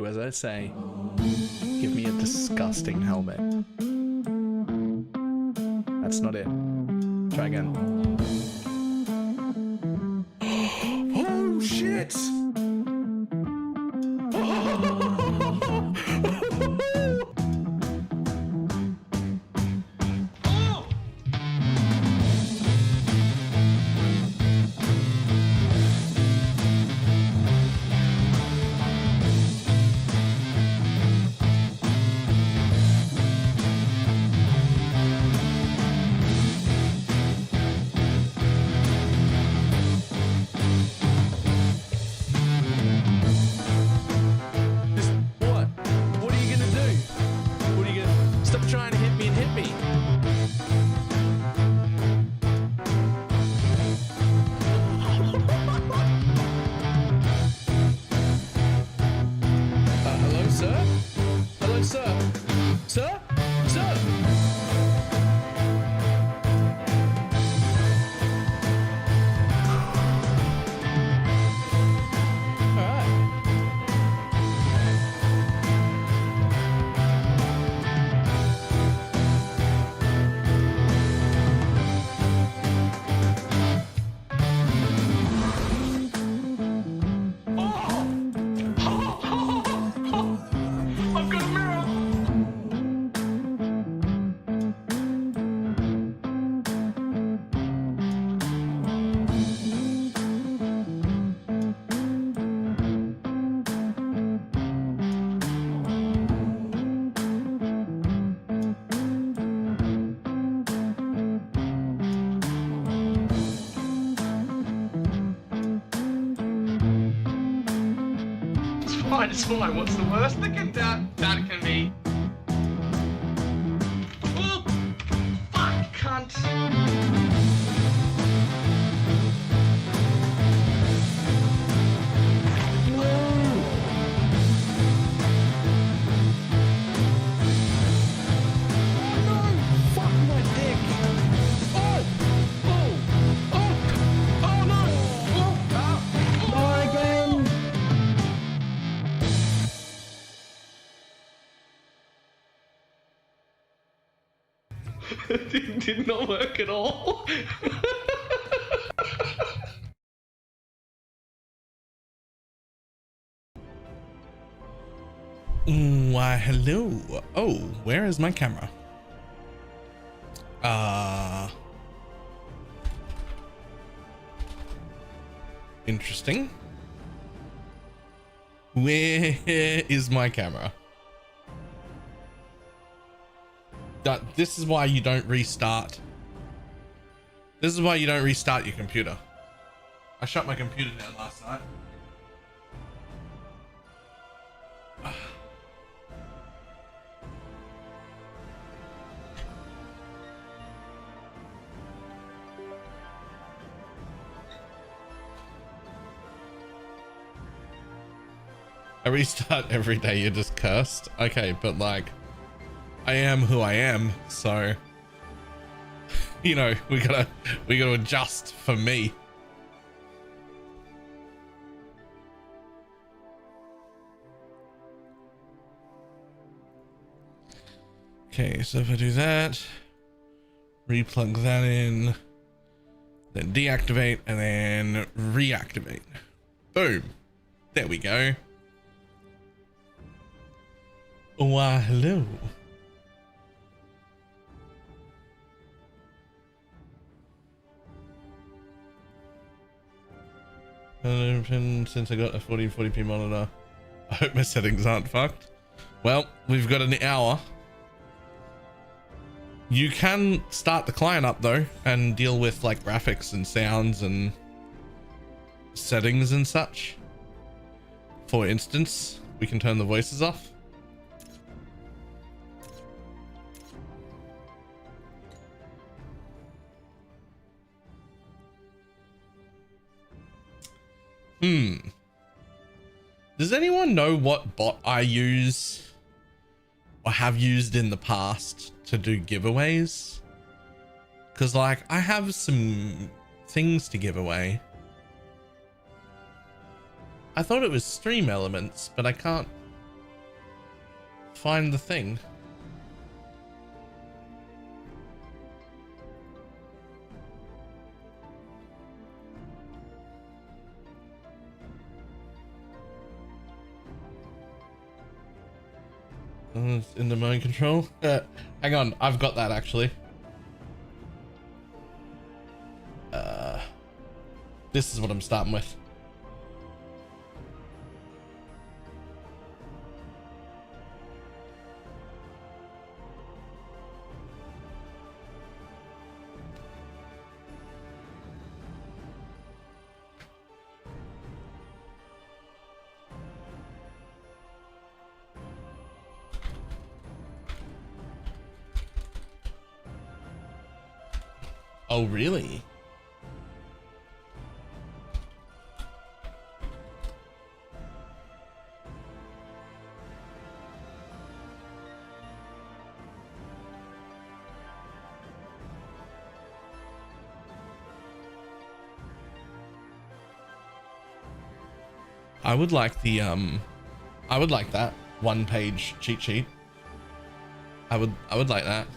do as I say. Give me a disgusting helmet. That's not it. Try again. Oh shit! It's fine. What's the worst that can be? Oh, fuck, cunt. Did not work at all. Why, hello. Oh, where is my camera? Interesting. Where is my camera? This is why you don't restart. This is why you don't restart your computer. I shut my computer down last night. I restart every day. You're just cursed. Okay, but like, I am who I am, so you know, we gotta adjust for me. Okay, so if I do that, replug that in, then deactivate, and then reactivate. Boom. There we go. Why, hello. Since I got a 1440p monitor, I hope my settings aren't fucked. Well, we've got an hour. You can start the client up though and deal with like graphics and sounds and settings and such. For instance, we can turn the voices off. Does anyone know what bot I use or have used in the past to do giveaways? Because like I have some things to give away. I thought it was Stream Elements, but I can't find the thing. It's in the mind control. Hang on, I've got that actually. This is what I'm starting with. Oh, really? I would like the I would like that one-page cheat sheet. I would like that.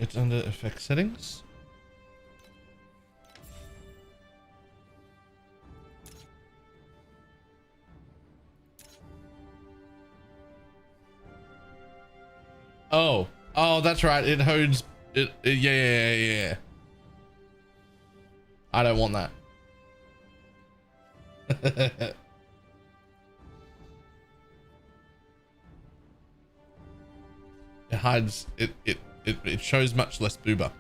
It's under effect settings. Oh, that's right. It holds it. Yeah. I don't want that. It hides it. It shows much less booba.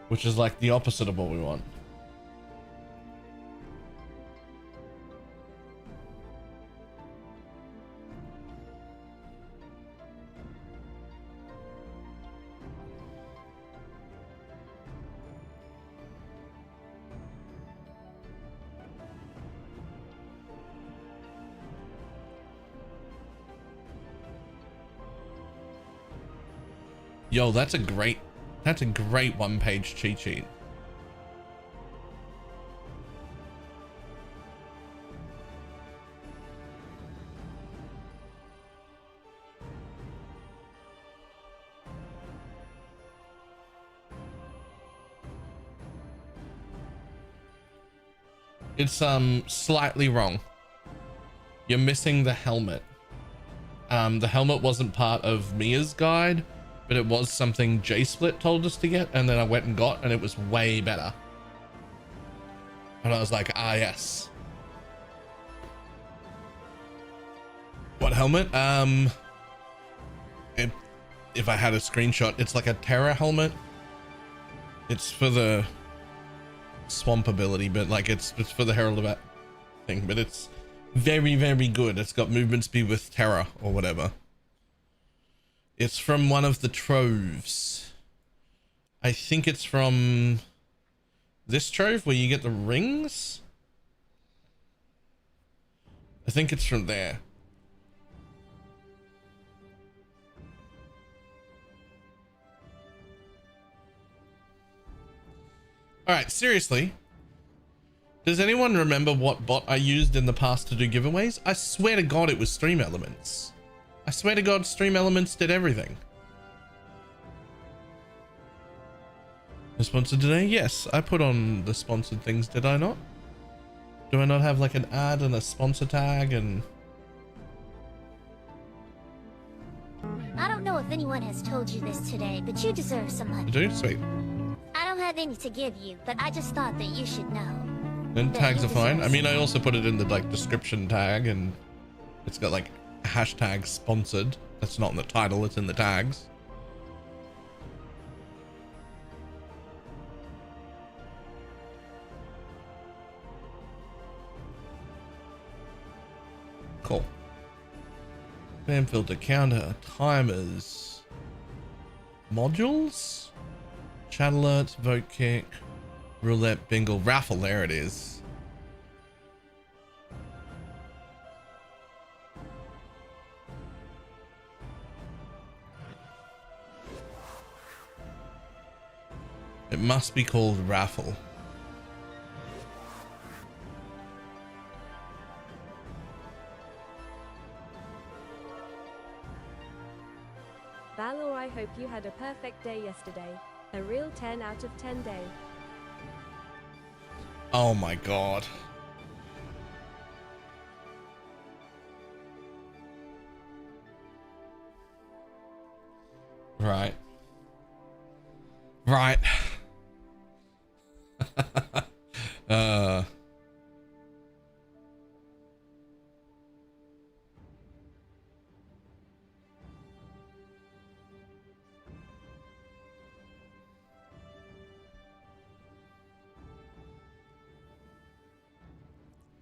Which is like the opposite of what we want. Yo, that's a great one-page cheat sheet. It's slightly wrong. You're missing the helmet. The helmet wasn't part of Mia's guide, but it was something J-Split told us to get, and then I went and got, and it was way better. And I was like, ah, yes. What helmet? If I had a screenshot, it's like a Terra helmet. It's for the swamp ability, but like it's for the Herald of Bat thing, but it's very, very good. It's got movement speed with Terra or whatever. It's from one of the troves. I think it's from this trove where you get the rings. I think it's from there. All right, seriously. Does anyone remember what bot I used in the past to do giveaways? I swear to God it was Stream Elements. I swear to God, Stream Elements did everything. The sponsored today? Yes, I put on the sponsored things, did I not? Do I not have like an ad and a sponsor tag and... I don't know if anyone has told you this today, but you deserve some money. You do? Sweet. I don't have any to give you, but I just thought that you should know. And tags are fine. I mean, I also put it in the like description tag, and it's got like hashtag sponsored. That's not in the title, it's in the tags. Cool. Spam filter, counter, timers, modules, chat alerts, vote kick, roulette, bingo, raffle. There it is. It must be called raffle. Balor, I hope you had a perfect day yesterday. A real 10 out of 10 day. Oh my god. Right. Right.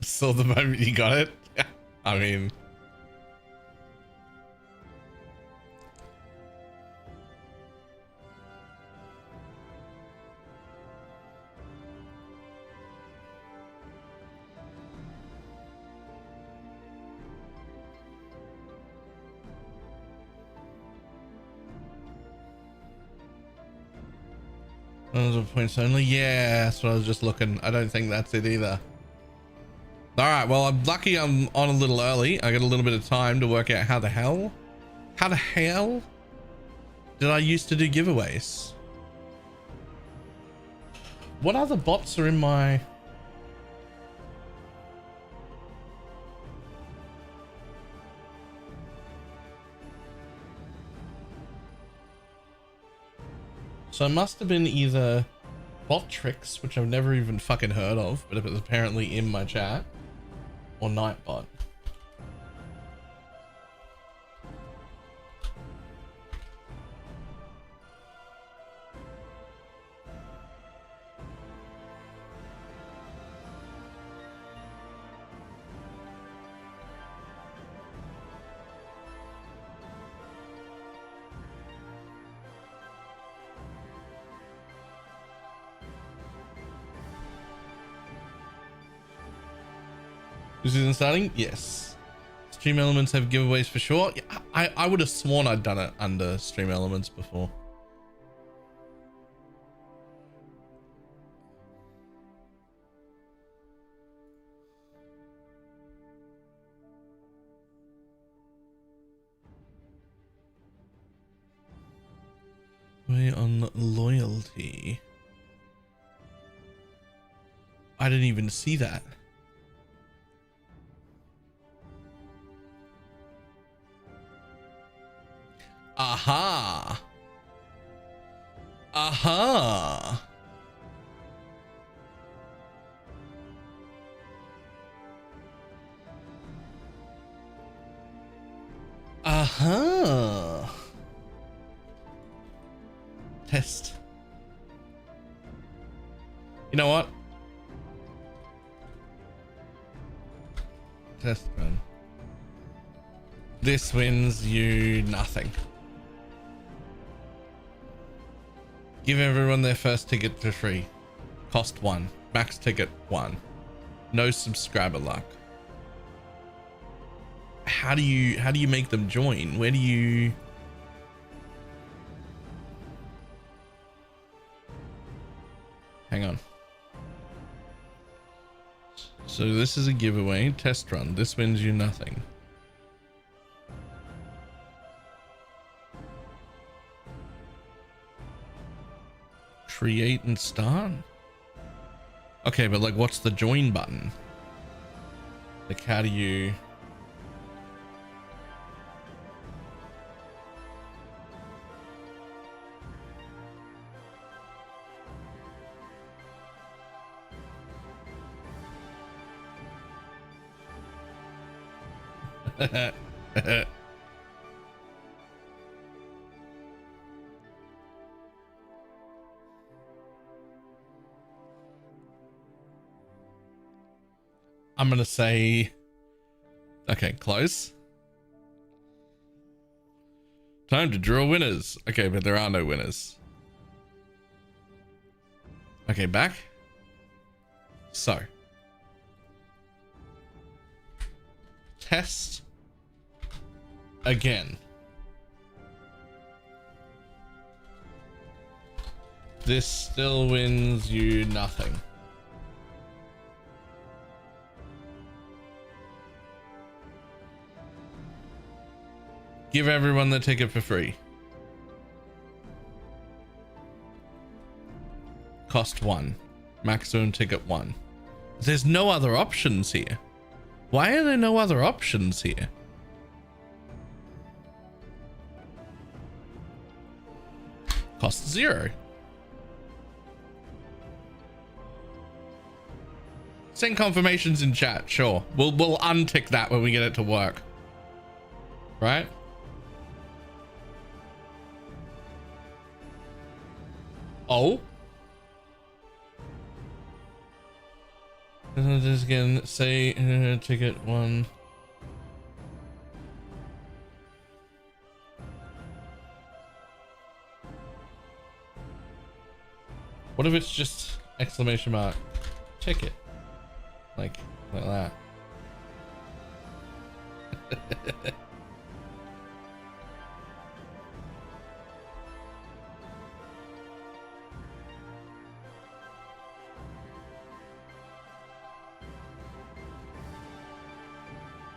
So the moment you got it, I mean, those are points only. Yeah, that's what I was just looking. I don't think that's it either. All right, well, I'm lucky I'm on a little early. I got a little bit of time to work out how the hell did I used to do giveaways? What other bots are in my... So it must have been either bot tricks, which I've never even fucking heard of, but it was apparently in my chat, or Nightbot. This isn't starting? Yes. Stream Elements have giveaways for sure. Yeah, I would have sworn I'd done it under Stream Elements before. Way on loyalty. I didn't even see that. Aha. Aha. Aha. Test. You know what? Test run. This wins you nothing. Give everyone their first ticket for free. Cost 1. Max ticket 1. No subscriber luck. How do you make them join? Where do you... Hang on. So this is a giveaway test run. This wins you nothing. Create and start. Okay, but like, what's the join button? Like, how do you... I'm gonna say, okay, close. Time to draw winners. Okay, but there are no winners. Okay, back. So. Test. Again. This still wins you nothing. Give everyone the ticket for free. Cost 1. Maximum ticket 1. There's no other options here. Why are there no other options here? Cost 0. Send confirmations in chat. Sure. We'll untick that when we get it to work. Right? Oh. Just again, say ticket 1. What if it's just exclamation mark ticket? Like that.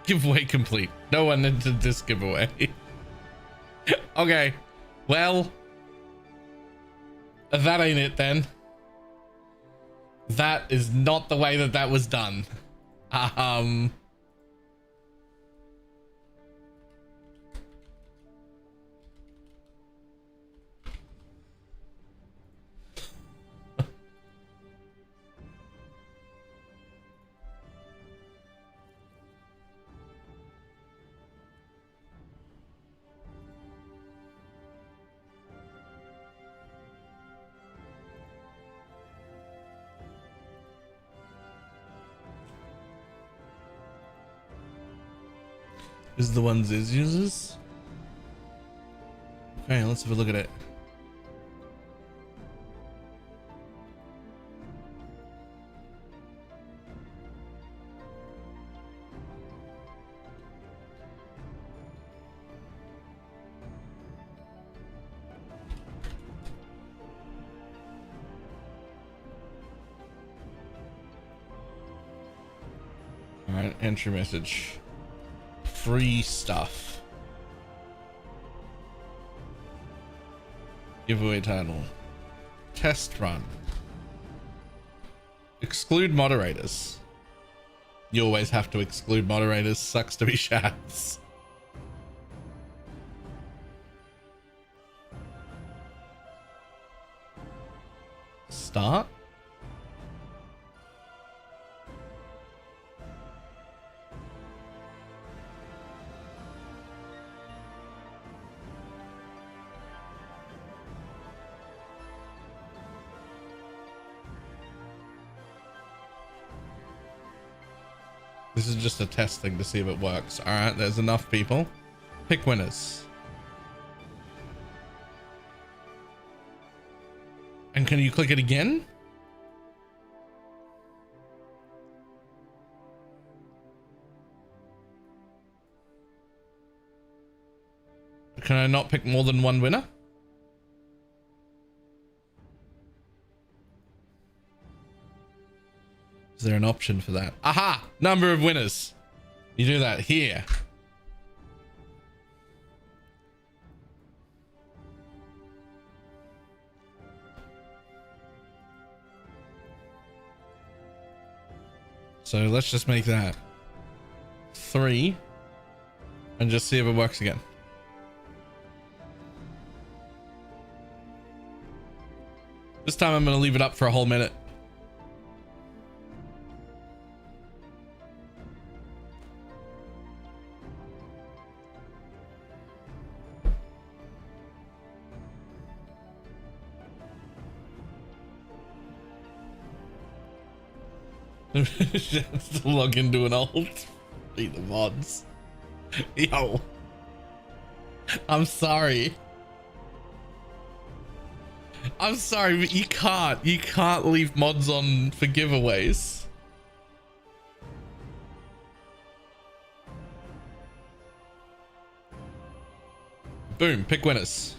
Giveaway complete. No one entered this giveaway. Okay. Well, that ain't it then. That is not the way that was done. Is the one Ziz uses? Okay, let's have a look at it. All right, entry message. Free stuff. Giveaway title. Test run. Exclude moderators. You always have to exclude moderators. Sucks to be Shats. Start. This is just a test thing to see if it works. All right, there's enough people. Pick winners. And can you click it again? Can I not pick more than one winner? Is there an option for that? Aha! Number of winners. You do that here. So let's just make that 3 and just see if it works again. This time I'm going to leave it up for a whole minute. Just log into an alt. Beat the mods. Yo. I'm sorry. I'm sorry, but you can't leave mods on for giveaways. Boom, pick winners.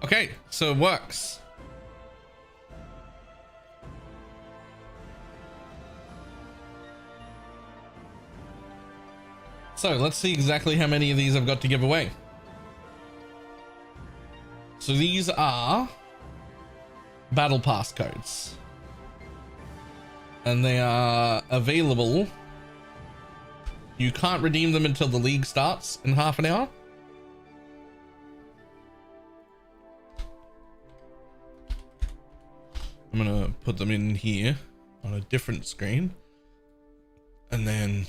Okay, so it works. So let's see exactly how many of these I've got to give away. So these are battle pass codes. And they are available. You can't redeem them until the league starts in half an hour. I'm gonna put them in here on a different screen. And then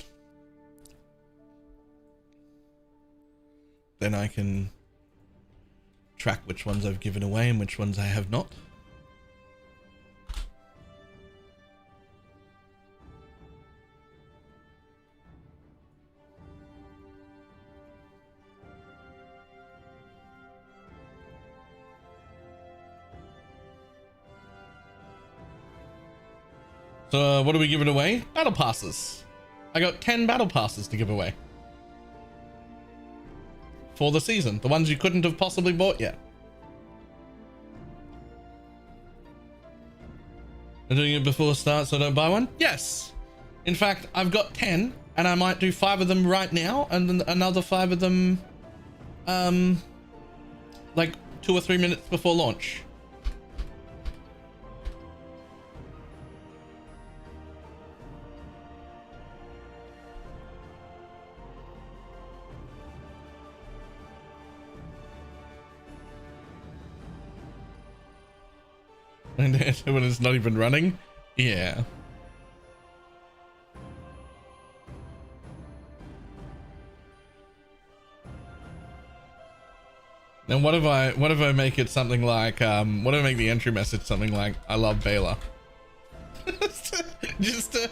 I can track which ones I've given away and which ones I have not. So what are we giving away? Battle passes. I got 10 battle passes to give away for the season, the ones you couldn't have possibly bought yet. I'm doing it before start so don't buy one? Yes. In fact, I've got 10 and I might do 5 of them right now and then another 5 of them like 2 or 3 minutes before launch. And when it's not even running? Yeah. Then what if I make it something like what if I make the entry message something like I love Baylor? Just to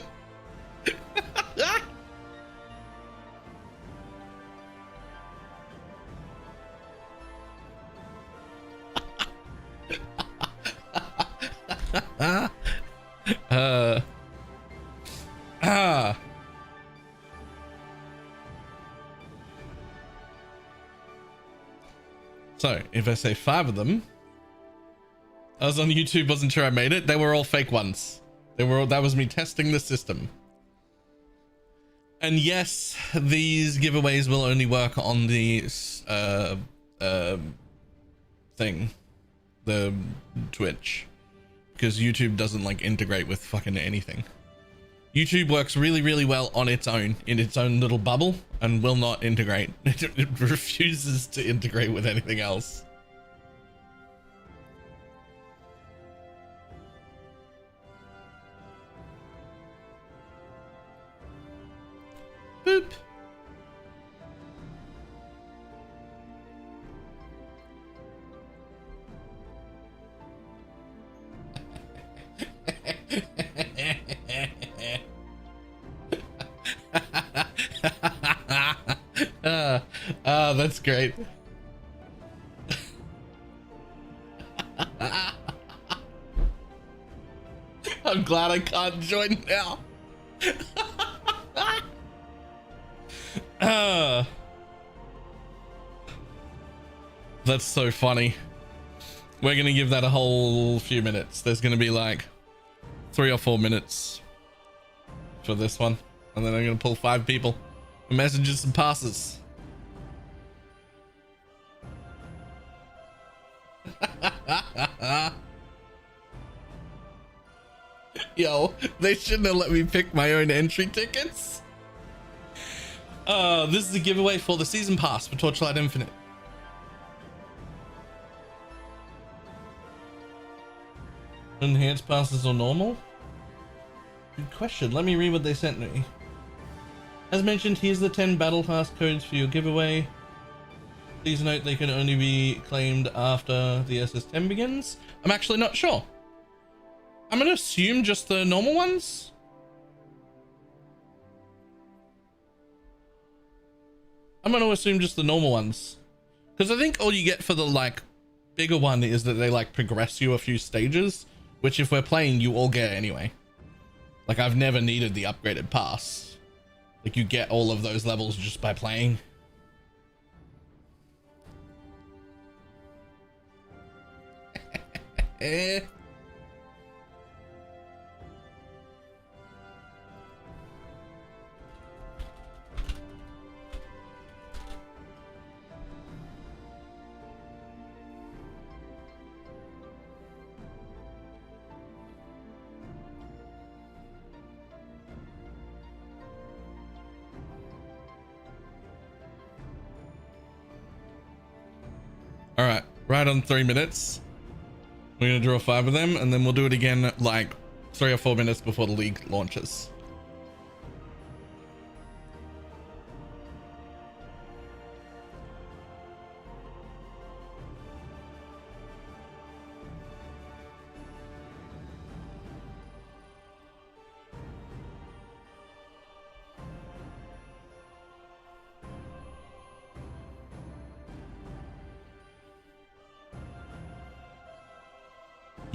So if I say 5 of them, I was on YouTube, wasn't sure I made it. They were all fake ones. That was me testing the system. And yes, these giveaways will only work on the thing, the Twitch, because YouTube doesn't like integrate with fucking anything. YouTube works really, really well on its own, in its own little bubble, and will not integrate. It refuses to integrate with anything else. Boop. That's great. I'm glad I can't join now. That's so funny. We're gonna give that a whole few minutes. There's gonna be like 3 or 4 minutes for this one, and then I'm gonna pull 5 people, messages and passes. Yo, they shouldn't have let me pick my own entry tickets. This is a giveaway for the season pass for Torchlight Infinite. Enhanced passes or normal? Good question. Let me read what they sent me. As mentioned, here's the 10 battle pass codes for your giveaway. Please note they can only be claimed after the SS10 begins. I'm actually not sure. I'm gonna assume just the normal ones. I'm gonna assume just the normal ones, because I think all you get for the like bigger one is that they like progress you a few stages, which if we're playing you all get anyway. Like I've never needed the upgraded pass. Like you get all of those levels just by playing. All right, right on 3 minutes. We're gonna draw 5 of them, and then we'll do it again like 3 or 4 minutes before the league launches.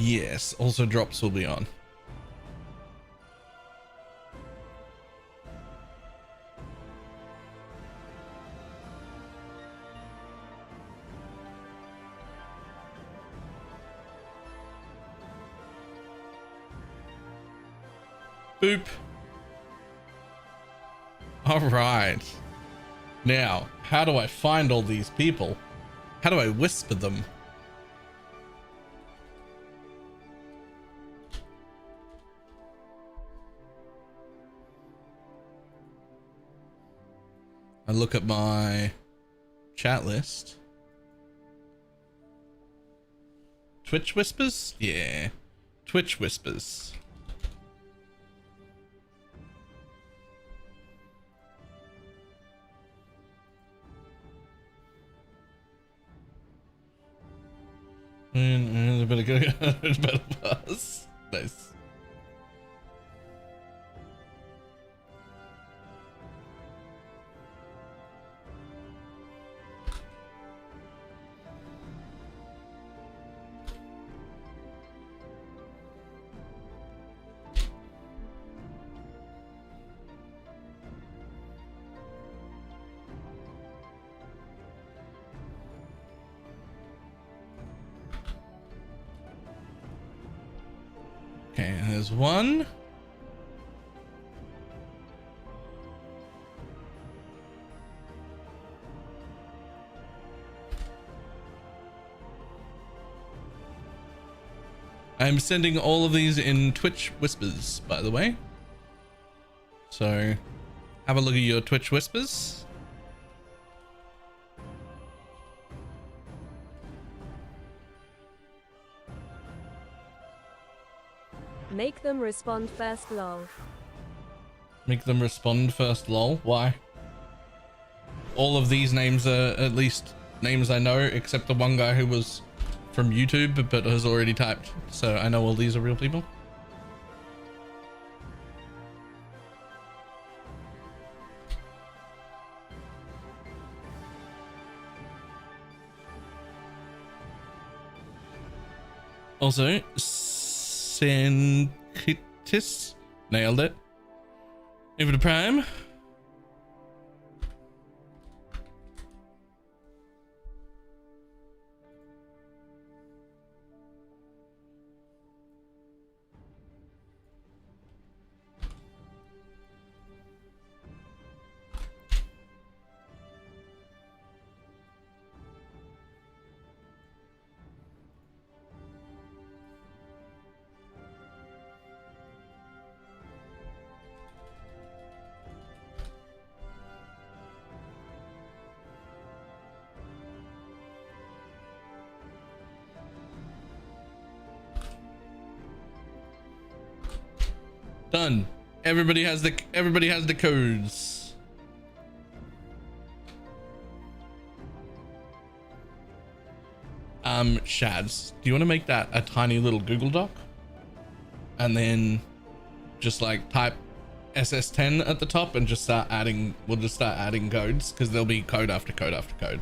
Yes, also drops will be on. Boop. All right. Now, how do I find all these people? How do I whisper them? I look at my chat list. Twitch whispers? Yeah. Twitch whispers. A better pass. Nice. Okay, there's one. I'm sending all of these in Twitch whispers, by the way. So have a look at your Twitch whispers. Make them respond first, lol. Make them respond first, lol. Why? All of these names are at least names I know, except the one guy who was from YouTube but has already typed. So I know all these are real people. Also, Senkitis nailed it. Over to Prime. Done. Everybody has the codes. Shads, do you want to make that a tiny little Google Doc? And then just like type SS10 at the top and just start adding, we'll just start adding codes because there'll be code after code after code.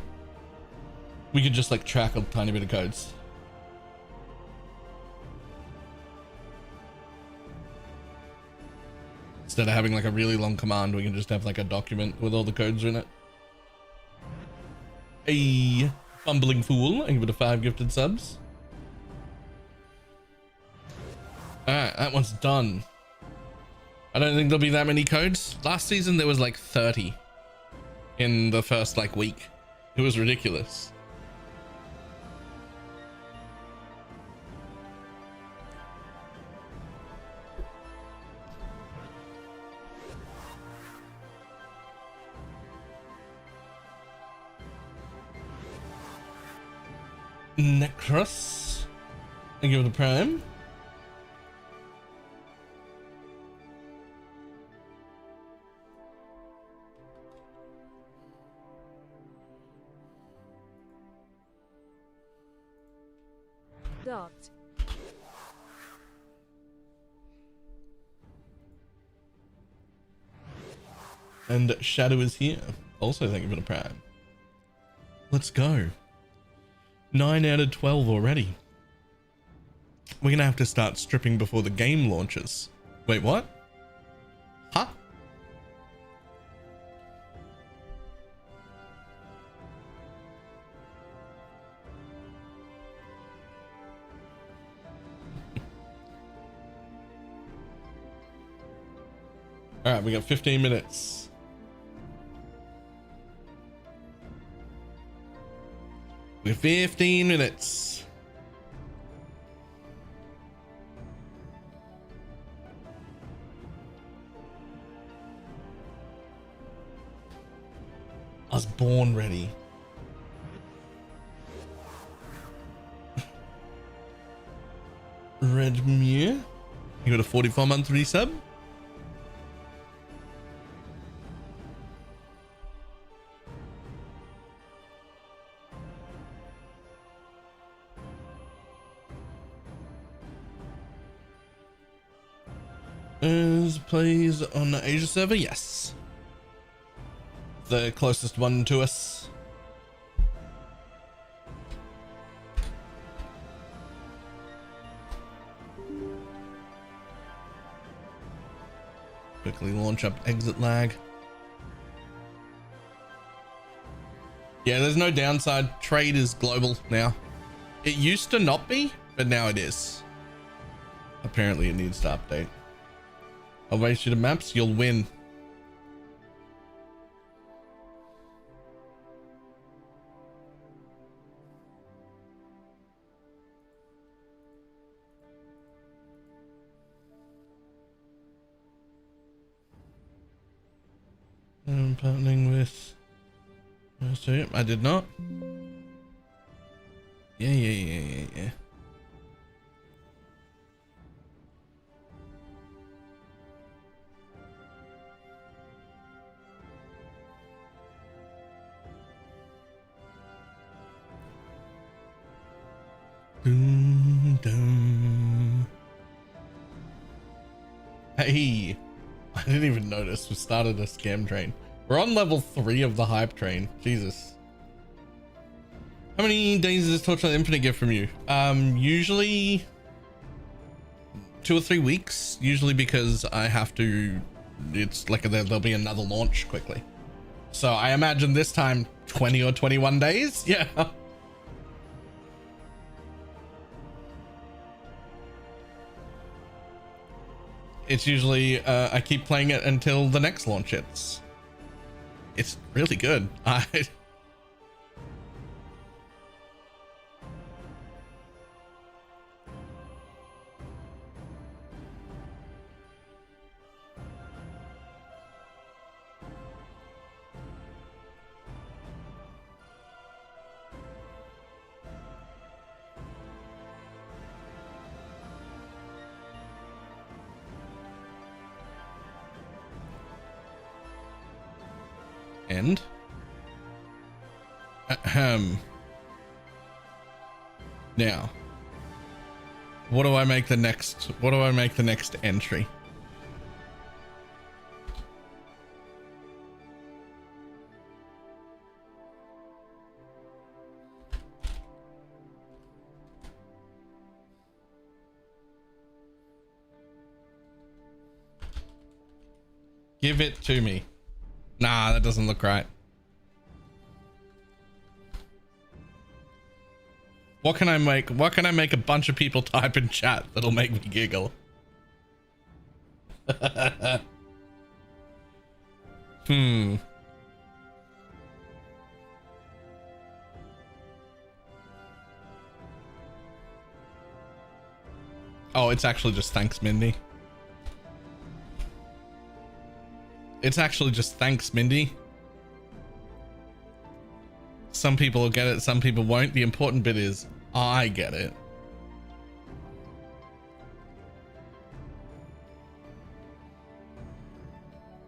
We could just like track a tiny bit of codes. Instead of having like a really long command, we can just have like a document with all the codes in it. A fumbling fool, I give it a 5 gifted subs. Alright, that one's done. I don't think there'll be that many codes. Last season there was like 30 in the first like week. It was ridiculous. Necros. I give it a prime. Dot. And Shadow is here. Also thank you for the prime. Let's go. 9 out of 12 already. We're gonna have to start stripping before the game launches. Wait, what? Huh? All right, we got 15 minutes. We have 15 minutes. I was born ready. Red Mew, you got a 44-month resub. Plays on the Asia server, yes. The closest one to us. Quickly launch up exit lag. Yeah, there's no downside. Trade is global now. It used to not be, but now it is. Apparently it needs to update. I'll race you to maps, you'll win. I'm partnering with... So, I did not. Yeah. Dun, dun. Hey, I didn't even notice we started a scam train. We're on level 3 of the hype train. Jesus. How many days does Torchlight Infinite get from you? Usually 2 or 3 weeks. Usually because I have to, it's like there'll be another launch quickly. So I imagine this time 20 or 21 days. Yeah. It's usually, I keep playing it until the next launch hits. It's really good. And now what do I make the next entry? Give it to me. Nah, that doesn't look right. What can I make? What can I make a bunch of people type in chat that'll make me giggle? Hmm. Oh, it's actually just thanks, Mindy. It's actually just thanks, Mindy. Some people will get it, some people won't. The important bit is I get it.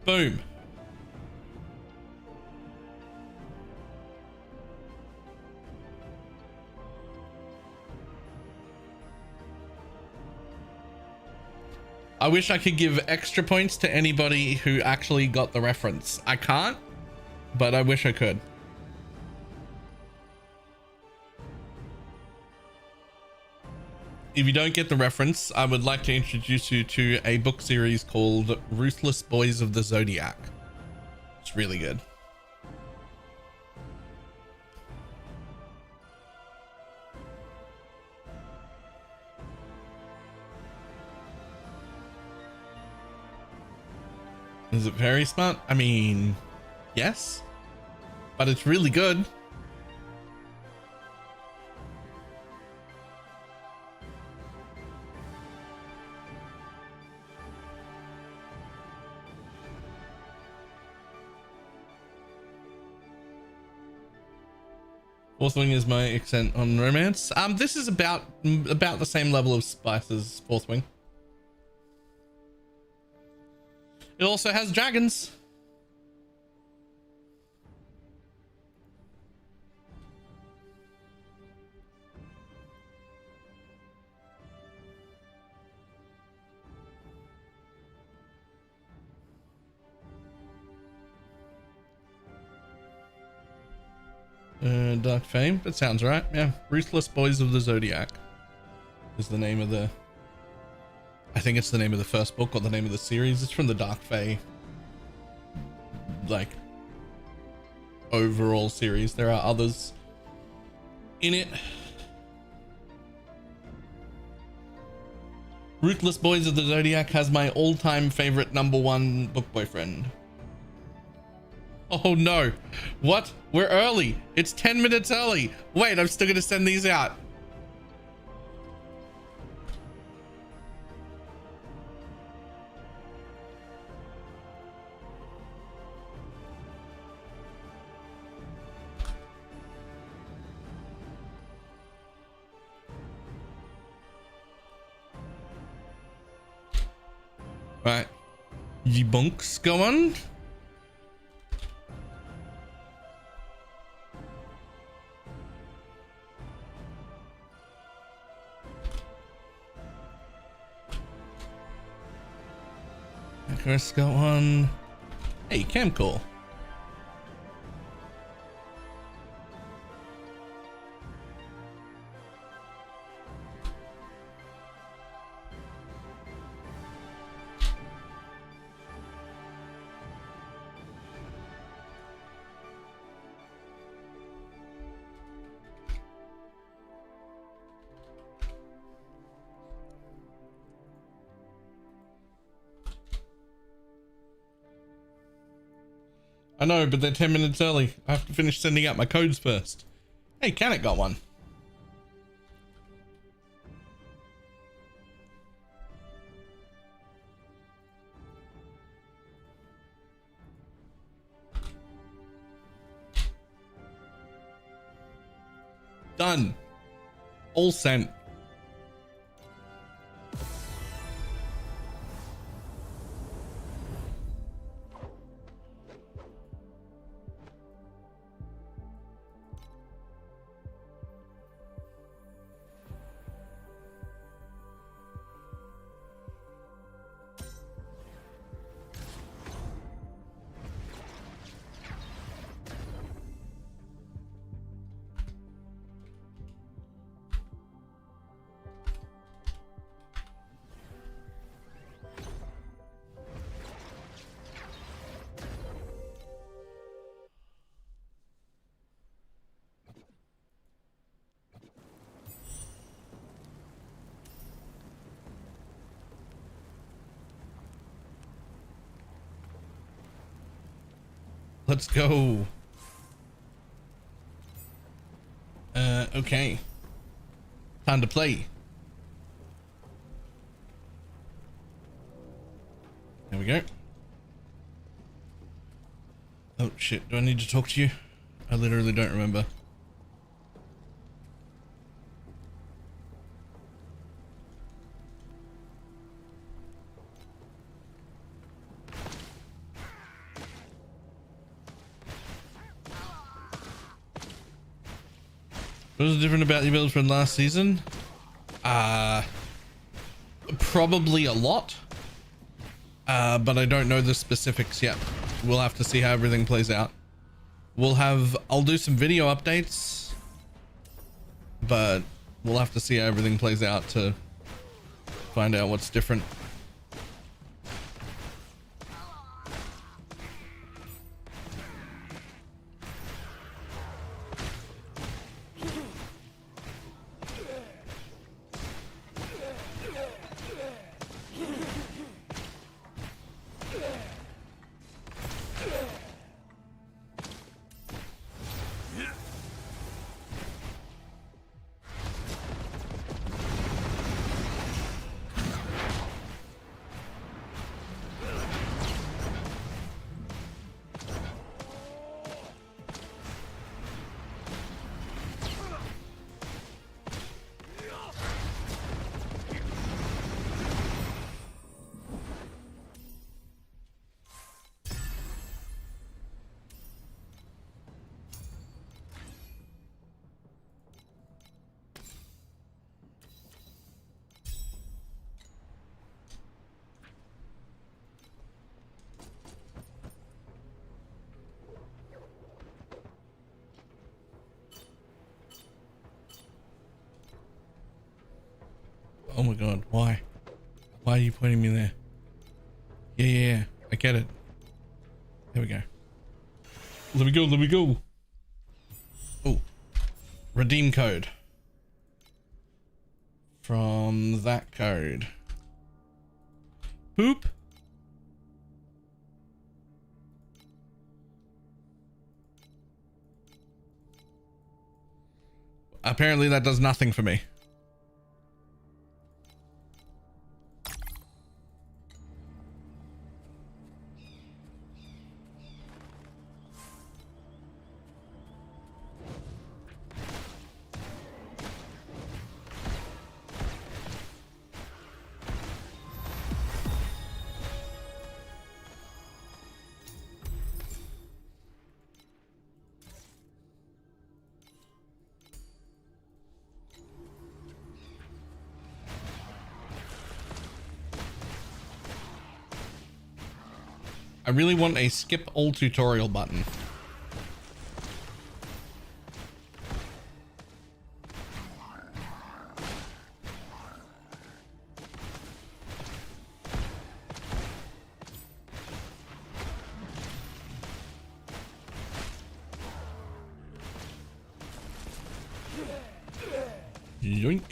Boom. I wish I could give extra points to anybody who actually got the reference. I can't, but I wish I could. If you don't get the reference, I would like to introduce you to a book series called Ruthless Boys of the Zodiac. It's really good. Is it very smart? I mean, yes, but it's really good. Fourth Wing is my accent on romance. This is about the same level of spice as Fourth Wing. It also has dragons. Dark Fame. That sounds right. Yeah. Ruthless Boys of the Zodiac is the name of the... I think it's the name of the first book or the name of the series. It's from the Dark Fae, like, overall series. There are others in it. Ruthless Boys of the Zodiac has my all-time favorite #1 book boyfriend. Oh no. What? We're early. It's 10 minutes early. Wait, I'm still gonna send these out. Right. Ye bunks go on. Let's go on. Hey, Camcool. I know, but they're 10 minutes early. I have to finish sending out my codes first. Hey, Canet got one. Done. All sent. Let's go. Okay. Time to play. There we go. Oh shit, do I need to talk to you? I literally don't remember. What was different about your build from last season? Probably a lot. But I don't know the specifics yet. We'll have to see how everything plays out. I'll do some video updates, but we'll have to see how everything plays out to find out what's different. Oh my god, why? Why are you pointing me there? Yeah, I get it. There we go. Let me go. Oh, redeem code. From that code. Boop. Apparently that does nothing for me. I really want a skip all tutorial button. Yoink.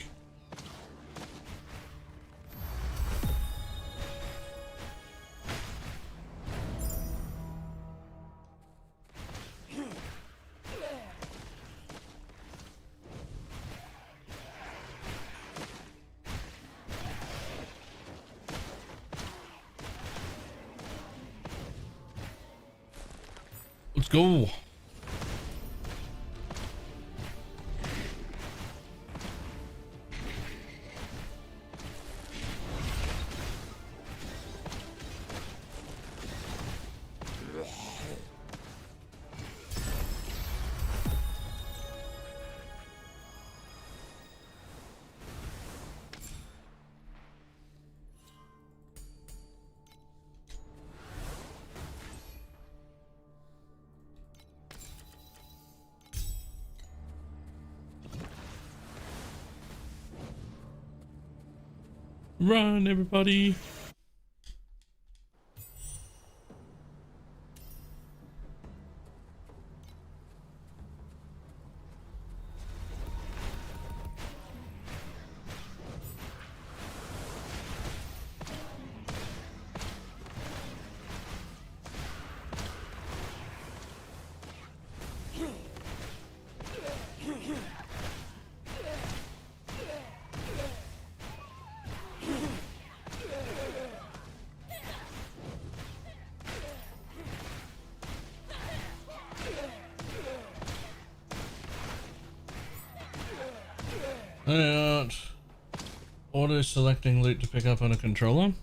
Let's go. Run, everybody. Auto selecting loot to pick up on a controller.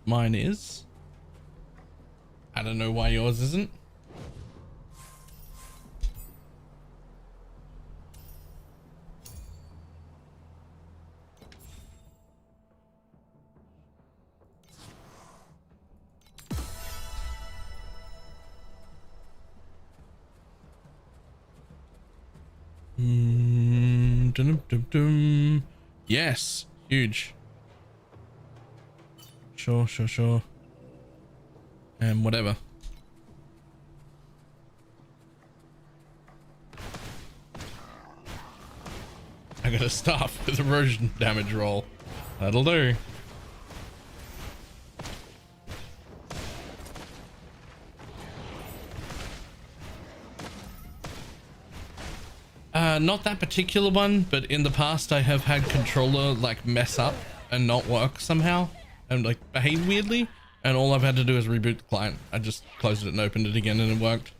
Mine is. I don't know why yours isn't. Yes, huge. Sure. And whatever. I gotta stop with erosion damage roll. That'll do. Not that particular one, but in the past I have had controller like mess up and not work somehow and like behave weirdly, and all I've had to do is reboot the client. I just closed it and opened it again and it worked.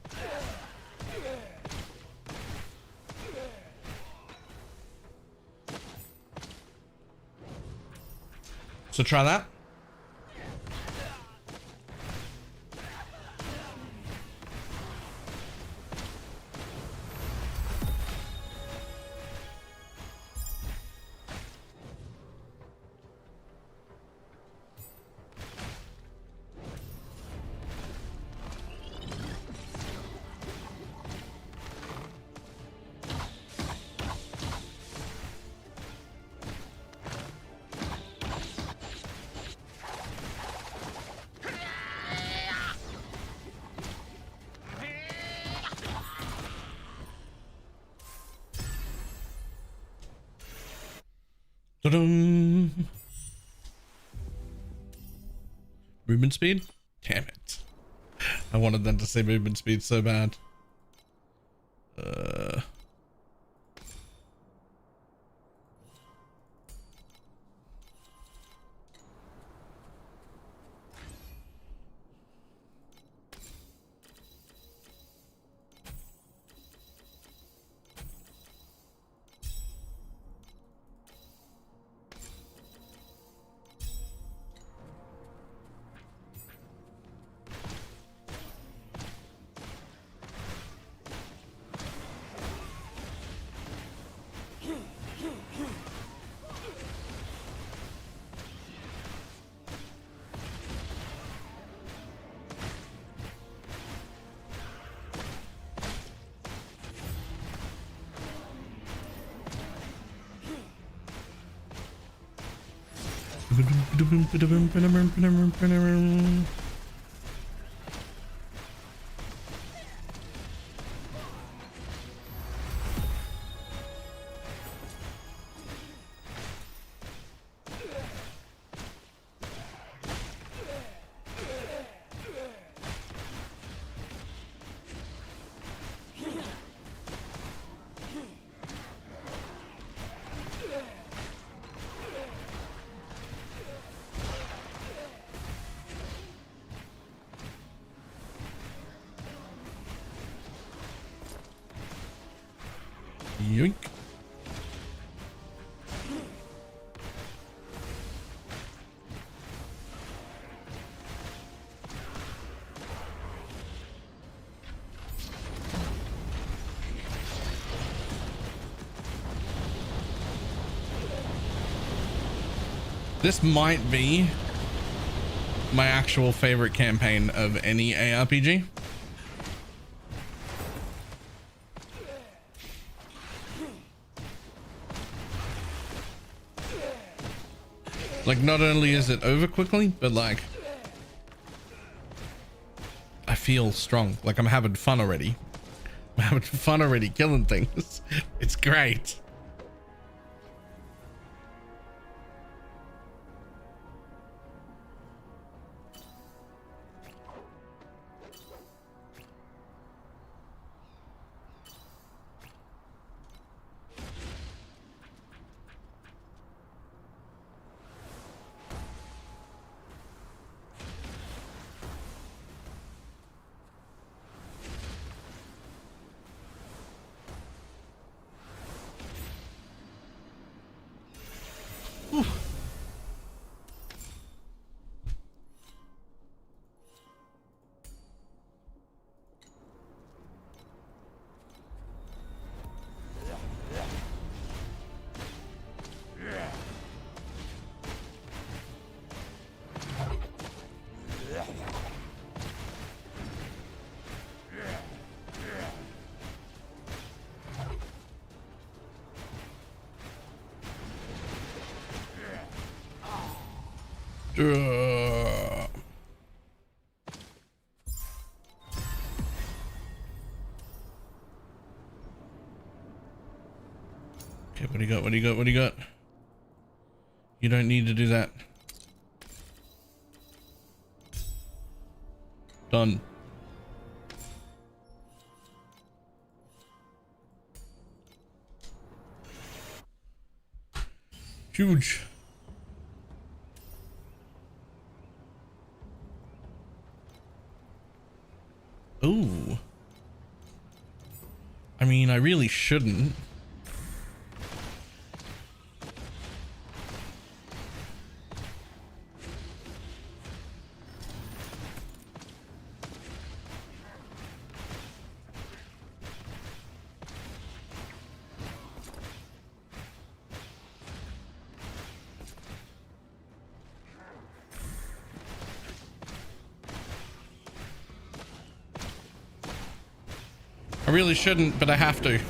So try that. Ta-dum. Movement speed? Damn it. I wanted them to say movement speed so bad. Yoink. This might be my actual favorite campaign of any ARPG. Like, not only is it over quickly, but like I feel strong. Like I'm having fun already. I'm having fun already killing things. It's great. Ugh. Okay, what do you got? What do you got? What do you got? You don't need to do that. Done. Huge. Ooh. I mean, I really shouldn't. I really shouldn't, but I have to.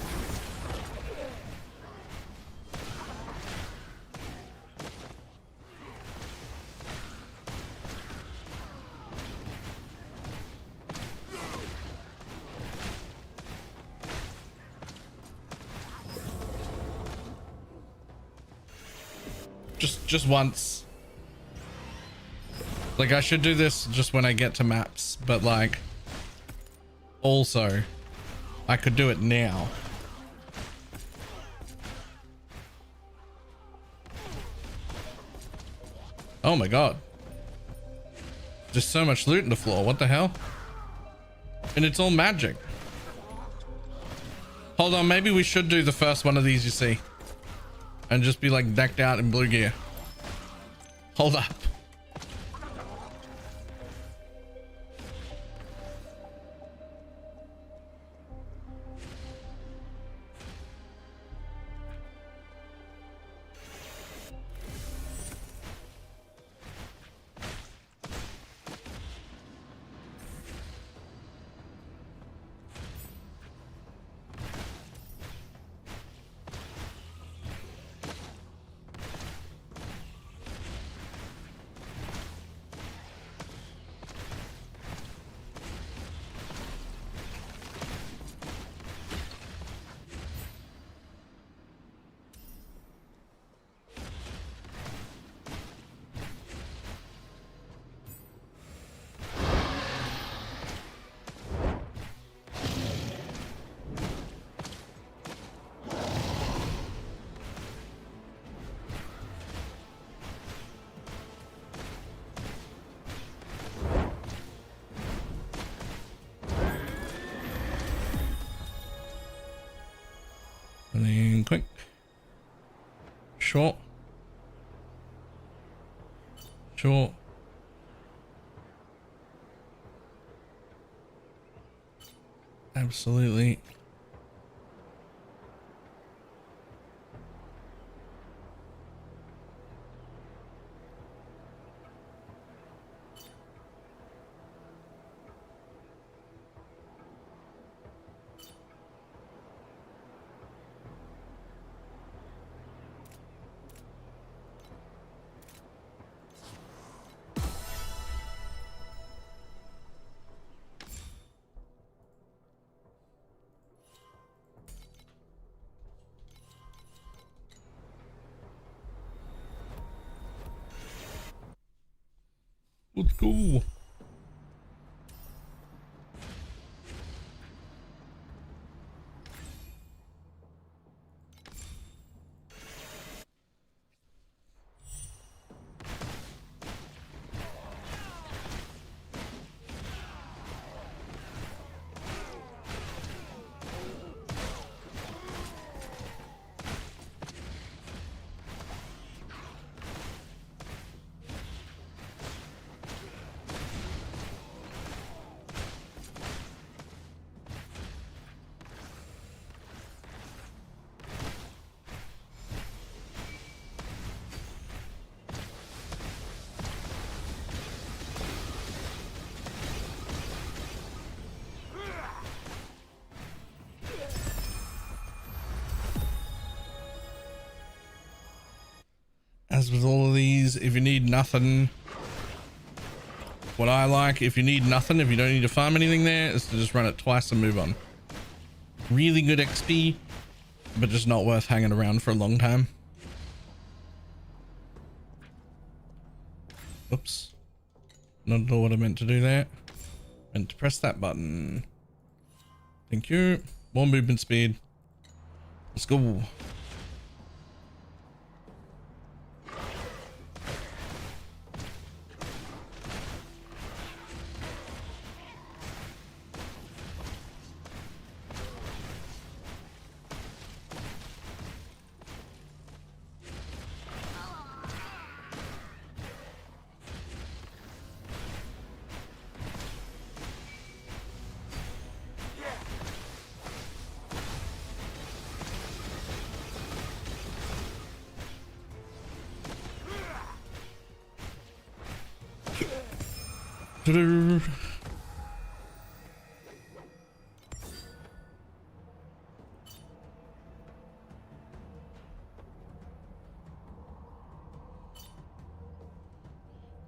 Just once. Like, I should do this just when I get to maps, but like, also, I could do it now. Oh my god. There's so much loot in the floor. What the hell? And it's all magic. Hold on, maybe we should do the first one of these, you see. And just be like decked out in blue gear. Hold up. And then quick. Short. Short. Absolutely. Let's go. As with all of these, if you need nothing, What I like, if you need nothing, if you don't need to farm anything there, is to just run it twice and move on. Really good XP, but just not worth hanging around for a long time. Oops. Not at all what I meant to do there. Meant to press that button. Thank you. More movement speed. Let's go.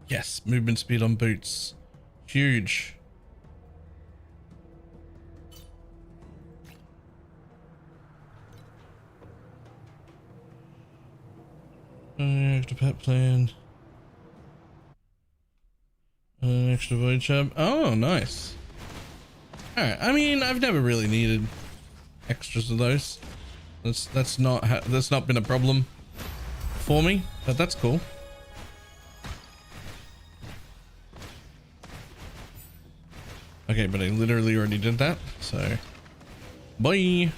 Yes, movement speed on boots. Huge. Extra pet plan. Extra void chub. Oh, nice. Alright, I mean, I've never really needed extras of those. That's not been a problem for me, but that's cool. Okay, but I literally already did that, so bye.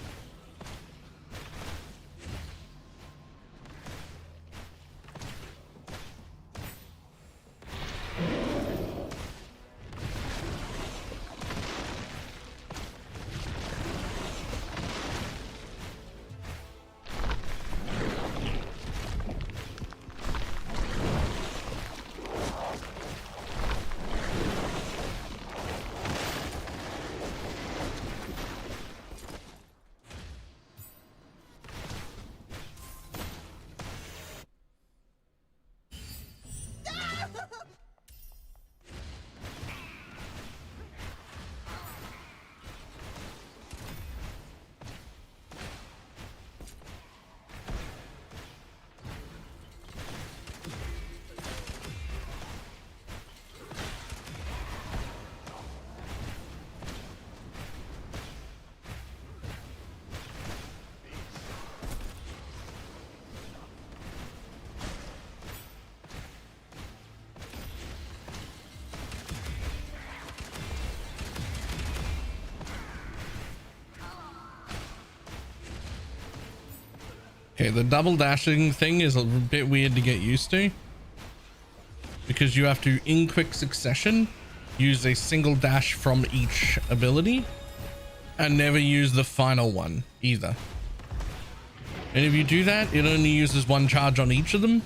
Okay, the double dashing thing is a bit weird to get used to because you have to, in quick succession, use a single dash from each ability and never use the final one either. And if you do that, it only uses one charge on each of them,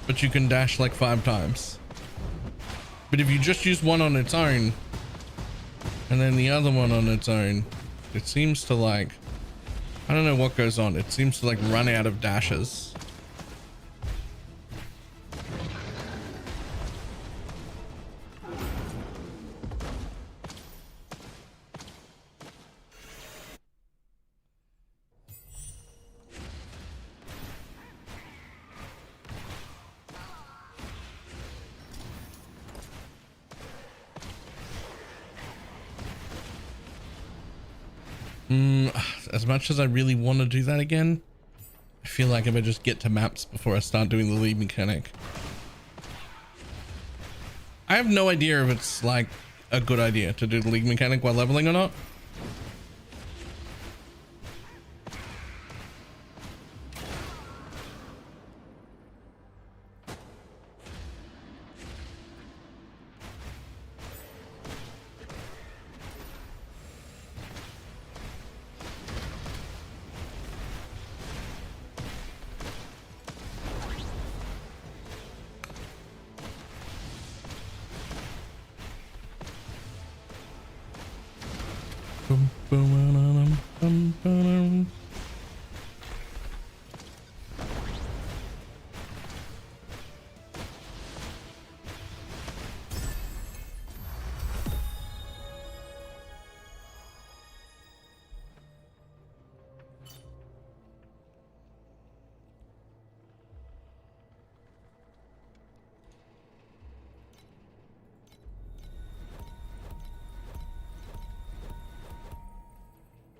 but you can dash like 5 times. But if you just use one on its own and then the other one on its own, it seems to like, I don't know what goes on. It seems to like run out of dashes. As much as I really want to do that again, I feel like I better just get to maps before I start doing the lead mechanic. I have no idea if it's like a good idea to do the league mechanic while leveling or not.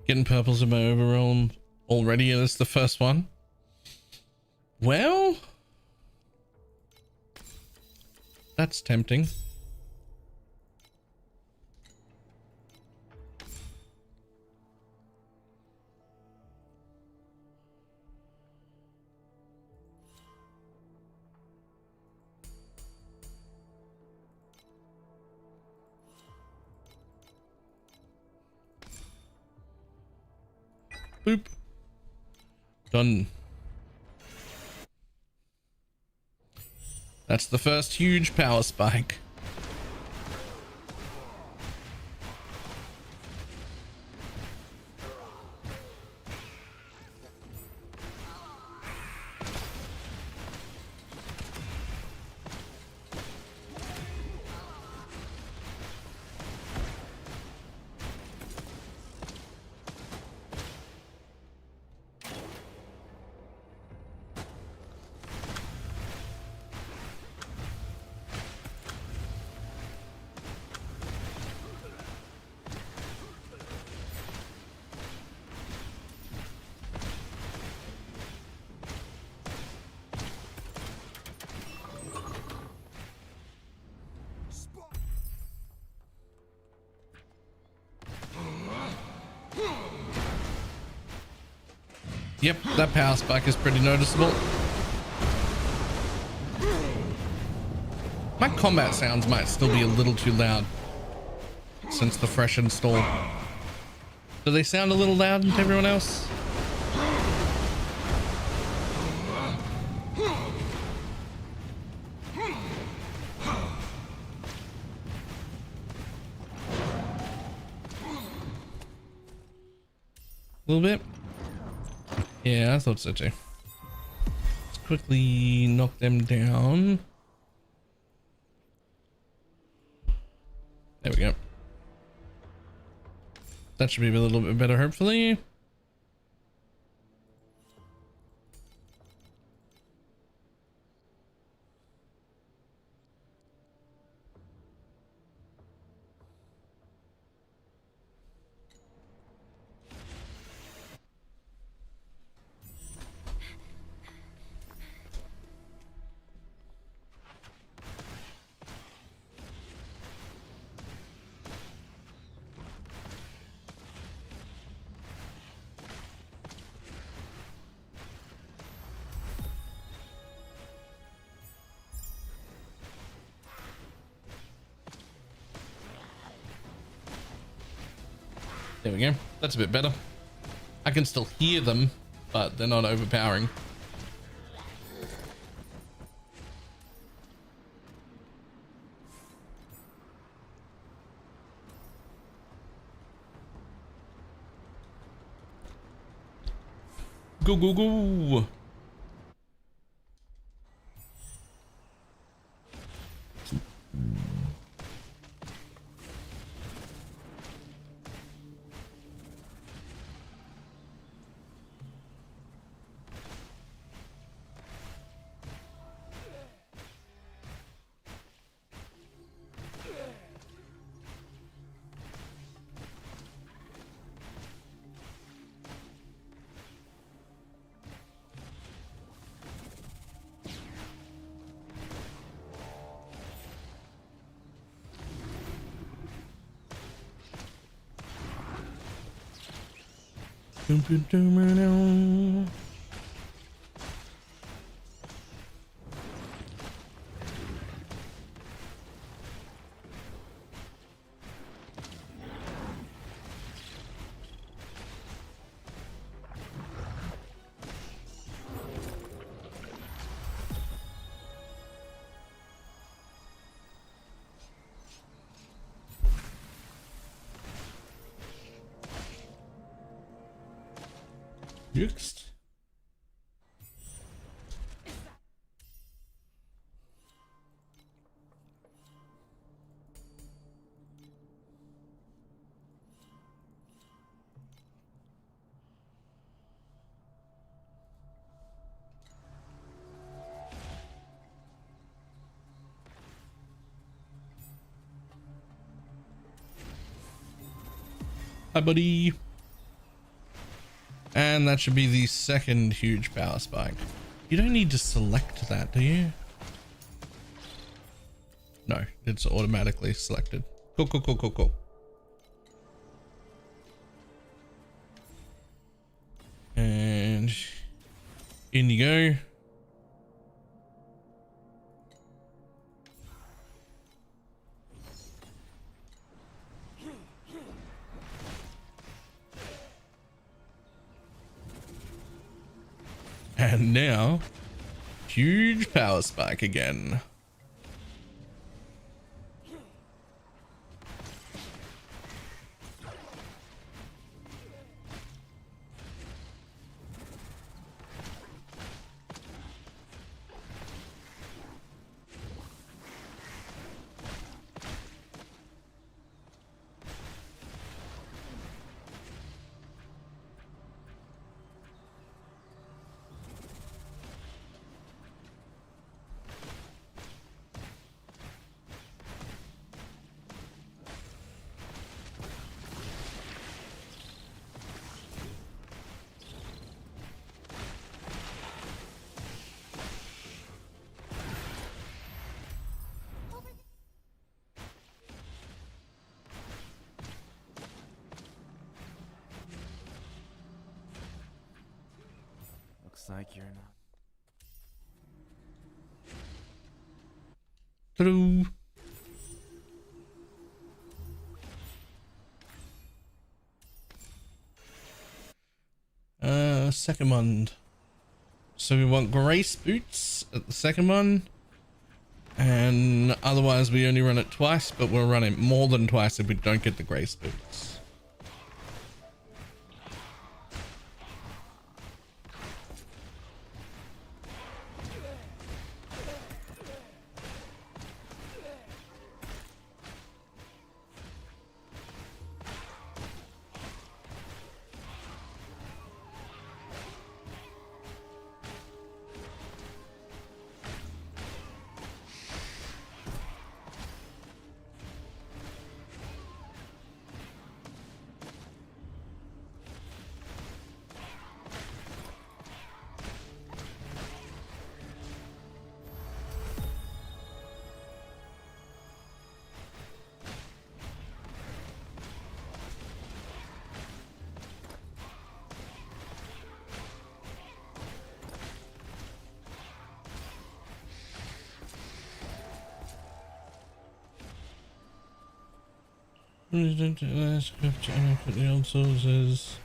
Getting purples in my overall already, and it's the first one. Well, that's tempting. Boop. Done. That's the first huge power spike. Yep, that power spike is pretty noticeable. My combat sounds might still be a little too loud since the fresh install. Do they sound a little loud to everyone else? A little bit? Yeah, I thought so too. Let's quickly knock them down. There we go. That should be a little bit better, hopefully. There we go. That's a bit better. I can still hear them, but they're not overpowering. Go, go, go. Next. Hi, buddy. And that should be the second huge power spike. You don't need to select that, do you? No, it's automatically selected. Cool, cool, cool, cool, cool. And in you go. And now, huge power spike again. Looks like you're not. Hello. Second one. So we want grace boots at the second one. And otherwise we only run it twice, but we'll run it more than twice if we don't get the grace boots. The old sources.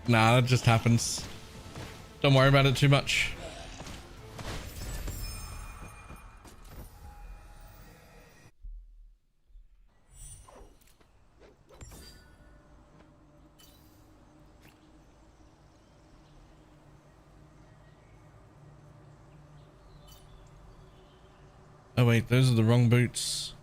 Nah, that just happens. Don't worry about it too much. Oh wait, those are the wrong boots.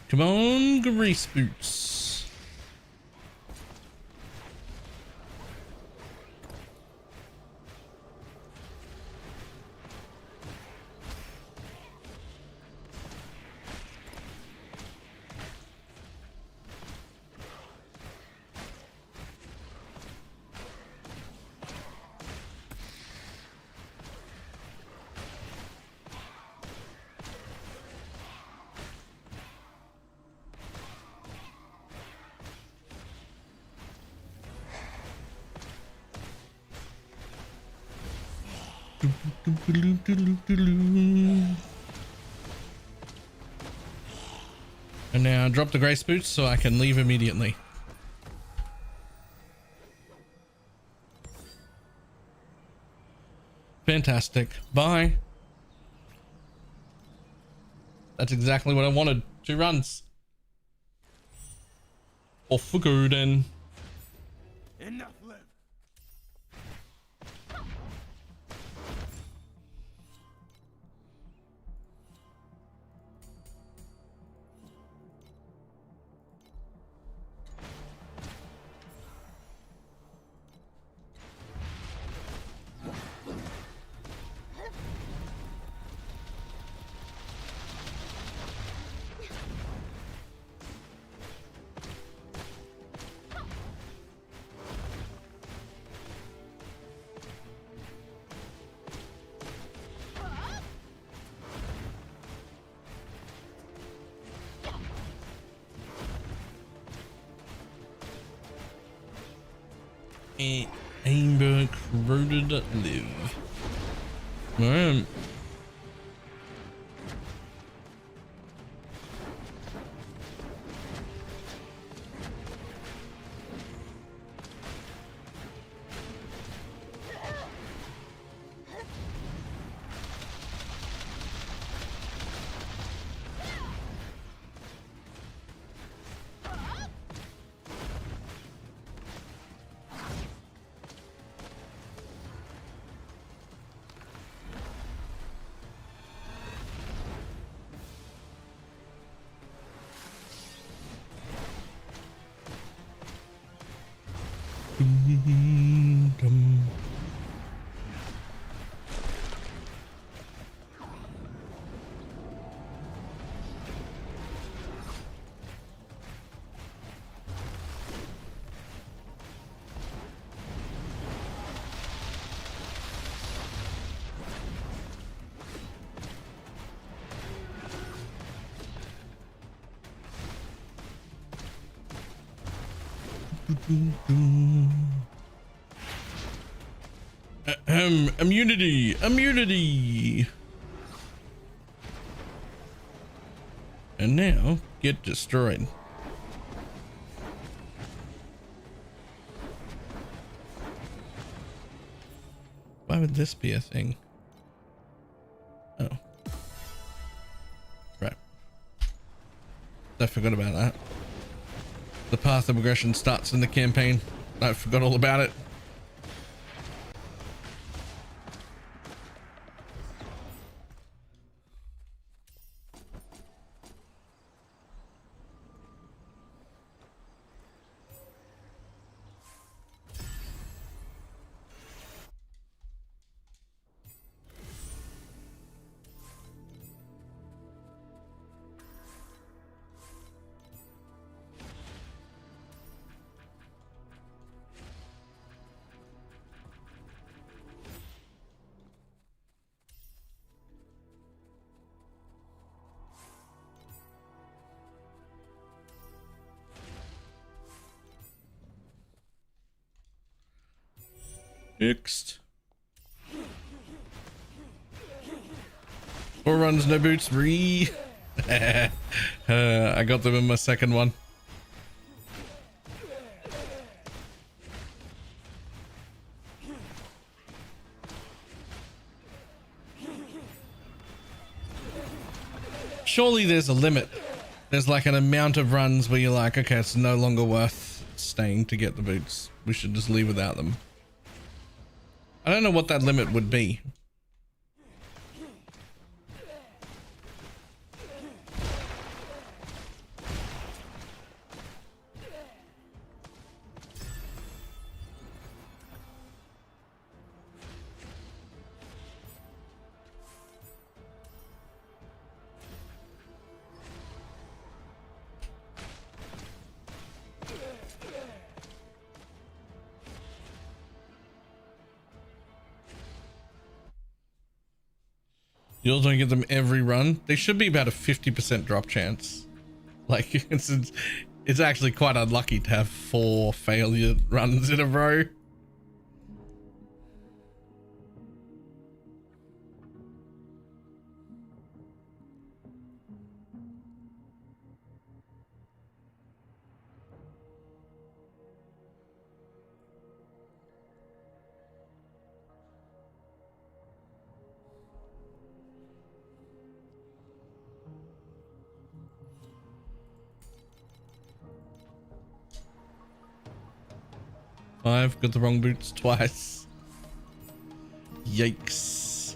Come on, grease boots. And now drop the grace boots so I can leave immediately. Fantastic. Bye. That's exactly what I wanted. 2 runs. Off we go then. Enough left. Amber corroded live. Alright. Immunity. And now get destroyed. Why would this be a thing? Oh, right. I forgot about that. The path of aggression starts in the campaign. I forgot all about it. Fixed. 4 runs, no boots. I got them in my second one. Surely there's a limit. There's like an amount of runs where you're like, okay, it's no longer worth staying to get the boots. We should just leave without them. I don't know what that limit would be. You also don't get them every run. They should be about a 50% drop chance. Like it's actually quite unlucky to have 4 failure runs in a row. I've got the wrong boots twice. Yikes.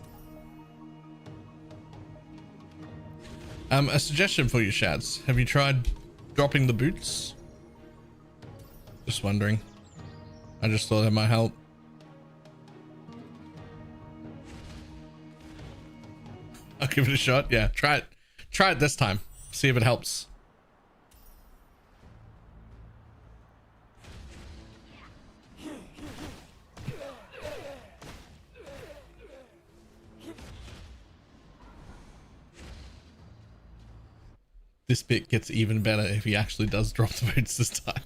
A suggestion for you, Shads. Have you tried dropping the boots? Just wondering. I just thought that might help. I'll give it a shot. Yeah, try it. Try it this time. See if it helps. This bit gets even better if he actually does drop the boots this time.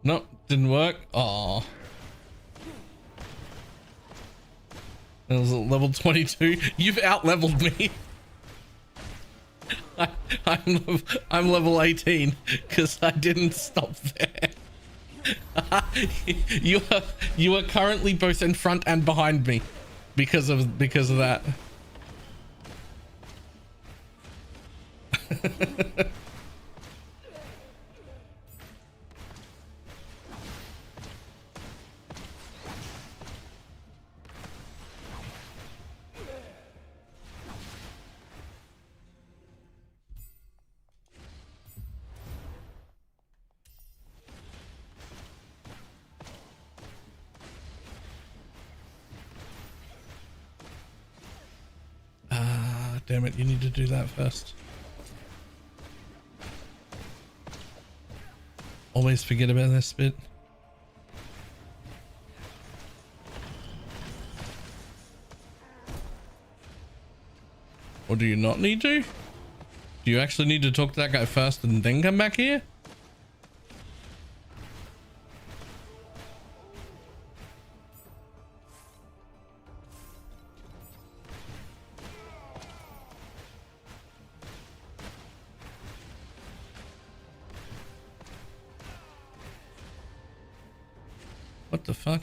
Nope, didn't work. Oh, that was at level 22. You've out leveled me. I'm level 18 because I didn't stop there. you are currently both in front and behind me because of that. Damn it, you need to do that first. Always forget about this bit. Or do you not need to? Do you actually need to talk to that guy first and then come back here? What the fuck?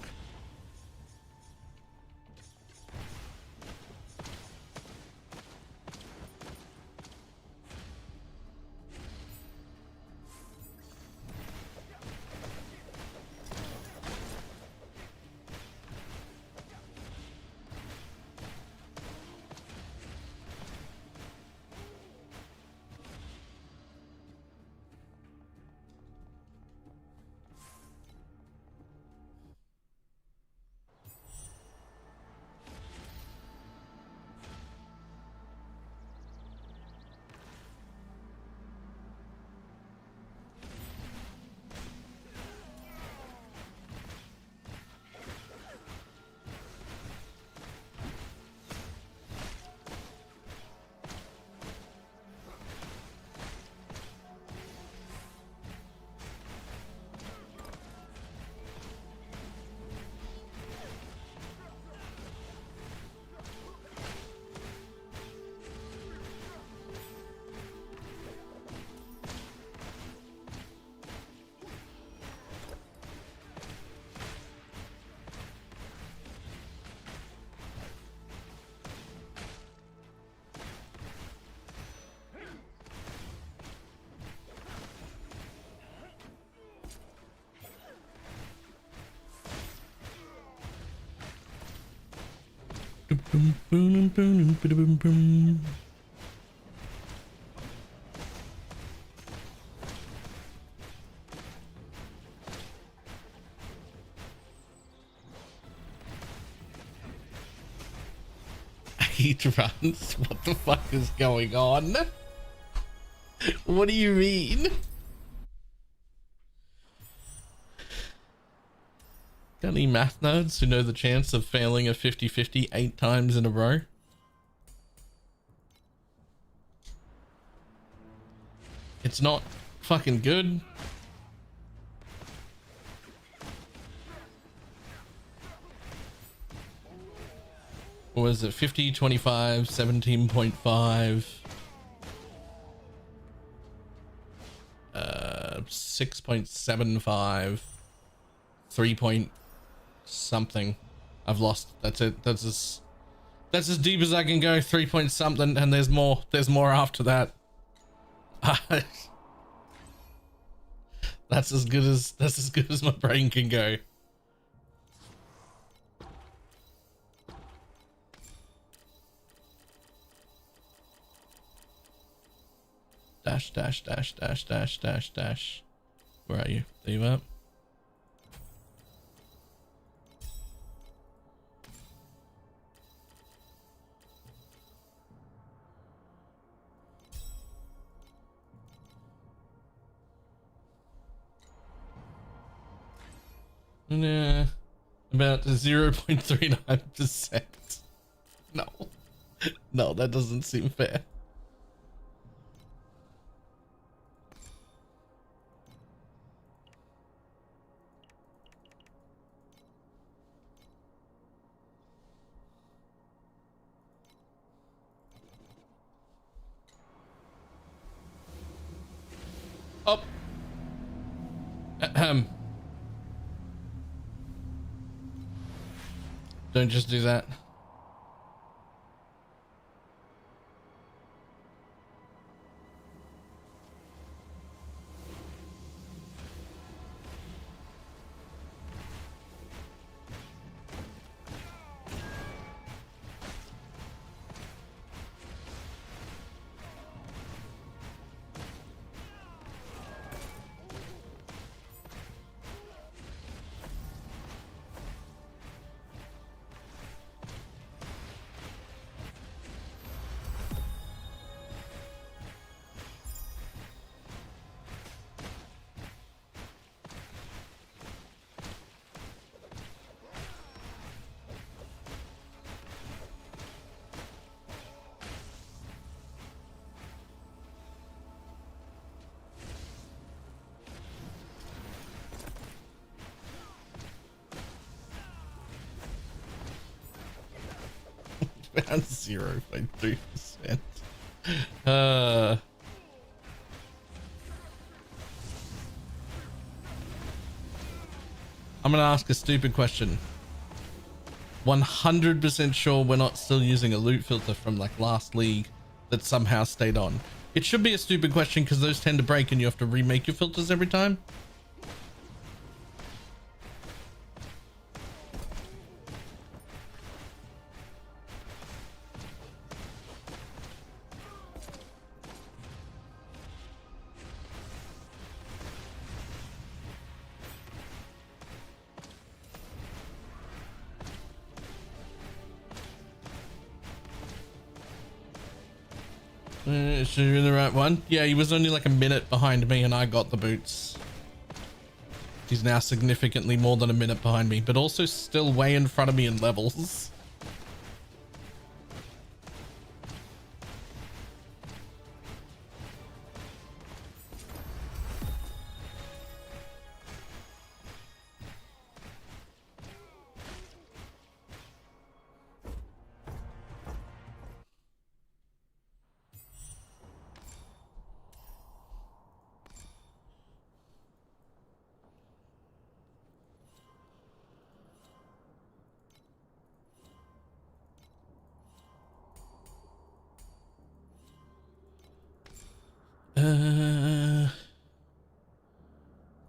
He runs. What the fuck is going on? What do you mean? Got any math nerds who know the chance of failing a 50-50 8 times in a row? It's not fucking good. What was it? 50, 25, 17.5, 6.75, 3 point something. I've lost. That's it. That's as deep as I can go. 3 point something, and there's more after that. That's as good as my brain can go. Dash, dash, dash, dash, dash, dash, dash. Where are you? There you are. Nah, about 0.39%. No, no, that doesn't seem fair. Up. Ahem. Don't just do that. Around 0.3%. I'm gonna ask a stupid question. 100% sure we're not still using a loot filter from like last league that somehow stayed on. It should be a stupid question because those tend to break and you have to remake your filters every time. Should you in the right one? Yeah, he was only like a minute behind me and I got the boots. He's now significantly more than a minute behind me, but also still way in front of me in levels.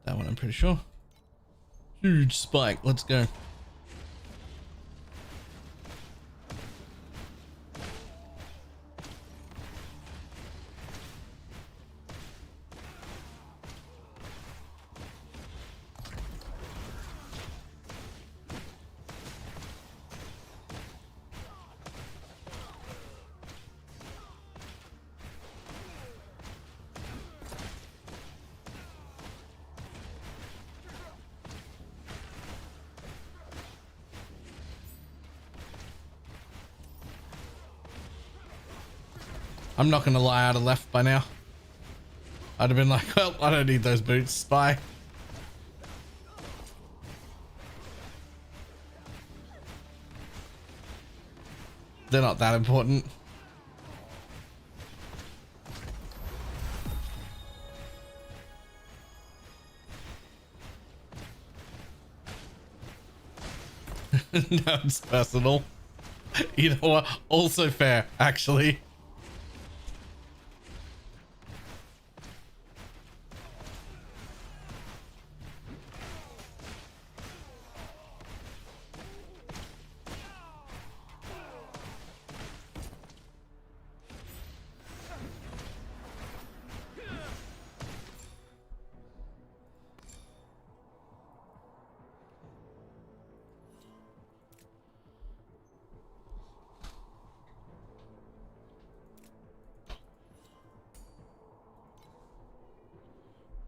That one I'm pretty sure. Huge spike. Let's go. I'm not gonna lie, I'd have left by now. I'd have been like, well, I don't need those boots. Bye. They're not that important. No, it's personal. You know what? Also fair, actually.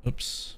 Oops.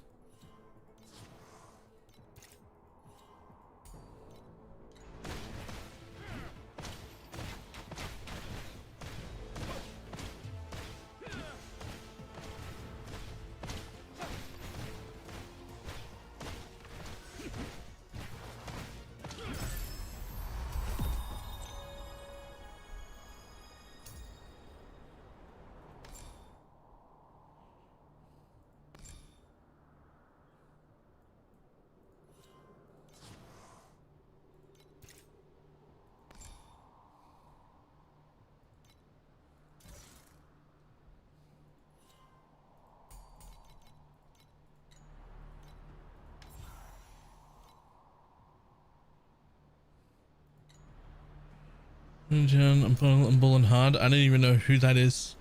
I'm pulling hard. I don't even know who that is.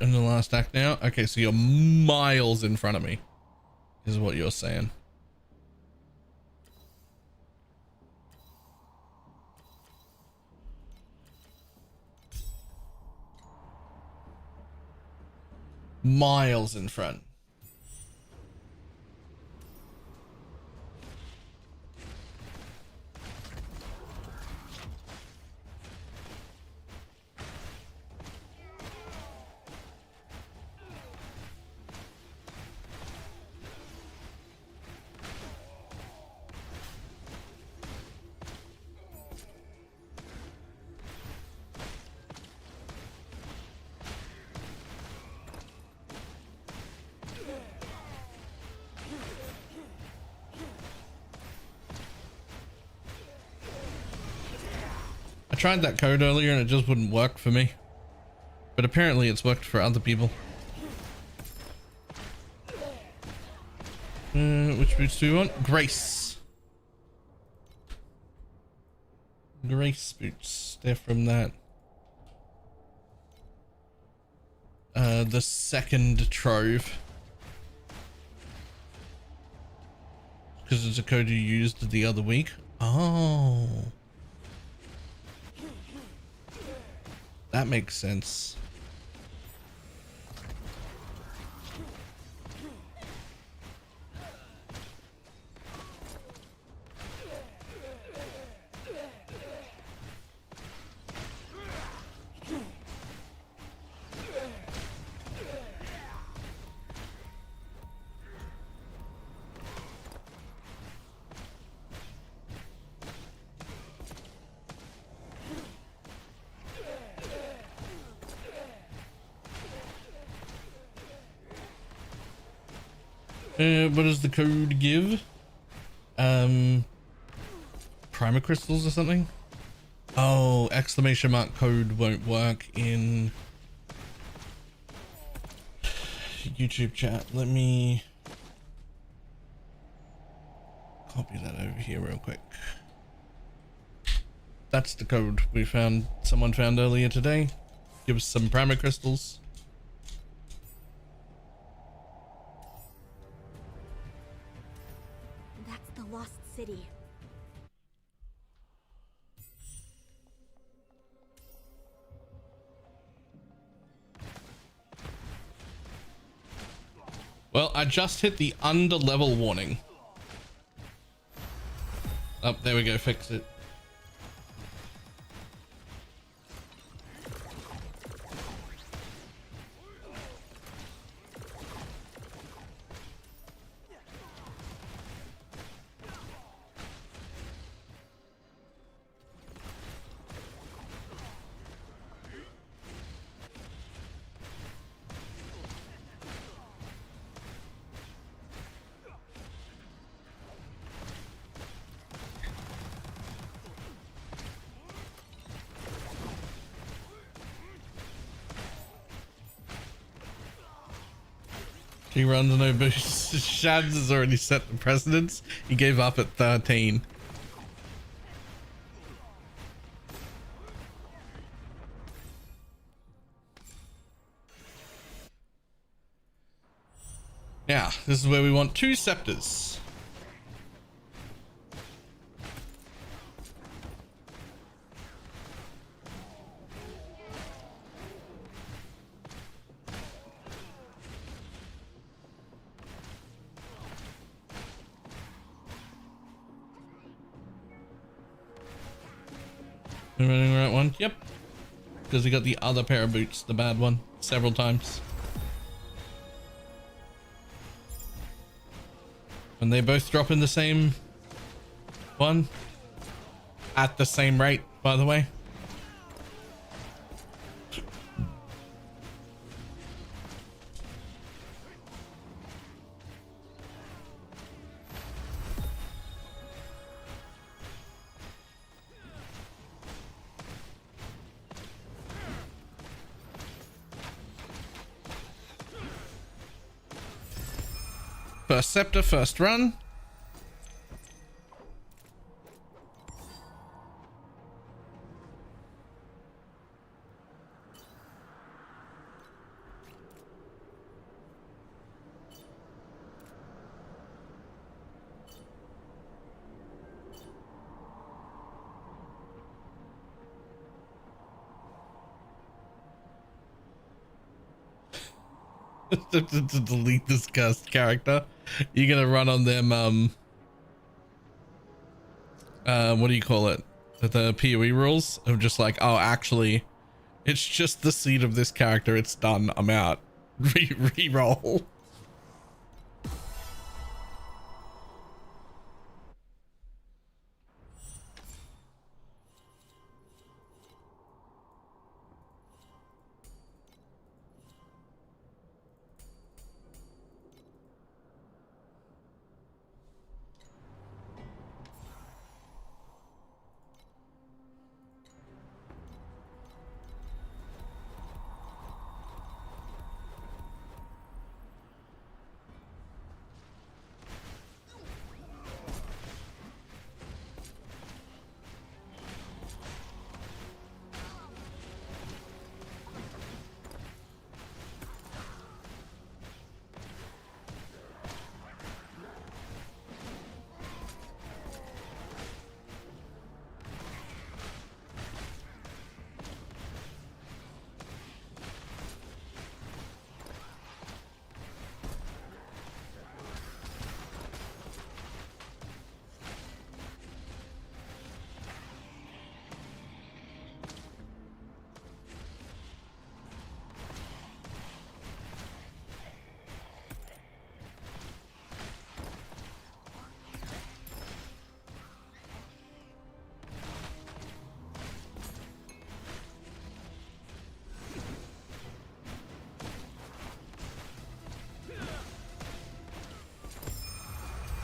In the last act now. Okay, so you're miles in front of me, is what you're saying. Miles in front. I tried that code earlier and it just wouldn't work for me, but apparently it's worked for other people. Which boots do we want? Grace. Grace boots. They're from that. The second trove. Because it's a code you used the other week. Oh. That makes sense. What does the code give? Primer crystals or something? Oh, exclamation mark code won't work in YouTube chat. Let me copy that over here real quick. That's the code we found, someone found earlier today. Give us some primer crystals. City. Well, I just hit the under level warning. Oh, there we go. Fix it. He runs no boost. Shads has already set the precedence. He gave up at 13. Now, this is where we want 2 scepters. Am I running the right one? Yep. Because we got the other pair of boots, the bad one, several times. And they both drop in the same one. At the same rate, by the way. First scepter, first run. to delete this cursed character, you're gonna run on them what do you call it, the PoE rules of just like, oh, actually it's just the seed of this character, it's done, I'm out. Re-roll.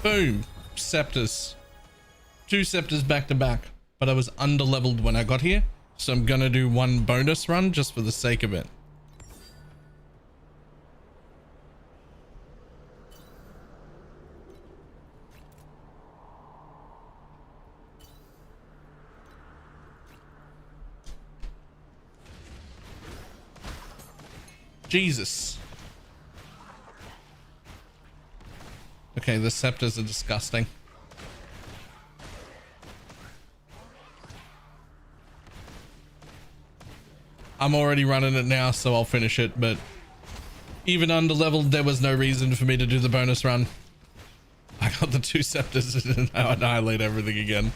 Boom. Scepters. 2 scepters back to back. But I was under leveled when I got here. So I'm gonna do 1 bonus run just for the sake of it. Jesus. Okay, the scepters are disgusting. I'm already running it now, so I'll finish it, but Even under leveled, there was no reason for me to do the bonus run. I got the 2 scepters and now annihilate everything again.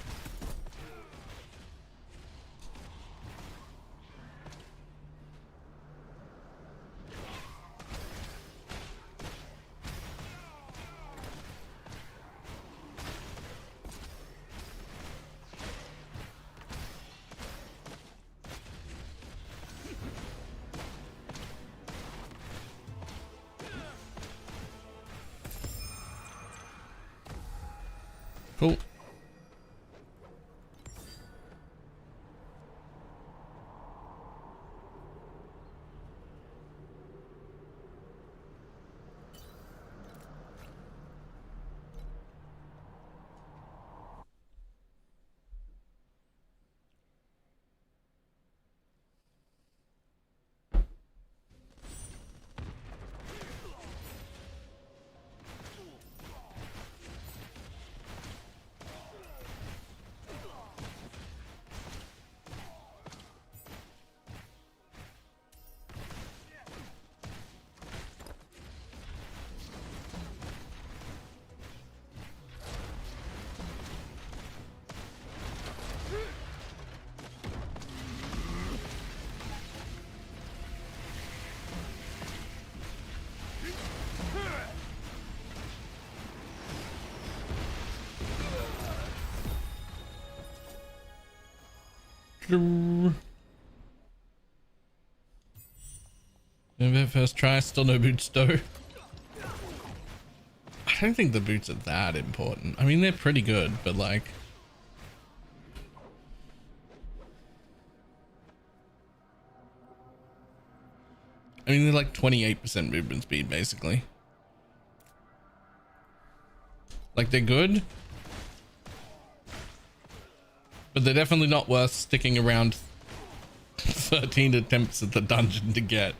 Cool. First try, still no boots though. I don't think the boots are that important. I mean, they're pretty good, but like... I mean, they're like 28% movement speed, basically. Like, they're good. But they're definitely not worth sticking around 13 attempts at the dungeon to get.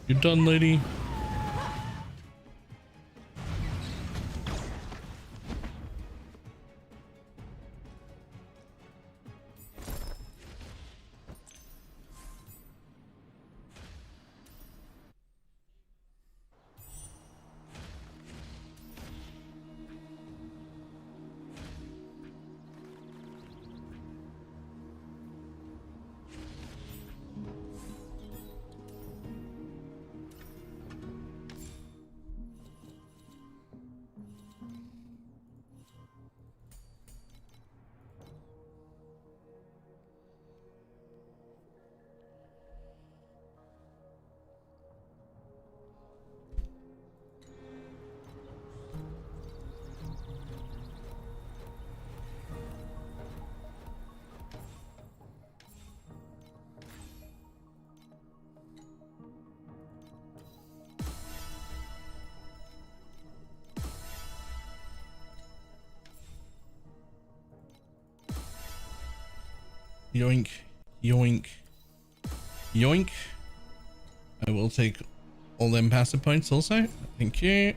You done, lady? Yoink, yoink, yoink. I will take all them passive points also. Thank you.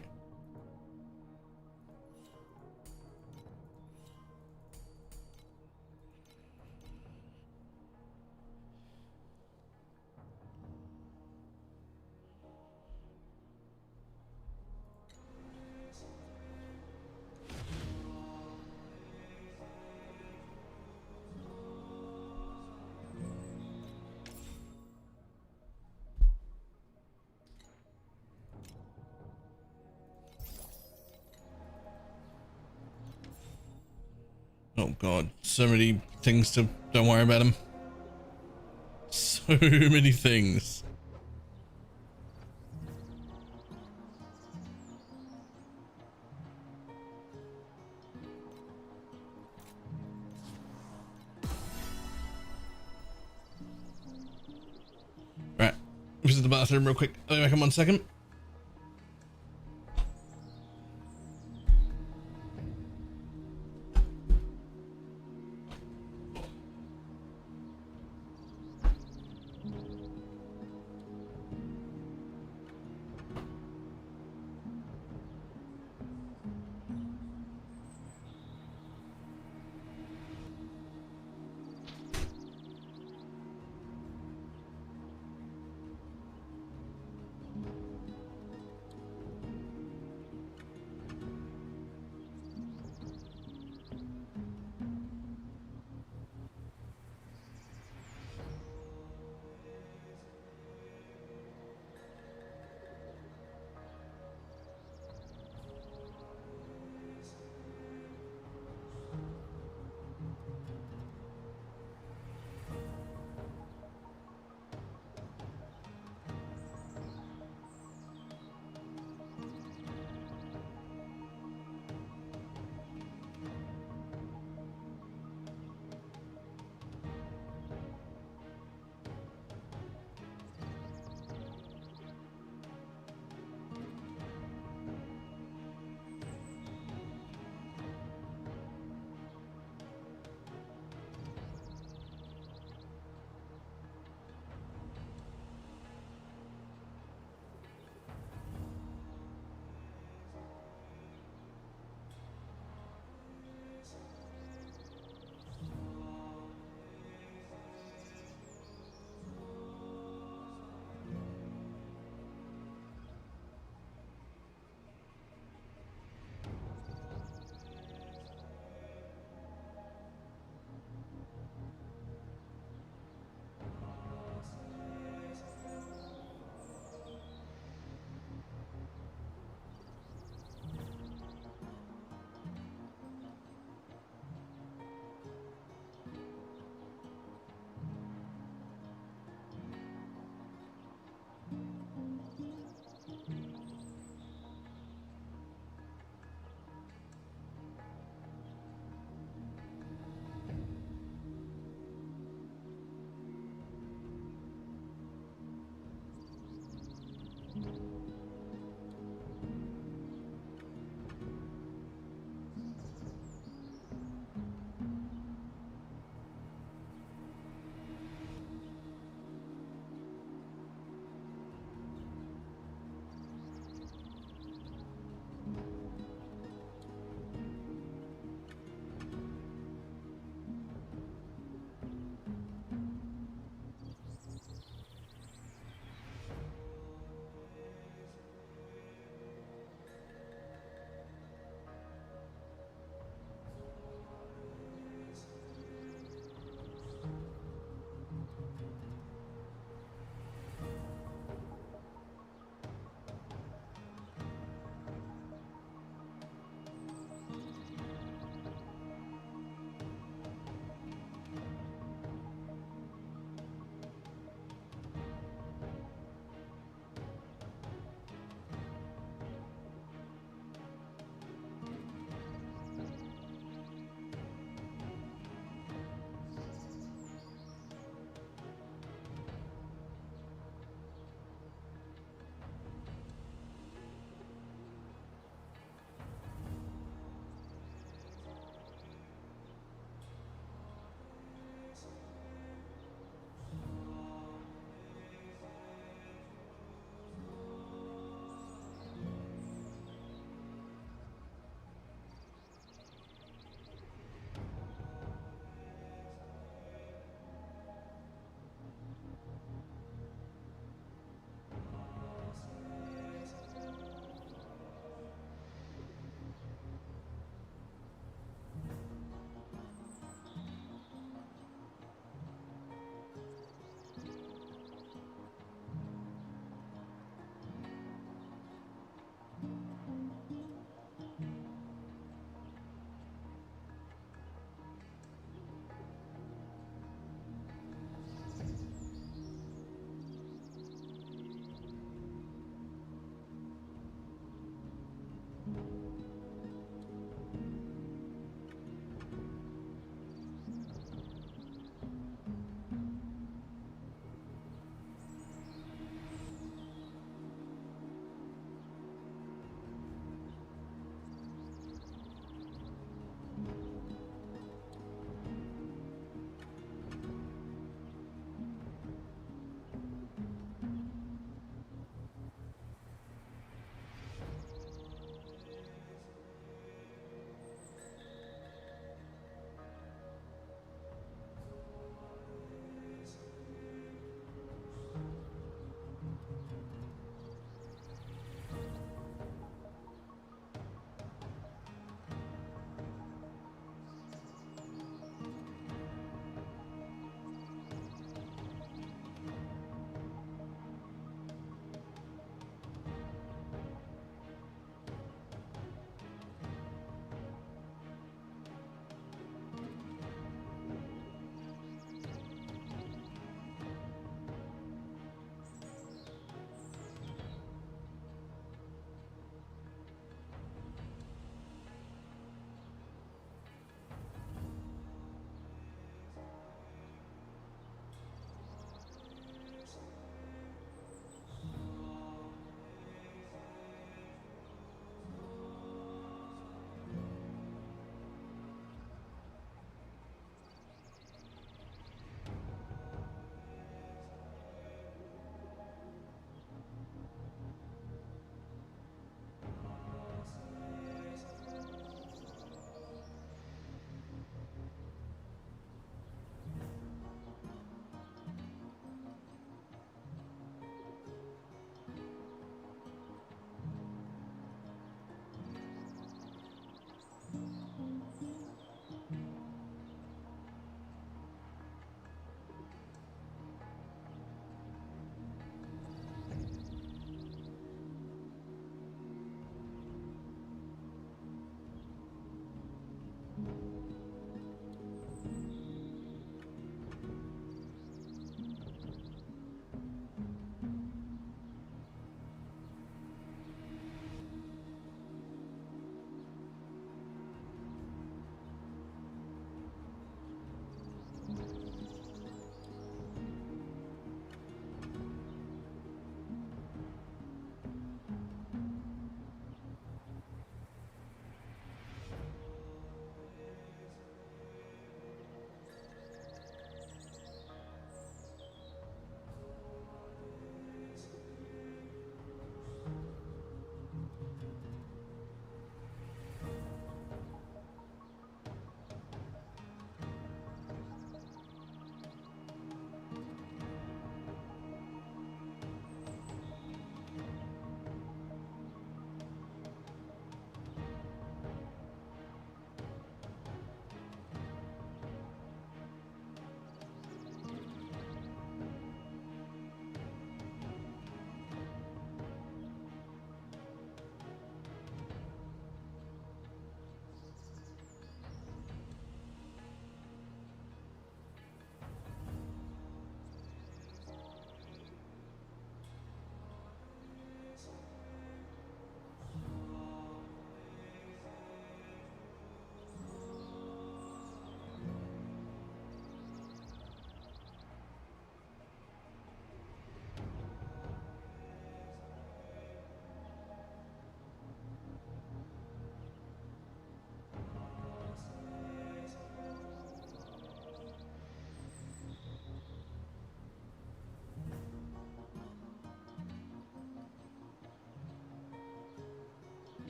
Oh god, so many things to... Don't worry about them. So many things. Right. visit the bathroom real quick. I'll be back in 1 second.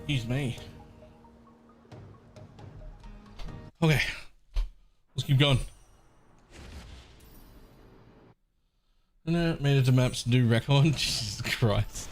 Excuse me. Okay, let's keep going. No, made it to maps, new record. Jesus Christ.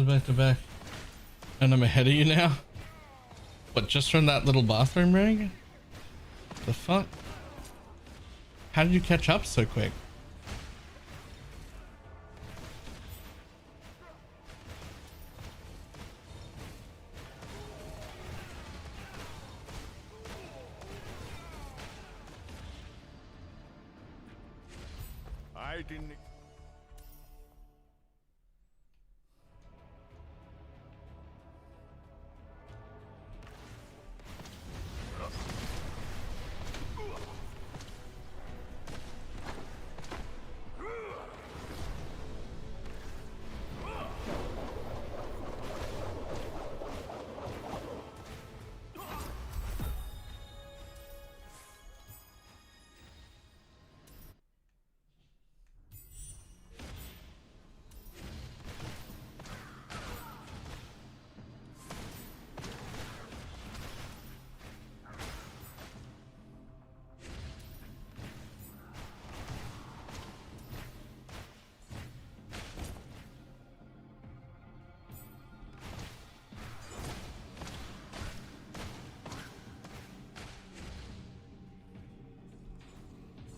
Back to back. And I'm ahead of you now? What, just from that little bathroom rig? The fuck? How did you catch up so quick? I didn't.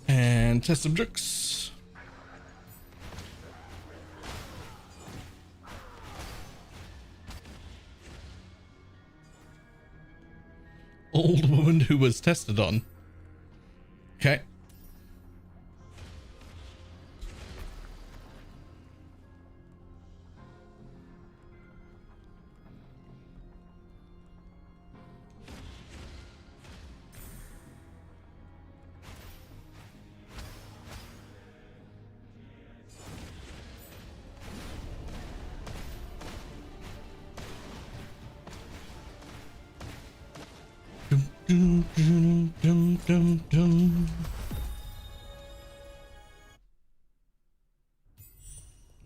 And test some tricks. Old woman who was tested on. Okay. Dum, dum, dum, dum, dum.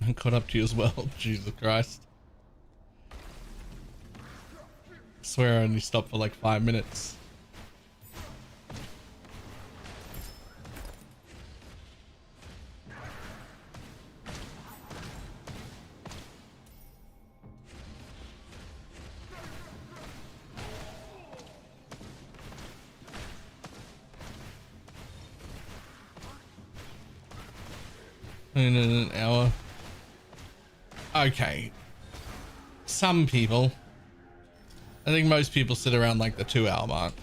I caught up to you as well. Jesus Christ. I swear I only stopped for like 5 minutes. In an hour. Okay. Some people. I think most people sit around like the 2-hour mark.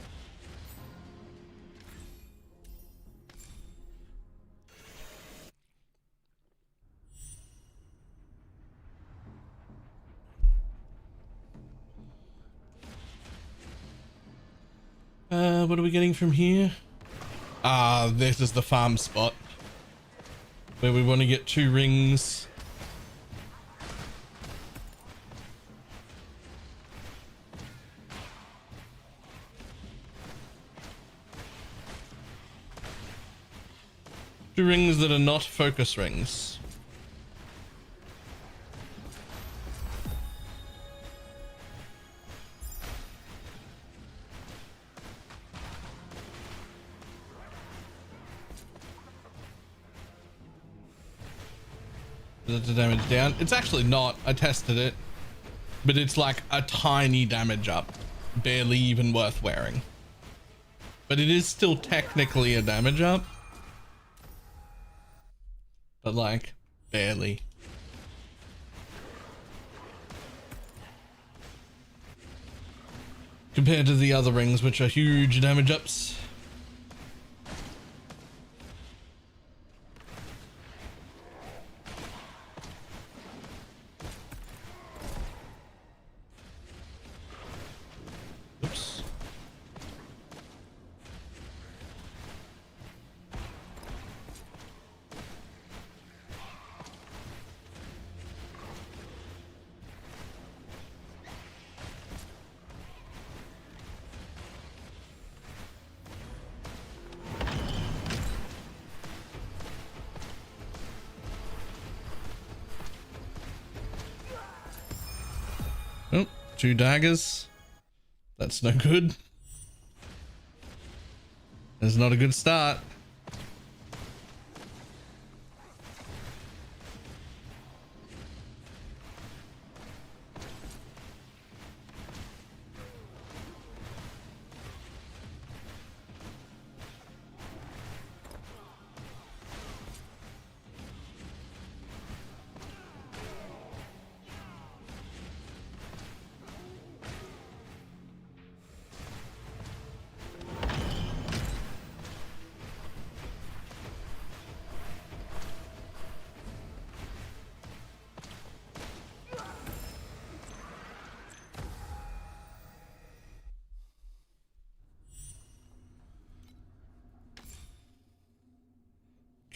What are we getting from here? This is the farm spot where we want to get 2 rings. Two rings that are not focus rings. Is the damage down? It's actually not. I tested it, but it's like a tiny damage up, barely even worth wearing. But it is still technically a damage up, but like barely. compared to the other rings, which are huge damage ups. Oops. Oh, 2 daggers. That's no good. That's not a good start.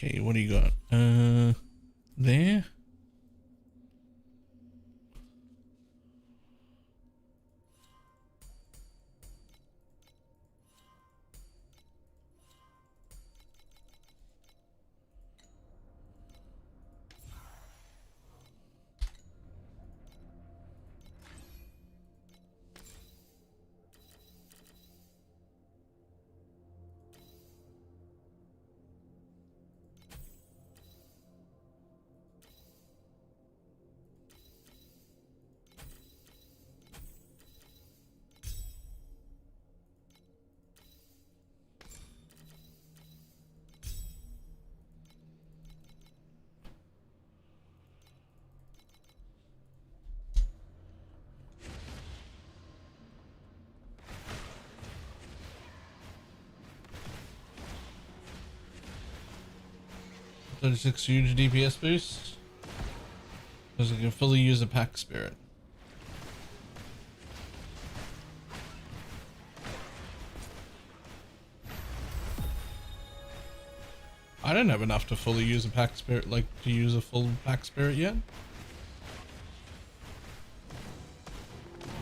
Okay, what do you got? There. Six huge DPS boost. Because it can fully use a pack spirit. I don't have enough to fully use a pack spirit, like to use a full pack spirit yet.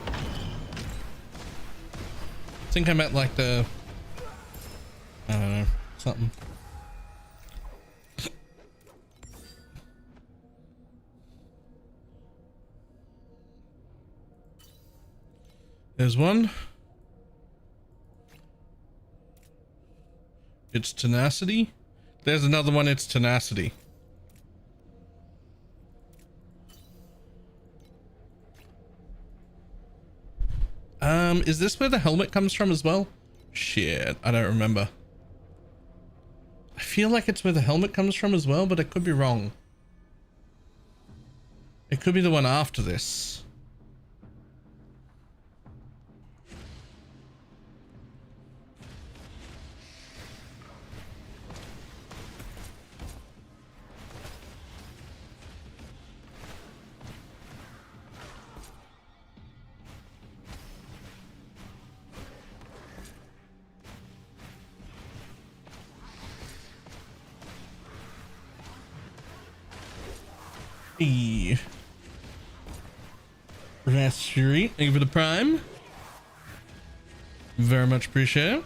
I think I'm at like the, I don't know, something. There's one. It's tenacity. There's another one. It's tenacity. Is this where the helmet comes from as well? Shit, I don't remember. I feel like it's where the helmet comes from as well, but I could be wrong. It could be the one after this. Rasturi, thank you for the prime. Very much appreciate it.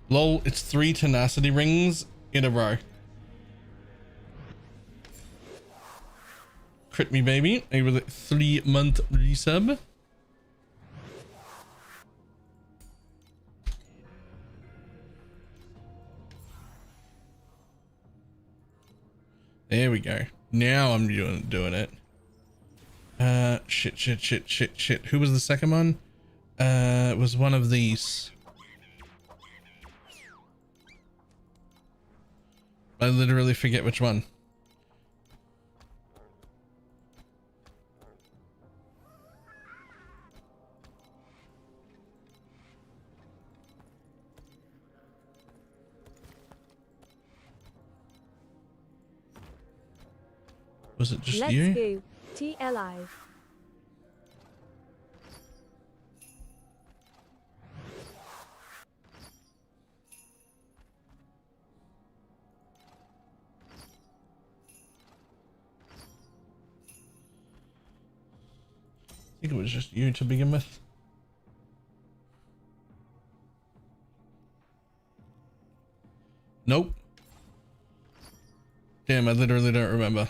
Lol, it's 3 tenacity rings in a row. Crit me, baby. A 3-month resub. There we go. Now I'm doing it. Shit. Who was the second one? It was one of these. I literally forget which one. Was it just you? Let's go. TLI. I think it was just you to begin with. Nope. Damn, I literally don't remember.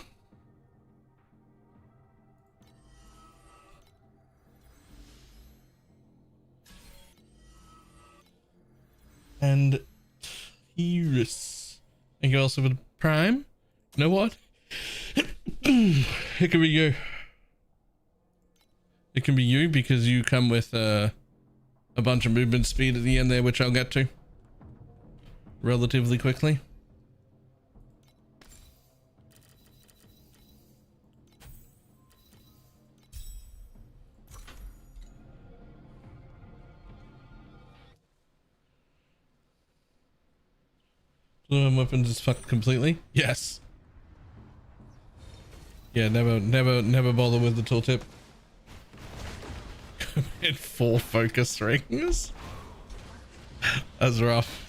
And Iris. Thank you also for the prime. You know what? It could be you. It can be you because you come with a bunch of movement speed at the end there, which I'll get to relatively quickly. Weapons is fucked completely. Yes. Yeah, never bother with the tooltip. In 4 focus rings. That's rough.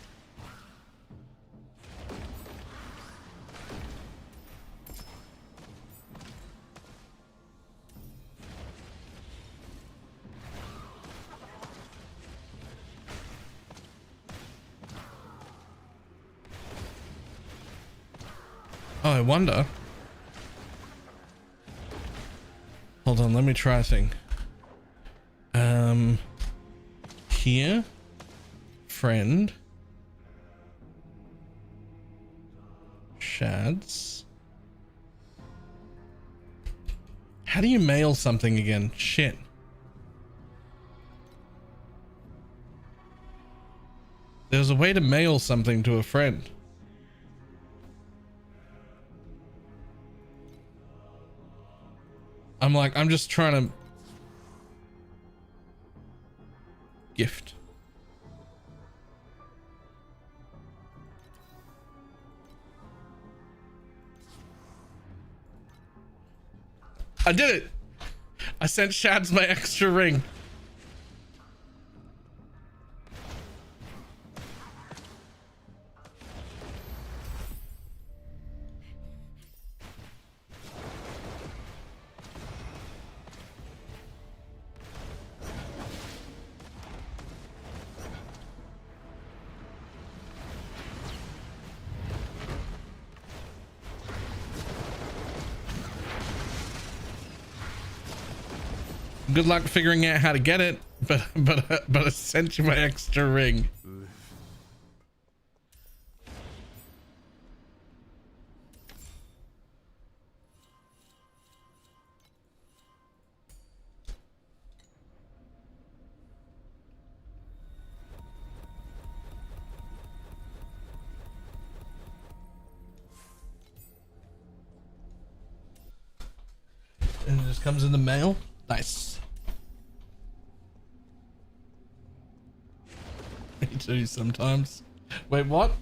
Oh, I wonder. Hold on, let me try a thing. Here, friend, shads. How do you mail something again? Shit. There's a way to mail something to a friend. I'm just trying to gift. I did it. I sent Shads my extra ring. Good luck figuring out how to get it, but I sent you my extra ring. And it just comes in the mail. Nice. Me too sometimes. Wait, what?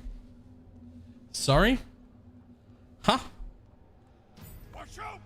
Sorry? Huh? Watch out!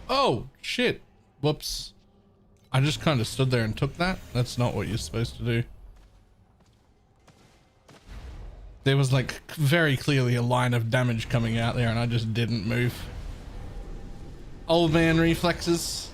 Oh, shit. Whoops. I just kind of stood there and took that. That's not what you're supposed to do. There was like very clearly a line of damage coming out there and I just didn't move. Old man reflexes.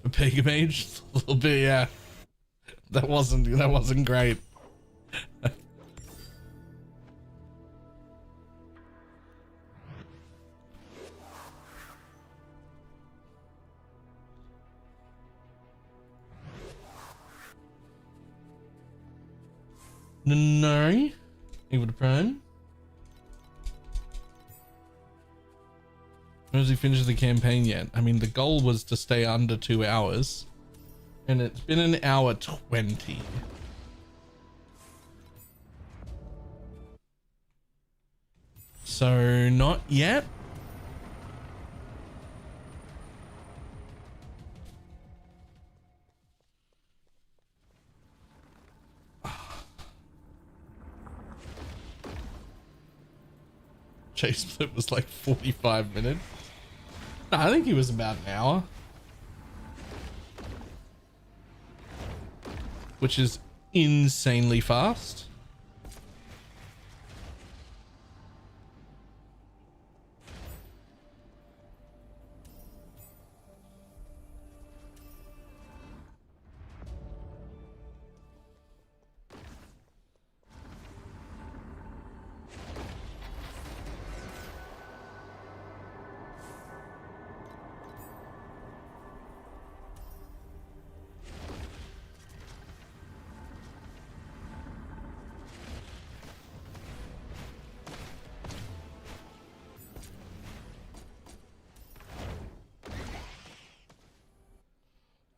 A BalorMage? A little bit, yeah. That wasn't great. No. Able to prime. Has he finished the campaign yet? I mean, the goal was to stay under 2 hours. And it's been an hour 20. So not yet. Chase split was like 45 minutes. No, I think he was about an hour. Which is insanely fast.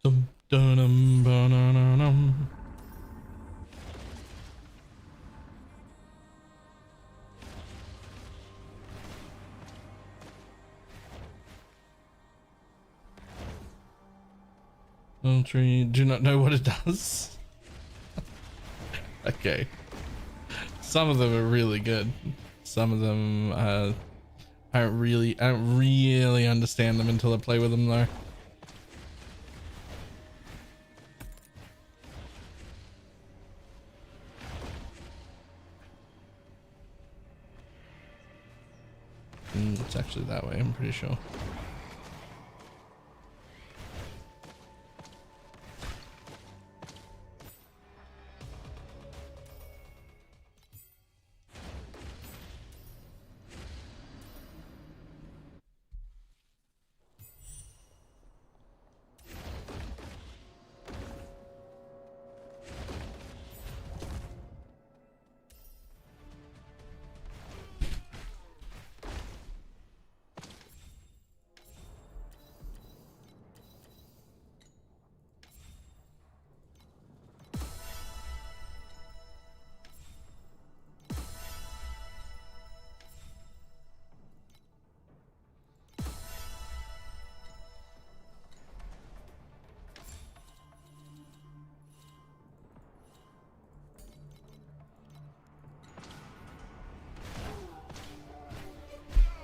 Dum, dum, ba-na-na-num. Tree, do not know what it does. Okay. Some of them are really good. Some of them I don't really understand them until I play with them though. It's actually that way, I'm pretty sure.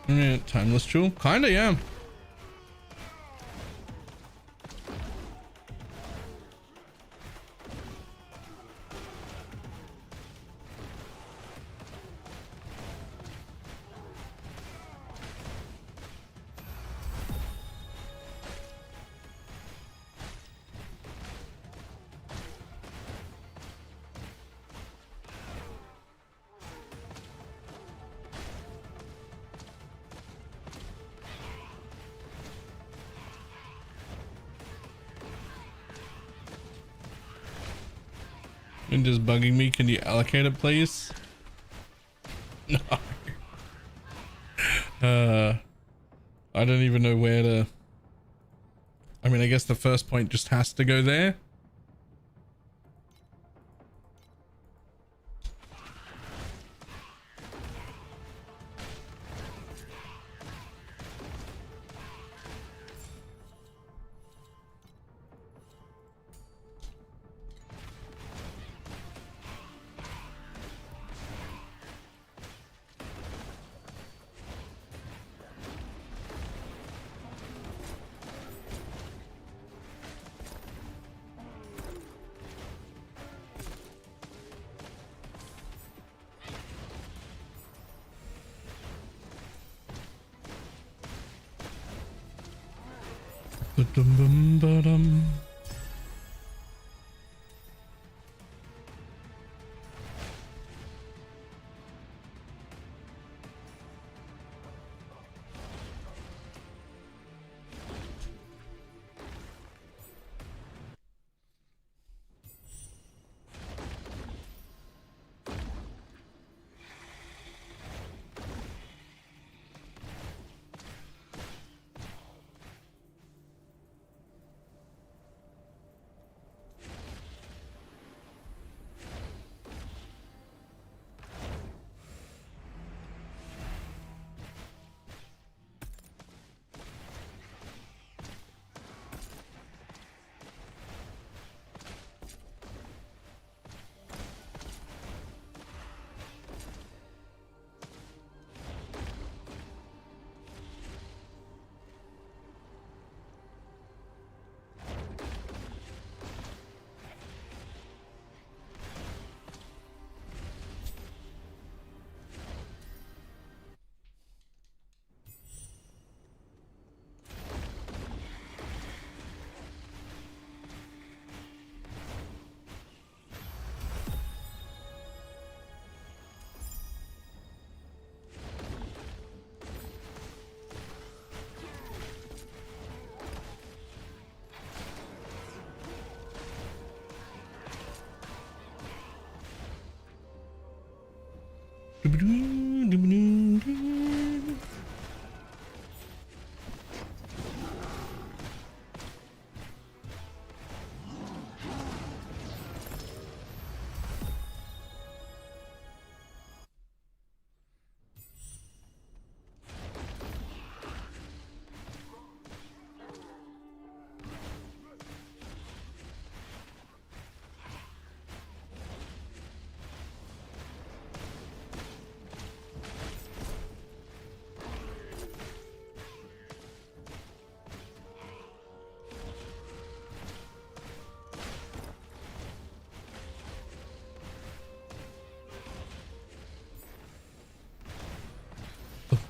Yeah, timeless jewel, kinda, yeah. And just bugging me. Can you allocate it, please? No. I don't even know where to. I mean, I guess the first point just has to go there. Ba-dum-bum-ba-dum.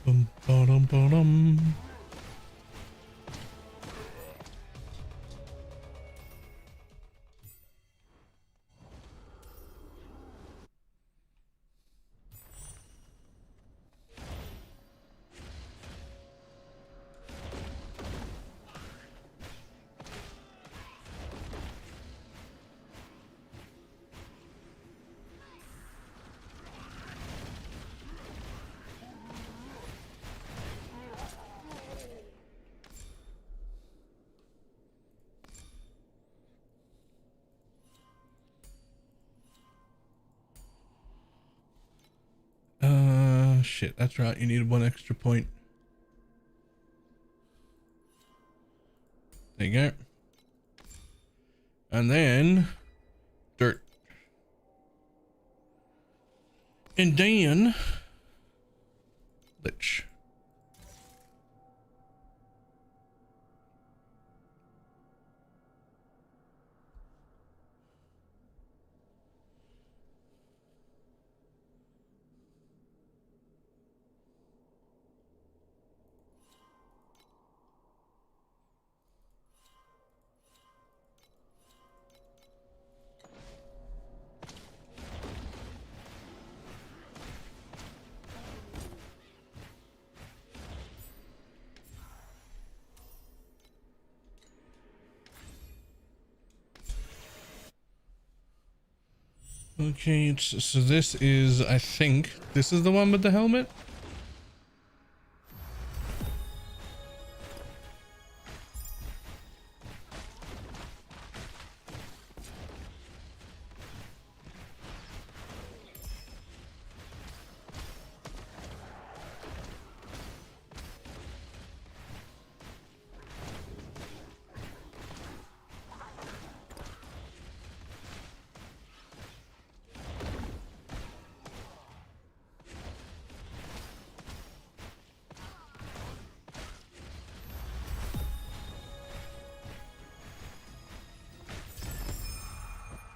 Bum, ba-dum, ba-dum. Shit, that's right. You needed one extra point. There you go. And then dirt. And then lich. Okay, so this is, I think, this is the one with the helmet.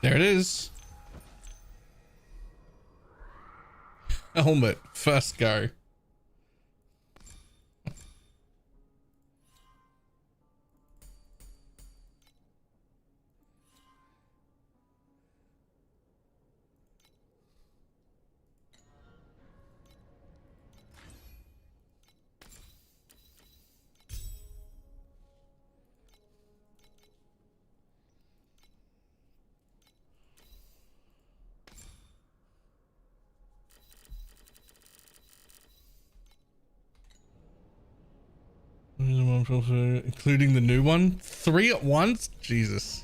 There it is. Helmet, first go. including the new one. 3 at once? Jesus.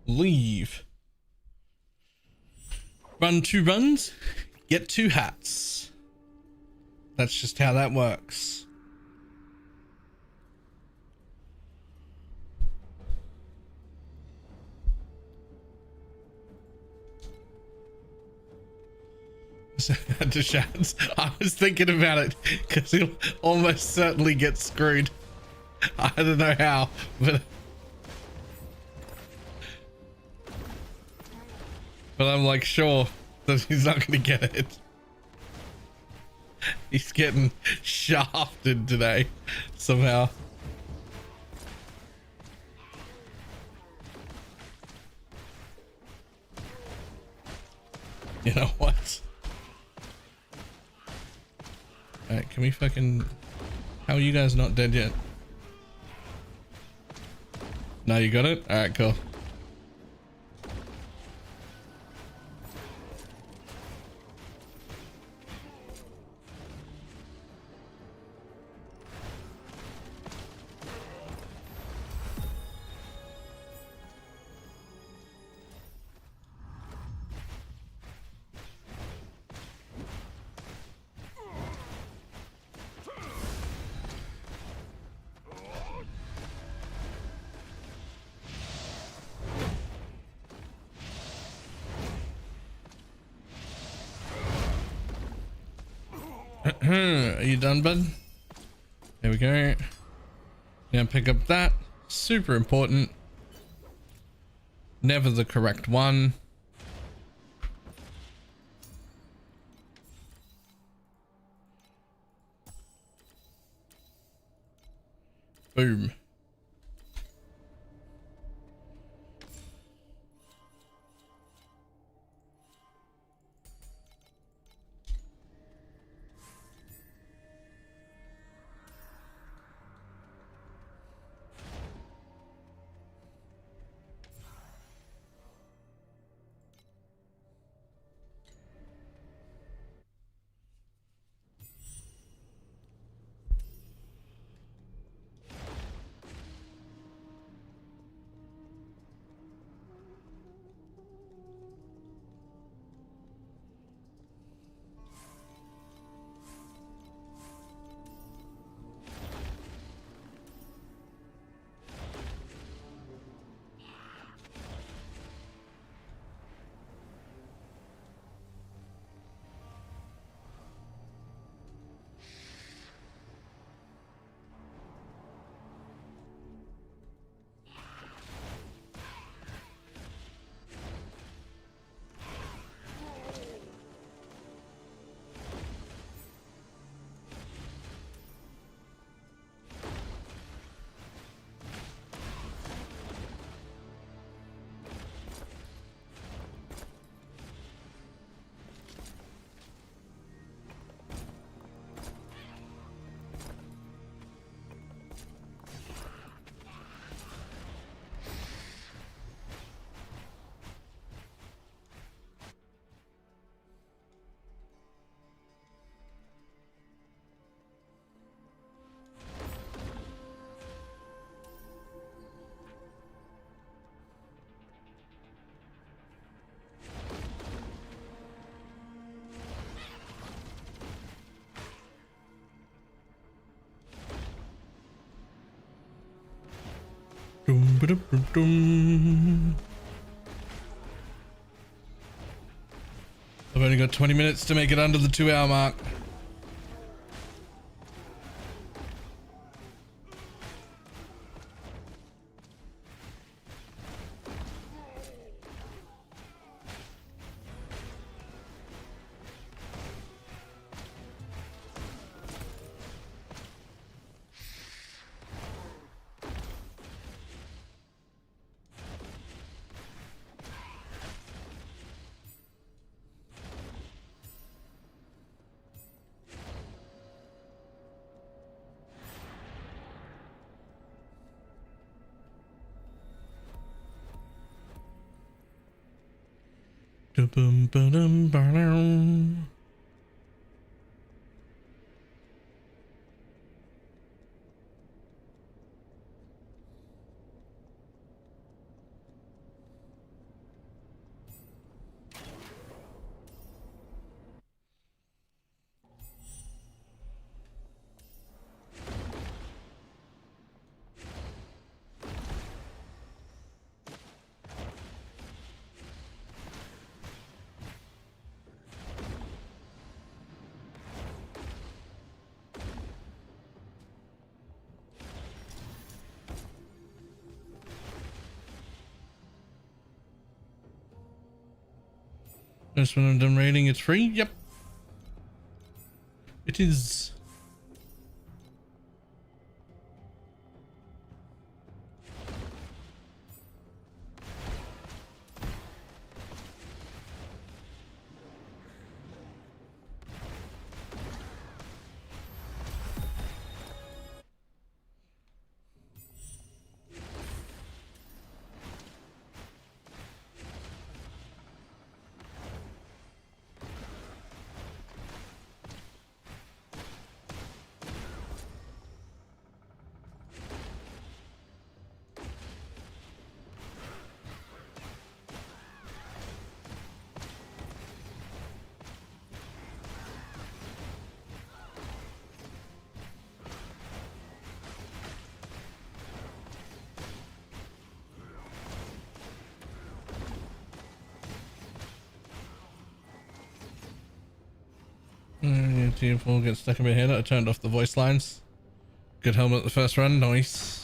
Leave. Run 2 runs, get 2 hats. That's just how that works. I was thinking about it because he'll almost certainly get screwed. I don't know how, but I'm like sure that he's not going to get it. He's getting shafted today somehow. You know what? Alright, can we fucking... How are you guys not dead yet? No, you got it? Alright, cool. Are you done, bud? There we go. Now pick up that. Super important. Never the correct one. Boom. I've only got 20 minutes to make it under the 2-hour mark. Just when I'm done raiding, it's free? Yep. It is. Tearful gets stuck in my head. I turned off the voice lines. Good helmet the first run, nice.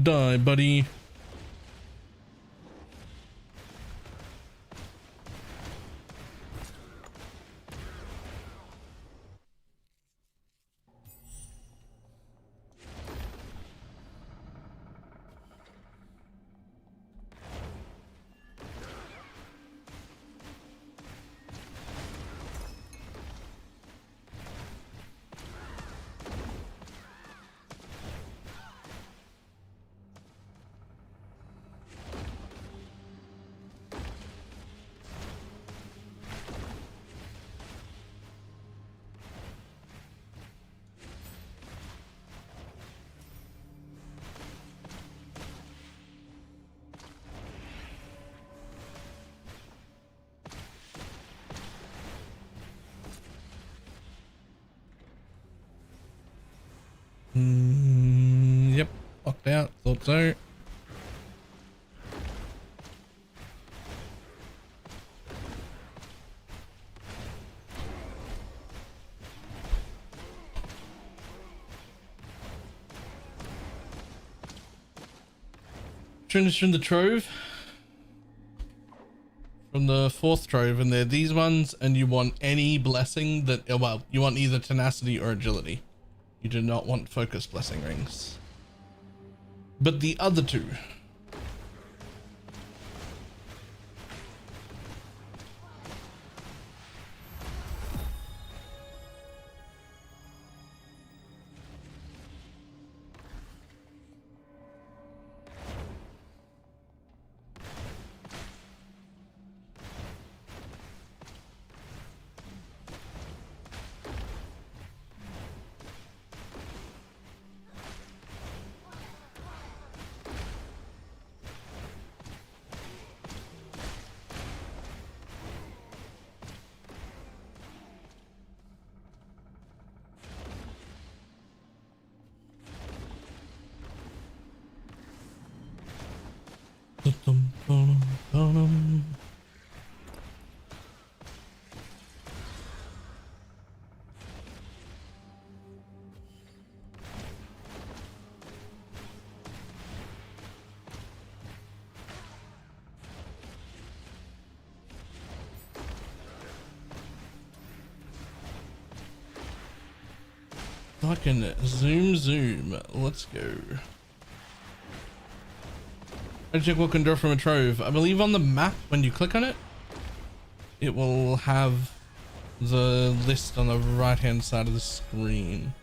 Die, buddy. Yep, locked out. Thought so. Finish from the trove. From the fourth trove, and they're these ones, and you want any blessing that, well, you want either tenacity or agility. You do not want focus blessing rings. But the other two. Fucking zoom. Let's go. I check what can draw from a trove. I believe on the map, when you click on it, it will have the list on the right hand side of the screen.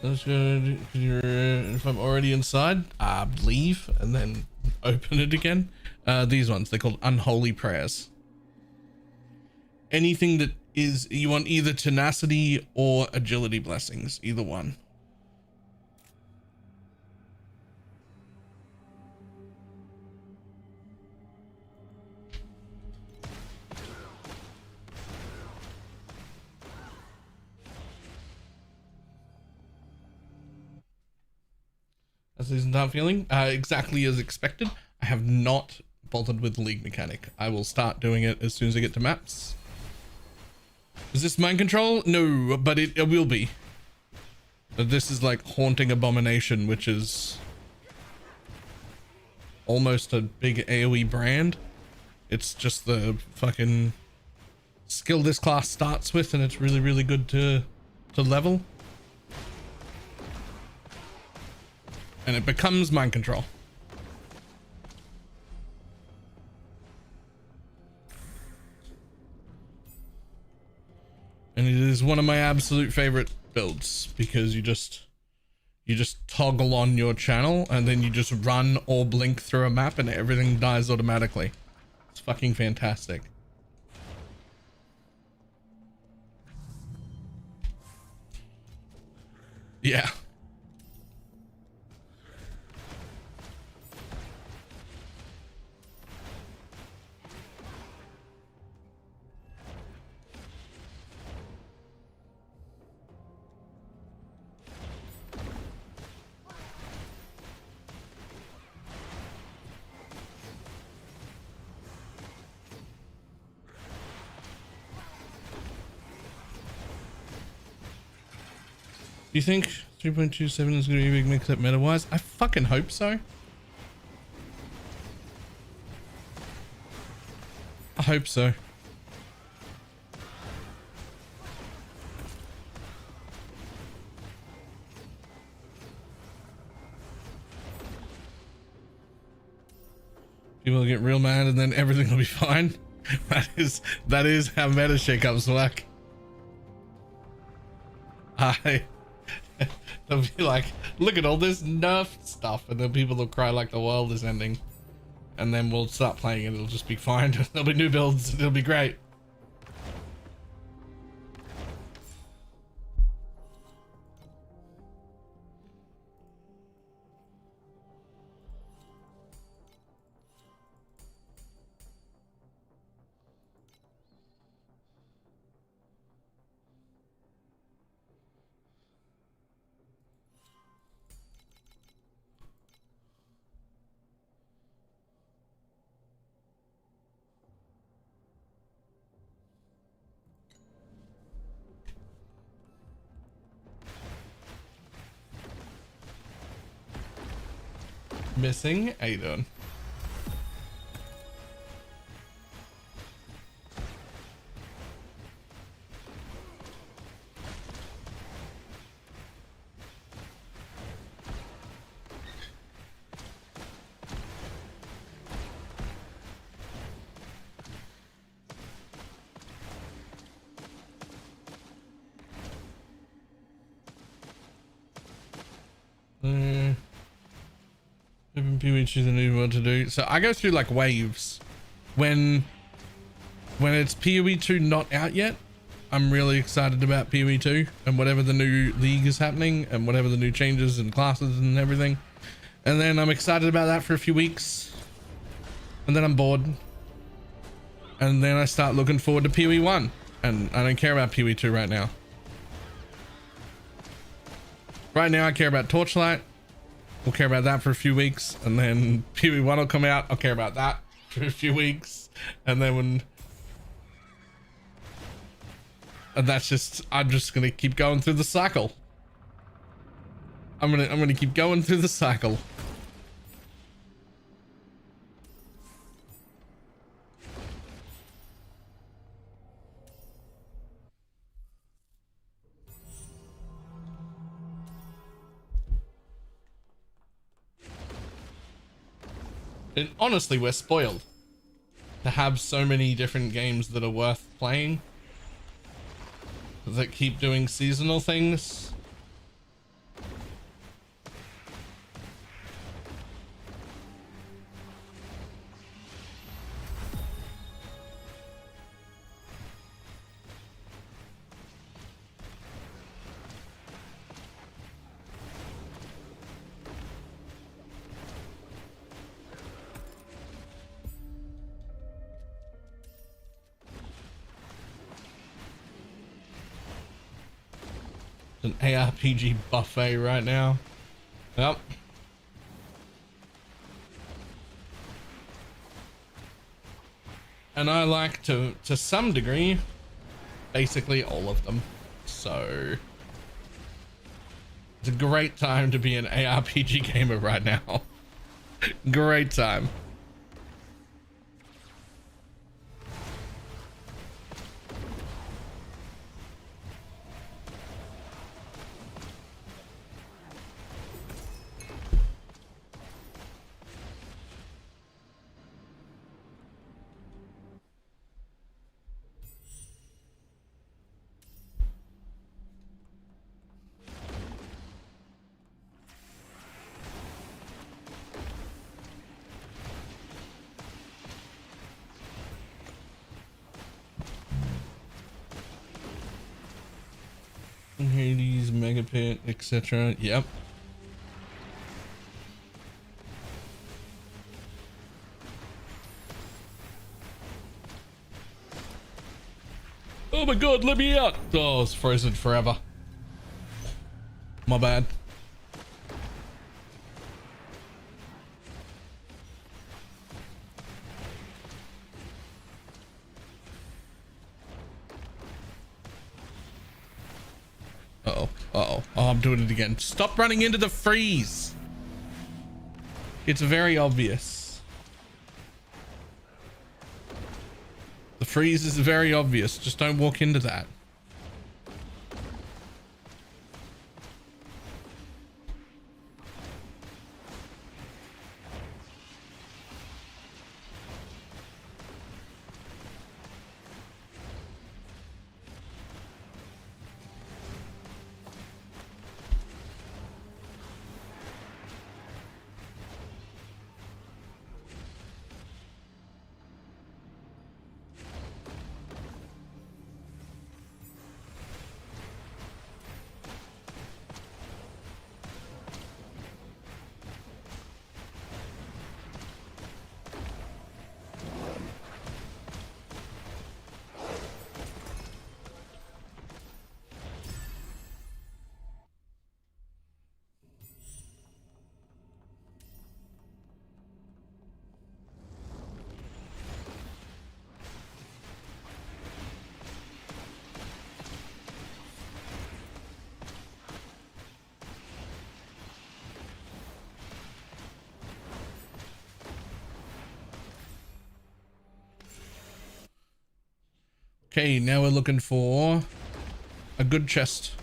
Let's go. If I'm already inside, leave and then open it again. These ones, they're called unholy prayers. Anything that is, you want either tenacity or agility blessings, either one. As isn't that feeling? Exactly as expected. I have not bothered with the league mechanic. I will start doing it as soon as I get to maps. Is this mind control? No, but it will be. But this is like Haunting Abomination, which is almost a big AoE brand. It's just the fucking skill this class starts with, and it's really, really good to level. And it becomes mind control. And it is one of my absolute favorite builds, because you just toggle on your channel and then you just run or blink through a map and everything dies automatically. It's fucking fantastic. Yeah. you think 3.27 is going to be a big mix-up meta-wise? I fucking hope so. I hope so. People will get real mad and then everything will be fine. That is how meta shakeups work. They'll be like, look at all this nerf stuff, and then people will cry like the world is ending. And then we'll start playing and it'll just be fine. There'll be new builds, it'll be great. Missing? How you doing? PvE the new one to do. So I go through like waves. When it's PoE 2 not out yet, I'm really excited about PoE 2 and whatever the new league is happening and whatever the new changes and classes and everything. And then I'm excited about that for a few weeks. And then I'm bored. And then I start looking forward to PoE 1. And I don't care about PoE 2 right now. Right now I care about Torchlight. We'll care about that for a few weeks, and then PoE 1 will come out. I'll care about that for a few weeks, and then and that's just, I'm just gonna keep going through the cycle. I'm gonna keep going through the cycle. And honestly, we're spoiled to have so many different games that are worth playing, that keep doing seasonal things. An ARPG buffet right now. Yep. And I like to some degree, basically all of them. So it's a great time to be an ARPG gamer right now. Great time. Hades, Megapit, etc. Yep. Oh my god, let me out! Oh, it's frozen forever. My bad. Uh-oh. Uh-oh. Oh, I'm doing it again. Stop running into the freeze. It's very obvious. The freeze is very obvious. Just don't walk into that. Okay, now we're looking for a good chest.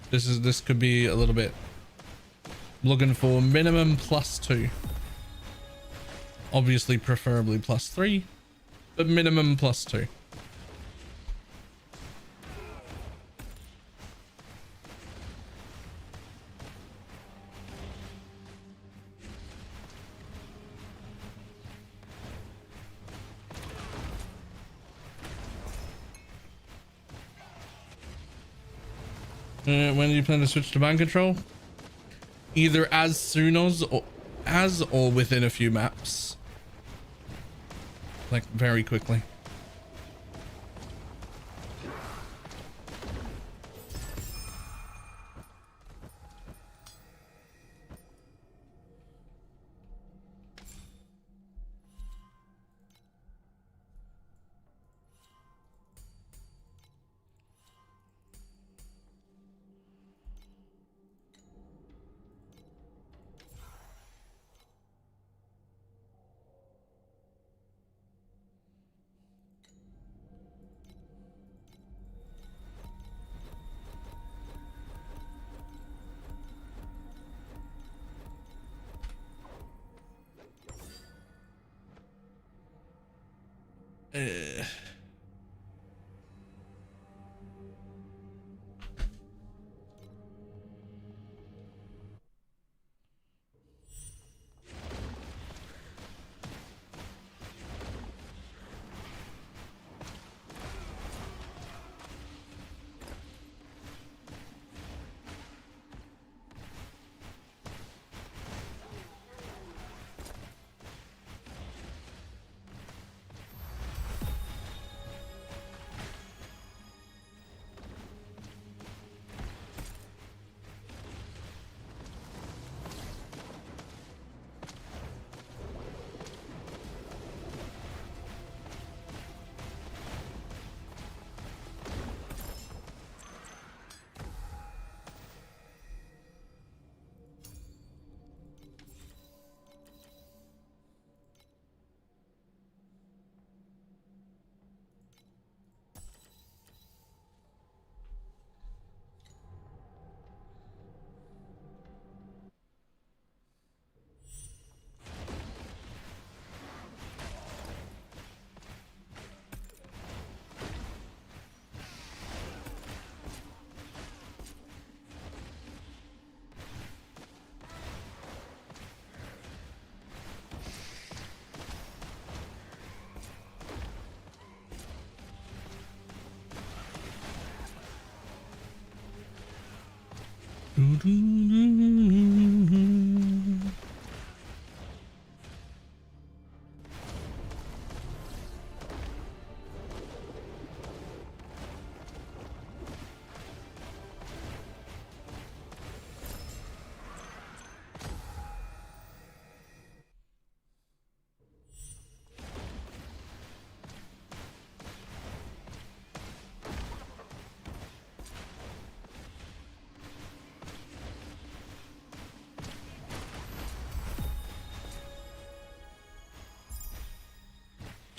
This could be a little bit. Looking for minimum +2. Obviously, preferably +3, but minimum +2. When do you plan to switch to mind control? Either as soon as or within a few maps. Like very quickly.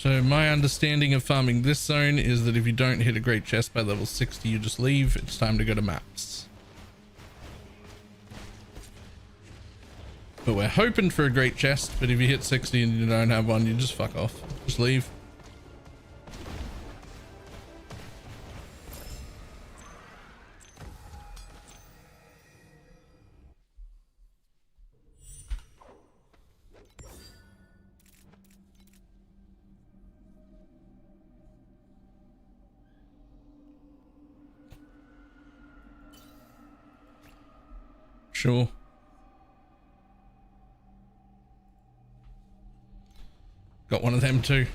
So my understanding of farming this zone is that if you don't hit a great chest by level 60, you just leave. It's time to go to maps. But we're hoping for a great chest, but if you hit 60 and you don't have one, you just fuck off. Just leave. Sure. Got one of them too.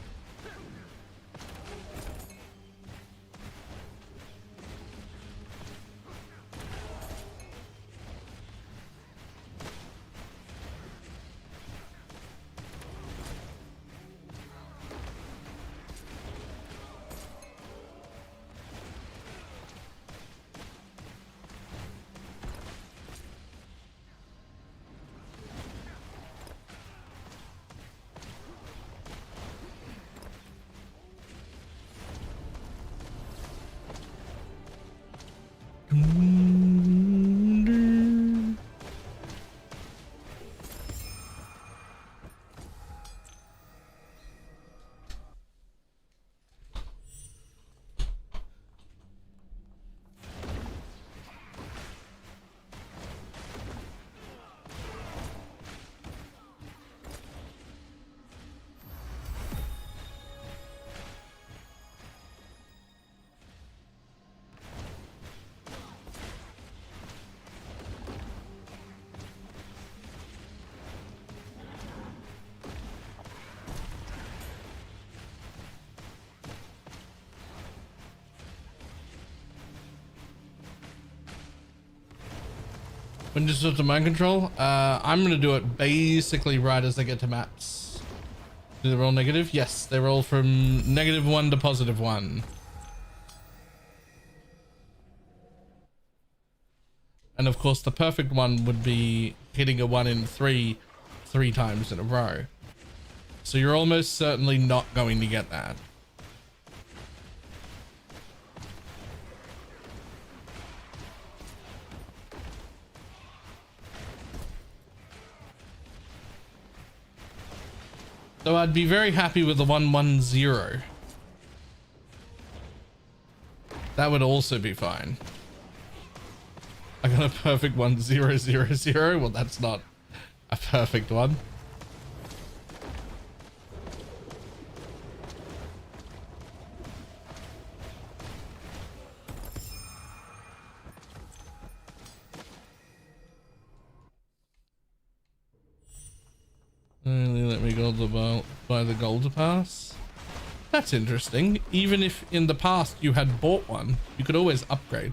When just to mind control, I'm gonna do it basically right as I get to maps. Do they roll negative? Yes, they roll from -1 to +1. And of course the perfect one would be hitting a 1 in 3 times in a row. So you're almost certainly not going to get that. So I'd be very happy with the 110. That would also be fine. I got a perfect 1000. Well, that's not a perfect one. Only let me go buy the gold pass. That's interesting. Even if in the past you had bought one, you could always upgrade.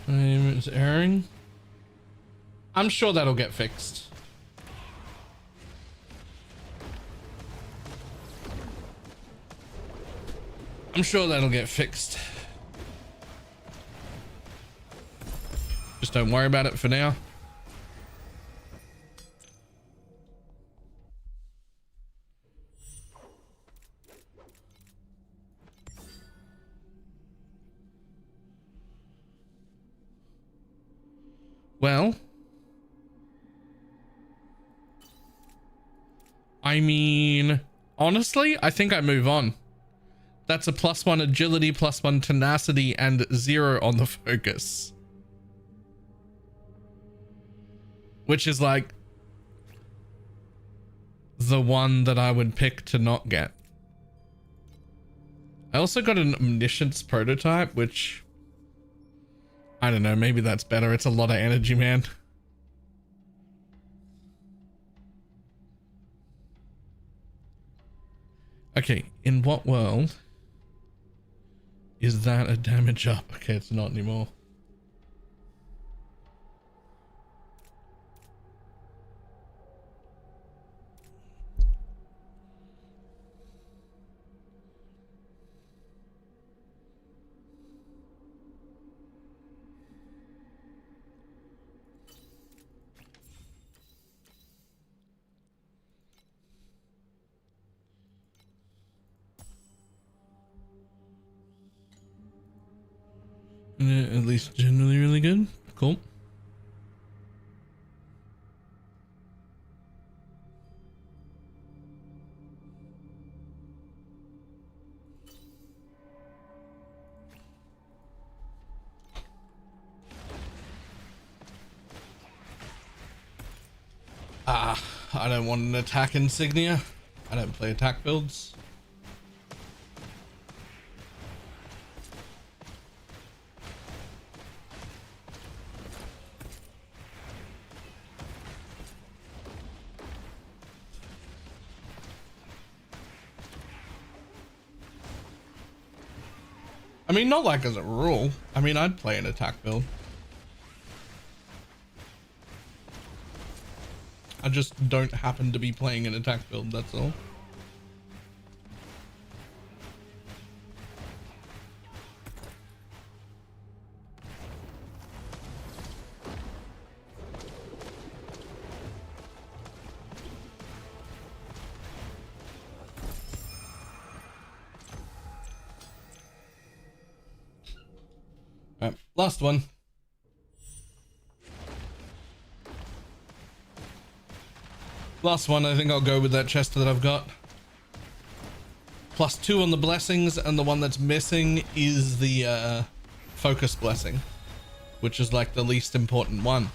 It's erring. I'm sure that'll get fixed. I'm sure that'll get fixed. Just don't worry about it for now. Well, I mean, honestly, I think I move on. That's a +1 agility, +1 tenacity, and 0 on the focus. Which is like the one that I would pick to not get. I also got an omniscience prototype, which I don't know, maybe that's better. It's a lot of energy, man. Okay, in what world is that a damage up? Okay, it's not anymore. at least generally really good. Cool. I don't want an attack insignia. I don't play attack builds. I mean, not like as a rule. I mean, I'd play an attack build. I just don't happen to be playing an attack build, that's all. All right, last one. Last one, I think I'll go with that chest that I've got. +2 on the blessings, and the one that's missing is the focus blessing, which is like the least important one.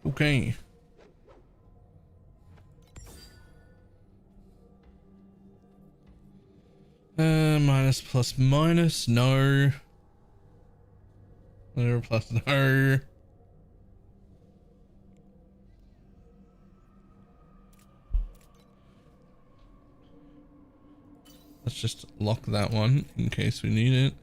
Okay. Minus plus minus, no. Zero plus no. Let's just lock that one in case we need it.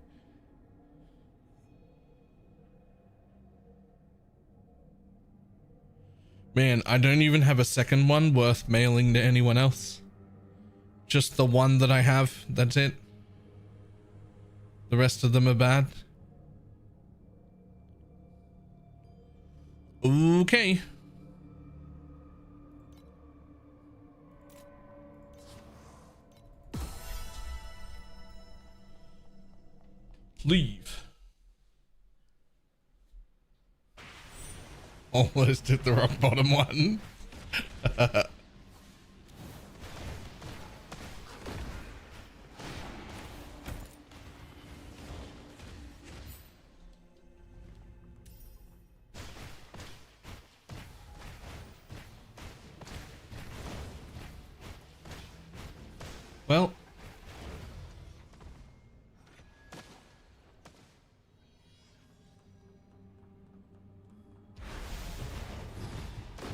Man, I don't even have a second one worth mailing to anyone else. Just the one that I have, that's it. The rest of them are bad. Okay. Leave. Almost hit the rock bottom one. Well,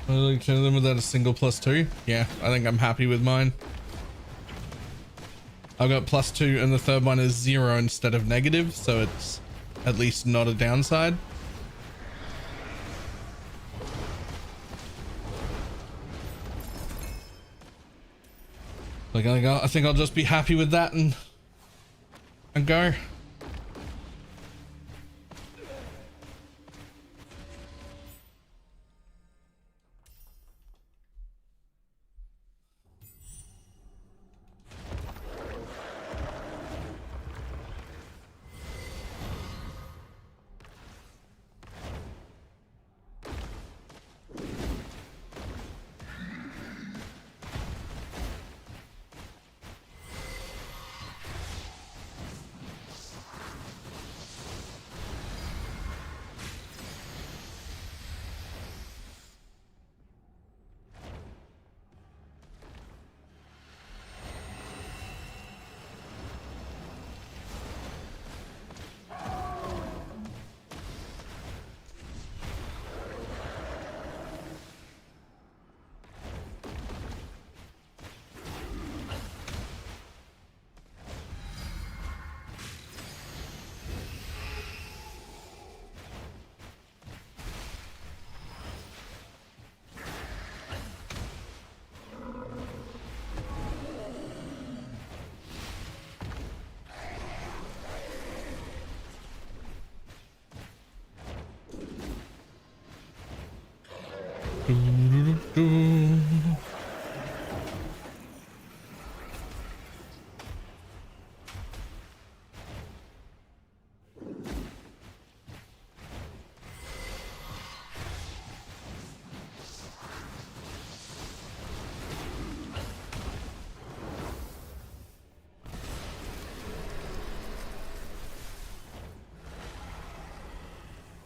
I turn them without a single +2. Yeah, I think I'm happy with mine. I've got +2 and the third one is 0 instead of negative, so it's at least not a downside. Like I think I'll just be happy with that and go. Do-do-do-do.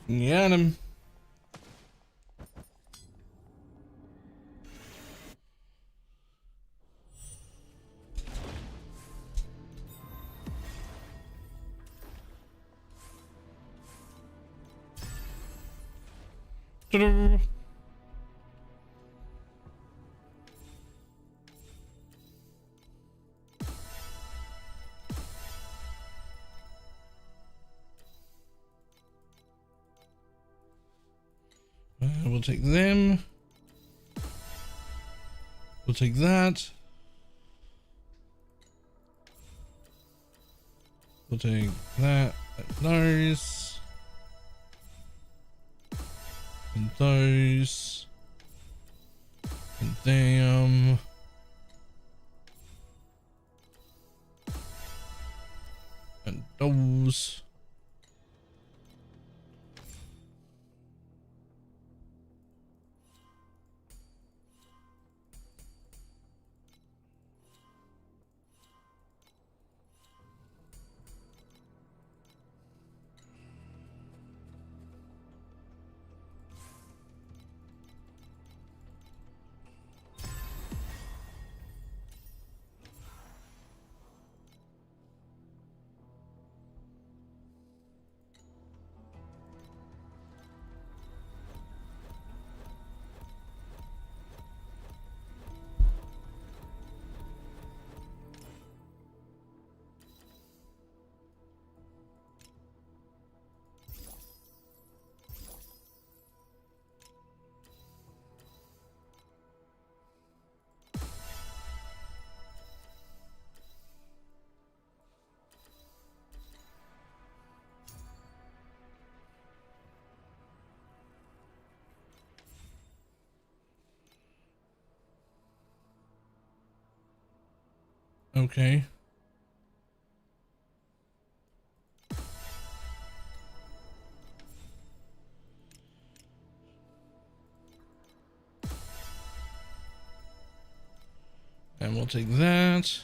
Got him. Ta-da. We'll take them. We'll take that. We'll take that, those, and those, and them, and those. Okay. And we'll take that.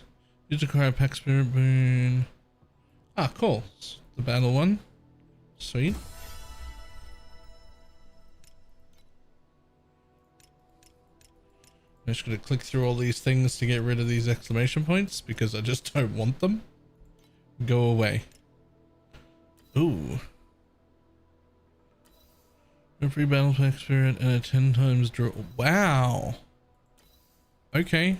Use the acquire pack spirit boon. Ah, cool. It's the battle one. Sweet. I'm just gonna click through all these things to get rid of these exclamation points because I just don't want them. Go away. Ooh. A free battle pack spirit and a 10 times draw. Wow. Okay.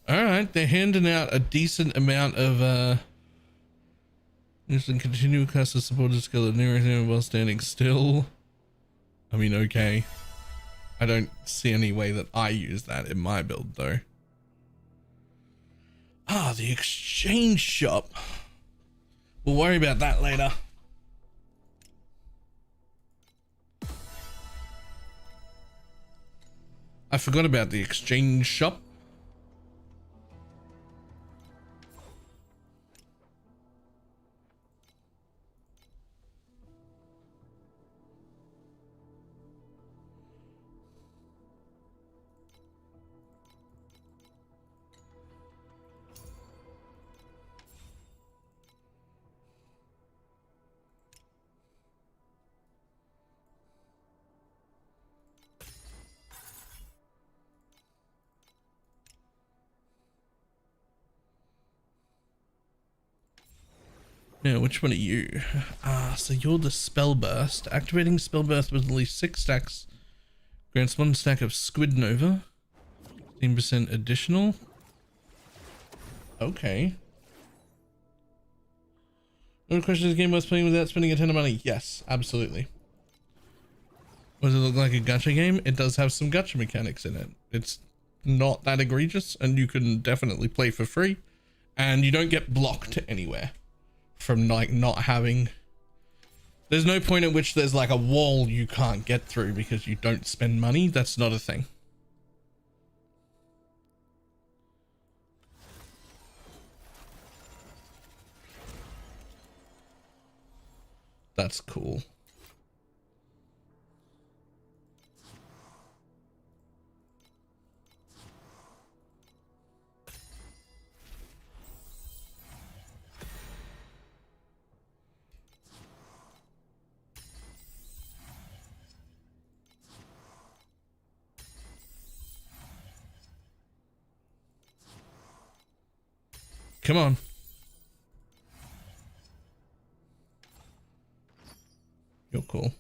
Alright, they're handing out a decent amount of instant continue cast the supported skill of everything while standing still. I mean, okay. I don't see any way that I use that in my build though. Ah, the exchange shop. We'll worry about that later. I forgot about the exchange shop. Now, which one are you? Ah, so you're the spell burst. Activating spell burst with at least 6 stacks grants 1 stack of Squid Nova. 15% additional. Okay. No question, is the game worth playing without spending a ton of money? Yes, absolutely. Does it look like a gacha game? It does have some gacha mechanics in it. It's not that egregious, and you can definitely play for free, and you don't get blocked anywhere from like not having. There's no point at which there's like a wall you can't get through because you don't spend money. That's not a thing. That's cool. Come on. You're cool.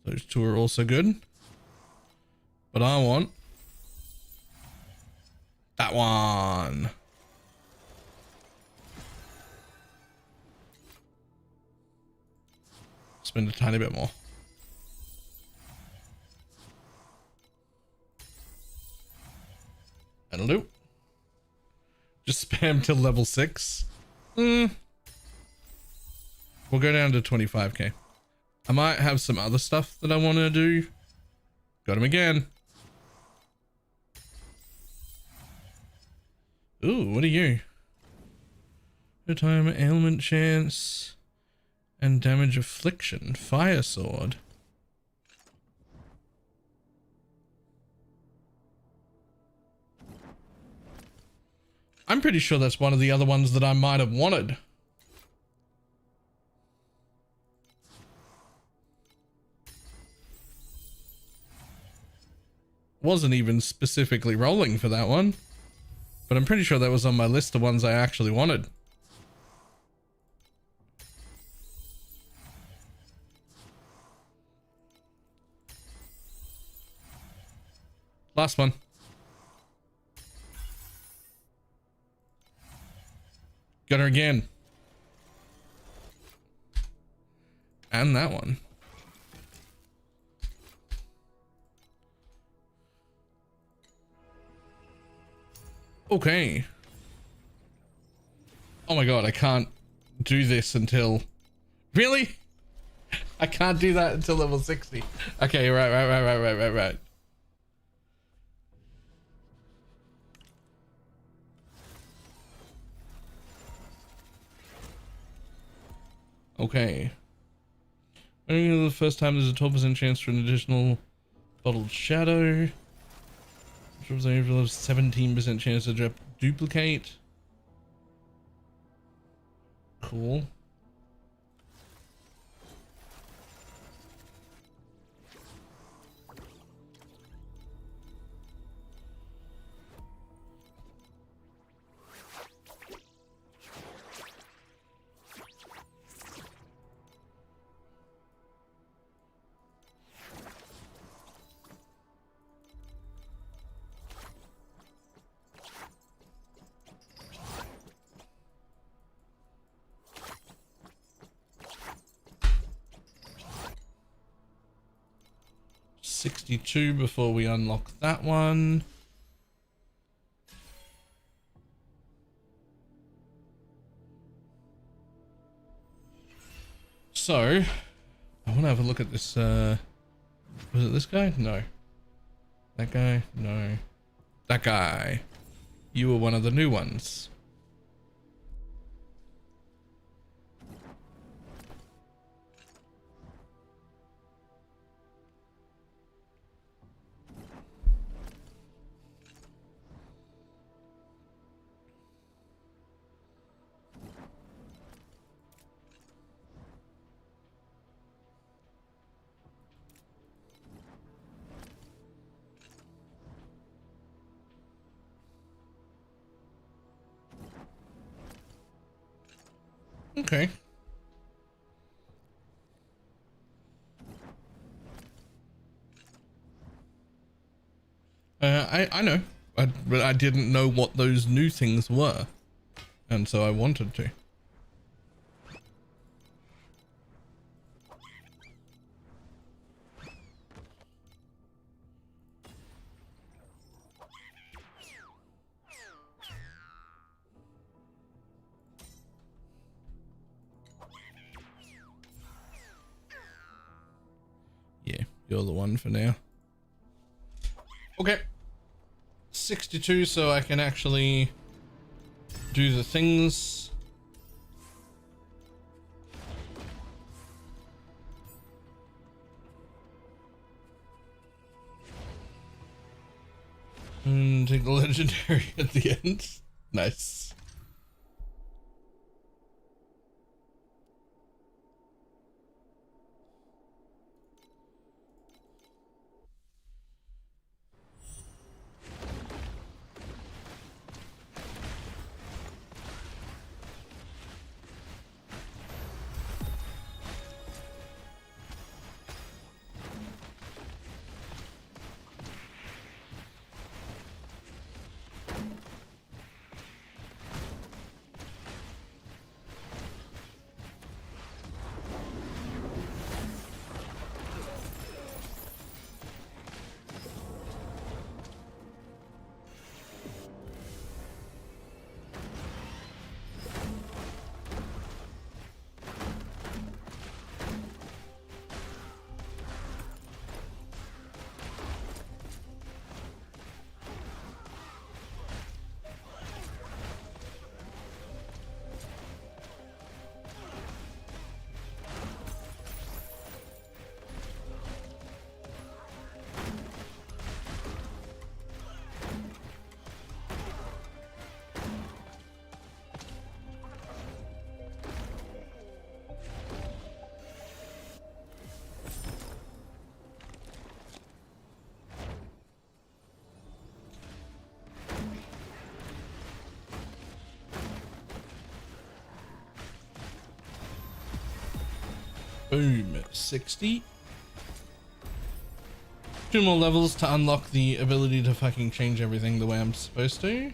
Those two are also good. But I want that one. Spend a tiny bit more. And a loop. Just spam till level 6. We'll go down to 25k. I might have some other stuff that I want to do. Got him again. Ooh, what are you? Your time, ailment chance, and damage affliction. Fire sword. I'm pretty sure that's one of the other ones that I might have wanted. Wasn't even specifically rolling for that one, but I'm pretty sure that was on my list of ones I actually wanted. Last one. Got her again. And that one. Okay. Oh my god, I can't do this until... Really? I can't do that until level 60. Okay, right. Okay. When the first time, there's a 12% chance for an additional bottled shadow. Which was a 17% chance to drop duplicate. Cool. $62 before we unlock that one. So, I want to have a look at this. Was it this guy? No. That guy? No. That guy. You were one of the new ones. Okay. I know, but I didn't know what those new things were. And so I wanted to. Yeah, you're the one for now. Okay. 62, so I can actually do the things. And take the legendary at the end. Nice. Boom, 60. 2 more levels to unlock the ability to fucking change everything the way I'm supposed to.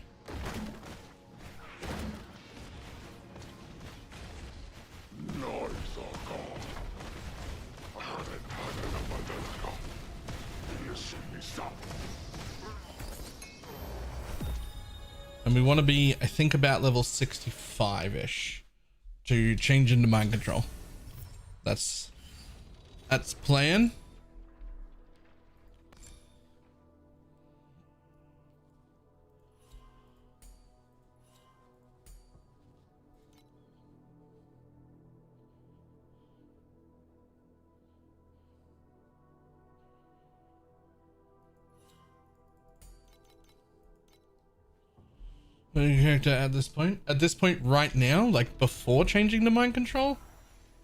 And we want to be, I think, about level 65-ish to change into mind control. That's plan. Character at this point. At this point right now, like before changing to mind control,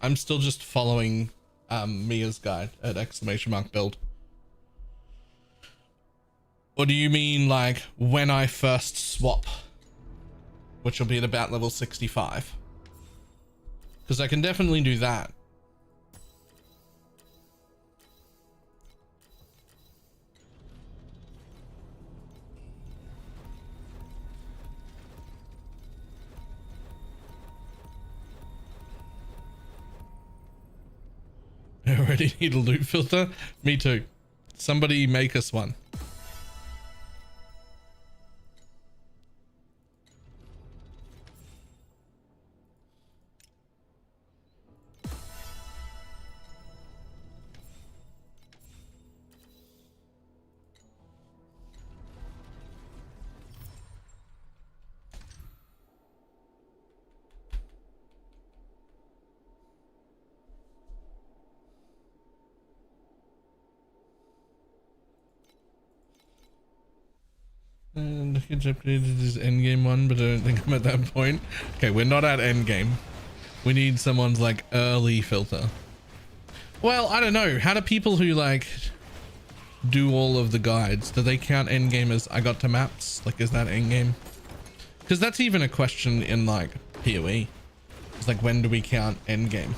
I'm still just following Mia's guide at !build. Or do you mean like when I first swap, which will be at about level 65? Because I can definitely do that. I already need a loot filter. Me too. Somebody make us one. And I could upgrade this endgame one, but I don't think I'm at that point. Okay, we're not at endgame. We need someone's like early filter. Well, I don't know. How do people who like do all of the guides, do they count endgame as I got to maps? Like, is that endgame? Because that's even a question in like PoE. It's like, when do we count endgame?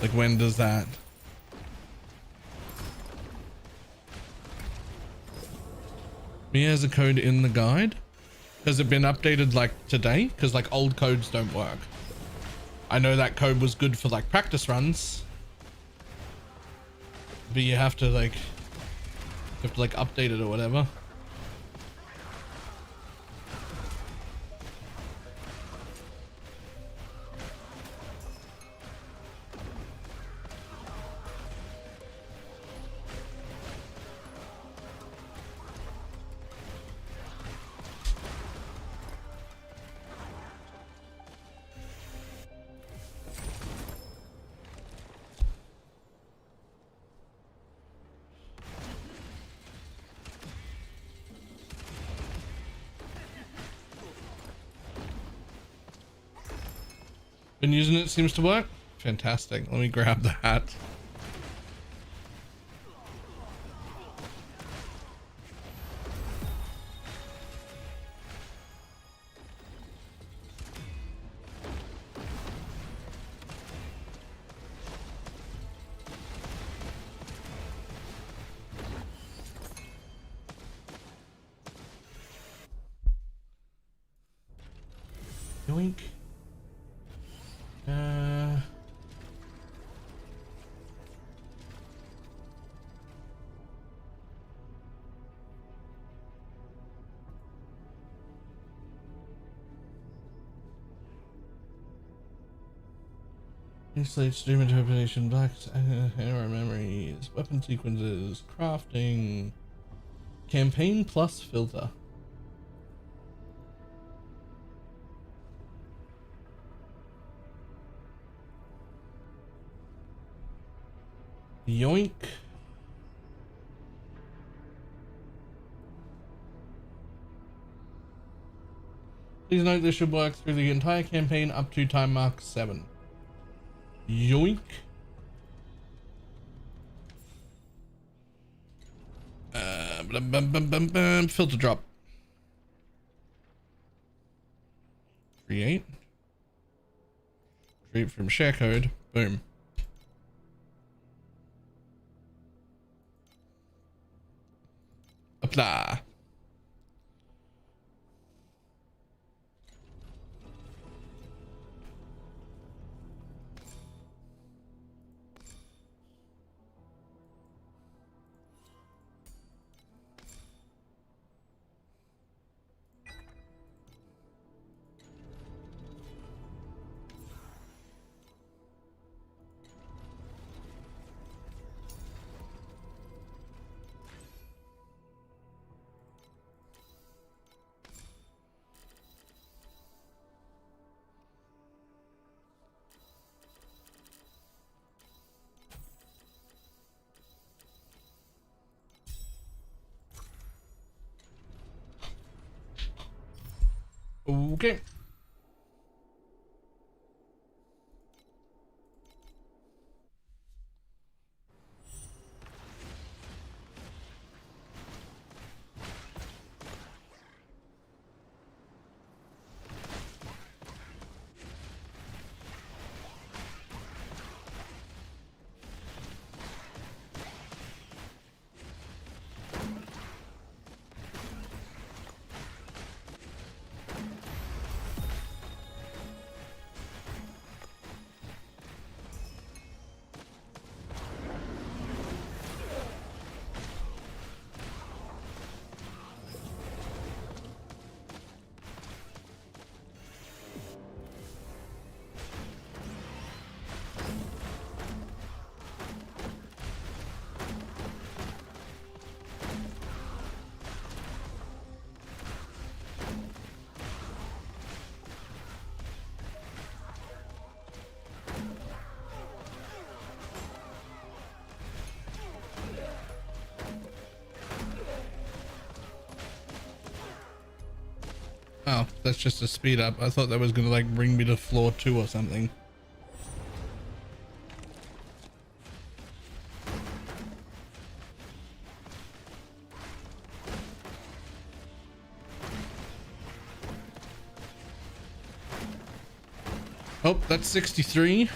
Like, when does that? Mia has a code in the guide. Has it been updated like today? Because like old codes don't work. I know that code was good for like practice runs, but you have to like update it or whatever. Been using it, seems to work. Fantastic. Let me grab the hat. Yoink. Slates, dream interpretation, blacks, error memories, weapon sequences, crafting, campaign plus filter. Yoink. Please note this should work through the entire campaign up to time mark 7. Yoink. Filter drop. Create. Create from share code. Boom. Apply. Okay. Oh, that's just a speed up. I thought that was gonna like bring me to floor 2 or something. Oh, that's 63.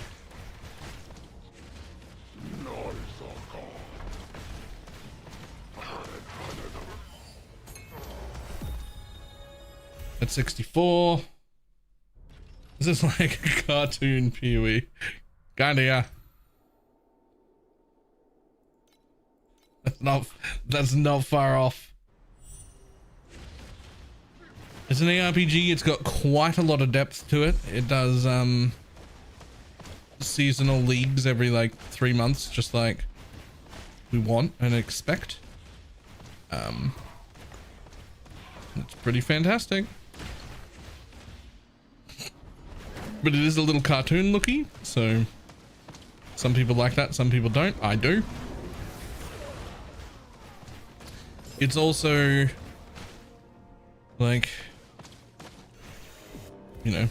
At 64. This is like a cartoon PoE. Kinda, yeah. That's not far off. It's an ARPG. It's got quite a lot of depth to it. It does seasonal leagues every like 3 months, just like we want and expect. It's pretty fantastic. But it is a little cartoon looky, so some people like that, some people don't. I do. It's also like, you know,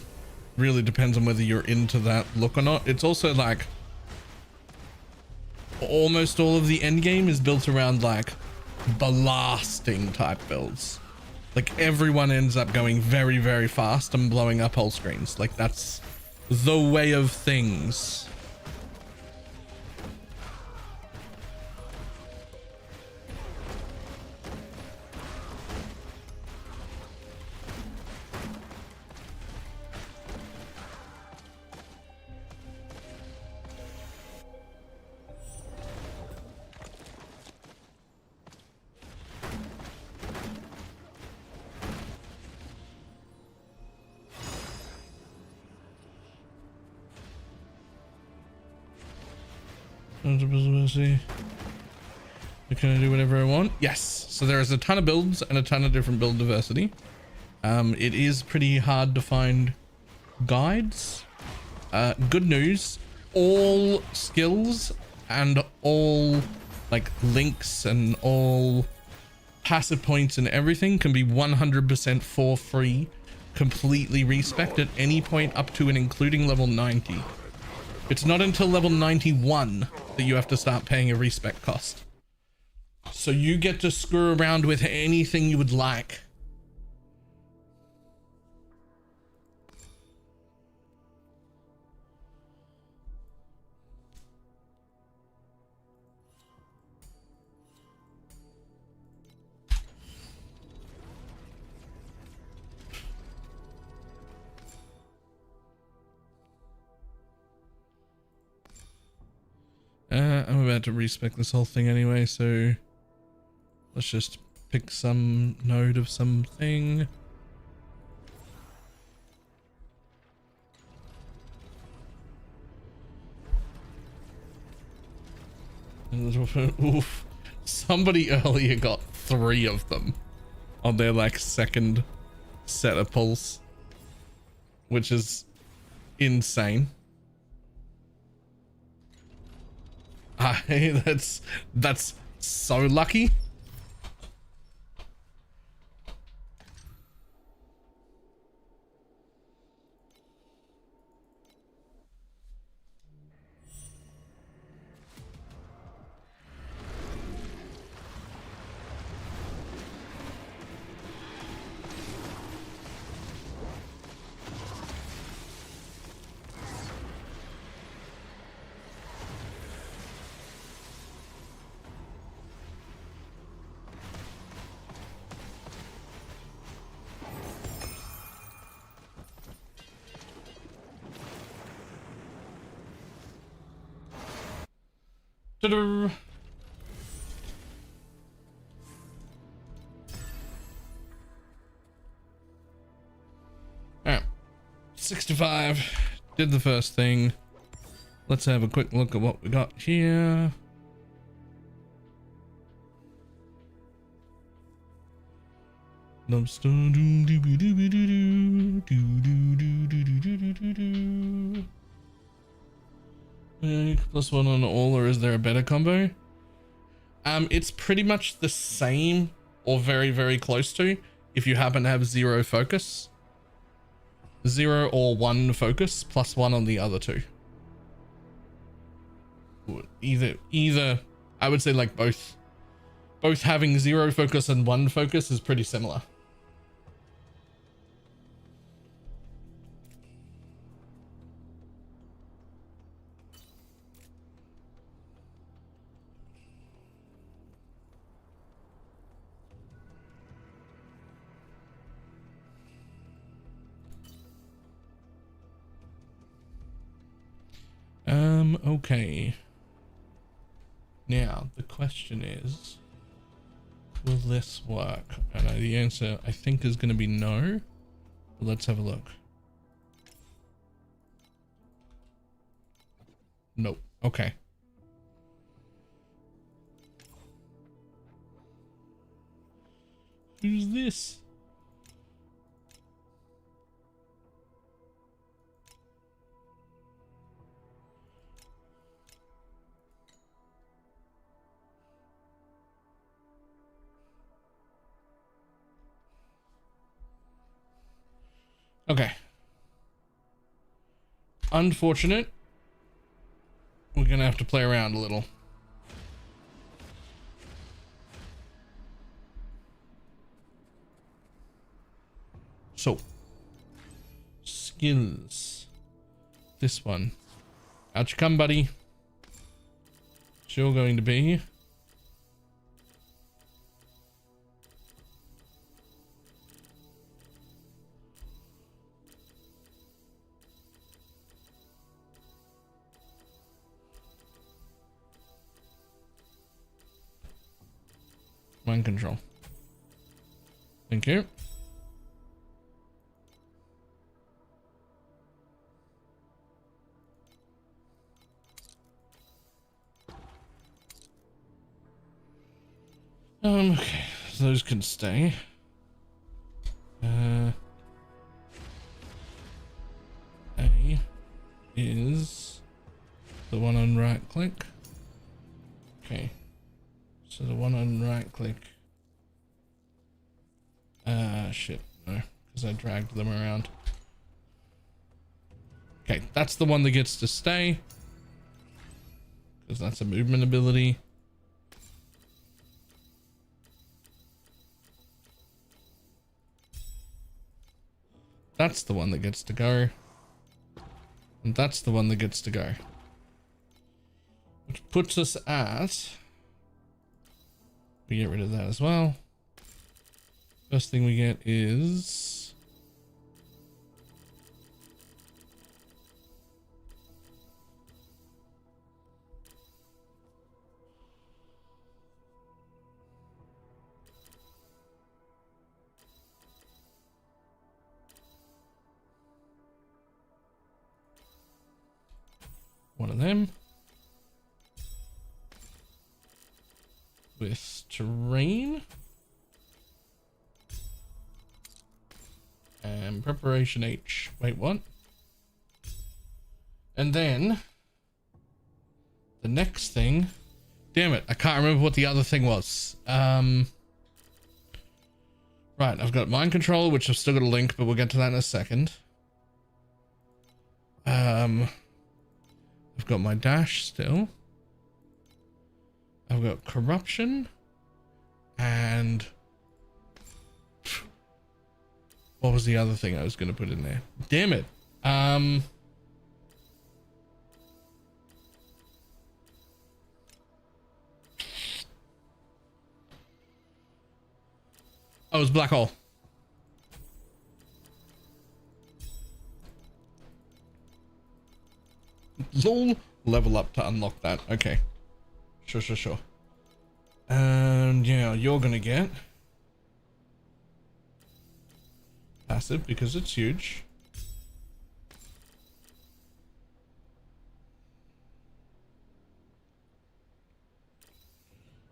really depends on whether you're into that look or not. It's also like almost all of the end game is built around like blasting type builds. Like everyone ends up going very, very fast and blowing up whole screens. Like that's the way of things. Can I do whatever I want? Yes. So there is a ton of builds and a ton of different build diversity. It is pretty hard to find guides. Good news, all skills and all like links and all passive points and everything can be 100% for free, completely respect at any point up to and including level 90. It's not until level 91 that you have to start paying a respec cost. So you get to screw around with anything you would like. I'm about to respec this whole thing anyway, so let's just pick some node of something. Oof. Somebody earlier got 3 of them on their like second set of pulls, which is insane. That's so lucky. Ta-da. Alright, 65 did the first thing. Let's have a quick look at what we got here. +1 on all, or is there a better combo? It's pretty much the same or very, very close to if you happen to have 0 focus. 0 or 1 focus +1 on the other 2. Either I would say like both having 0 focus and 1 focus is pretty similar. Okay. Now, the question is, will this work? And the answer, I think, is going to be no. But let's have a look. Nope. Okay. Who's this? Okay. Unfortunate. We're gonna have to play around a little. So, skills. This one. Out you come, buddy. It's you're going to be. Mind control. Thank you. Okay, those can stay. A is the one on right click. Okay. So the one on right click. Shit, no, because I dragged them around. Okay, that's the one that gets to stay. Because that's a movement ability. That's the one that gets to go. And that's the one that gets to go. Which puts us at... We get rid of that as well. First thing we get is... one of them. With terrain. And preparation H. Wait, what? And then the next thing. Damn it, I can't remember what the other thing was. Right, I've got mind control, which I've still got a link, but we'll get to that in a second. I've got my dash still. I've got corruption and what was the other thing I was going to put in there? Damn it. Oh, it's black hole. Lol, level up to unlock that. Okay. Sure. And yeah, you're gonna get passive because it's huge.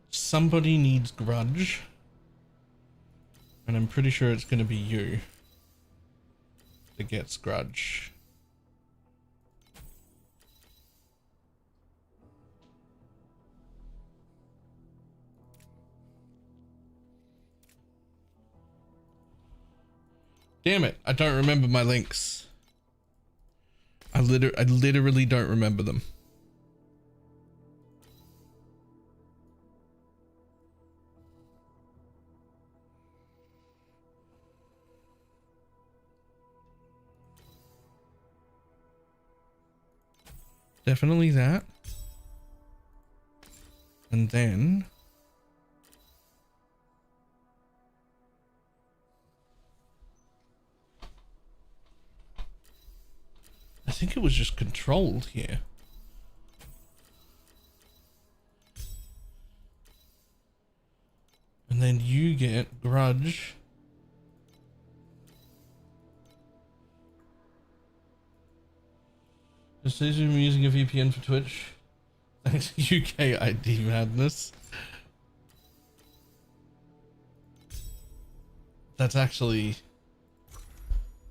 Somebody needs grudge. And I'm pretty sure it's gonna be you that gets grudge. Damn it, I don't remember my links. I literally don't remember them. Definitely that. And then I think it was just controlled here. then you get Grudge. Just says I'm using a VPN for Twitch. Thanks, UK ID madness. That's actually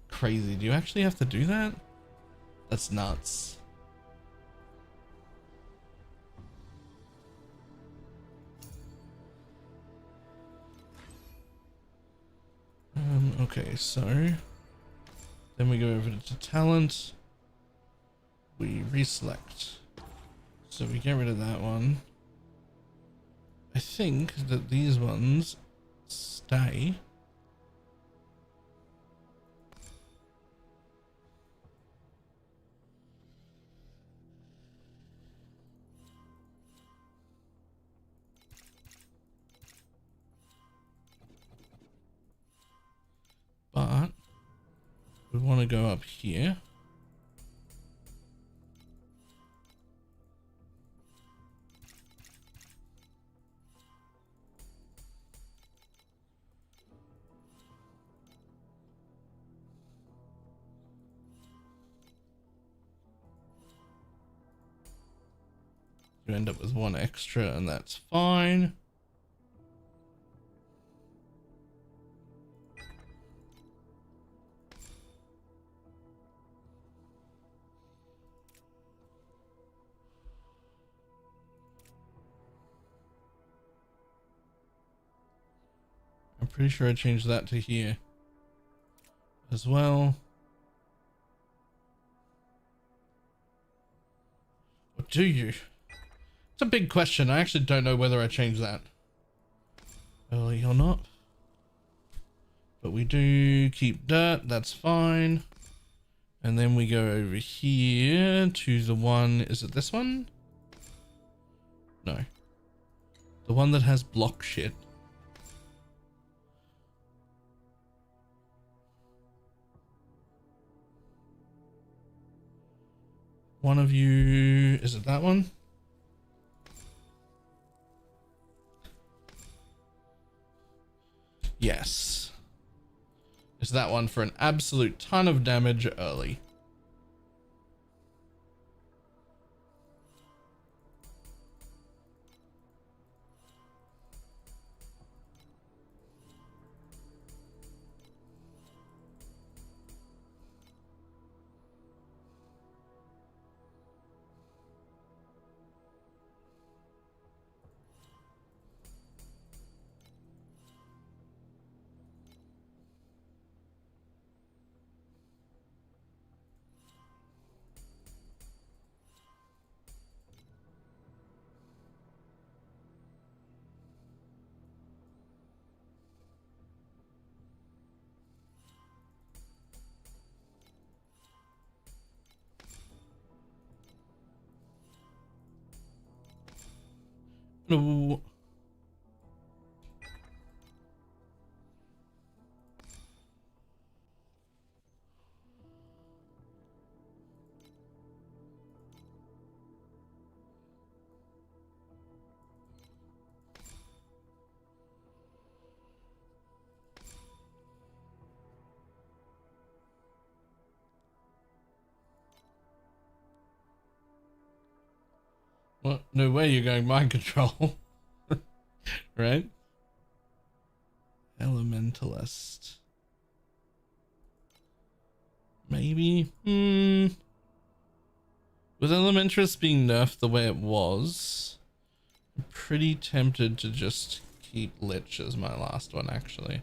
crazy. Do you actually have to do that? That's nuts. Okay, so then we go over to talent. We reselect. So we get rid of that one. I think that these ones stay. But we want to go up here. You end up with one extra, and that's fine. I'm pretty sure I changed that to here as well. Or do you? It's a big question. I actually don't know whether I changed that early or not. But we do keep dirt. That's fine. And then we go over here to the one. Is it this one? No. The one that has block shit. One of you, is it that one? Yes. It's that one for an absolute ton of damage early. No. What? No way you're going mind control. Right? Elementalist. Maybe? With Elementalist being nerfed the way it was, I'm pretty tempted to just keep Lich as my last one, actually.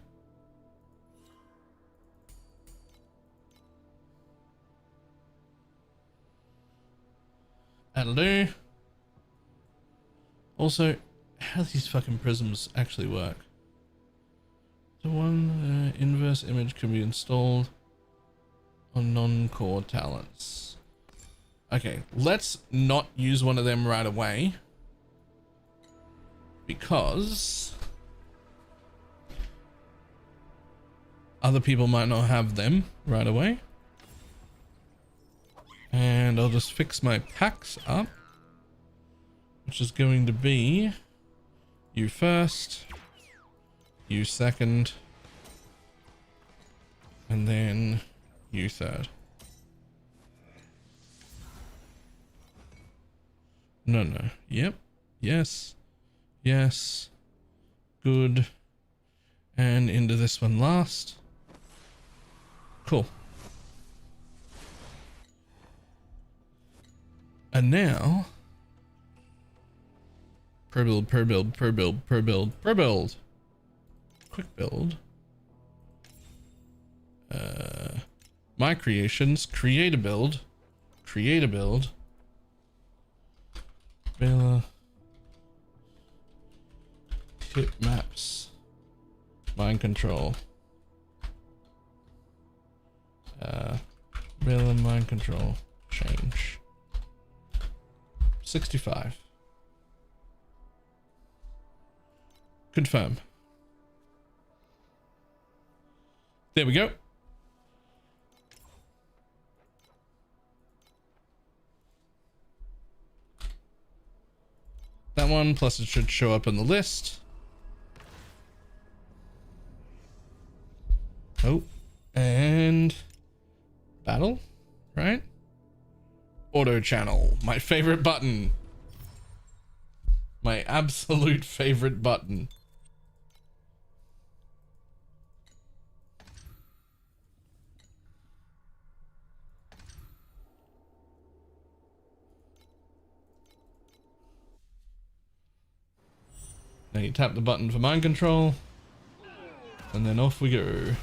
That'll do. Also, how these fucking prisms actually work. The one inverse image can be installed on non-core talents. Okay, let's not use one of them right away, because other people might not have them right away. And I'll just fix my packs up, which is going to be you first, You second. And then you third. No. Yep. Yes. Yes. Good. And into this one last. Cool. And now per build. Quick build. My creations, create a build. Baylor. Tip maps. Mind control. Baylor mind control. Change. 65. Confirm. There we go. That one, plus it should show up in the list. Oh, and battle, right? Auto channel, my favorite button. My absolute favorite button. Now you tap the button for mind control, and then off we go.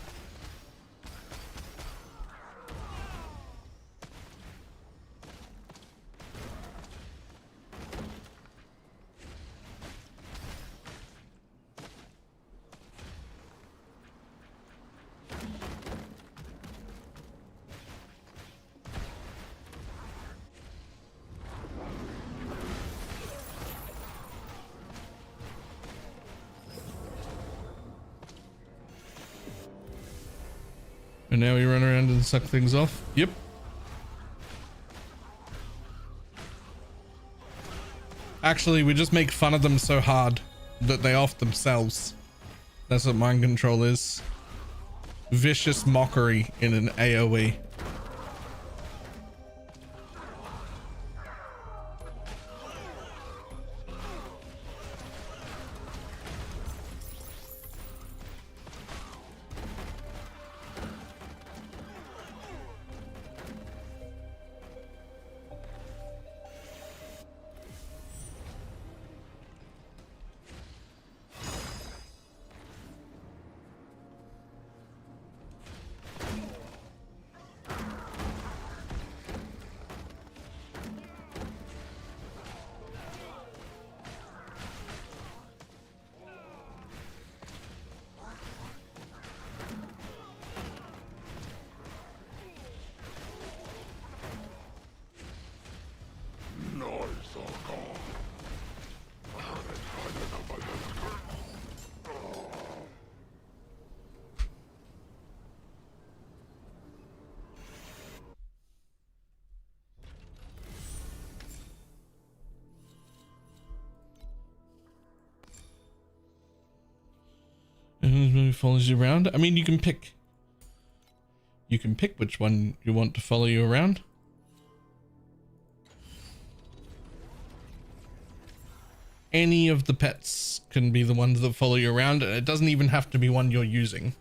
And now we run around and suck things off. Yep. Actually, we just make fun of them so hard that they off themselves. That's what mind control is. Vicious mockery in an AoE. Who follows you around? I mean, you can pick which one you want to follow you around. Any of the pets can be the ones that follow you around, and it doesn't even have to be one you're using.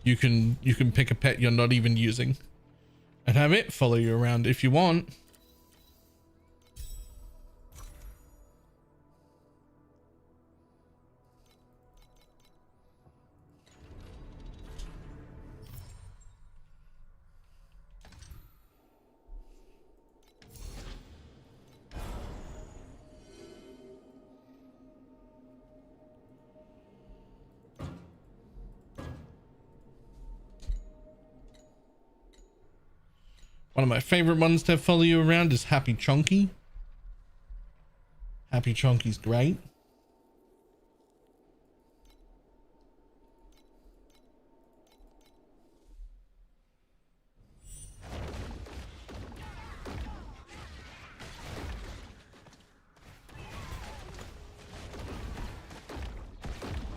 You can pick a pet you're not even using and have it follow you around if you want. One of my favorite ones to follow you around is Happy Chonky. Happy Chonky's great.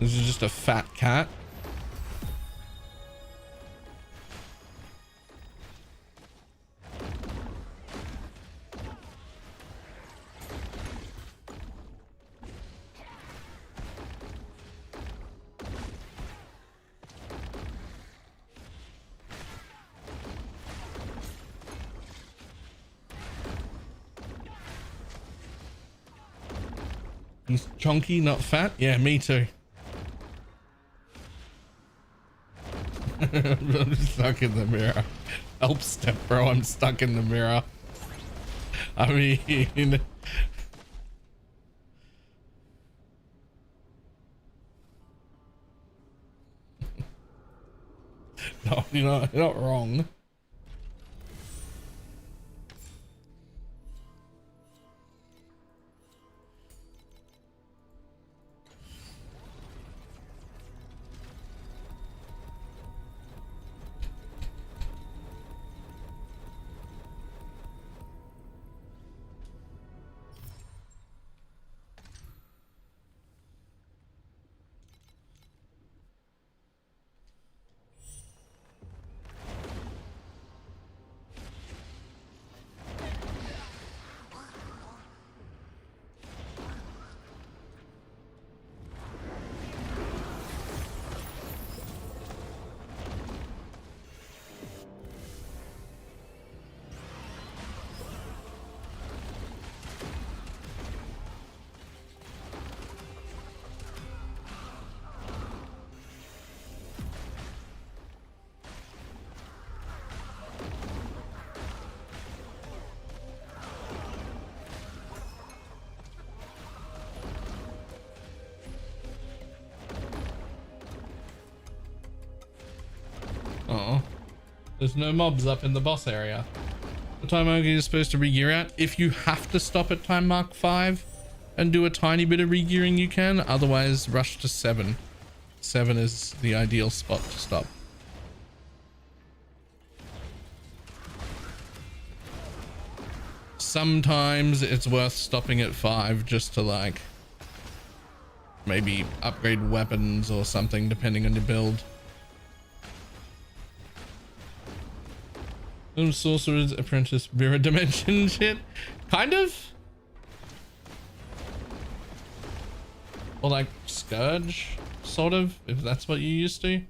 This is just a fat cat. He's chunky, not fat. Yeah, me too. I'm stuck in the mirror. Help, step bro, I'm stuck in the mirror. I mean, no, you're not wrong. Oh, there's no mobs up in the boss area. What time are you supposed to re-gear out? If you have to stop at time mark 5 and do a tiny bit of re-gearing, you can. Otherwise, rush to 7. 7 is the ideal spot to stop. Sometimes it's worth stopping at 5 just to like maybe upgrade weapons or something depending on your build. Sorcerer's Apprentice mirror dimension shit, kind of, or like Scourge, sort of, if that's what you used to.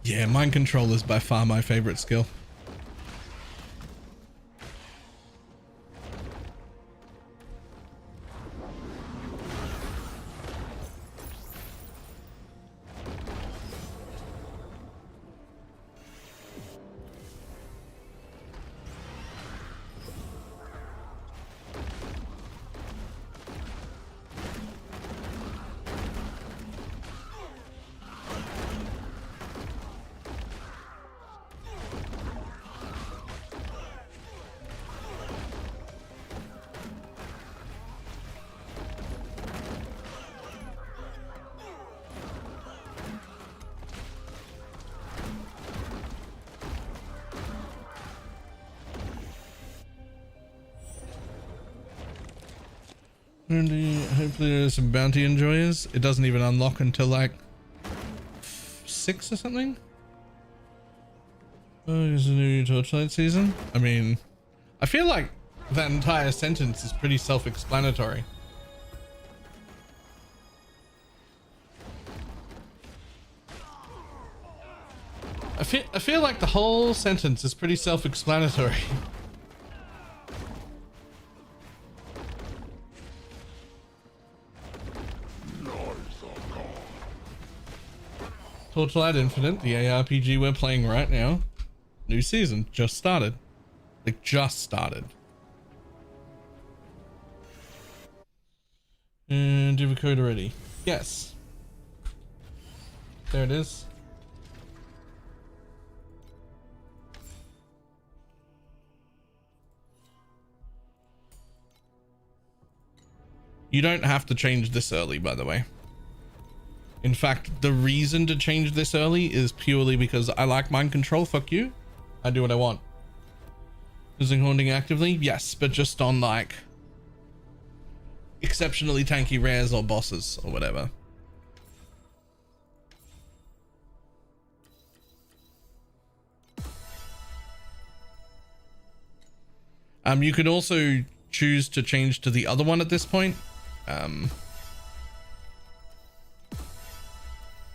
Yeah, mind control is by far my favorite skill. Hopefully there's some bounty enjoyers. It doesn't even unlock until like 6 or something. Oh, there's a new Torchlight season. I mean, I feel like that entire sentence is pretty self-explanatory. I feel like the whole sentence is pretty self-explanatory. Torchlight Infinite, the ARPG we're playing right now. New season just started. Like just started. And do you have a code already? Yes. There it is. You don't have to change this early, by the way. In fact, the reason to change this early is purely because I like mind control. Fuck you. I do what I want. Using haunting actively? Yes, but just on like exceptionally tanky rares or bosses or whatever. You could also choose to change to the other one at this point.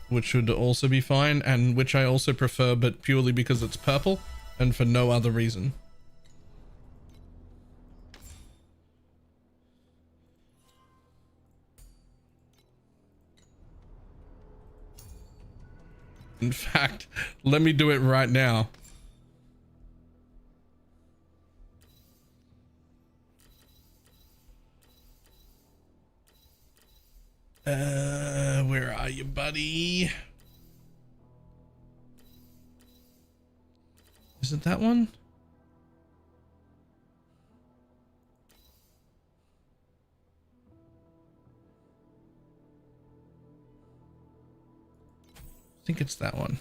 Which would also be fine, and which I also prefer, but purely because it's purple and for no other reason. In fact, let me do it right now. Where are you, buddy? Is it that one? I think it's that one.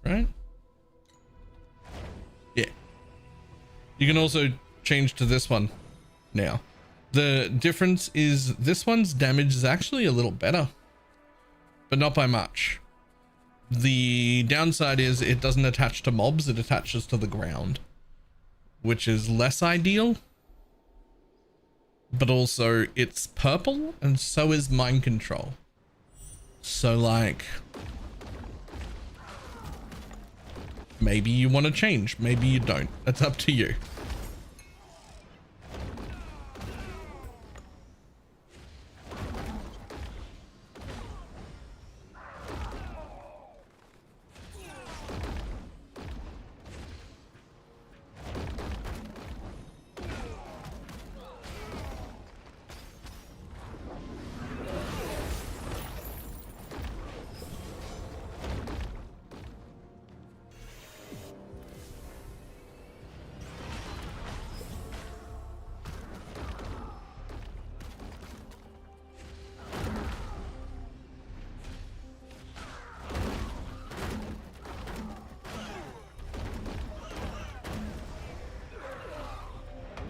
Right? Yeah. You can also change to this one now. The difference is this one's damage is actually a little better, but not by much. The downside is it doesn't attach to mobs, it attaches to the ground, which is less ideal. But also it's purple and so is mind control. So like, maybe you want to change, maybe you don't. That's up to you.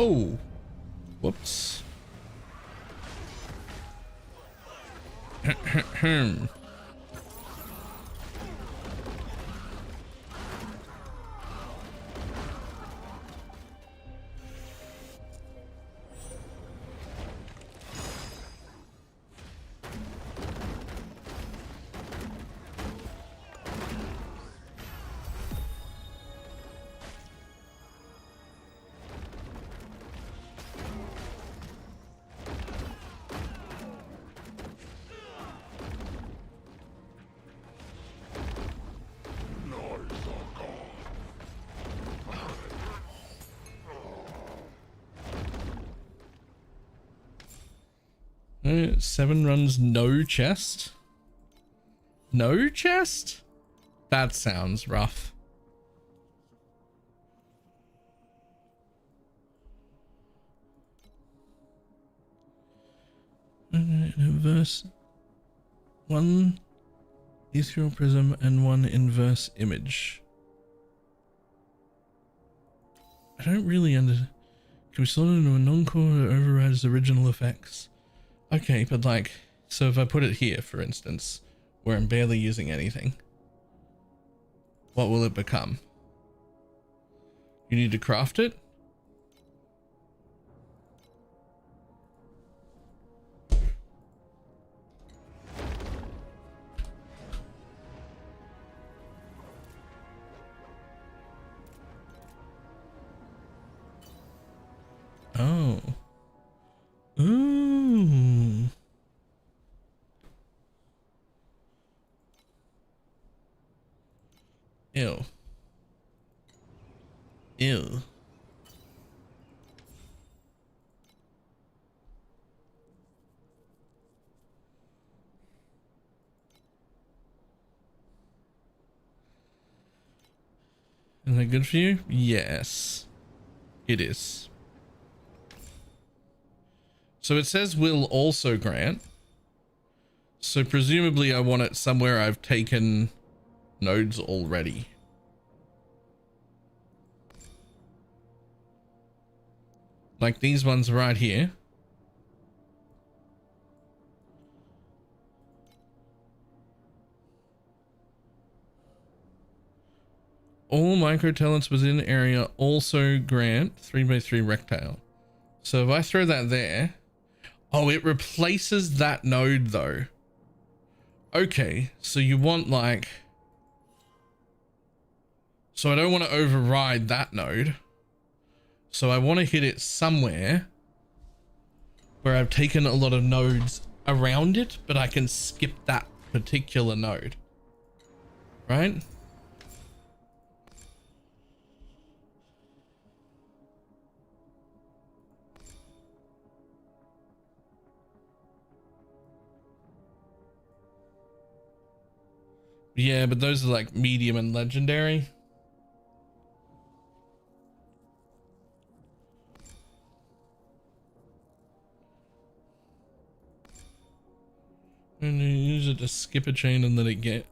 Oh, whoops. Seven runs no chest? No chest? That sounds rough. Inverse. One ethereal prism and one inverse image. I don't really can we slot it into a non-core that overrides the original effects? Okay, but like, so if I put it here, for instance, where I'm barely using anything, what will it become? You need to craft it? Oh. Ooh. Ew. Ew. Is that good for you? Yes, it is. So it says will also grant. So presumably I want it somewhere I've taken nodes already. Like these ones right here. All micro talents within area also grant 3x3 rectile. So if I throw that there, oh, it replaces that node though. Okay, so you want like, so I don't want to override that node. So I want to hit it somewhere where I've taken a lot of nodes around it, but I can skip that particular node, right? Yeah, but those are like medium and legendary. And you use it to skip a chain and let it get.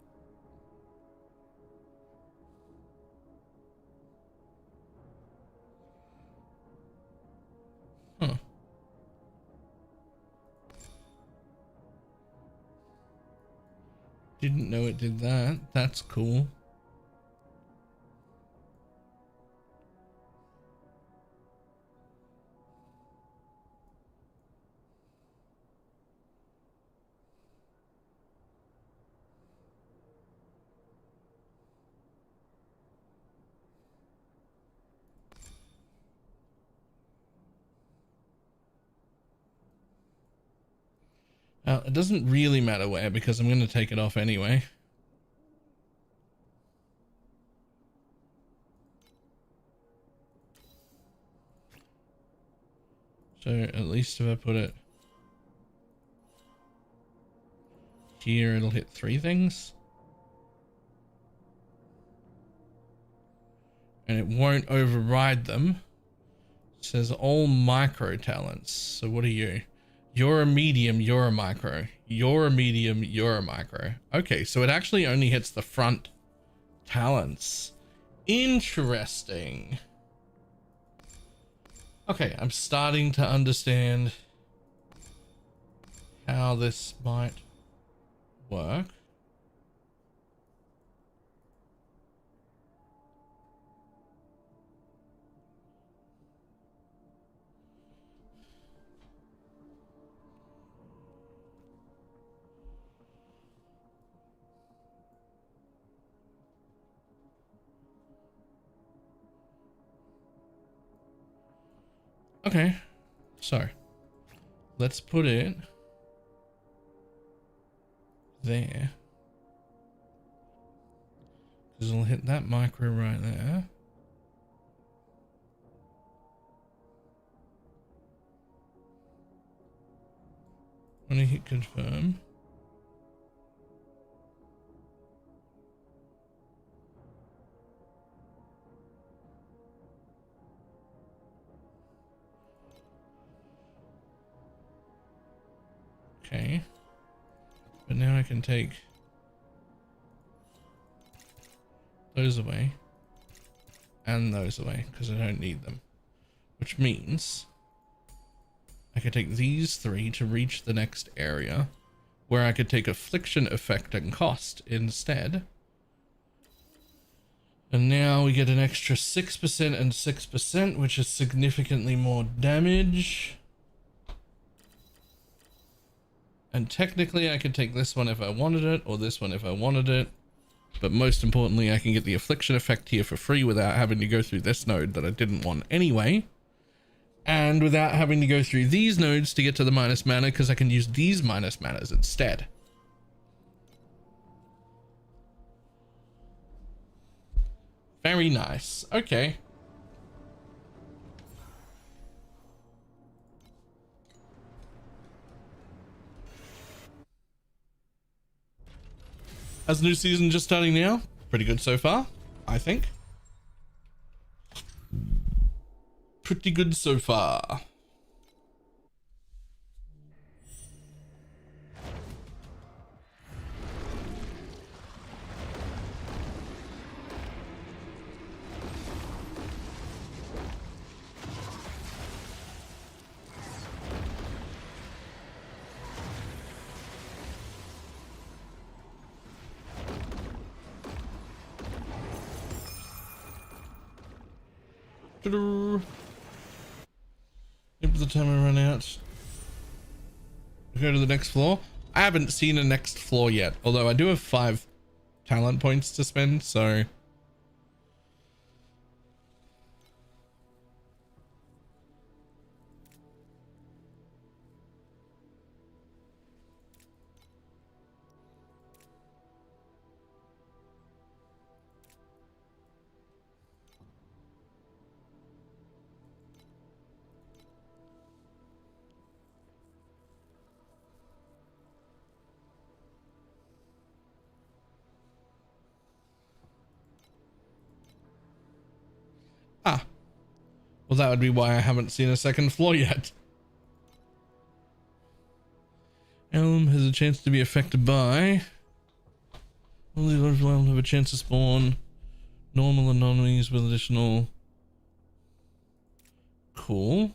Huh. Didn't know it did that. That's cool. It doesn't really matter where because I'm going to take it off anyway. So at least if I put it here, it'll hit 3 things. And it won't override them. It says all micro talents. So what are you? You're a medium, you're a micro. You're a medium, you're a micro. Okay, so it actually only hits the front talents. Interesting. Okay, I'm starting to understand how this might work. Okay, so let's put it there because it'll hit that micro right there. When I hit confirm, okay, but now I can take those away and those away because I don't need them, which means I could take these 3 to reach the next area where I could take affliction effect and cost instead. And now we get an extra 6% and 6%, which is significantly more damage. And technically I could take this one if I wanted it, or this one if I wanted it. But most importantly, I can get the affliction effect here for free without having to go through this node that I didn't want anyway. And without having to go through these nodes to get to the minus mana, because I can use these minus manas instead. Very nice. Okay. How's the new season just starting now? Pretty good so far, I think. Pretty good so far. Yep, the time I run out. Go to the next floor. I haven't seen a next floor yet, although I do have 5 talent points to spend, so well, that would be why I haven't seen a second floor yet. Elm has a chance to be affected by. Only large elm have a chance to spawn normal anomalies with additional. Cool.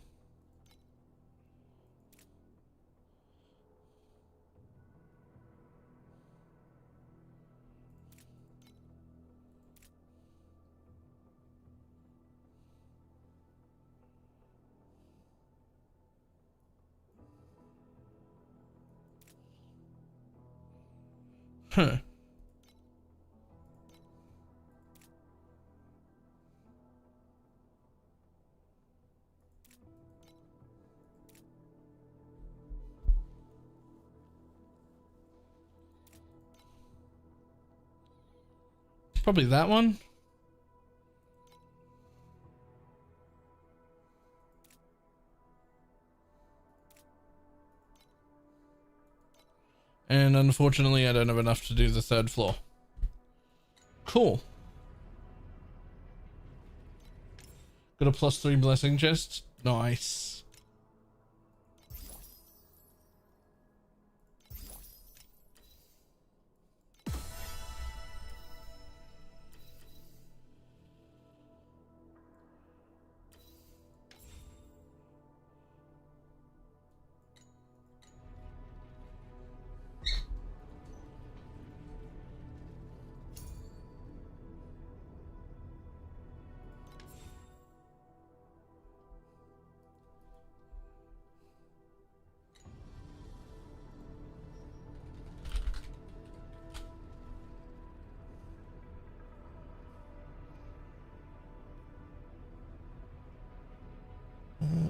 Huh. Probably that one. And unfortunately, I don't have enough to do the 3rd floor. Cool. Got a +3 blessing chest. Nice.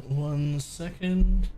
One second.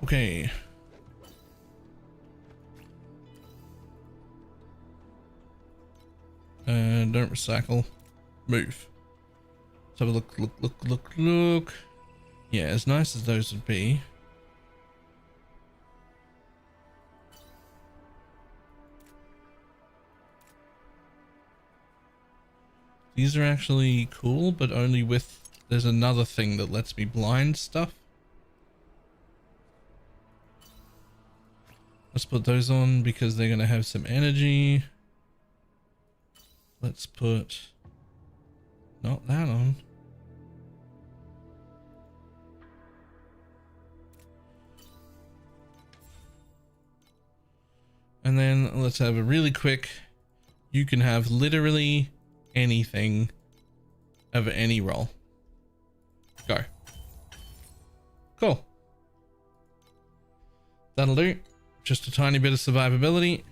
Okay. Don't recycle. Move. Let's have a look. Yeah, as nice as those would be. These are actually cool, but only with, there's another thing that lets me blind stuff. Let's put those on because they're going to have some energy. let's put not that on. And then let's have a really quick, you can have literally anything of any role. Go. Cool. That'll do. Just a tiny bit of survivability.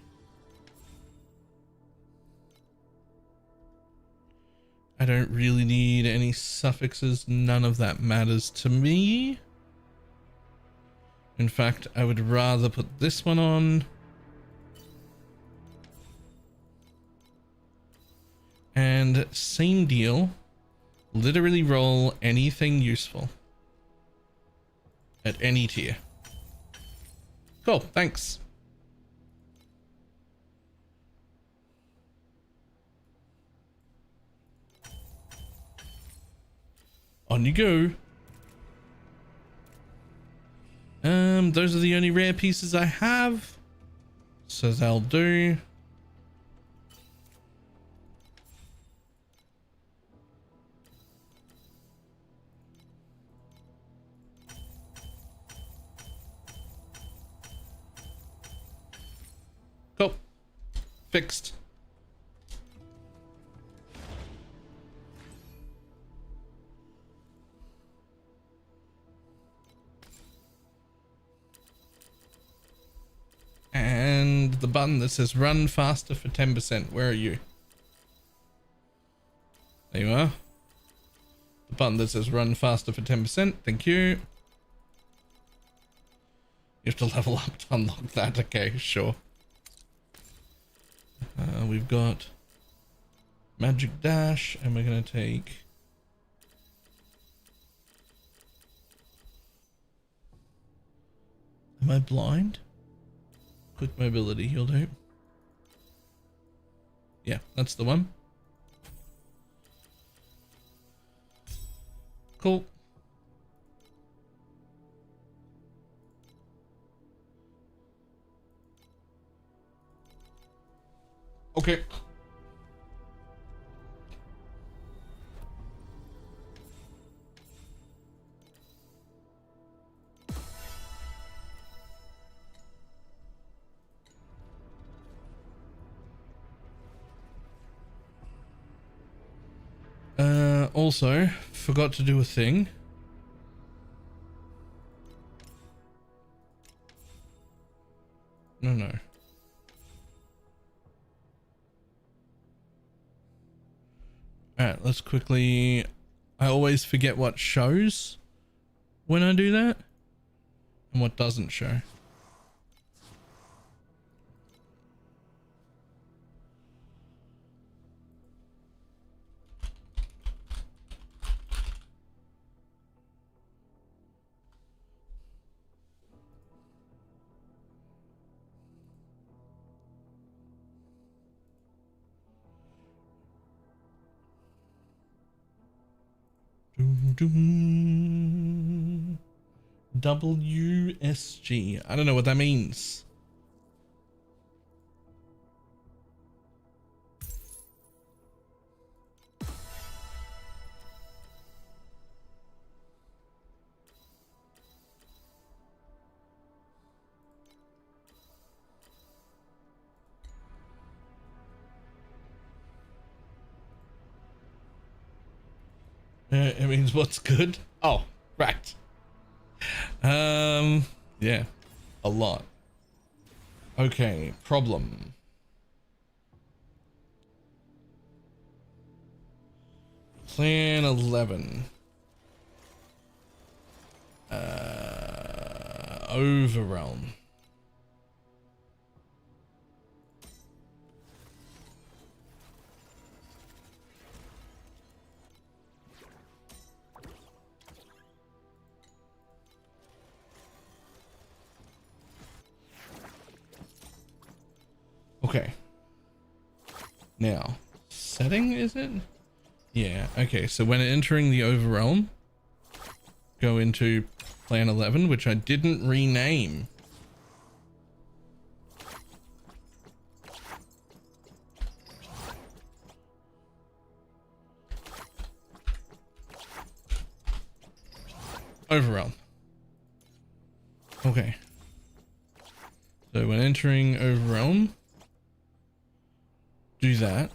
I don't really need any suffixes. None of that matters to me. In fact, I would rather put this one on. And same deal. Literally roll anything useful at any tier. Cool, thanks. On you go. Those are the only rare pieces I have, so they'll do. Cool. Fixed. And the button that says run faster for 10%. Where are you? There you are. The button that says run faster for 10%. Thank you. You have to level up to unlock that. Okay, sure. We've got magic dash, and we're going to take am I blind? Quick mobility, you'll do. Yeah, that's the one. Cool. Okay. Also, forgot to do a thing. No. Alright, let's quickly... I always forget what shows when I do that and what doesn't show. WSG. I don't know what that means. It means what's good. Oh, right. Yeah, a lot. Okay, problem. Plan 11. Overrealm. Okay. Now, setting, is it? Yeah, okay, so when entering the Overrealm, go into Plan 11, which I didn't rename. Overrealm. Okay. So when entering Overrealm, do that.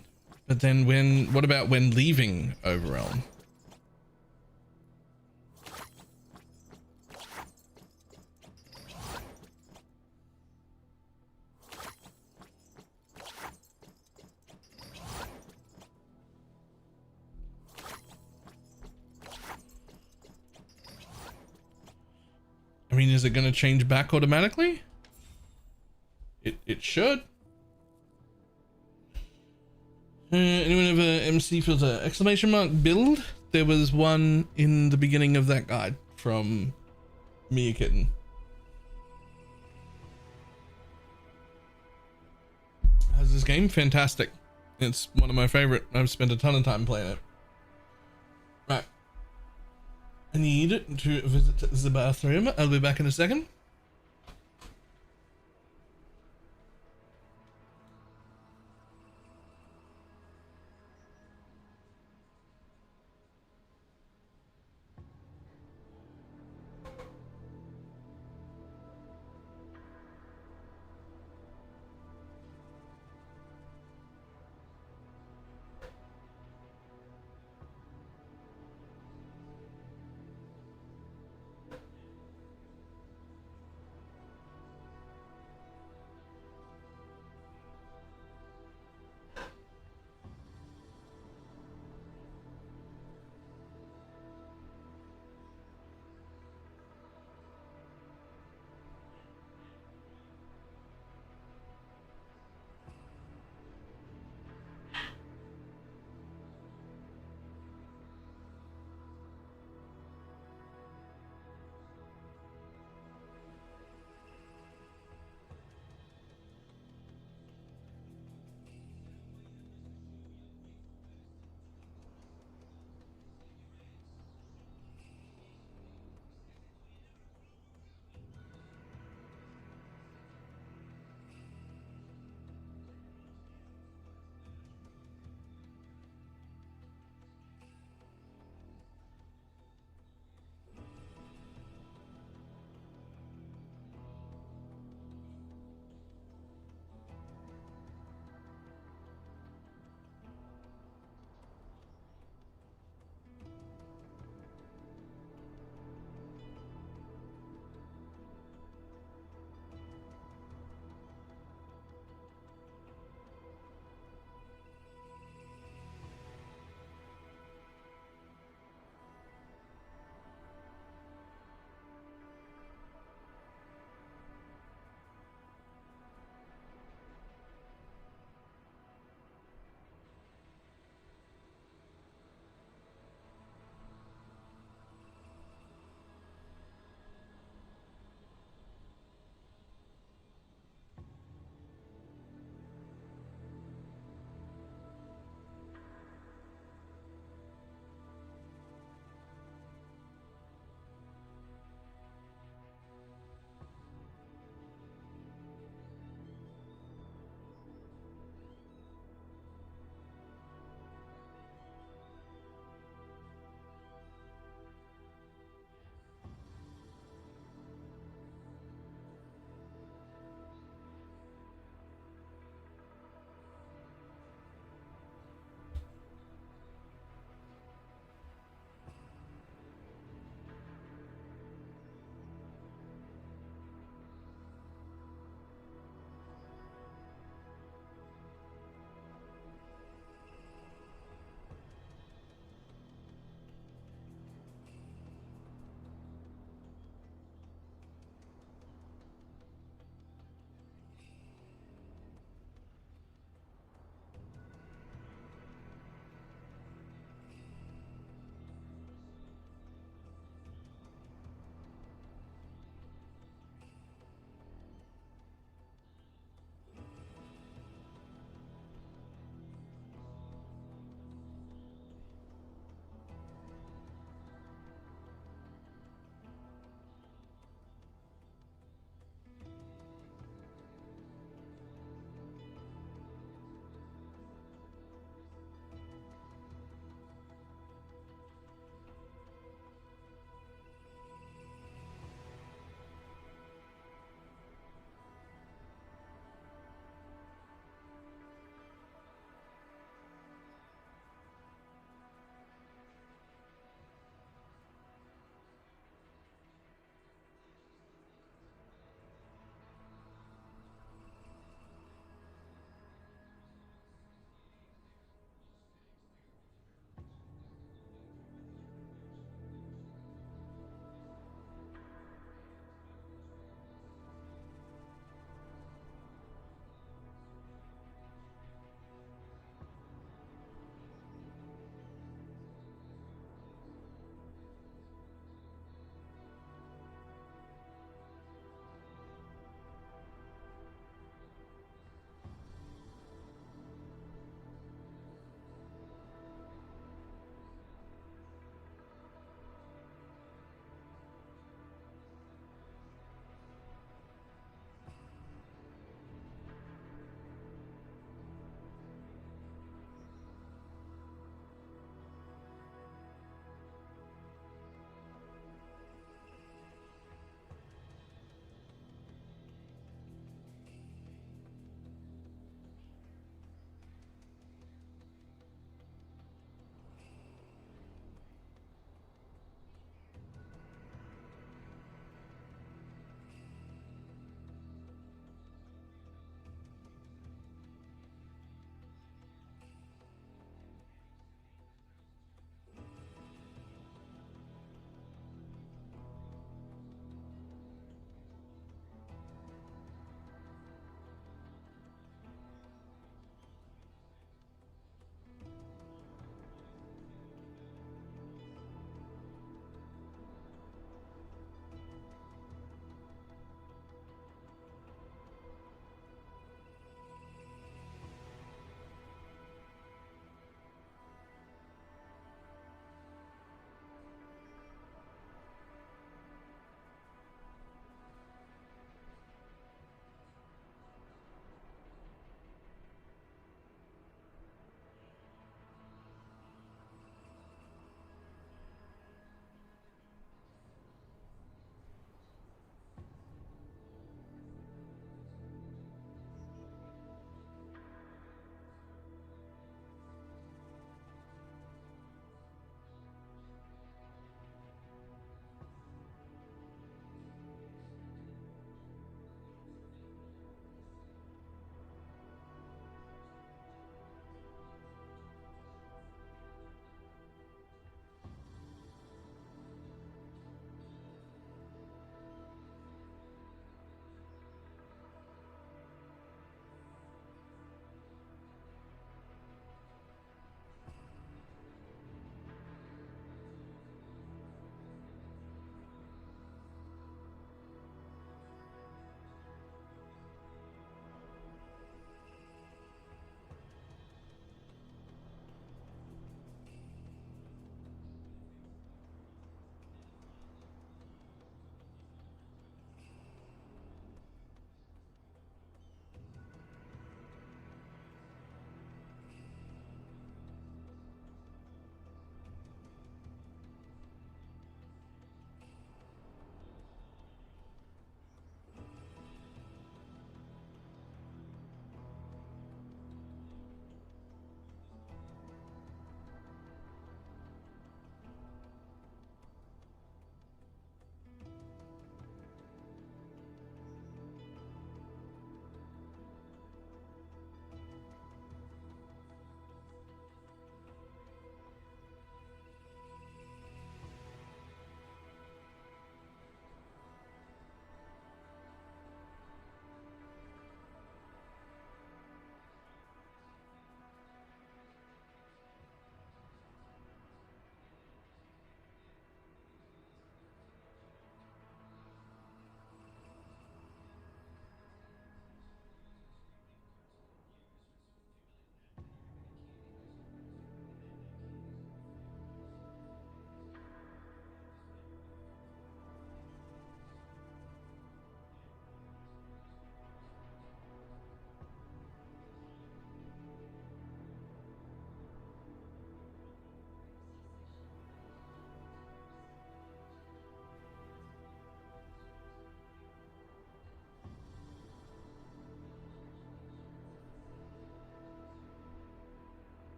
But then what about when leaving Overrealm? I mean, is it going to change back automatically? It should. Anyone have a MC filter exclamation mark build? There was one in the beginning of that guide from Mia Kitten. How's this game? Fantastic. It's one of my favorite. I've spent a ton of time playing it. Right. I need to visit the bathroom. I'll be back in a second.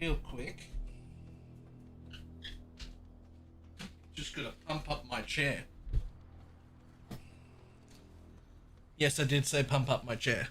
real quick. Just gonna pump up my chair. Yes, I did say pump up my chair.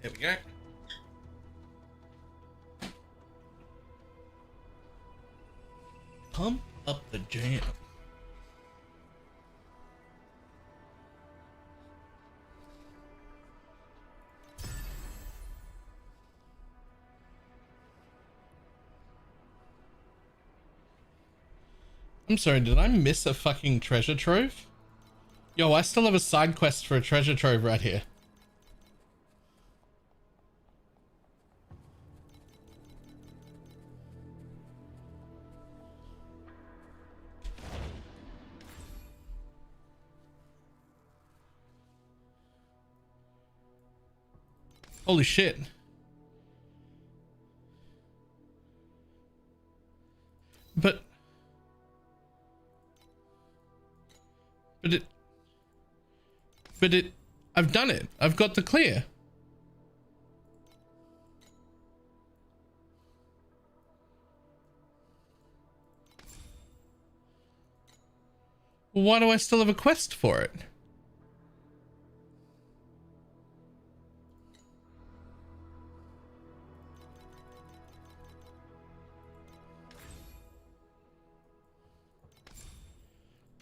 There we go. Pump up the jam. I'm sorry, did I miss a fucking treasure trove? Yo, I still have a side quest for a treasure trove right here. Holy shit. But I've done it. I've got the clear. Why do I still have a quest for it?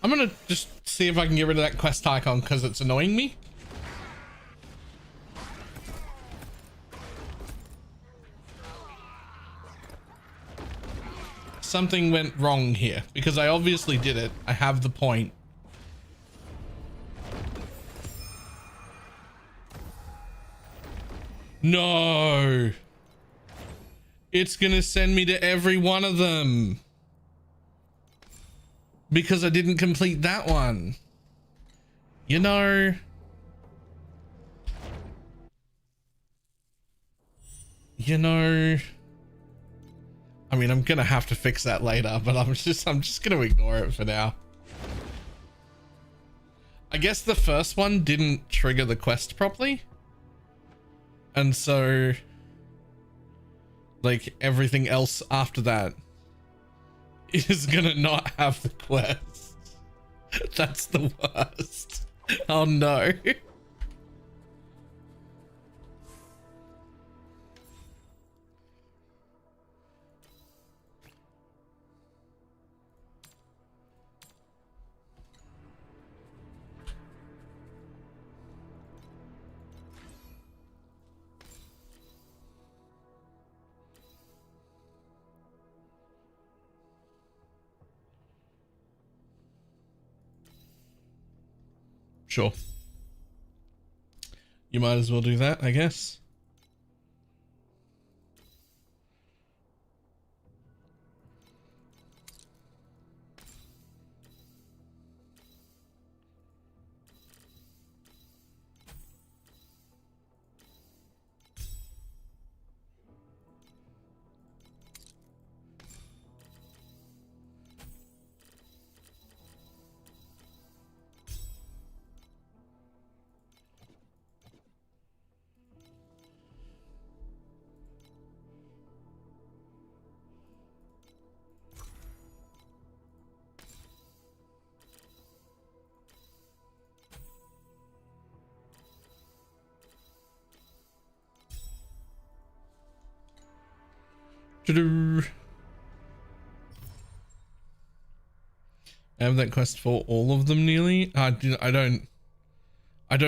I'm gonna just see if I can get rid of that quest icon because it's annoying me. Something went wrong here because I obviously did it. I have the point. No. It's gonna send me to every one of them. Because I didn't complete that one. You know. I mean, I'm gonna have to fix that later, but I'm just gonna ignore it for now. I guess the first one didn't trigger the quest properly. And so like everything else after that is gonna not have the quest. That's the worst. Oh no. Sure. You might as well do that, I guess. I have that quest for all of them nearly. I don't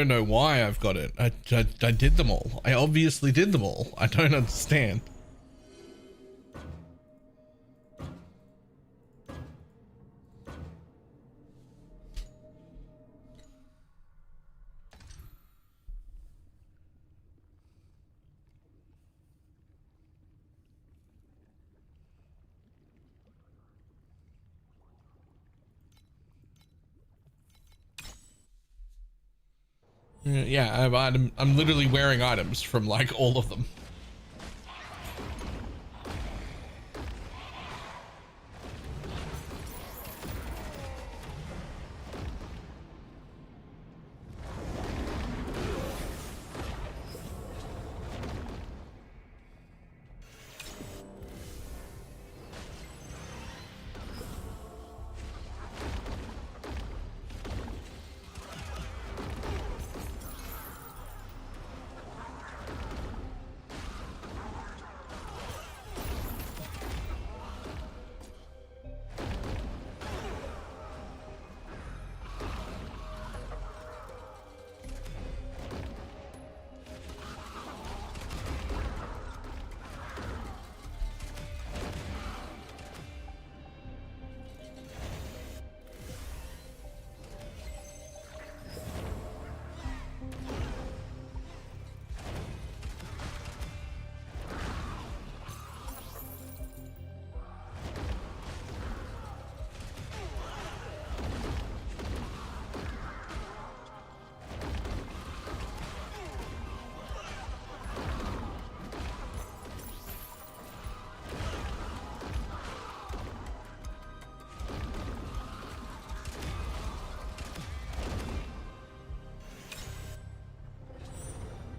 know why I've got it. I did them all. I obviously did them all. I don't understand. Yeah, I'm literally wearing items from like all of them.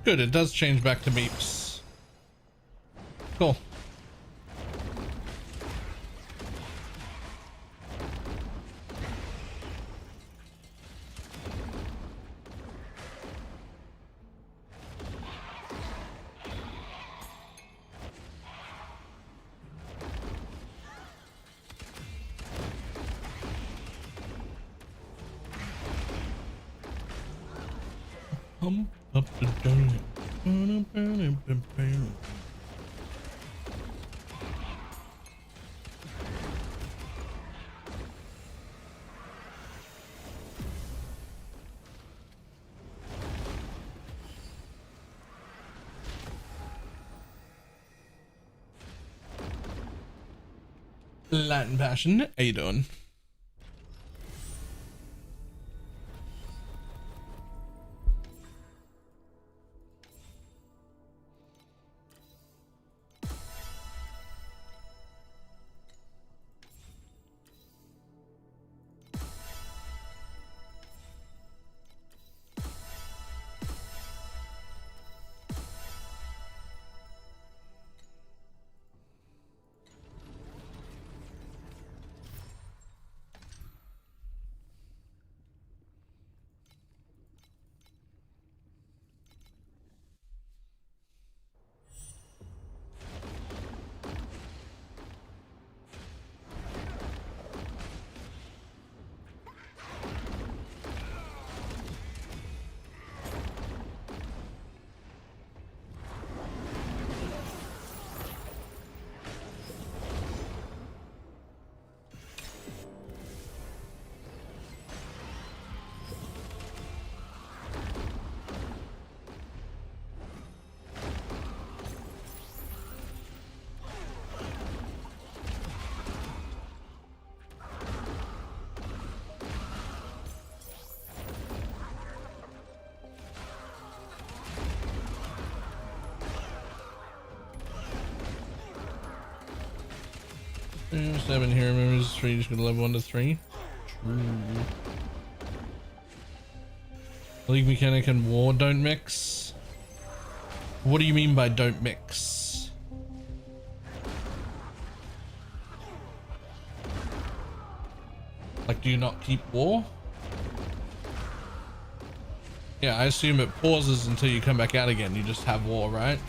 Good, it does change back to meeps. Cool. Up the donut. Latin Passion, how you doing? Seven here members, 3 just gonna level 1 to 3. True. League mechanic and war don't mix. What do you mean by don't mix? Like, do you not keep war? Yeah, I assume it pauses until you come back out again. You just have war, right?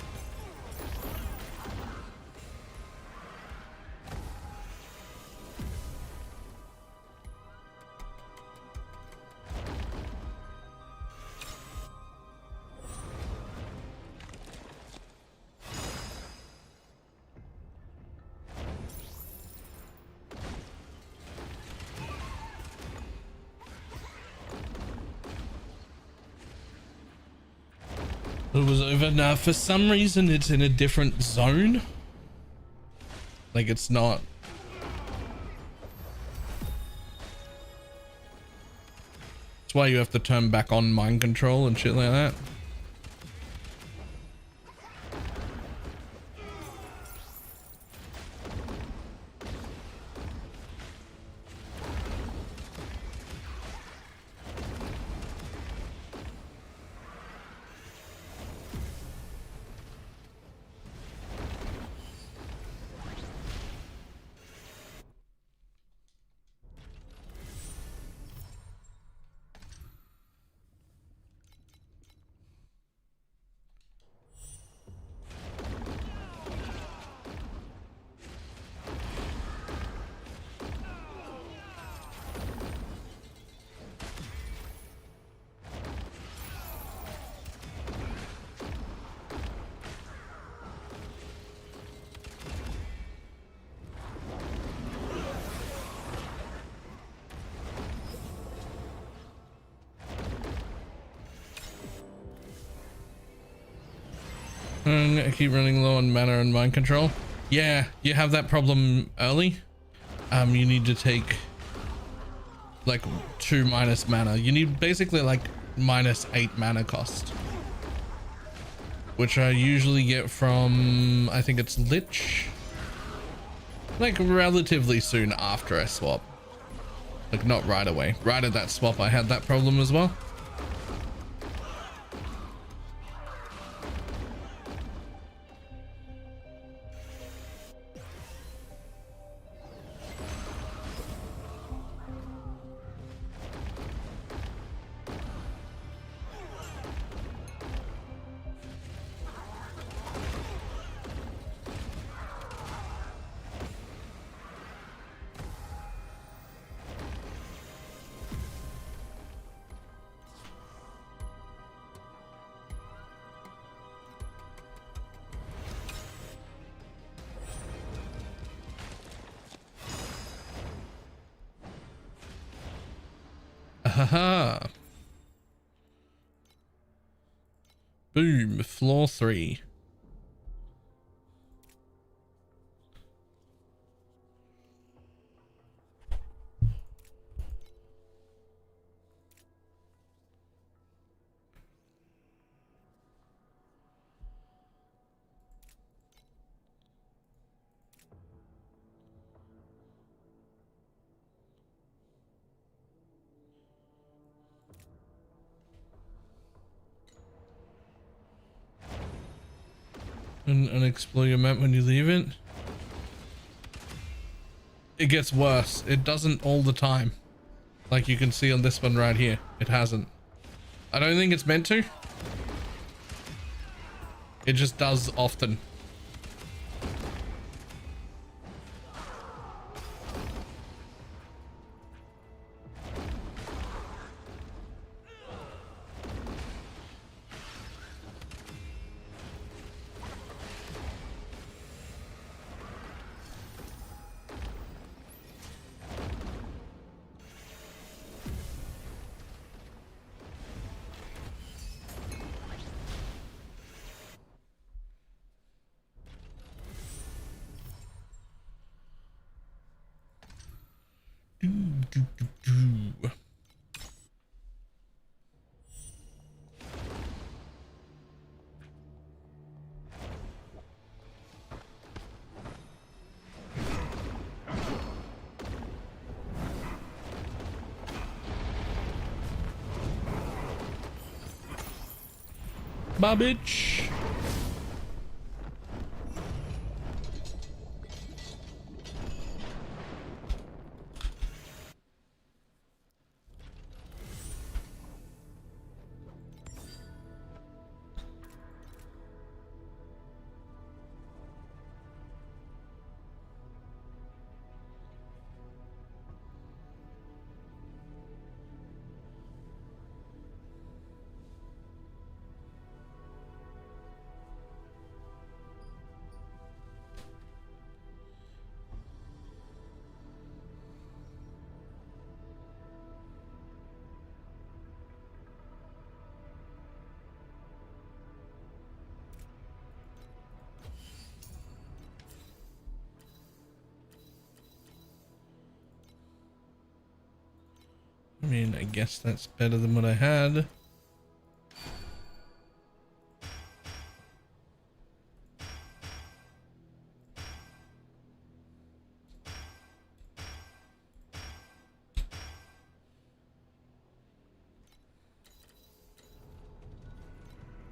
It was over. Now, for some reason, it's in a different zone. Like, it's not. That's why you have to turn back on mind control and shit like that. I keep running low on mana and mind control. Yeah, you have that problem early. You need to take like 2 minus mana. You need basically like -8 mana cost, which I usually get from, I think it's Lich, like relatively soon after I swap. Like not right away. Right at that swap I had that problem as well. Haha. Boom, floor 3. And explore your map when you leave it. It gets worse. It doesn't all the time. Like you can see on this one right here. It hasn't. I don't think it's meant to. It just does often. Bye, bitch. mean, I guess that's better than what I had.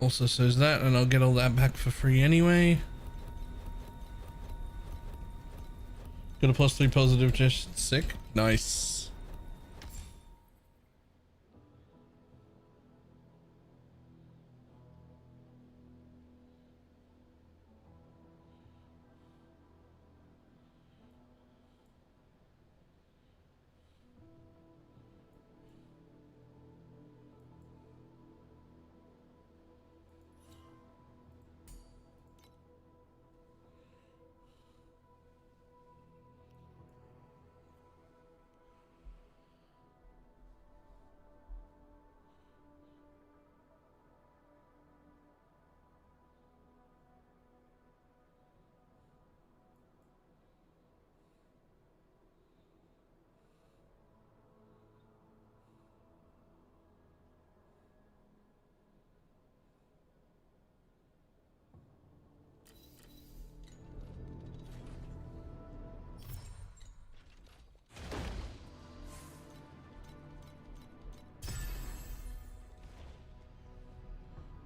Also says that, and I'll get all that back for free anyway. Got a +3 positive, just sick. Nice.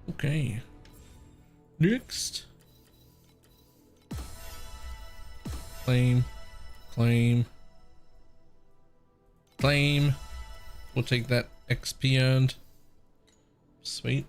Okay. Next. Claim. Claim. Claim. We'll take that XP earned. Sweet.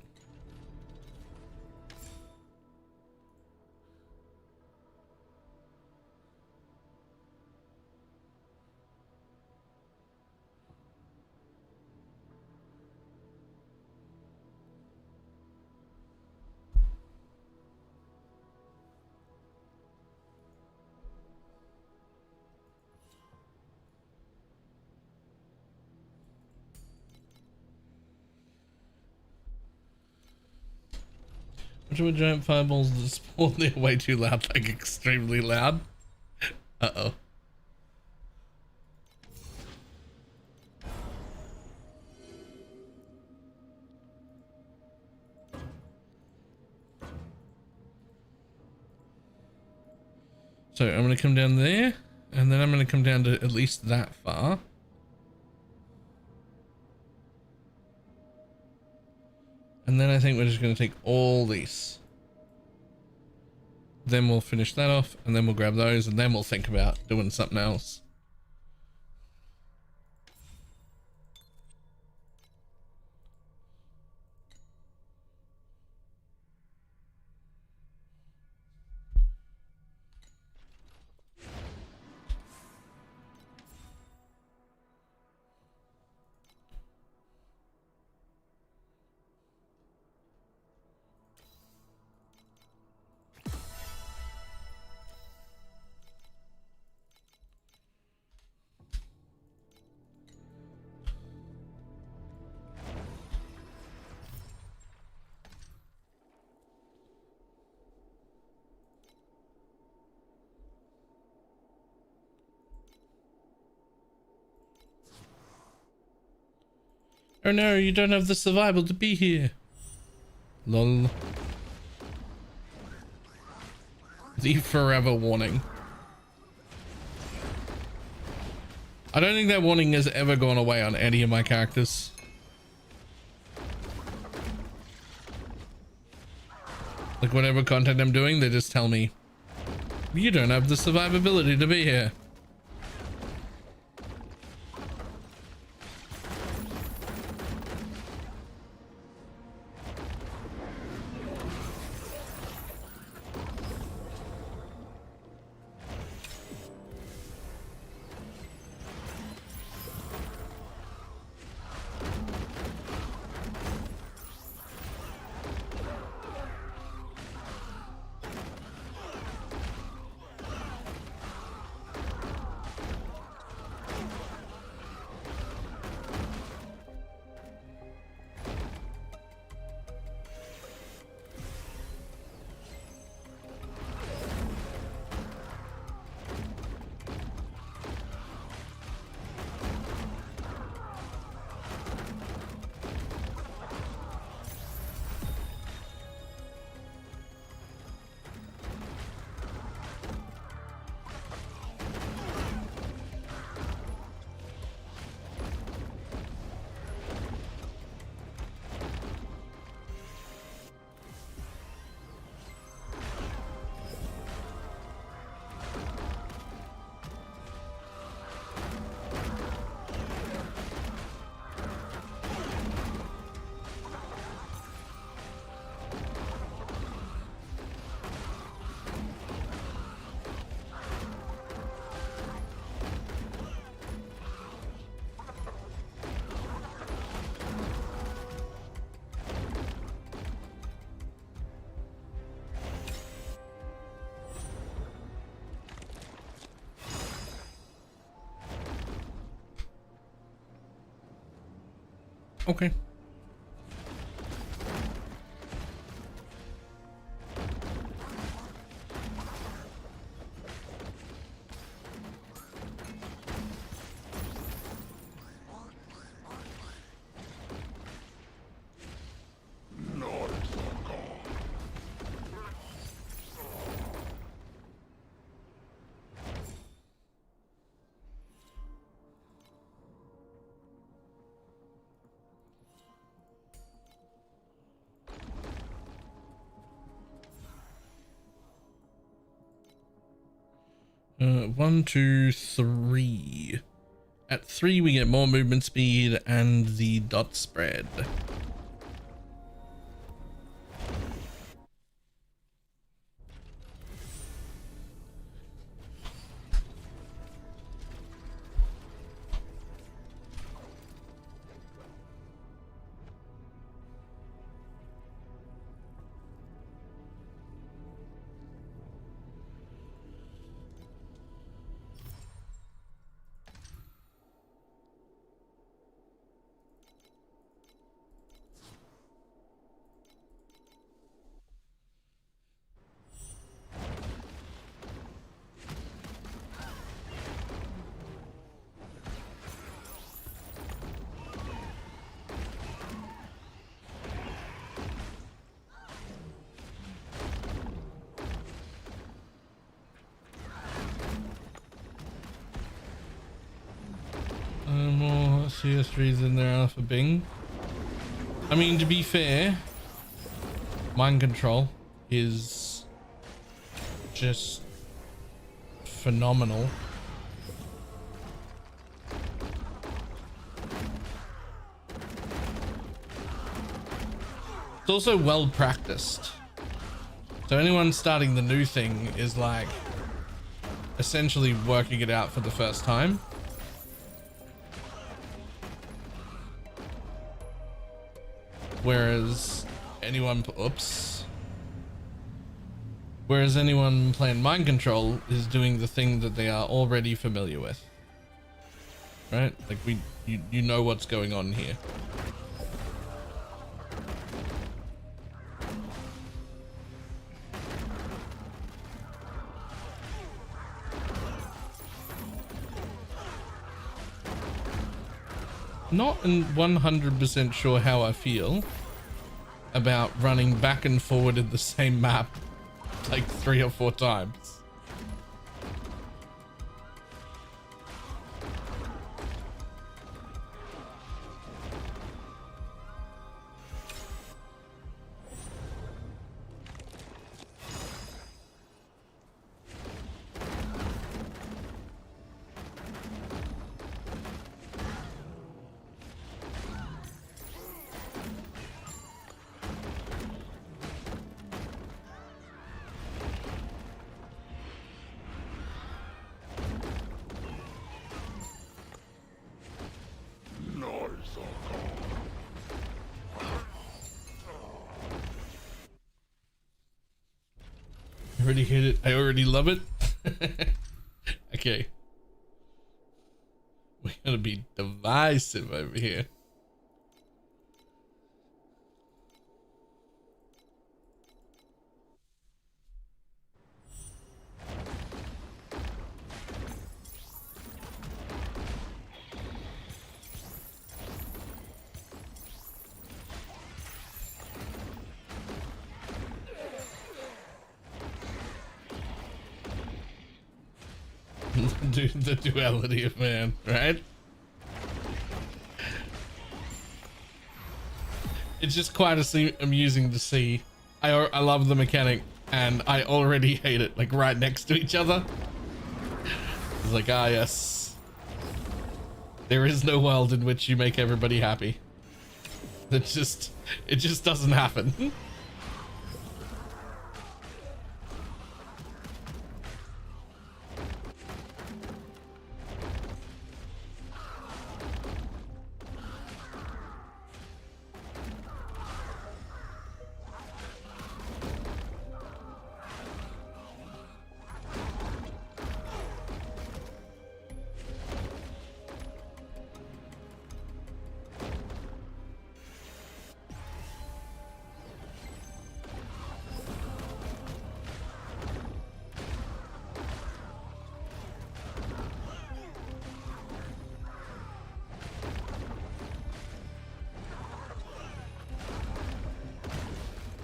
Which were giant fireballs that spawn? They're way too loud, like extremely loud. Uh-oh. So I'm going to come down there, and then I'm going to come down to at least that far. And then I think we're just going to take all these. Then we'll finish that off, and then we'll grab those, and then we'll think about doing something else. Oh no, you don't have the survival to be here. Lol. The forever warning. I don't think that warning has ever gone away on any of my characters. Like whatever content I'm doing, they just tell me, you don't have the survivability to be here. Okay. One, two, three. At 3, we get more movement speed and the dot spread. More CS3s in there for Bing. I mean, to be fair, mind control is just phenomenal. It's also well practiced. So anyone starting the new thing is like essentially working it out for the first time. Whereas anyone playing mind control is doing the thing that they are already familiar with, right? Like you know what's going on here. Not 100% sure how I feel about running back and forward in the same map like 3 or 4 times. I already hit it. I already love it. Okay. We're gonna be divisive over here. The duality of man, right? It's just quite amusing to see. I love the mechanic and I already hate it, like right next to each other. It's like, ah, yes. There is no world in which you make everybody happy. It just doesn't happen.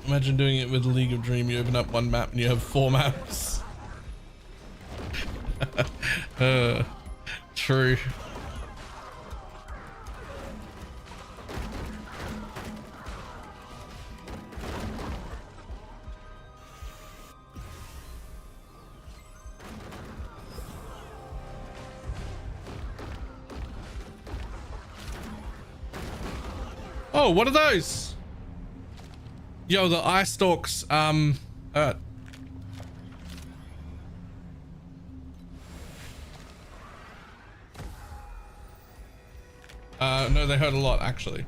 Imagine doing it with League of Dream. You open up one map and you have 4 maps. True. Oh, what are those? Yo, the eye stalks, hurt. No, they hurt a lot, actually.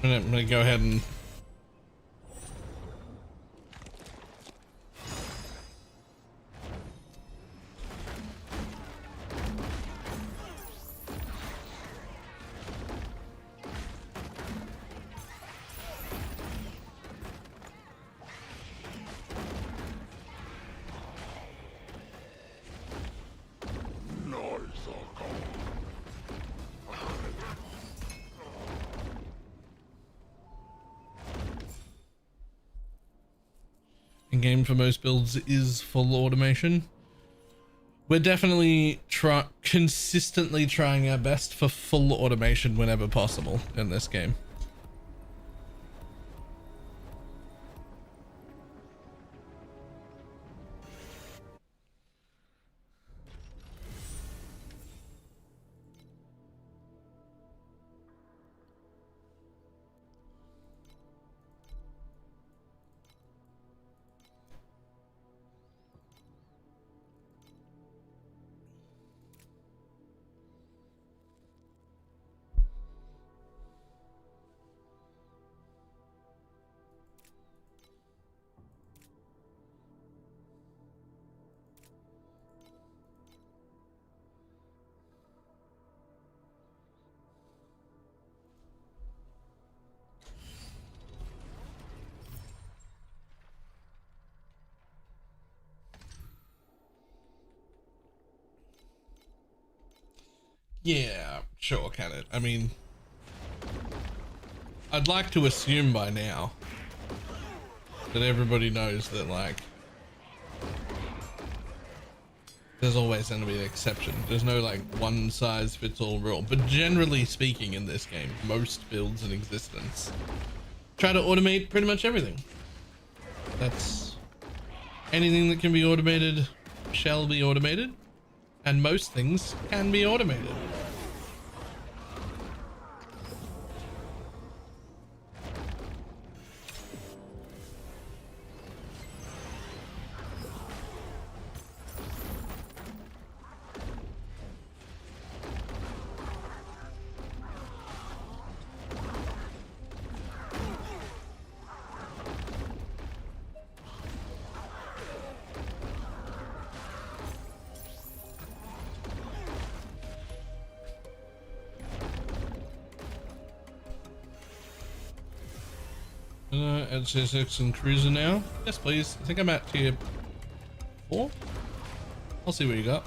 I'm gonna go ahead and in-game for most builds is full automation. We're definitely consistently trying our best for full automation whenever possible in this game. Yeah, sure, can it? I mean, I'd like to assume by now that everybody knows that, like, there's always going to be an exception. There's no, like, one size fits all rule. But generally speaking in this game, most builds in existence try to automate pretty much everything. That's anything that can be automated shall be automated, and most things can be automated. SS6 and cruiser now. Yes, please. I think I'm at tier 4. I'll see what you got.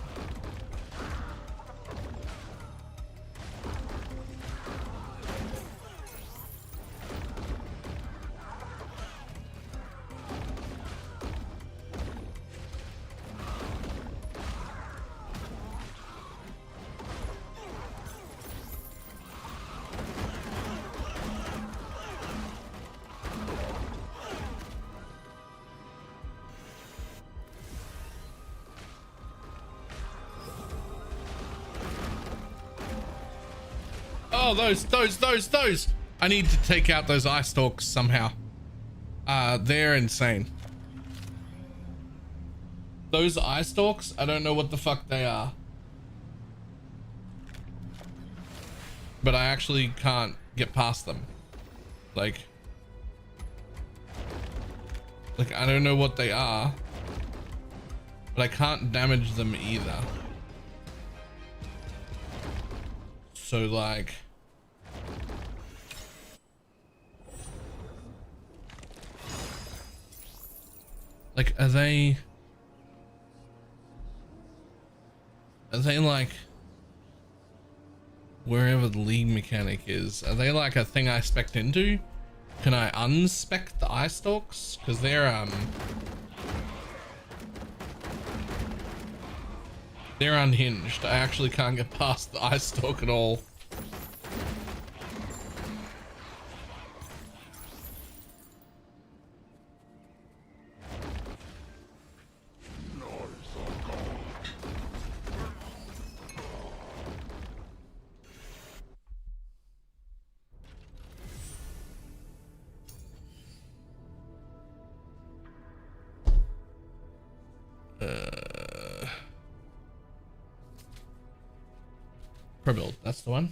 Oh, those. I need to take out those eye stalks somehow. They're insane. Those eye stalks, I don't know what the fuck they are. But I actually can't get past them. Like, I don't know what they are, but I can't damage them either. So, like, are they Are they like wherever the league mechanic is? Are they like a thing I spec'd into? Can I unspec the eye stalks? Because they're unhinged. I actually can't get past the eye stalk at all. Pro build, that's the one.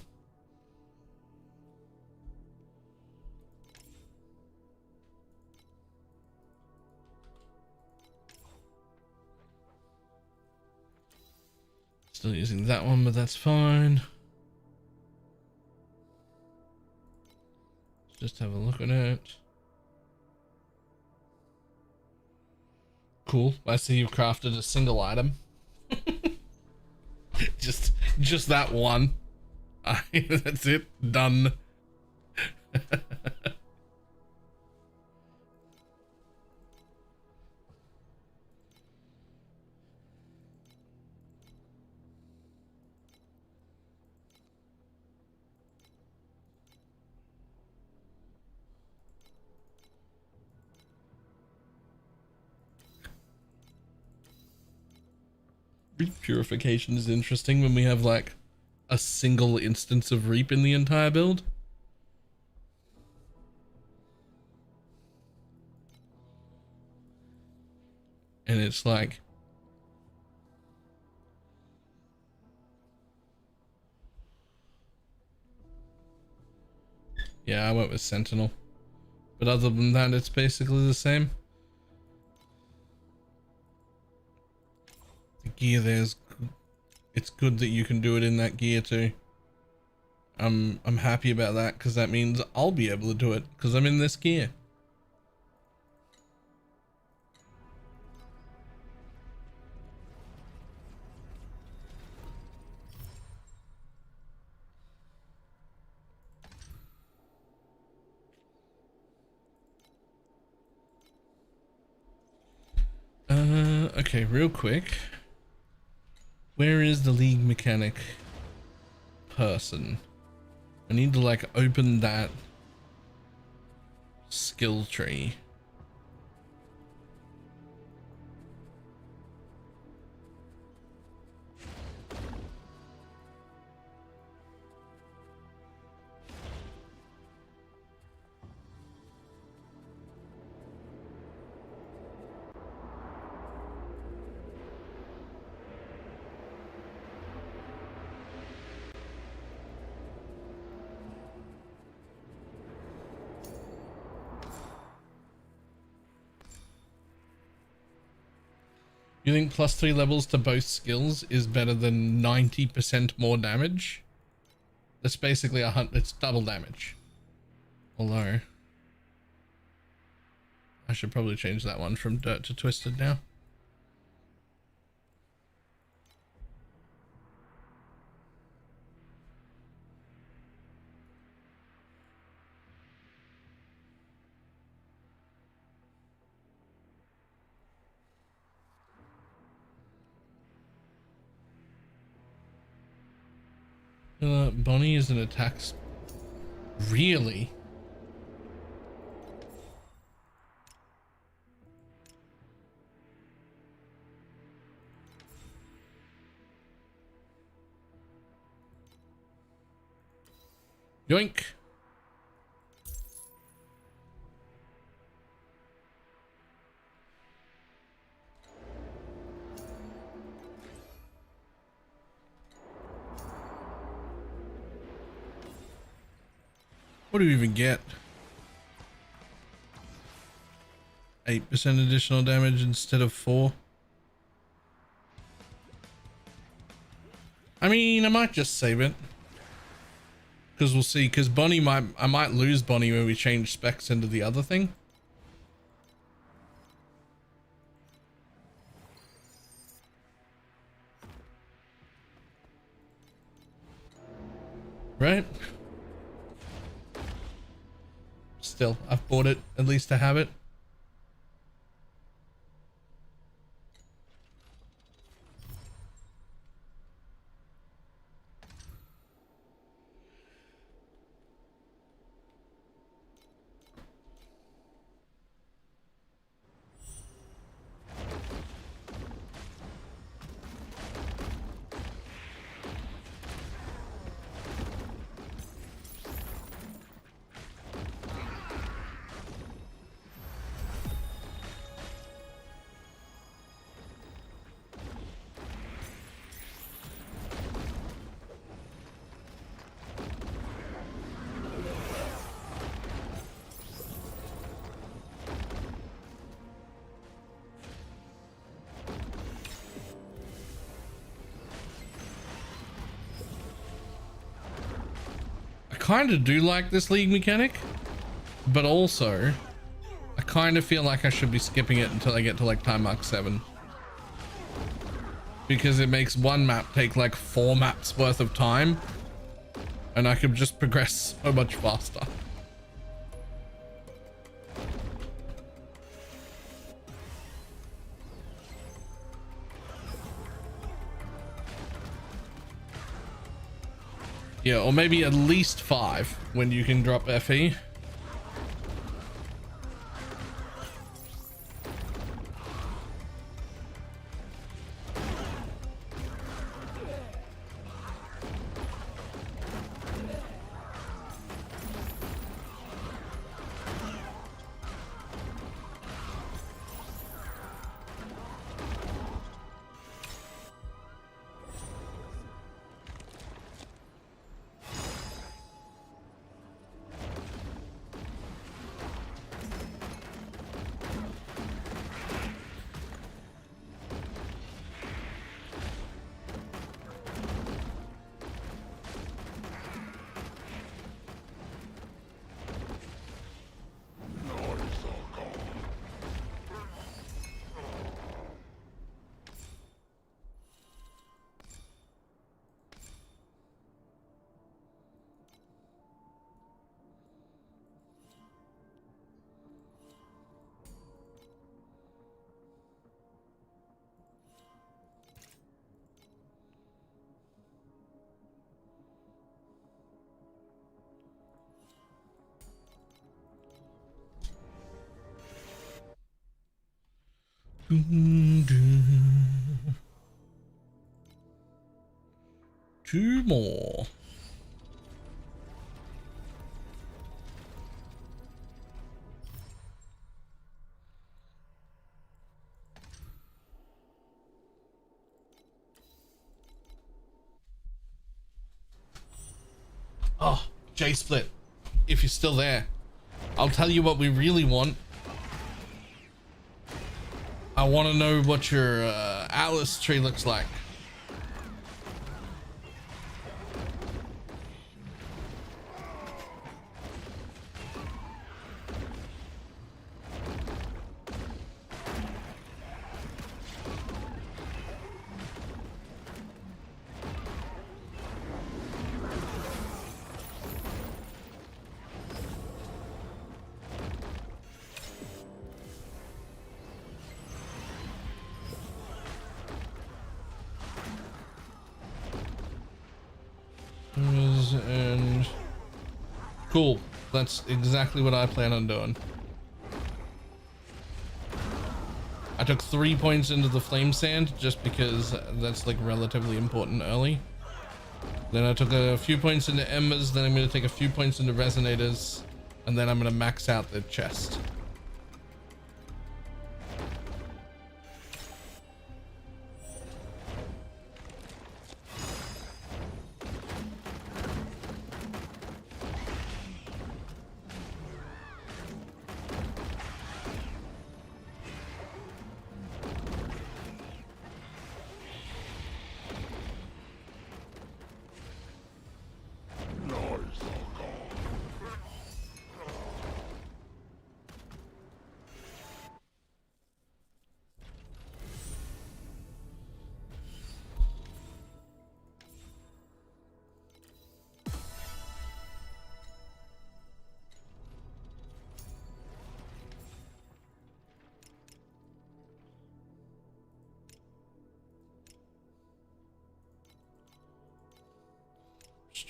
Still using that one, but that's fine. Let's just have a look at it. Cool. I see you've crafted a single item. just that one. That's it. Done. Reap purification is interesting when we have like a single instance of reap in the entire build. And it's like yeah, I went with Sentinel. But other than that, it's basically the same. The gear there's, it's good that you can do it in that gear too. I'm happy about that because that means I'll be able to do it because I'm in this gear. Okay, real quick. Where is the league mechanic person? I need to like open that skill tree. You think +3 levels to both skills is better than 90% more damage? That's basically it's double damage. Although I should probably change that one from dirt to twisted now. Bonnie is an attack. Really? Yoink. What do we even get? 8% additional damage instead of 4. I mean, I might just save it. Because we'll see, because I might lose Bonnie when we change specs into the other thing. Right? Still, I've bought it at least to have it. Kind of do like this league mechanic, but also I kind of feel like I should be skipping it until I get to like time mark 7, because it makes one map take like 4 maps worth of time and I could just progress so much faster. Yeah, or maybe at least 5 when you can drop FE. Two more. Oh, J-Split, if you're still there, I'll tell you what we really want. I want to know what your Atlas tree looks like. And cool, that's exactly what I plan on doing. I took 3 points into the flame sand just because that's like relatively important early. Then I took a few points into embers, then I'm going to take a few points into resonators, and then I'm going to max out the chest.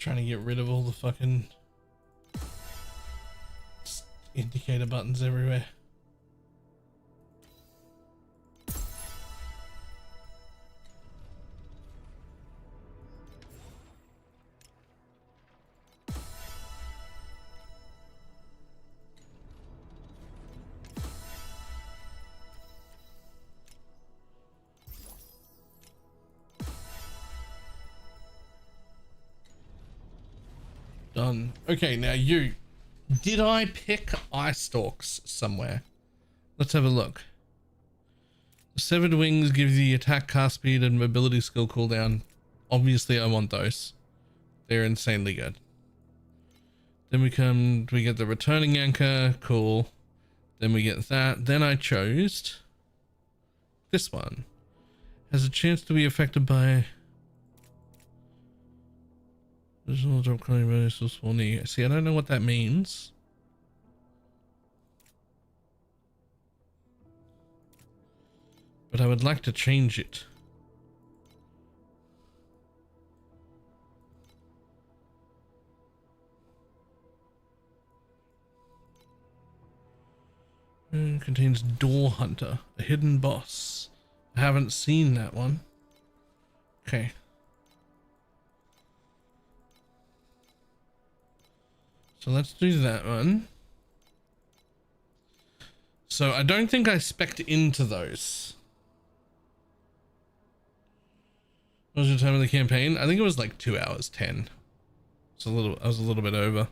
Trying to get rid of all the fucking indicator buttons everywhere. Done. Okay, now you. Did I pick eye stalks somewhere? Let's have a look. The severed wings gives the attack, cast speed, and mobility skill cooldown. Obviously, I want those. They're insanely good. Then we get the returning anchor. Cool. Then we get that. Then I chose this one. Has a chance to be affected by. See, I don't know what that means. But I would like to change it. Contains Door Hunter, a hidden boss. I haven't seen that one. Okay. So let's do that one. So I don't think I spec'd into those. What was your time of the campaign? I think it was like 2 hours 10. It's I was a little bit over.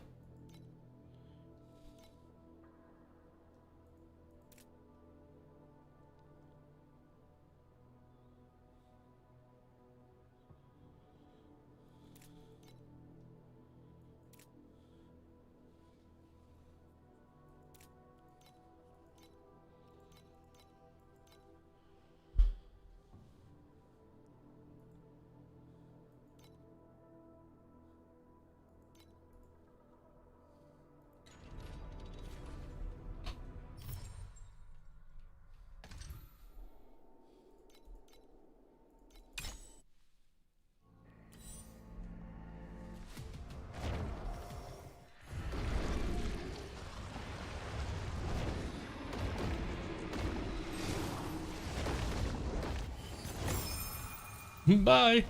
Bye.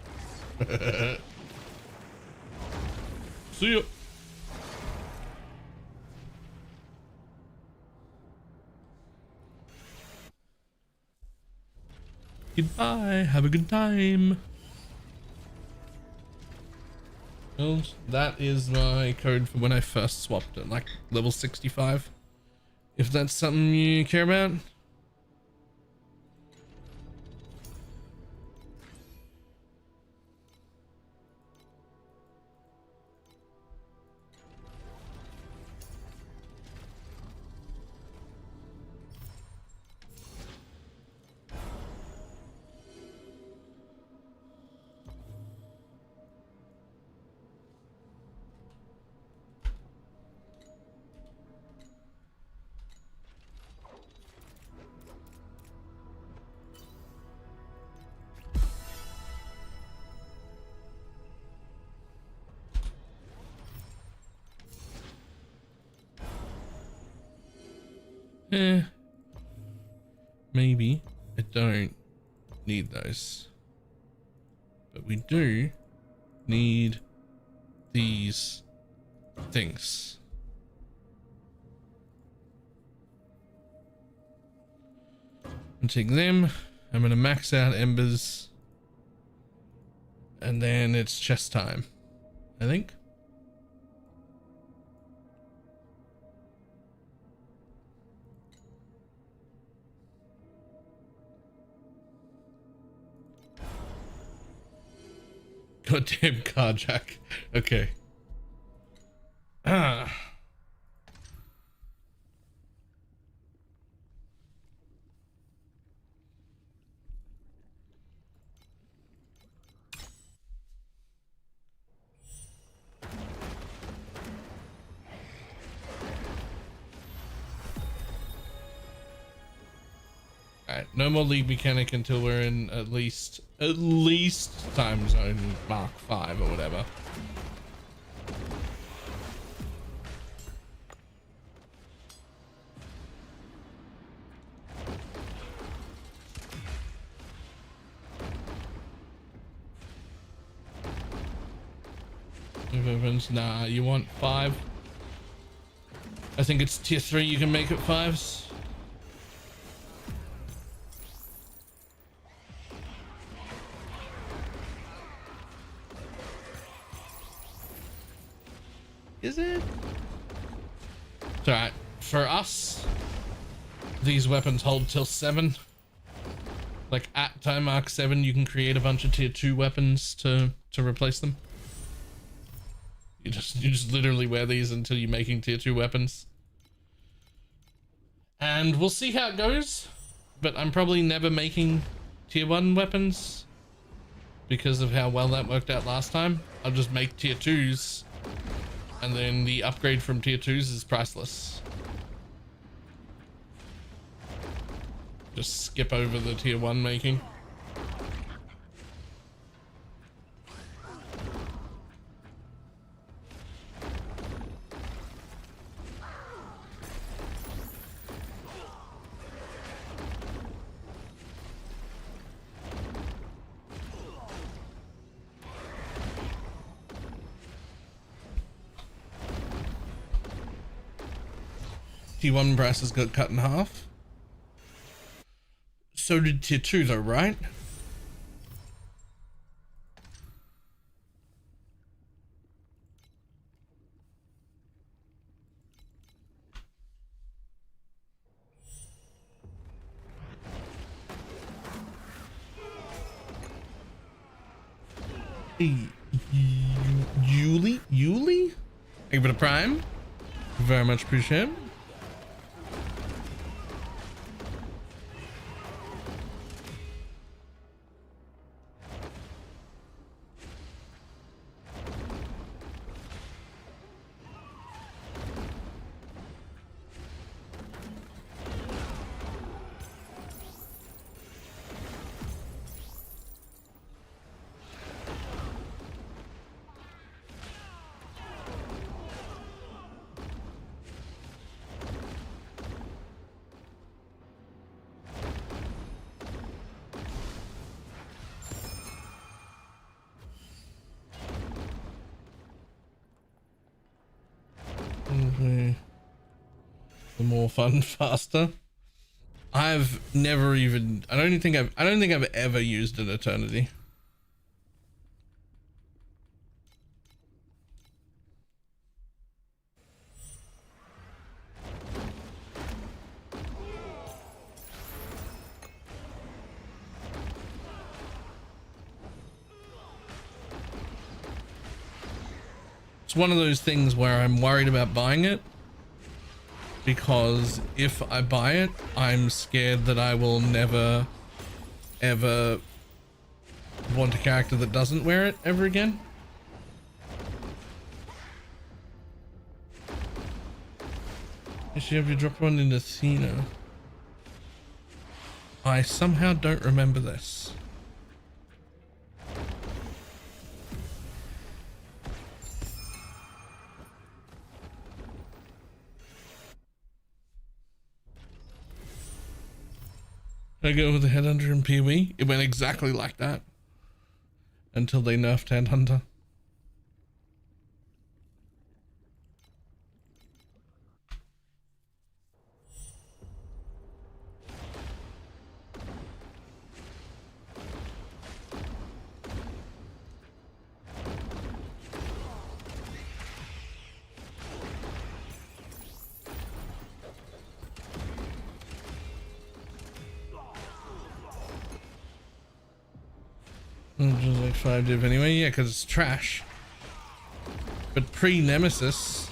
See ya. Goodbye. Have a good time. Well, that is my code for when I first swapped it, like level 65. If that's something you care about. Maybe I don't need those, but we do need these things. And take them. I'm gonna max out embers, and then it's chest time, I think. Goddamn carjack. Okay. Alright, no more league mechanic until we're in at least time zone Mark 5 or whatever. Weapons, nah, you want 5. I think it's tier 3, you can make it 5s. Is it? It's alright. For us, these weapons hold till 7. Like at time mark 7, you can create a bunch of tier 2 weapons to replace them. You just literally wear these until you're making tier 2 weapons. And we'll see how it goes, but I'm probably never making tier 1 weapons because of how well that worked out last time. I'll just make tier 2s, and then the upgrade from tier 2s is priceless. Just skip over the tier 1 making. T1 prices got cut in half. So did tier 2 though, right? Yuli? Thank you for the prime. Very much appreciate it. The more fun, faster. I've never even. I don't think I've ever used an eternity. It's one of those things where I'm worried about buying it, because if I buy it, I'm scared that I will never ever want a character that doesn't wear it ever again. You should have you drop one in Athena. I somehow don't remember this. I go with the Headhunter and PoE. It went exactly like that until they nerfed Headhunter. Just like 5 div anyway, yeah, because it's trash. But pre-Nemesis,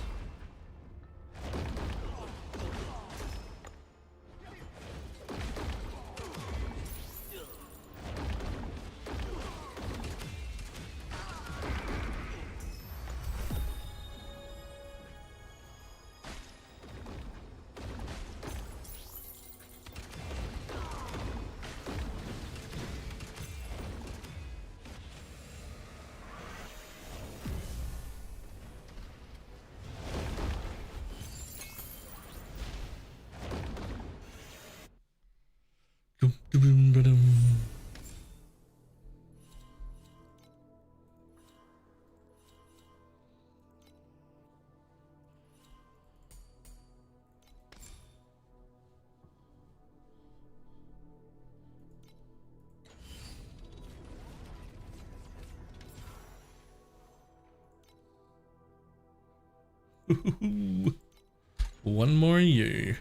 One more you.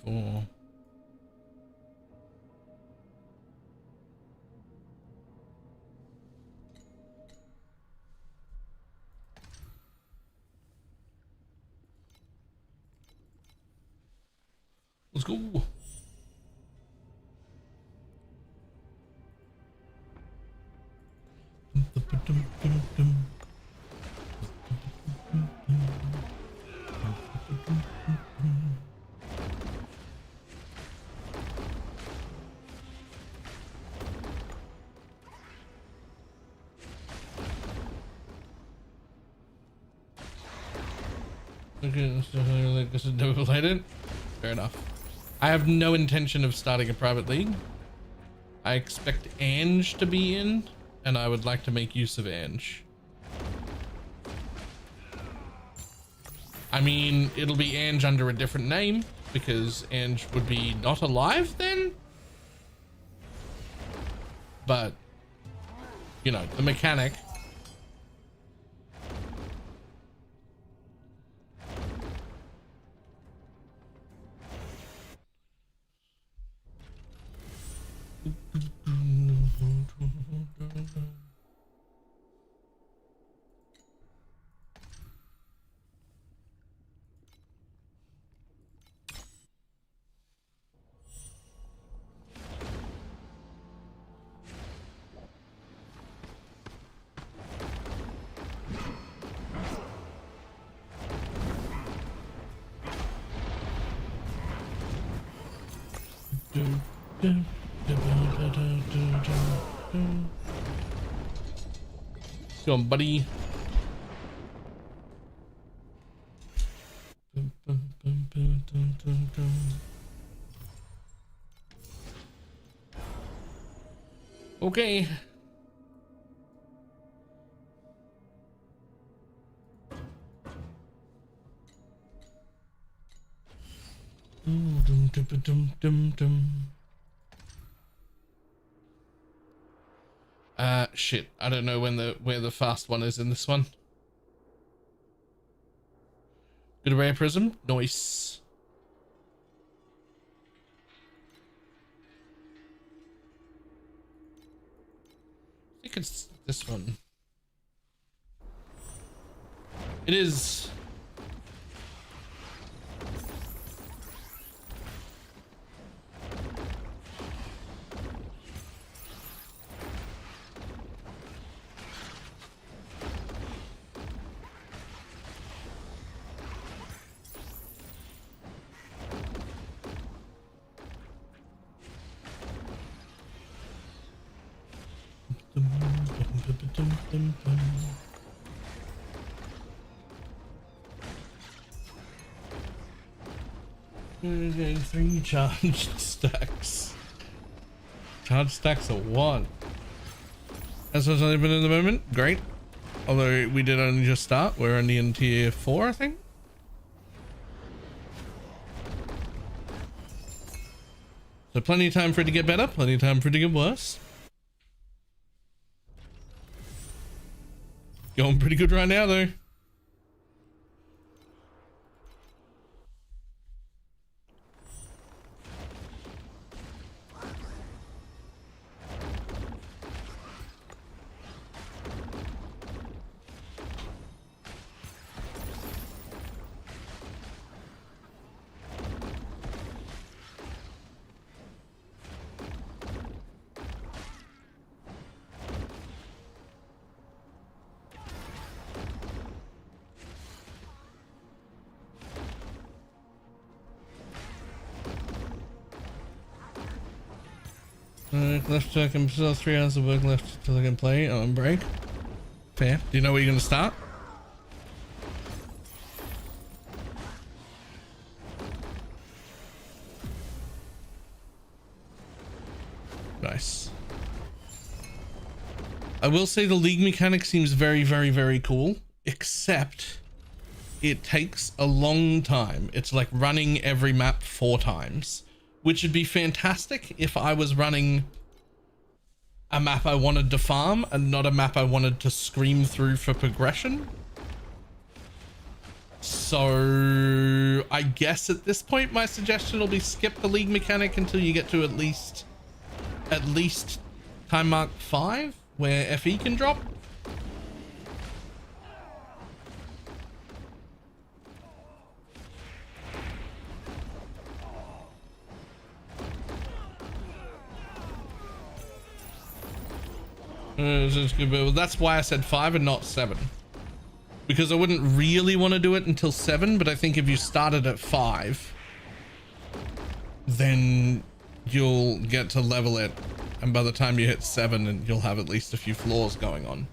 Four. Let's go. Okay, this is never related. Fair enough. I have no intention of starting a private league. I expect Ange to be in, and I would like to make use of Ange. I mean, it'll be Ange under a different name, because Ange would be not alive then. But, you know, the mechanic. Go on, buddy. Okay. Shit. I don't know where the fast one is in this one. Good array prism. Nice. I think it's this one. It is. Getting 3 charged stacks. Charged stacks of what? That's what's only been in the moment. Great. Although we did only just start. We're only in tier 4, I think. So plenty of time for it to get better. Plenty of time for it to get worse. Going pretty good right now though. Left till I can still 3 hours of work left till I can play on break. Fair. Do you know where you're gonna start? Nice. I will say the league mechanic seems very, very, very cool, except it takes a long time. It's like running every map 4 times, which would be fantastic if I was running a map I wanted to farm and not a map I wanted to scream through for progression. So I guess at this point my suggestion will be skip the league mechanic until you get to at least time mark 5 where FE can drop. That's why I said 5 and not 7, because I wouldn't really want to do it until 7, but I think if you started at 5 then you'll get to level it, and by the time you hit 7 and you'll have at least a few floors going on.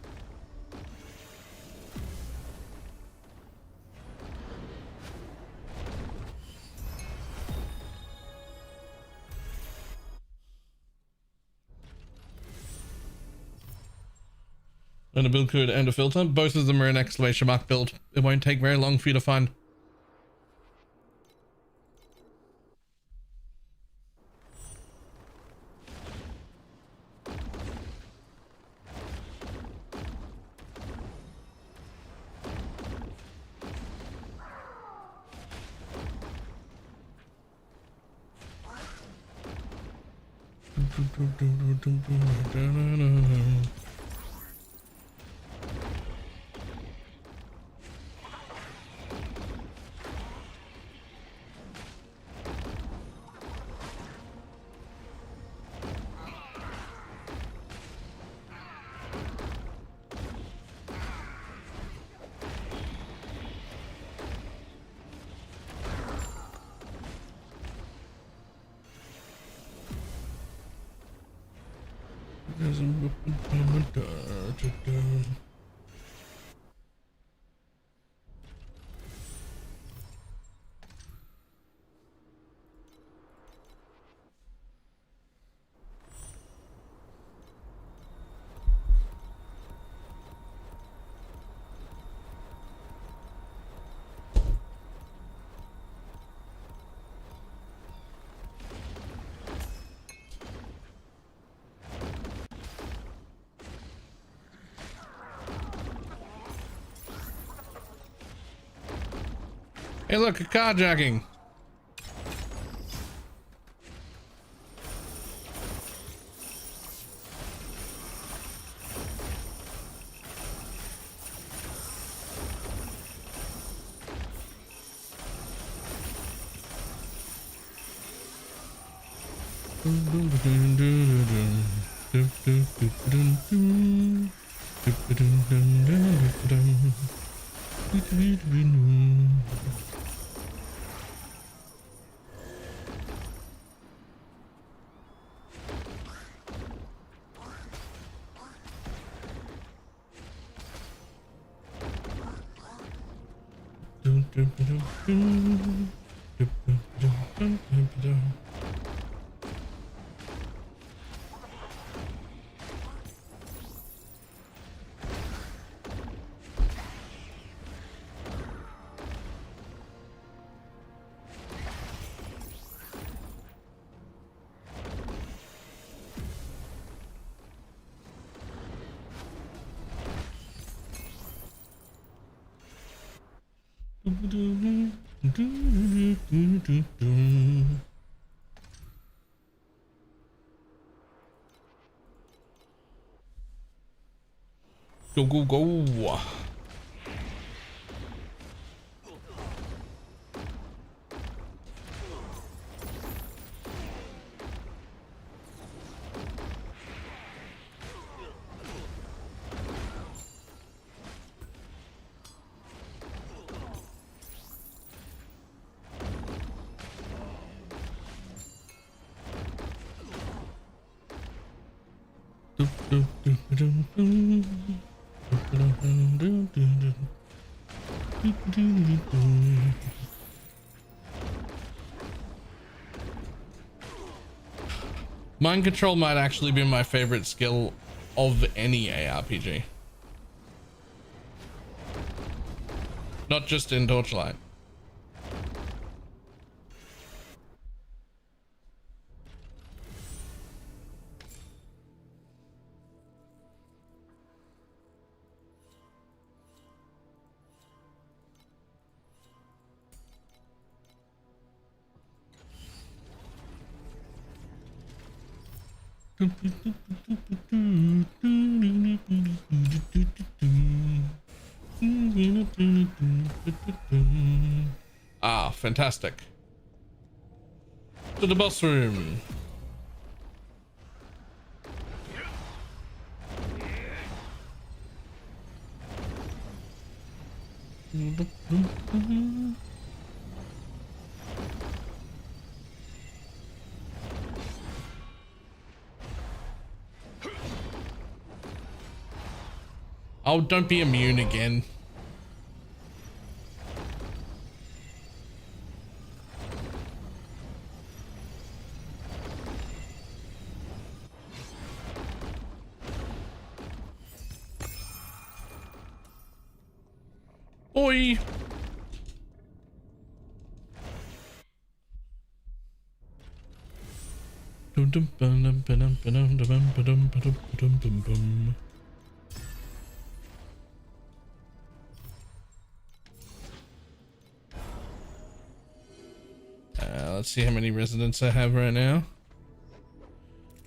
And a build code and a filter. Both of them are an exclamation mark build. It won't take very long for you to find. Hey, look, a carjacking. Go, go, go. Mind control might actually be my favorite skill of any ARPG. Not just in Torchlight. Ah, fantastic. To the boss room. Oh, don't be immune again. Oi. Let's see how many residents I have right now.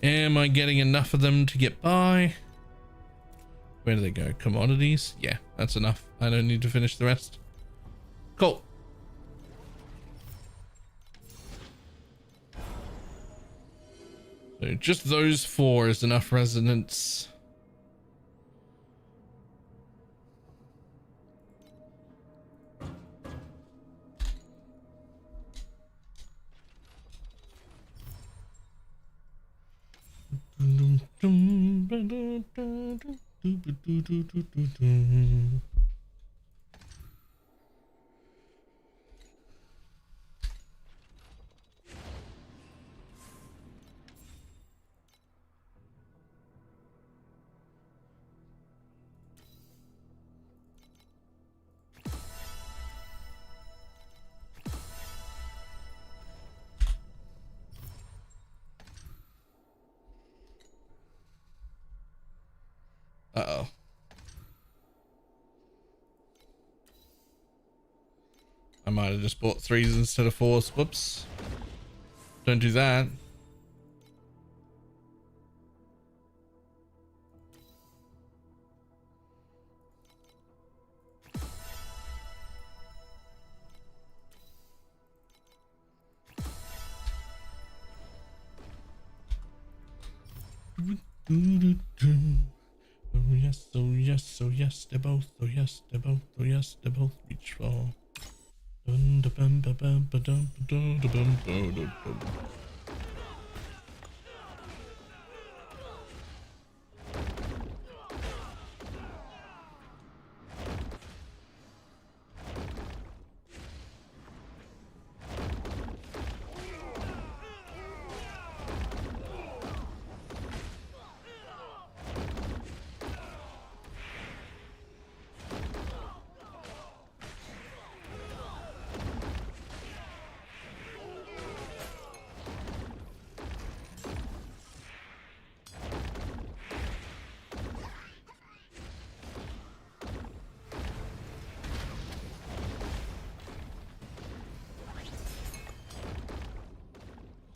Am I getting enough of them to get by? Where do they go? Commodities? Yeah, that's enough. I don't need to finish the rest. Cool. So just those 4 is enough residents. Uh-oh. I might have just bought 3s instead of 4s. Whoops. Don't do that. Oh yes, oh yes, oh yes, they're both, oh yes, they're both, oh yes, they're both reach for.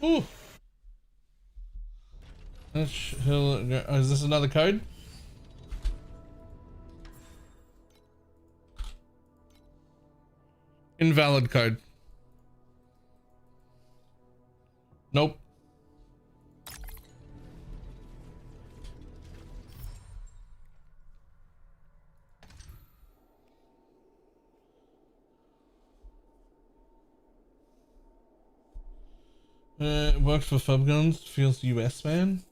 Ooh. Is this another code? Invalid code. Nope. Works for Fub Guns, feels US man.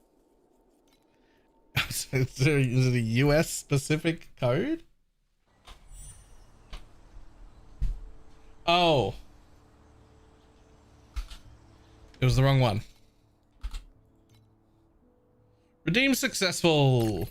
Is it a US specific code? Oh. It was the wrong one. Redeem successful.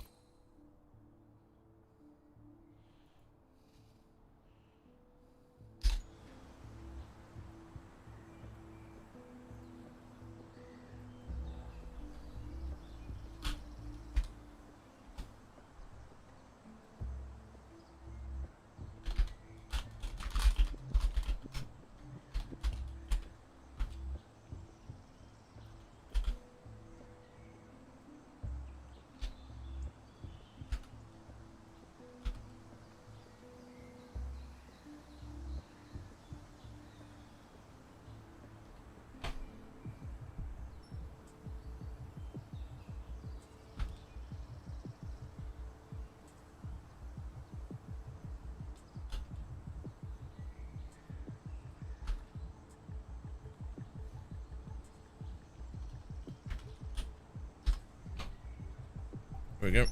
There we go.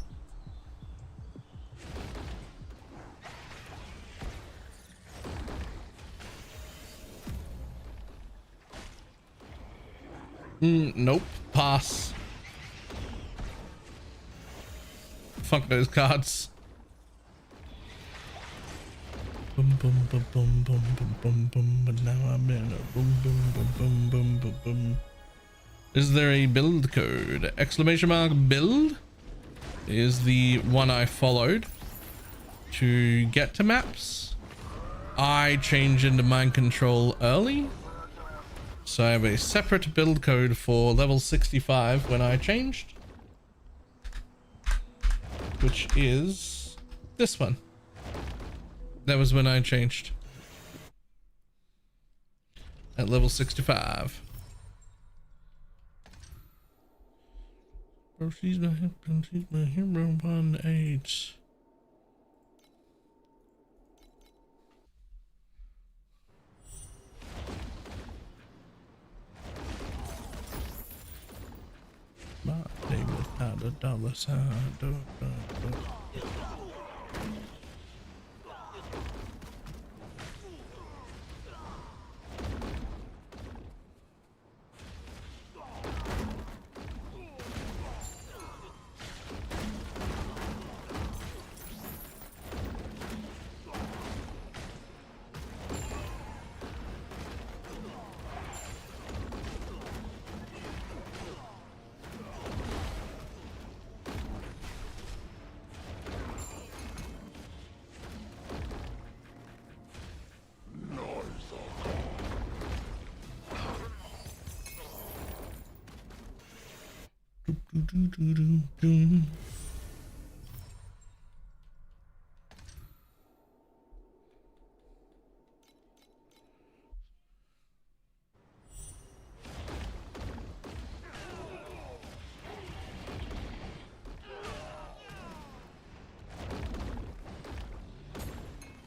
Nope. Pass. Fuck those cards. Boom boom boom boom boom boom boom boom. But now I'm in a boom boom boom boom boom boom boom. Is there a build code? Exclamation mark build is the one I followed to get to maps. I changed into mind control early, so I have a separate build code for level 65 when I changed, which is this one. That was when I changed at level 65. Oh, she's my hero 1-8. My name without a dollar sign.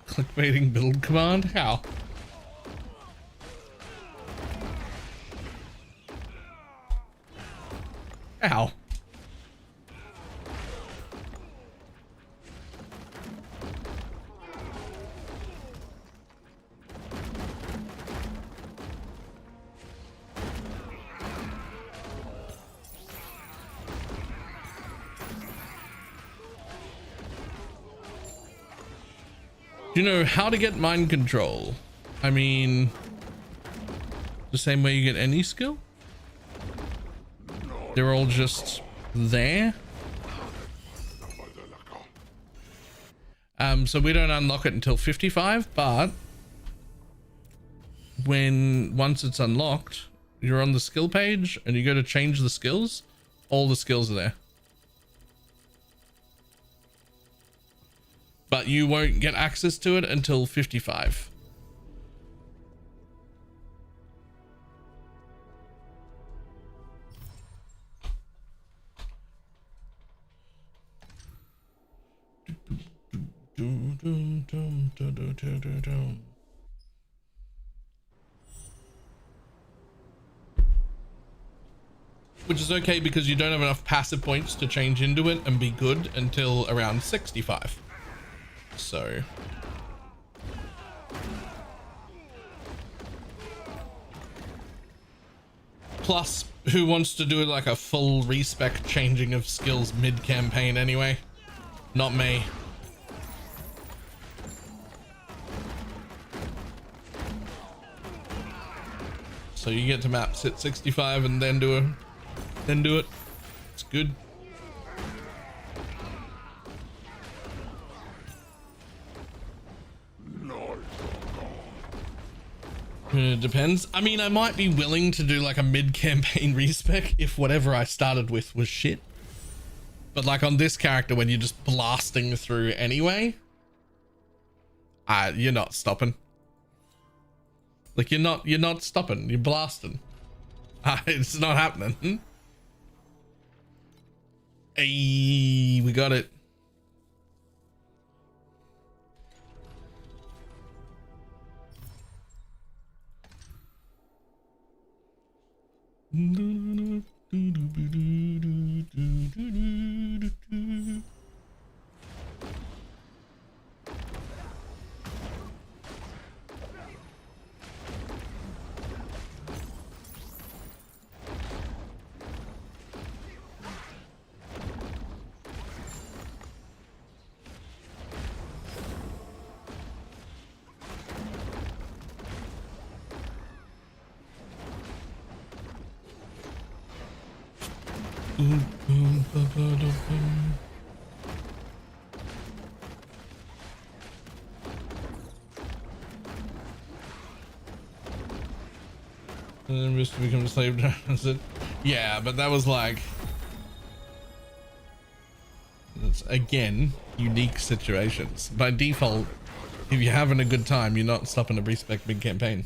Clickbaiting build command? How? Ow. Do you know how to get mind control? I mean, the same way you get any skill? They're all just there. So we don't unlock it until 55, but once it's unlocked, you're on the skill page and you go to change the skills, all the skills are there. But you won't get access to it until 55. which is okay because you don't have enough passive points to change into it and be good until around 65. So plus, who wants to do like a full respec changing of skills mid-campaign anyway? Not me. So you get to maps at 65 and then do it. It's good. It depends. I mean, I might be willing to do like a mid-campaign respec if whatever I started with was shit. But like on this character, when you're just blasting through anyway, you're not stopping. Like you're not stopping. You're blasting. It's not happening. Hey, we got it. And then risk to become a slave driver. Yeah, but that was like, it's again unique situations. By default, if you're having a good time, you're not stopping to respec big campaign.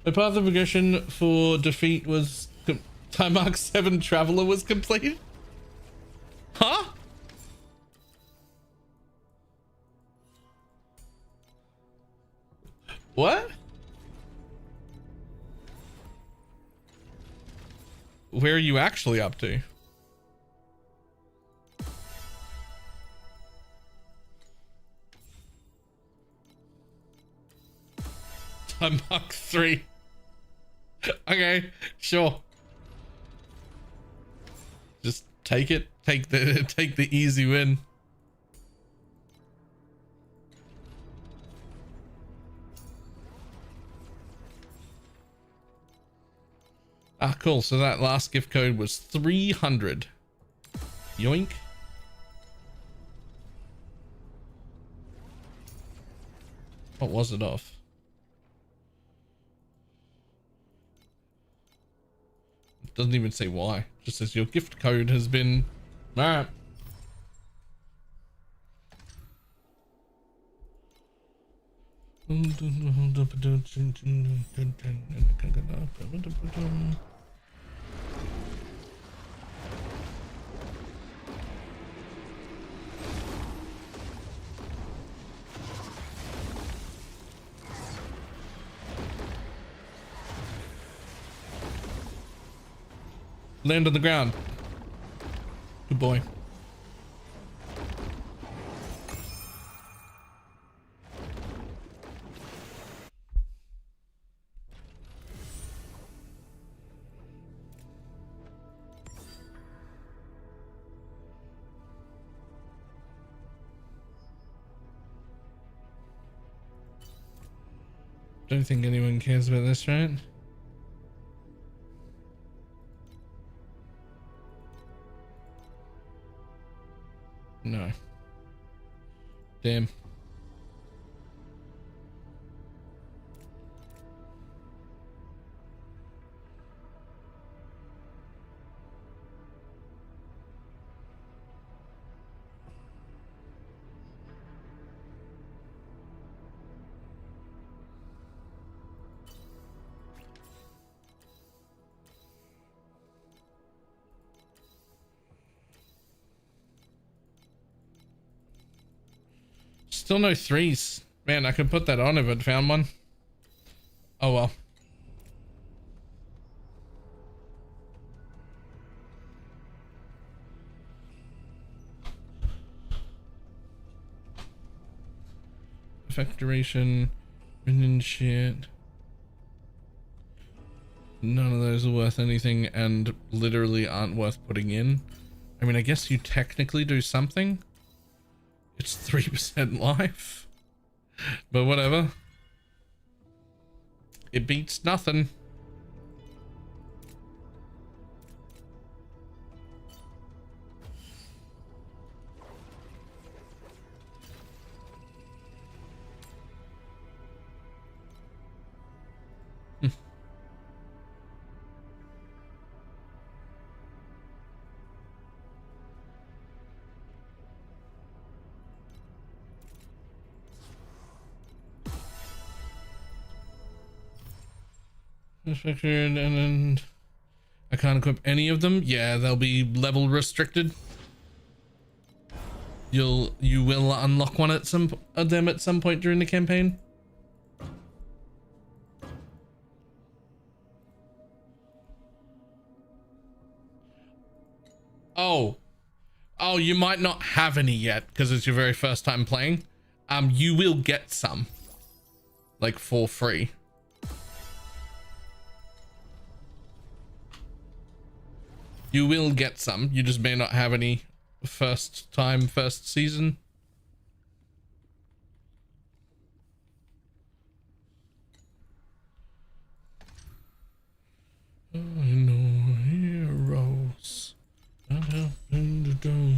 The path of progression for defeat was time mark 7 traveler was completed. Huh? What? Where are you actually up to? Time mark 3. Okay, sure. Just take it. Take the easy win. Ah, cool. So that last gift code was 300. Yoink. What was it off? It doesn't even say why. It just says your gift code has been... Alright. Land on the ground. Good boy. Don't think anyone cares about this, right? No. Damn. Still no 3s. Man, I could put that on if I'd found one. Oh well. effect duration, minion shit. None of those are worth anything and literally aren't worth putting in. I mean, I guess you technically do something. It's 3% life, but whatever. It beats nothing. Restricted, and then I can't equip any of them. Yeah, they'll be level restricted. You will unlock one at some of them at some point during the campaign. Oh, you might not have any yet because it's your very first time playing. You will get some, like, for free. You will get some. You just may not have any first season. I know heroes that have been to do.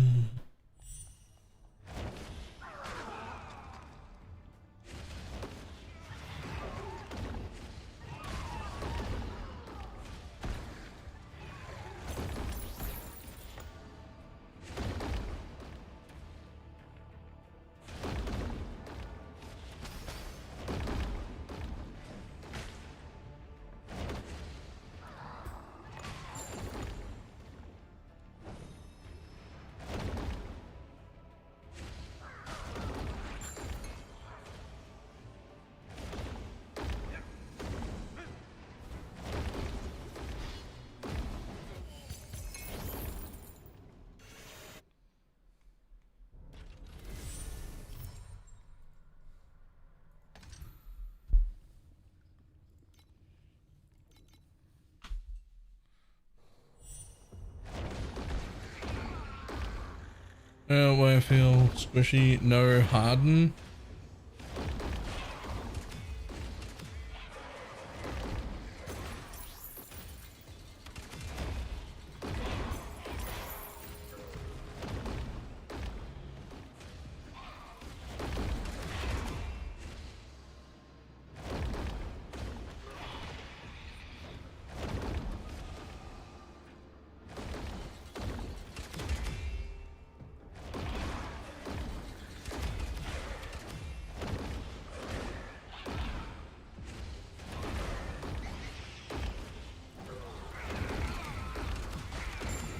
Where I feel squishy, no harden.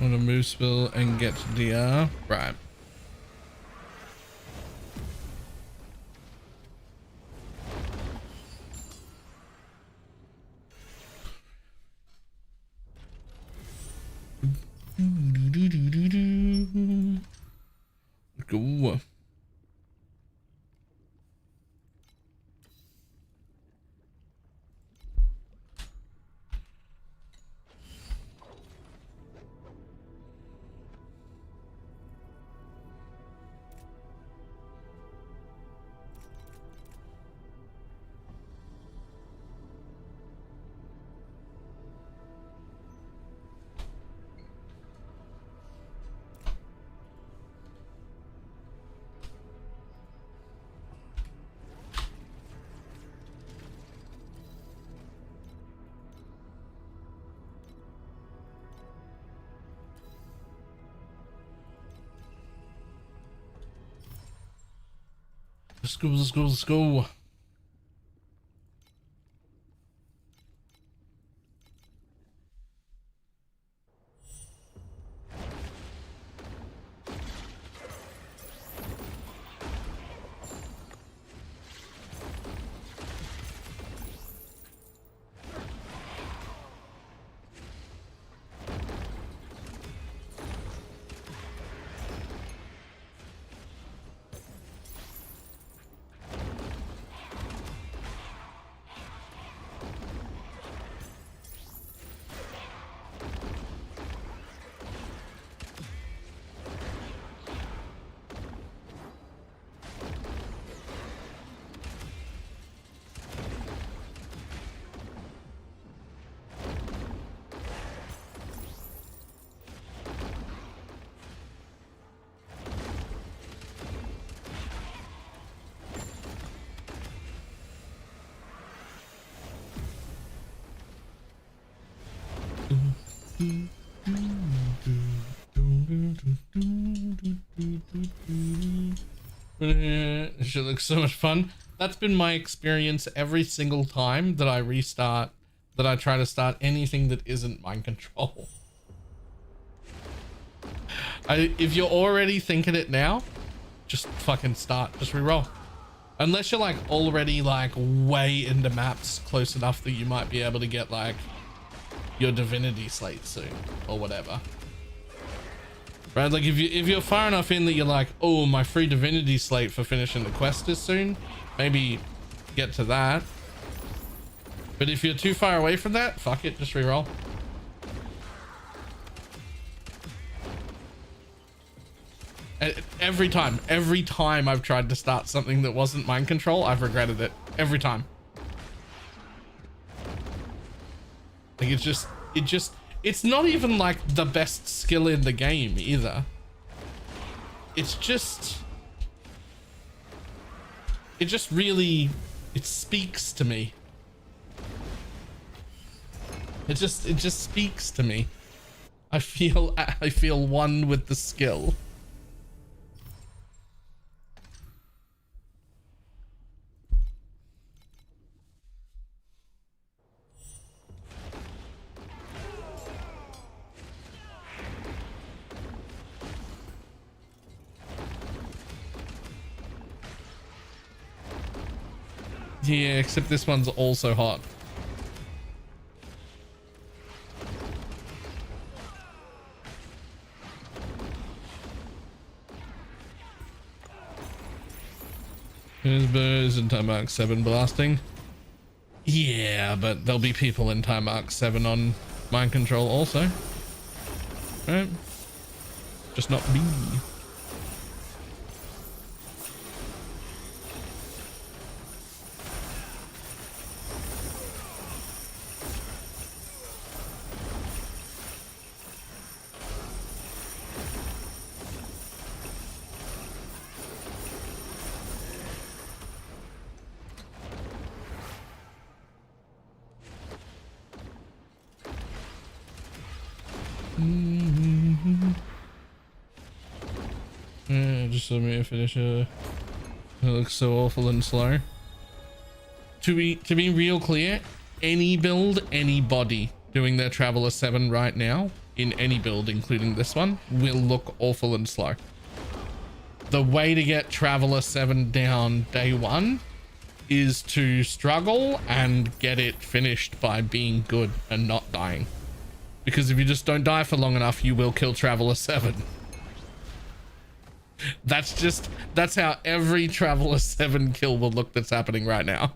Want to move spill and get DR. Right. Go. Let's go, let's go, let's go. It should look so much fun. That's been my experience every single time that I restart, that I try to start anything that isn't mind control. If you're already thinking it now, just fucking start, just reroll. Unless you're like already like way into maps close enough that you might be able to get like your divinity slate soon or whatever. Right, like if you're far enough in that you're like, oh, my free divinity slate for finishing the quest is soon, maybe get to that. But if you're too far away from that, fuck it, just reroll. Every time I've tried to start something that wasn't mind control, I've regretted it every time. Like it's not even like the best skill in the game either. It just really, it speaks to me. It just speaks to me. I feel one with the skill. Yeah, except this one's also hot. There's birds in time arc 7 blasting. Yeah, but there'll be people in time arc 7 on mind control also. Right? Just not me. Just let me finish. It looks so awful and slow. To be real clear, any build, anybody doing their Traveler 7 right now in any build, including this one, will look awful and slow. The way to get Traveler 7 down day one is to struggle and get it finished by being good and not dying. Because if you just don't die for long enough, you will kill Traveler 7. That's how every Traveler 7 kill will look that's happening right now.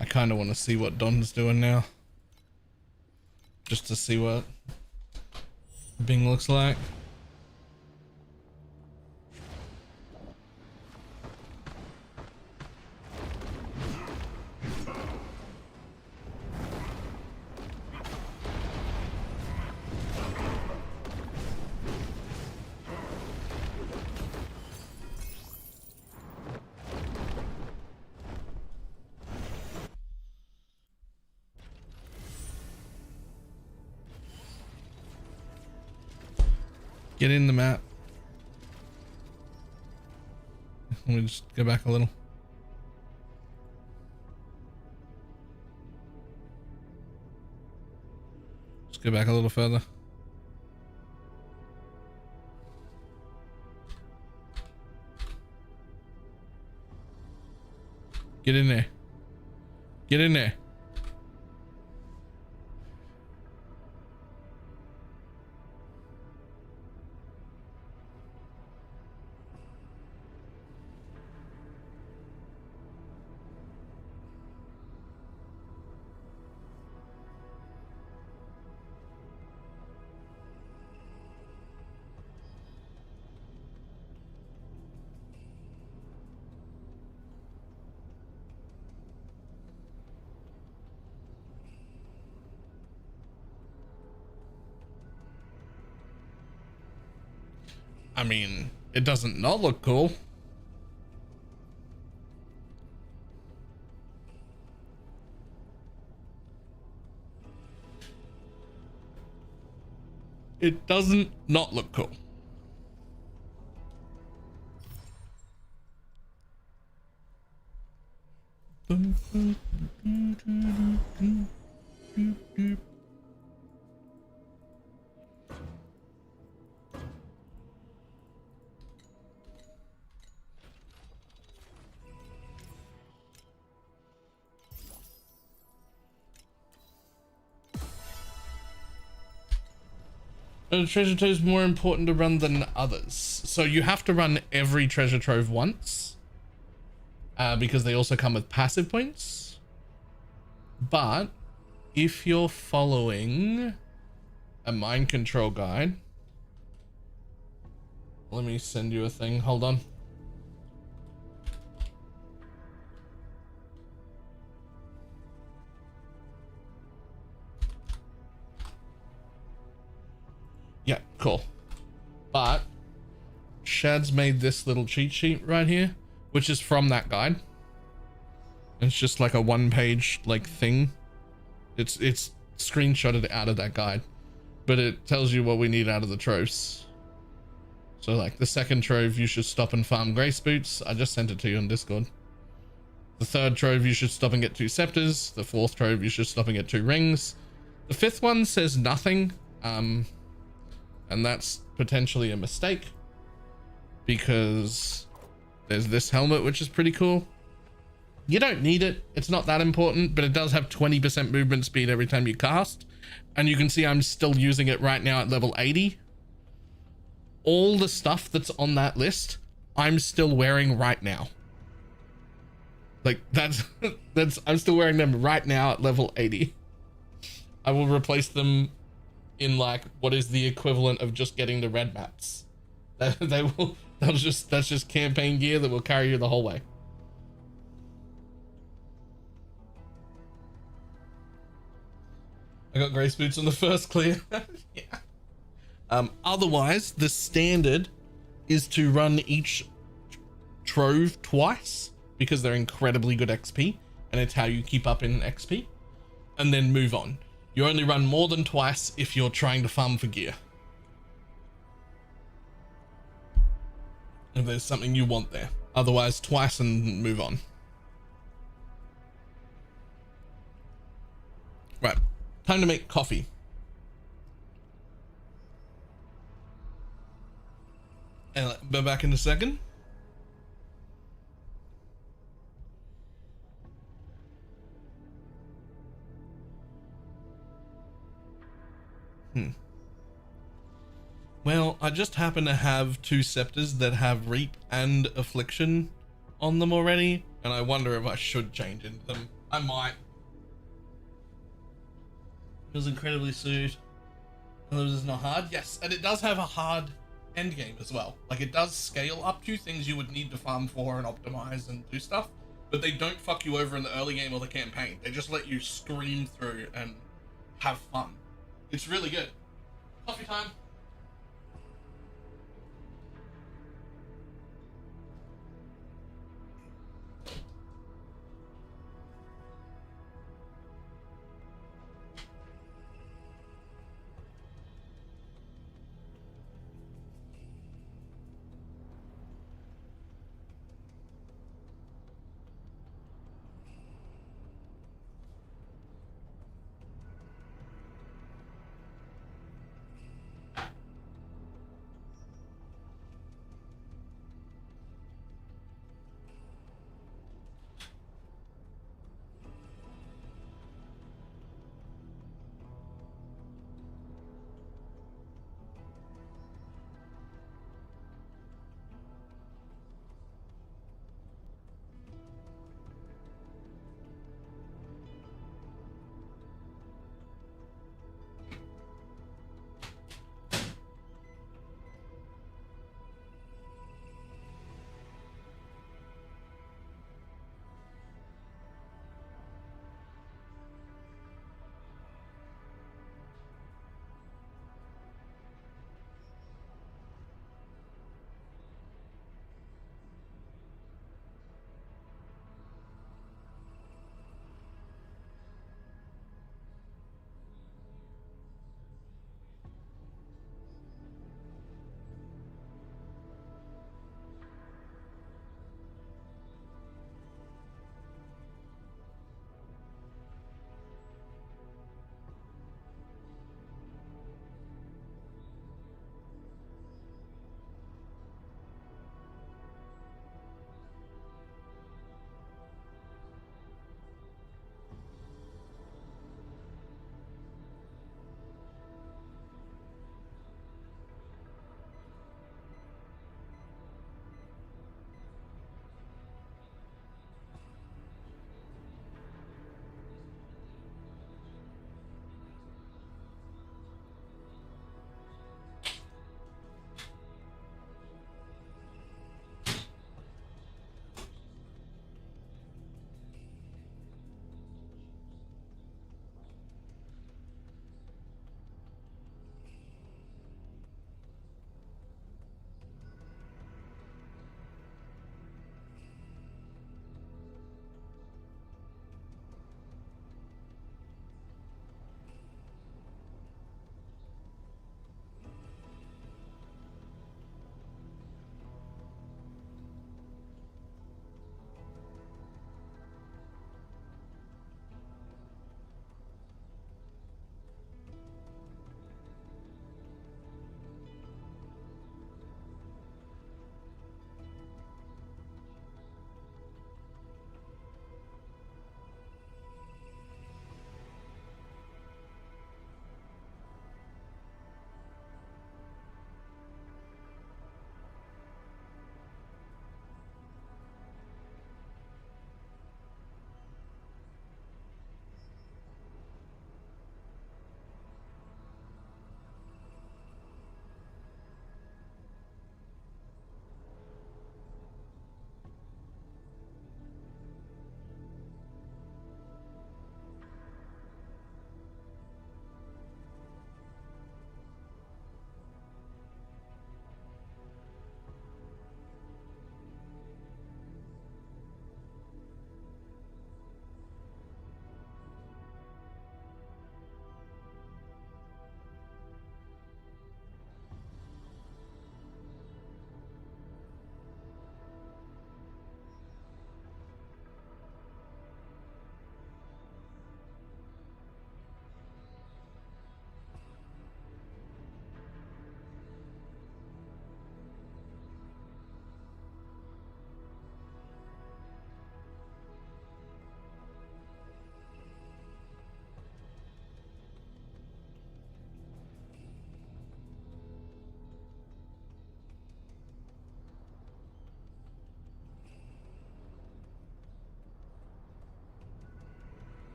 I kind of want to see what Don's doing now, just to see what Bing looks like. Get in the map. Let me just go back a little. Just go back a little further. Get in there. Get in there. I mean, it doesn't not look cool. It doesn't not look cool. A treasure trove is more important to run than others. So you have to run every treasure trove once. Because they also come with passive points. But if you're following a mind control guide, let me send you a thing. Hold on. Yeah, cool. But Shad's made this little cheat sheet right here, which is from that guide. It's just like a one-page like thing. It's screenshotted out of that guide, but it tells you what we need out of the troves. So like the second trove, you should stop and farm grace boots. I just sent it to you on Discord. The third trove, you should stop and get 2 scepters. The fourth trove, you should stop and get 2 rings. The fifth one says nothing. And that's potentially a mistake because there's this helmet, which is pretty cool. You don't need it. It's not that important, but it does have 20% movement speed every time you cast. And you can see I'm still using it right now at level 80. All the stuff that's on that list, I'm still wearing right now. Like that's I'm still wearing them right now at level 80. I will replace them in like what is the equivalent of just getting the red mats. That's just campaign gear that will carry you the whole way. I got grace boots on the first clear. Yeah. Otherwise the standard is to run each trove twice because they're incredibly good XP and it's how you keep up in XP, and then move on. You only run more than twice if you're trying to farm for gear. If there's something you want there. Otherwise, twice and move on. Right. Time to make coffee. And I'll be back in a second. Well, I just happen to have 2 scepters that have Reap and Affliction on them already, and I wonder if I should change into them. I might. Feels incredibly suited. This is not hard. Yes, and it does have a hard end game as well. Like it does scale up to things you would need to farm for and optimize and do stuff, but they don't fuck you over in the early game or the campaign. They just let you scream through and have fun. It's really good. Coffee time.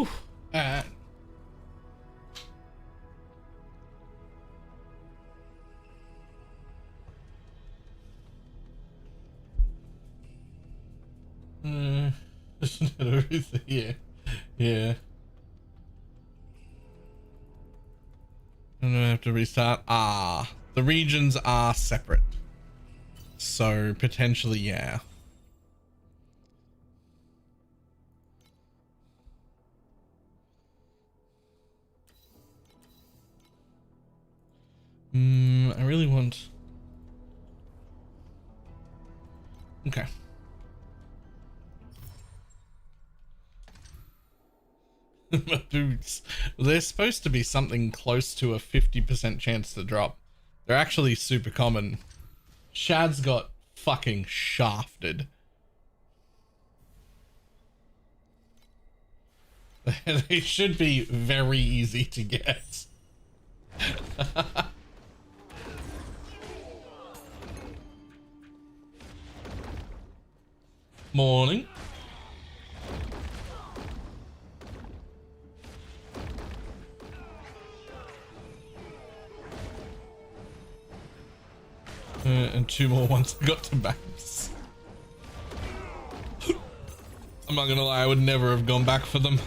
Uh, yeah, yeah. I'm gonna have to restart. Ah, the regions are separate, so potentially, yeah. I really want. Okay. My boots. They're supposed to be something close to a 50% chance to drop. They're actually super common. Shad's got fucking shafted. They should be very easy to get. Morning. And two more once I got to max. I'm not gonna lie, I would never have gone back for them.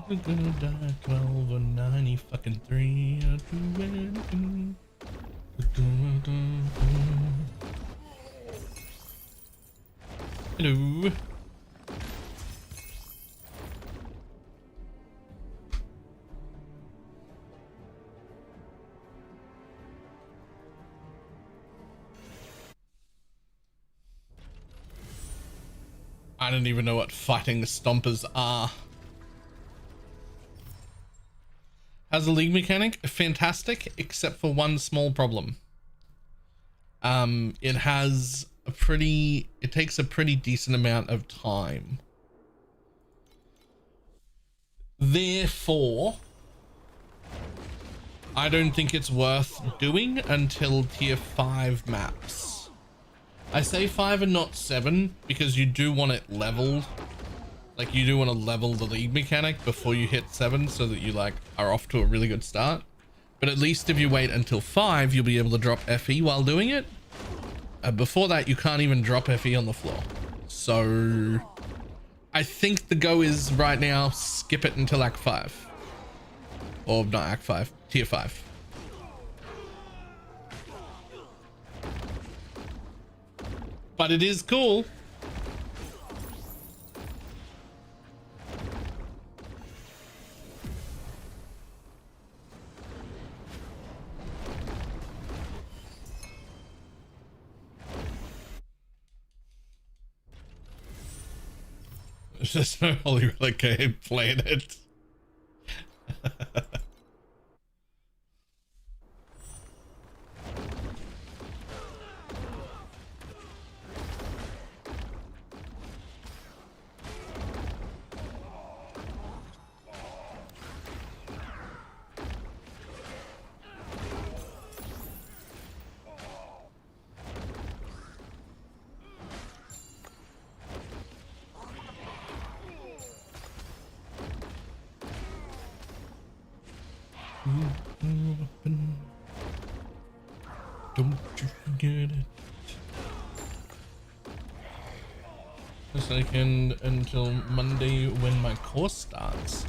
Who's gonna die? 12 or 90 fucking 3 or 2 anything. Hello. I don't even know what fighting stompers are. How's the league mechanic? Fantastic, except for one small problem. It takes a pretty decent amount of time. Therefore, I don't think it's worth doing until tier 5 maps. I say 5 and not 7 because you do want it leveled. Like, you do want to level the league mechanic before you hit 7 so that you like are off to a really good start. But at least if you wait until 5, you'll be able to drop FE while doing it. Before that, you can't even drop FE on the floor. So I think the go is right now, skip it until Act 5. Or not Act 5, tier 5. But it is cool. There's just no Holy Relic game playing it. Don't you forget it. The second until Monday when my course starts.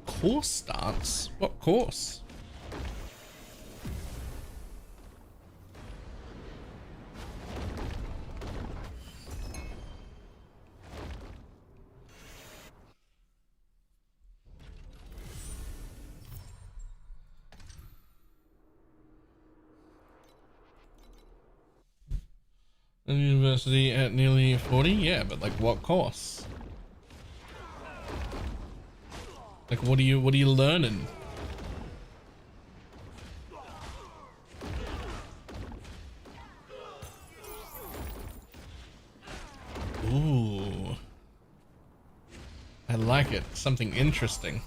Course starts? What course? University at nearly 40? Yeah, but like what course? Like what are you learning? Ooh. I like it. Something interesting.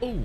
Oh.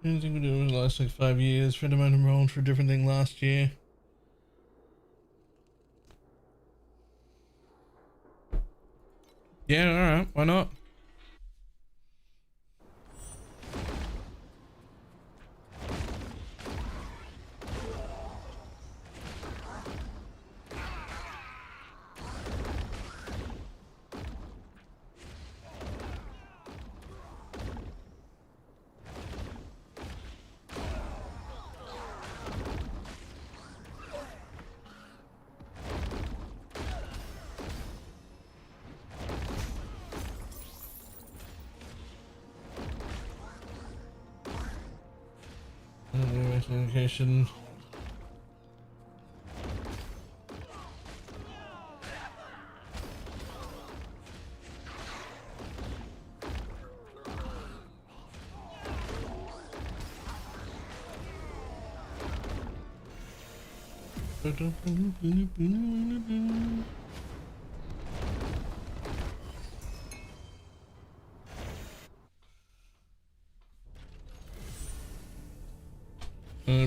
Anything we do in the last like 5 years. Friend of mine enrolled for a different thing last year. Yeah, alright, why not? Communication.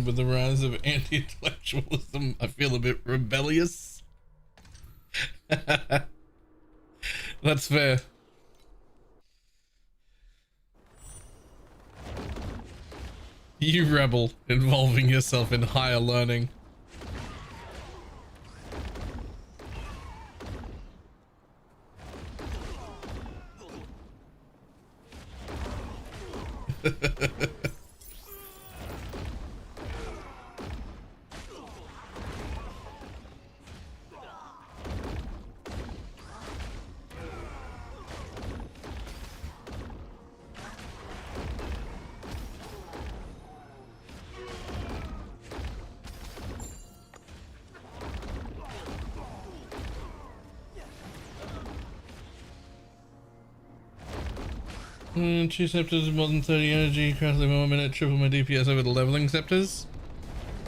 With the rise of anti-intellectualism, I feel a bit rebellious. That's fair. You rebel, involving yourself in higher learning. Two scepters, more than 30 energy, craft level 1 minute, triple my DPS over the leveling scepters.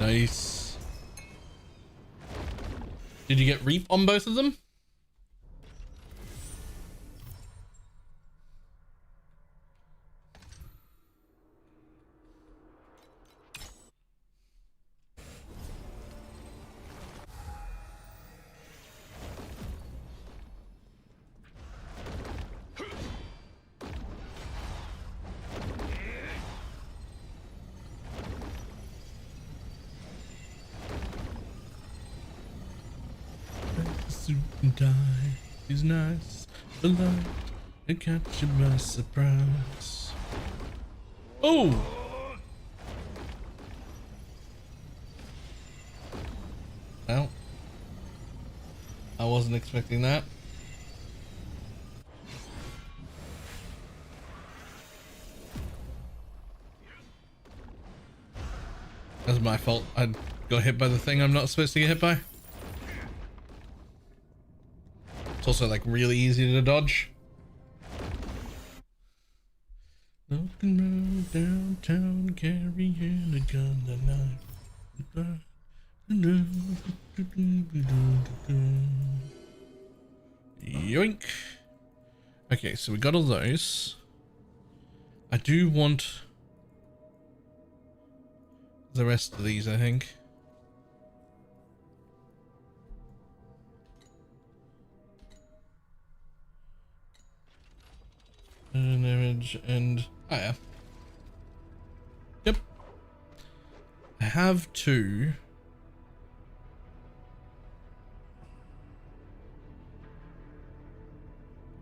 Nice. Did you get reap on both of them? suit and tie. He's nice, but like to catch you by surprise. Oh! Well, I wasn't expecting that. That's my fault. I got hit by the thing I'm not supposed to get hit by. It's also like really easy to dodge. Walking around downtown carrying a gun tonight. Yoink. Okay, so we got all those. I do want the rest of these, I think. An image and oh yeah. Yep. I have two.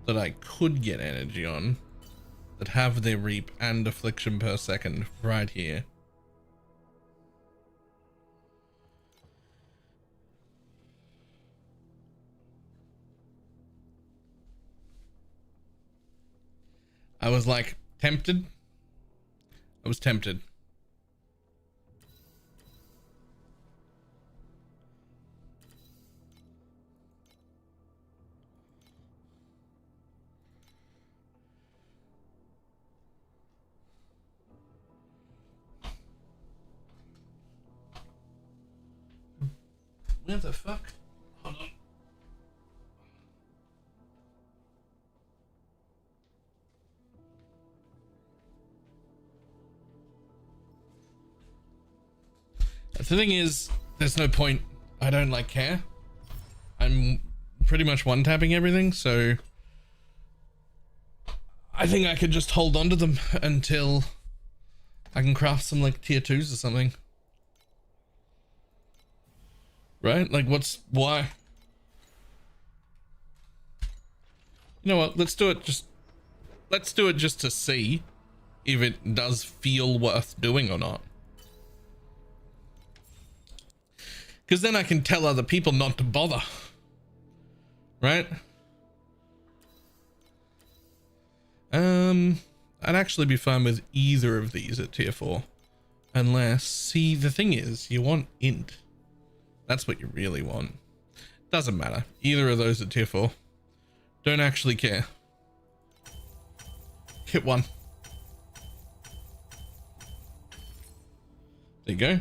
That I could get energy on that have their reap and affliction per second right here. I was like tempted. I was tempted. Where the fuck? Hold on. The thing is, there's no point. I don't like care. I'm pretty much one-tapping everything, so I think I could just hold on to them until I can craft some like tier 2s or something. Right? Like why? You know what? Let's do it just to see if it does feel worth doing or not. Because then I can tell other people not to bother. Right? I'd actually be fine with either of these at tier 4. Unless, see, the thing is, you want int. That's what you really want. Doesn't matter. Either of those at tier 4. Don't actually care. Hit one. There you go.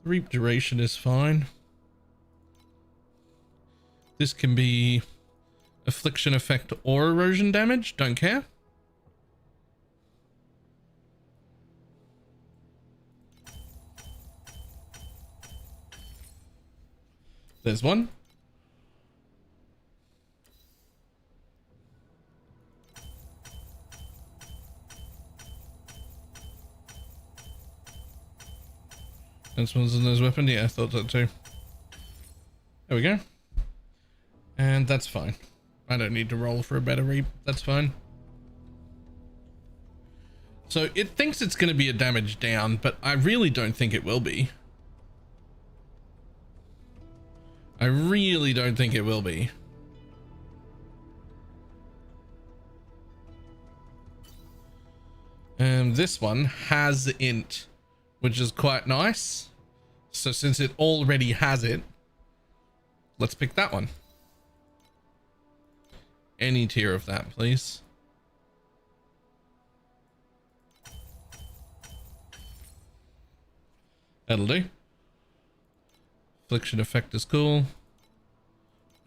Reap duration is fine. This can be affliction effect or erosion damage. Don't care. There's one. This one's in his weapon. Yeah, I thought that too. There we go. And that's fine. I don't need to roll for a better reap. That's fine. So it thinks it's going to be a damage down, but I really don't think it will be. I really don't think it will be. This one has int, which is quite nice. So since it already has it, let's pick that one. Any tier of that, please. That'll do. Affliction effect is cool.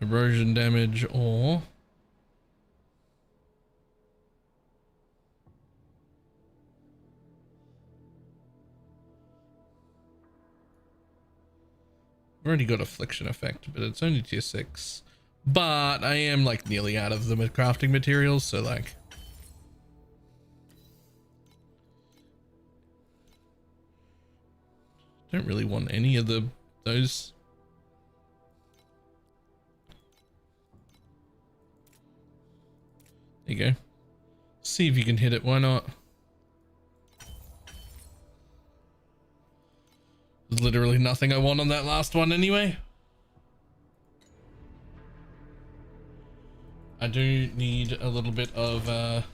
Erosion damage or... I've already got affliction effect, but it's only tier 6. but I am like nearly out of the crafting materials, so like don't really want any of those. There you go. See if you can hit it. Why not? There's literally nothing I want on that last one anyway. I do need a little bit of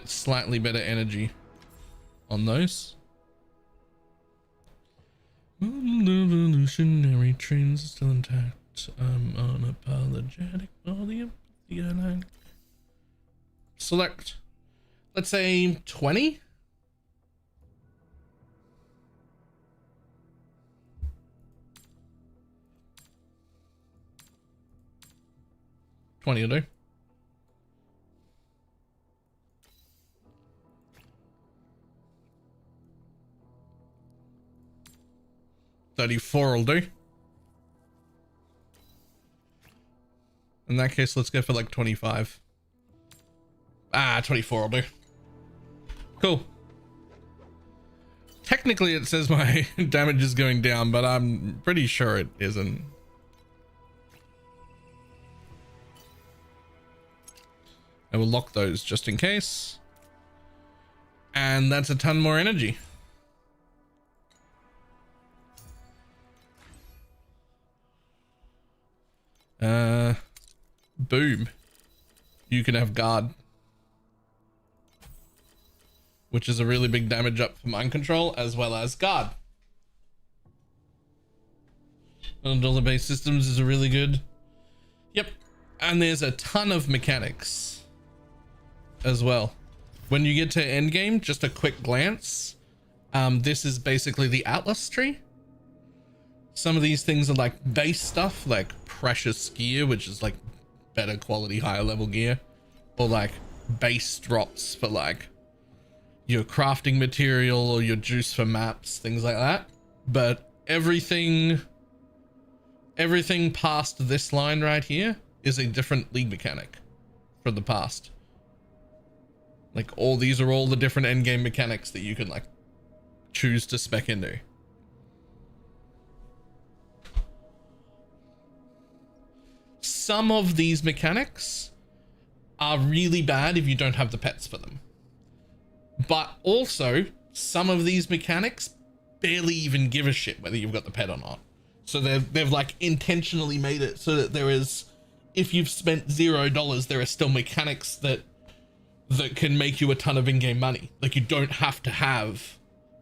slightly better energy on those. Evolutionary trains are still intact. I'm unapologetic for the empathy I like. Select, let's say 20. Will do. 34 will do. In that case, let's go for like 25. 24 will do. Cool. Technically, it says my damage is going down, but I'm pretty sure it isn't. I will lock those just in case. And that's a ton more energy. Boom. You can have guard, which is a really big damage up for mind control as well as guard. And all the base systems is a really good. Yep. And there's a ton of mechanics as well. When you get to end game, just a quick glance. This is basically the Atlas tree. Some of these things are like base stuff, like precious gear, which is like better quality, higher level gear, or like base drops for like your crafting material or your juice for maps, things like that. But everything past this line right here is a different league mechanic from the past. Like all these are all the different end game mechanics that you can like choose to spec into. Some of these mechanics are really bad if you don't have the pets for them. But also, some of these mechanics barely even give a shit whether you've got the pet or not. So they've like intentionally made it so that there is, if you've spent $0, there are still mechanics that can make you a ton of in-game money. Like you don't have to have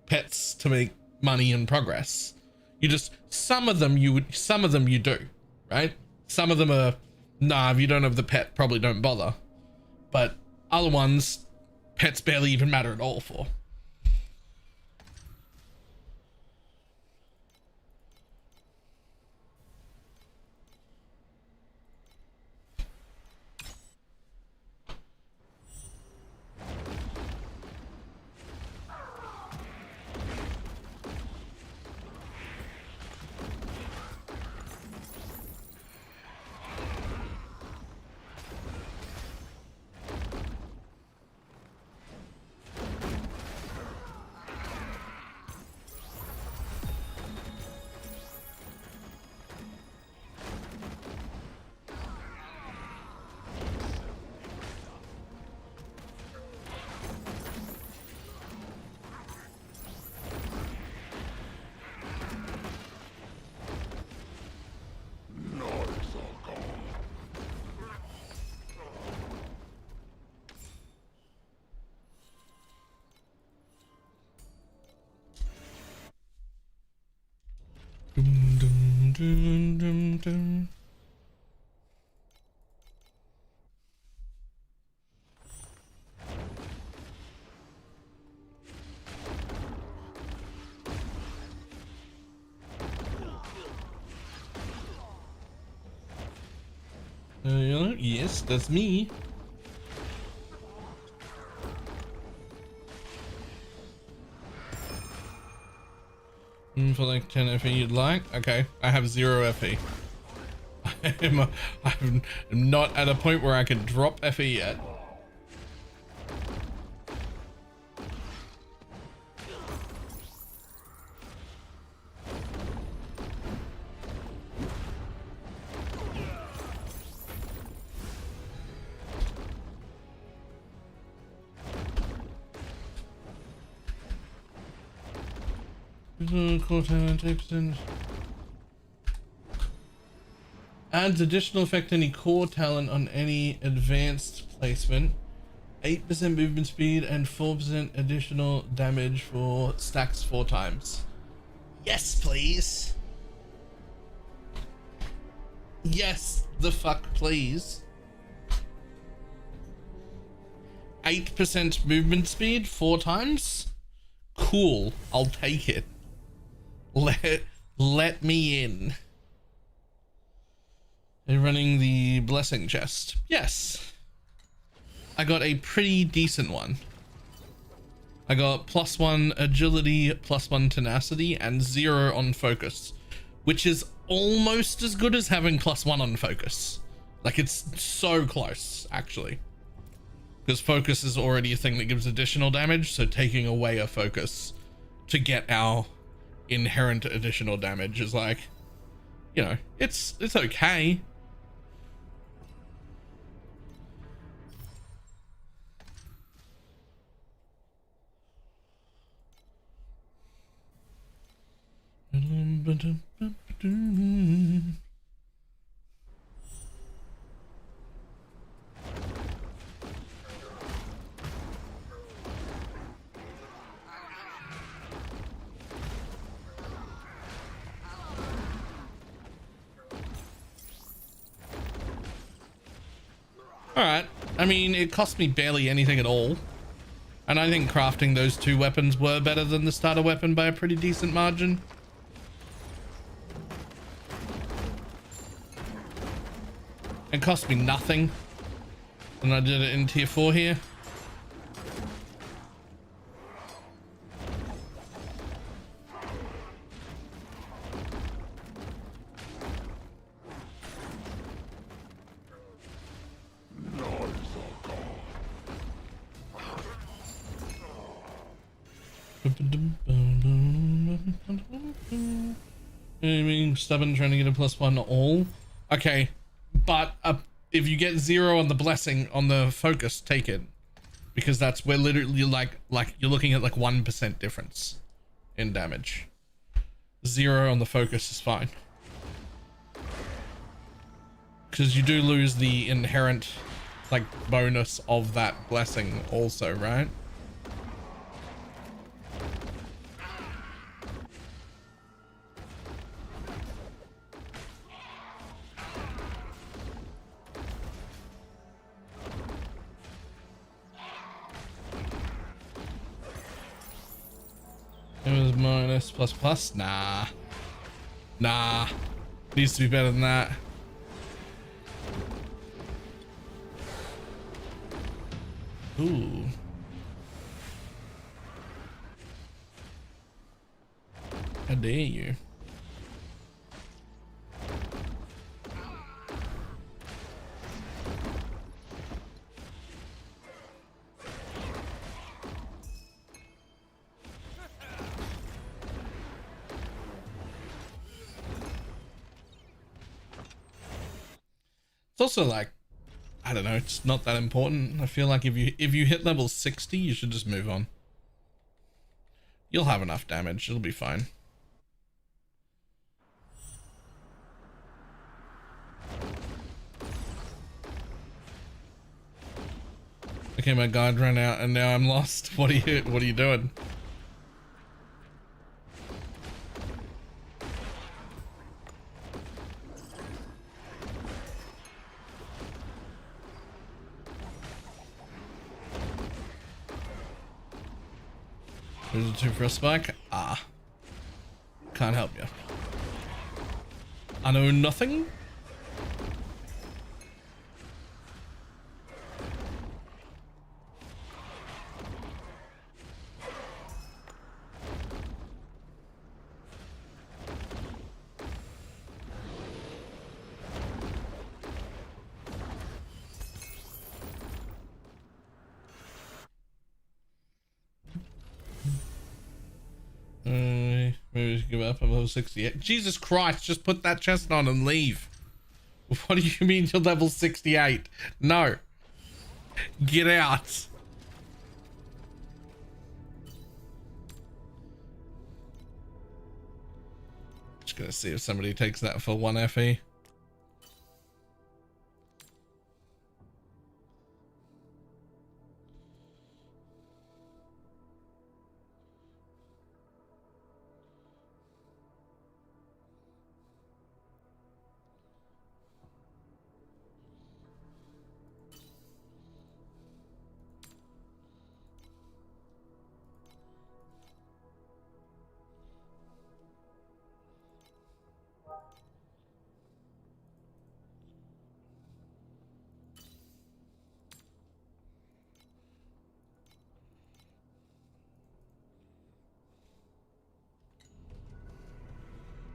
pets to make money and progress. You just, some of them you do, right? Some of them are, nah, if you don't have the pet, probably don't bother. But other ones, pets barely even matter at all for. Dum, dum, dum, dum, dum. Yes, that's me. For like 10 FE you'd like? Okay, I have 0 FE. I'm not at a point where I can drop FE yet. Adds additional effect any core talent on any advanced placement. 8% movement speed and 4% additional damage for stacks 4 times. Yes, please. Yes, the fuck, please. 8% movement speed 4 times? Cool, I'll take it. Let me in. They're running the blessing chest. Yes. I got a pretty decent one. I got +1 agility, +1 tenacity, and 0 on focus, which is almost as good as having +1 on focus. Like, it's so close, actually. Because focus is already a thing that gives additional damage, so taking away a focus to get our inherent additional damage is like, you know, it's okay. Alright, I mean, it cost me barely anything at all. And I think crafting those 2 weapons were better than the starter weapon by a pretty decent margin. It cost me nothing. And I did it in tier 4 here. Being stubborn, trying to get a +1 all. Okay, but if you get 0 on the blessing on the focus, take it, because that's where literally like you're looking at like 1% difference in damage. 0 on the focus is fine, because you do lose the inherent like bonus of that blessing also, right? It was -++. Nah. Needs to be better than that. Ooh. How dare you? It's also like, I don't know, it's not that important. I feel like if you hit level 60, you should just move on. You'll have enough damage, it'll be fine. Okay, my guide ran out and now I'm lost. What are you doing? There's a 2 for a spike. Ah. Can't help you. I know nothing. give up. I'm level 68. Jesus Christ, just put that chest on and leave. What do you mean you're level 68? No. Get out. Just gonna see if somebody takes that for 1 FE.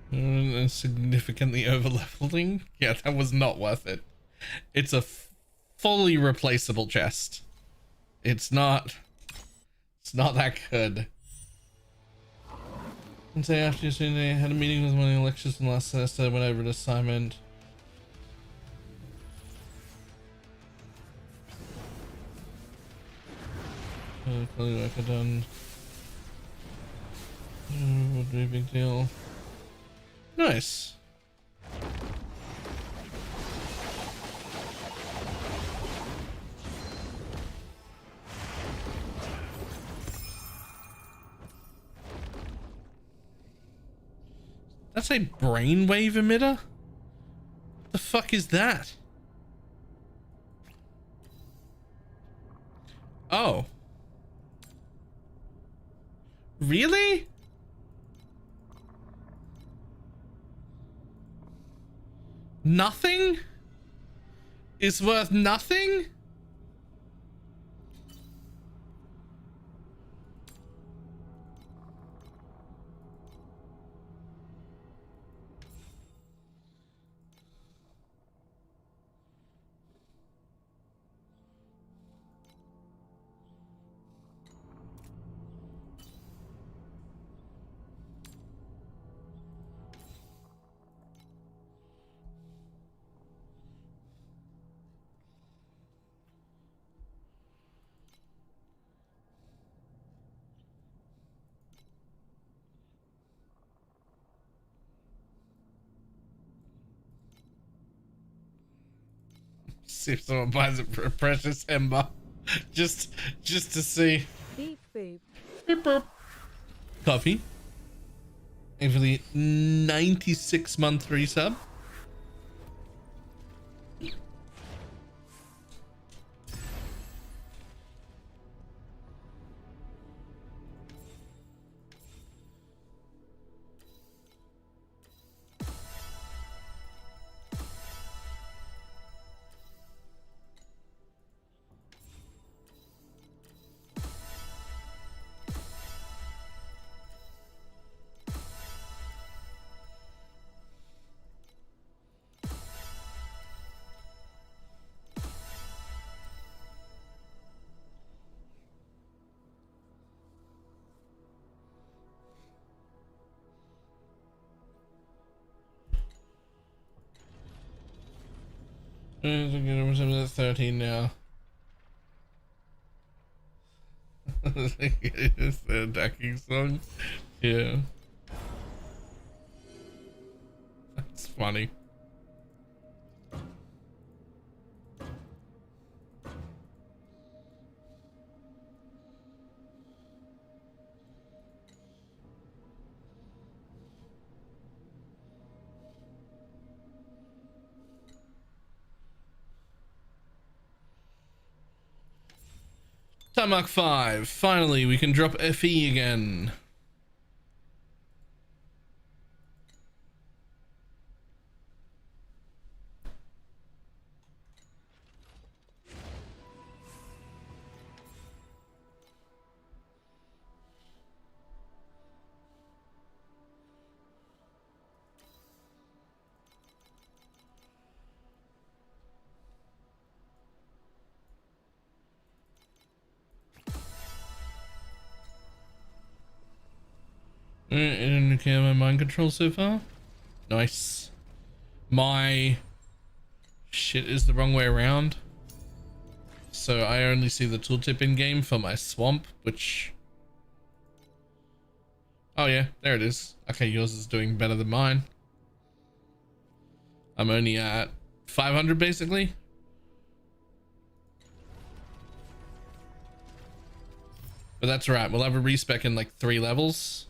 And significantly over leveling. Yeah, that was not worth it. It's a fully replaceable chest. It's not that good. And say after yesterday, I had a meeting with one of the lecturers in last semester. I went over an assignment. Quality work I done. Would be a big deal. Nice. That's a brainwave emitter? What the fuck is that? Oh. Really? Nothing is worth nothing? See if someone buys it for a precious ember. just to see. Beep boop. Beep boop. Coffee. And for the 96-month resub. That's 13 now. It's the attacking song. Yeah. That's funny. Time mark 5. Finally, we can drop FE again. didn't care my mind control so far. Nice. My shit is the wrong way around. So I only see the tooltip in game for my swamp, which... Oh yeah, there it is. Okay, yours is doing better than mine. I'm only at 500 basically. But that's right. We'll have a respec in like 3 levels.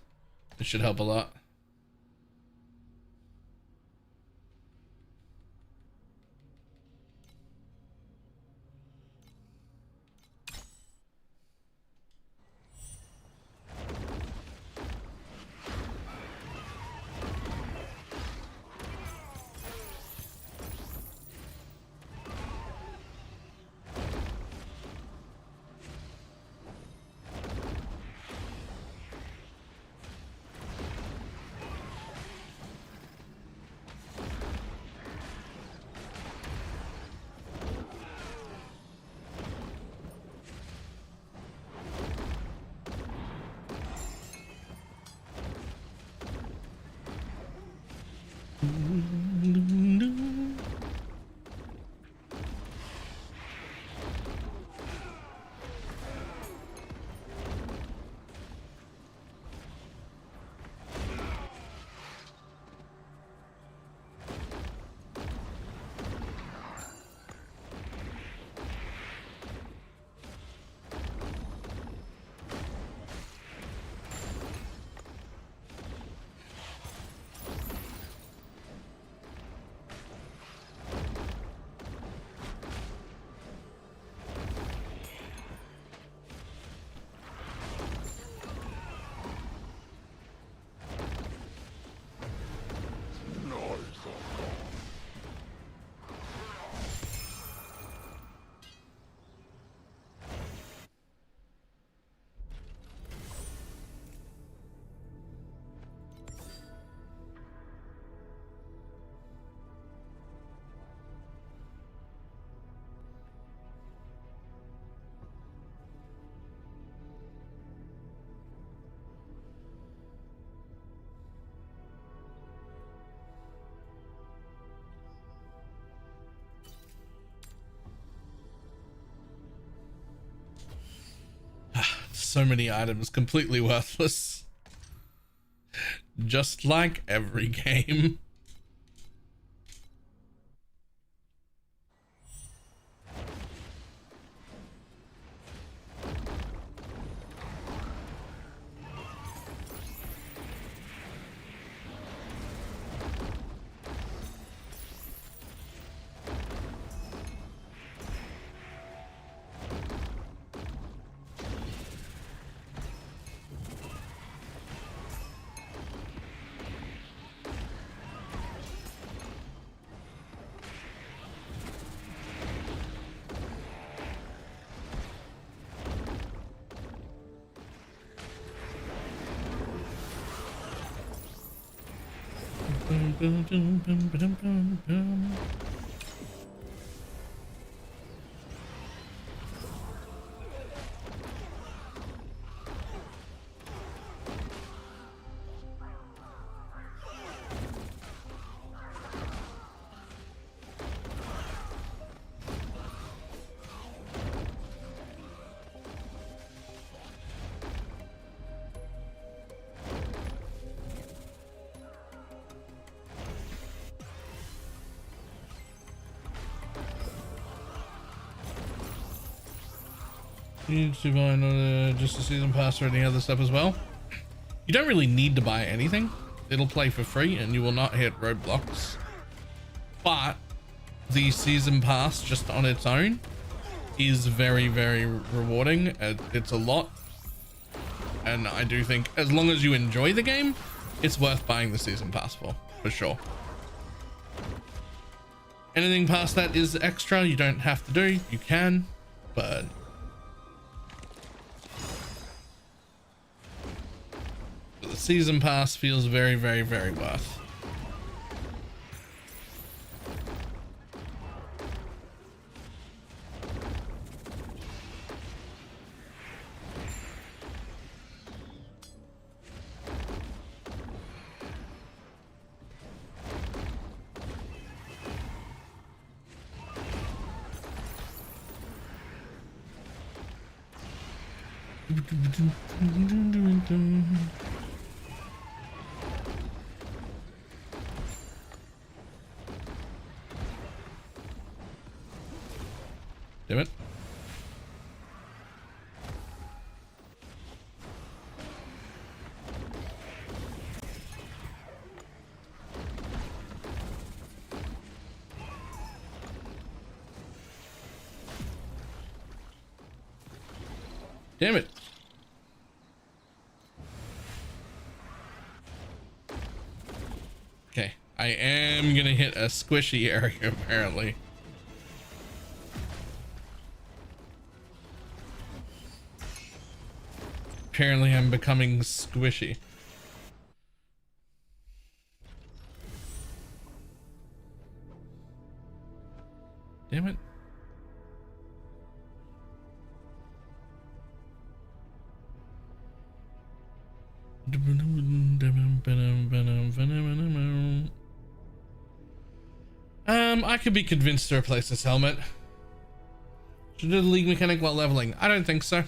It should help a lot. So many items completely worthless. Just like every game. You need to buy another just a season pass or any other stuff as well. You don't really need to buy anything. It'll play for free and you will not hit roadblocks. But the season pass just on its own is very, very rewarding. It's a lot. And I do think as long as you enjoy the game, it's worth buying the season pass for sure. Anything past that is extra. You don't have to do, you can, but the season pass feels very, very, very worth. Damn it. Damn it. Okay, I am gonna hit a squishy area apparently. Apparently I'm becoming squishy. Damn it. I could be convinced to replace this helmet. Should do the league mechanic while leveling? I don't think so.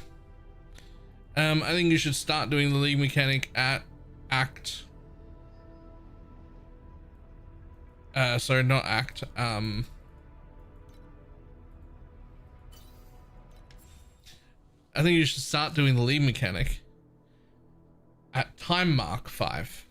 I think you should start doing the league mechanic at act. Sorry, not act. I think you should start doing the league mechanic at time mark 5.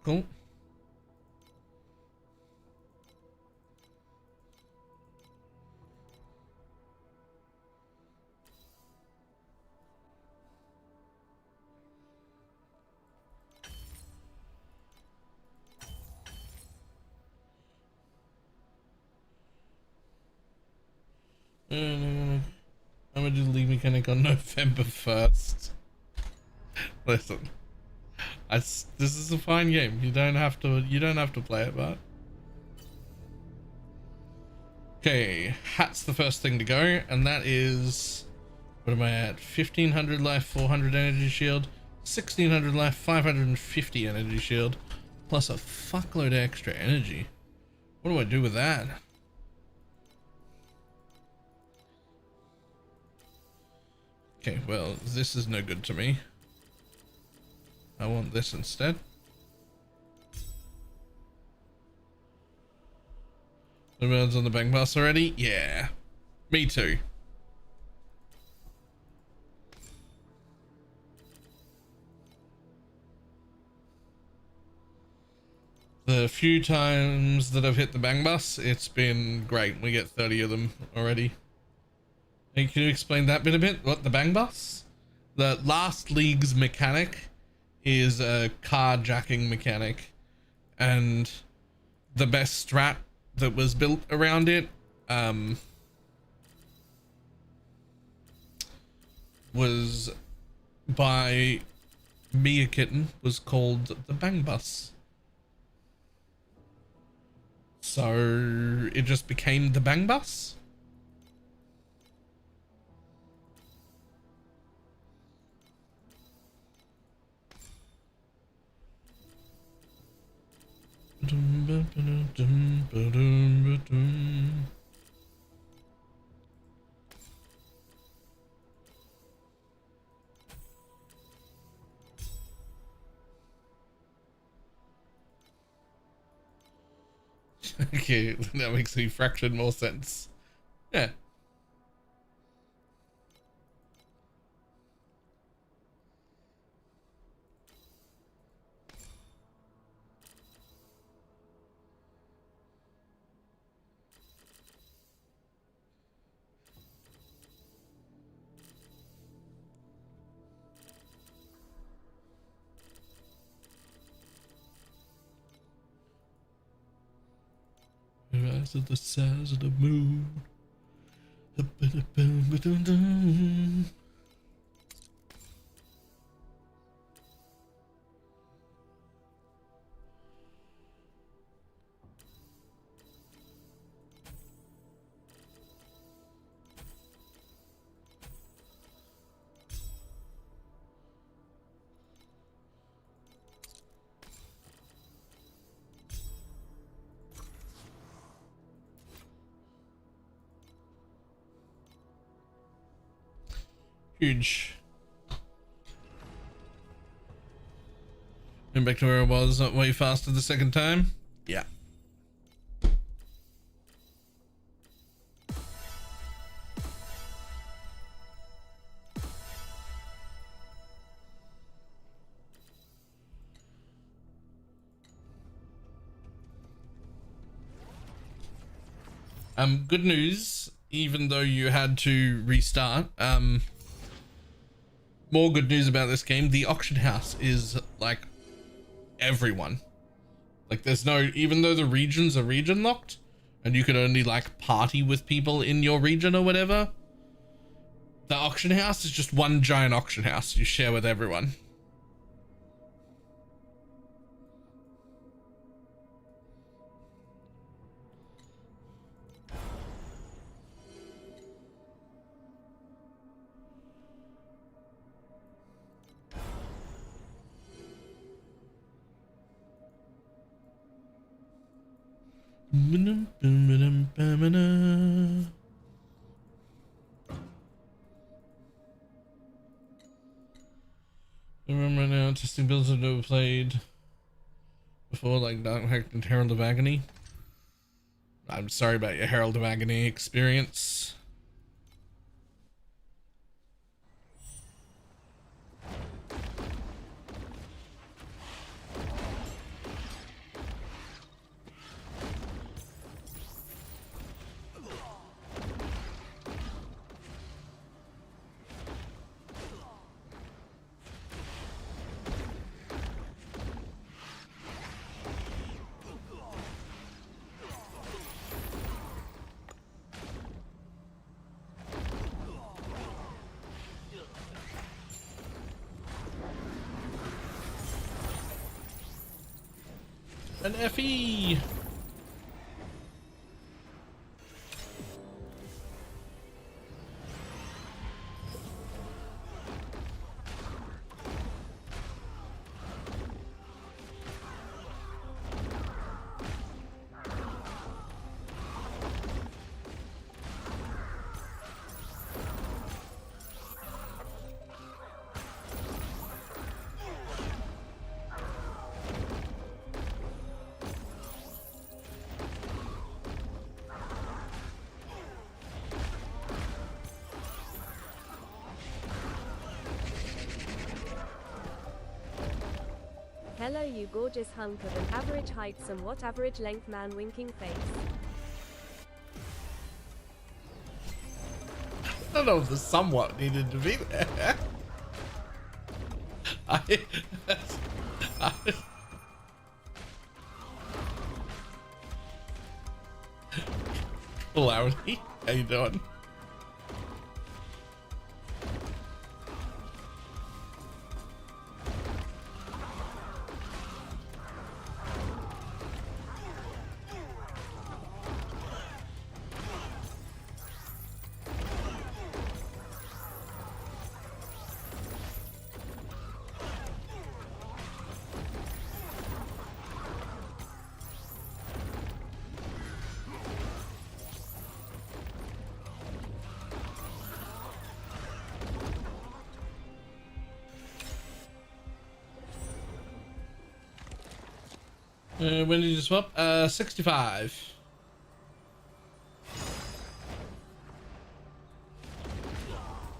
Cool. I'm gonna do the league mechanic on November 1st. Listen, this is a fine game. You don't have to play it, but okay, hat's the first thing to go, and that is, what am I at? 1500 life, 400 energy shield, 1600 life, 550 energy shield, plus a fuckload of extra energy. What do I do with that? Okay, well, this is no good to me. I want this instead. The birds on the bang bus already? Yeah, me too. The few times that I've hit the bang bus, it's been great. We get 30 of them already. Hey, can you explain that bit a bit? What, the bang bus? The last league's mechanic is a carjacking mechanic, and the best strat that was built around it was by Mia Kitten, was called the bang bus. So it just became the bang bus. Okay, that makes a fraction more sense. Yeah. eyes are the size of the moon. Huge. Went back to where I was, not way faster the second time. Yeah. Good news, even though you had to restart, more good news about this game, the auction house is like everyone. Like there's no, even though the regions are region locked and you can only like party with people in your region or whatever, the auction house is just one giant auction house you share with everyone. I remember right now testing builds I've never played before, like Dark Hacked and Herald of Agony. I'm sorry about your Herald of Agony experience. An FE. Hello you gorgeous hunk of an average height somewhat average length man winking face. I don't know if the somewhat needed to be there. Polarity, how you doing? When did you swap? 65.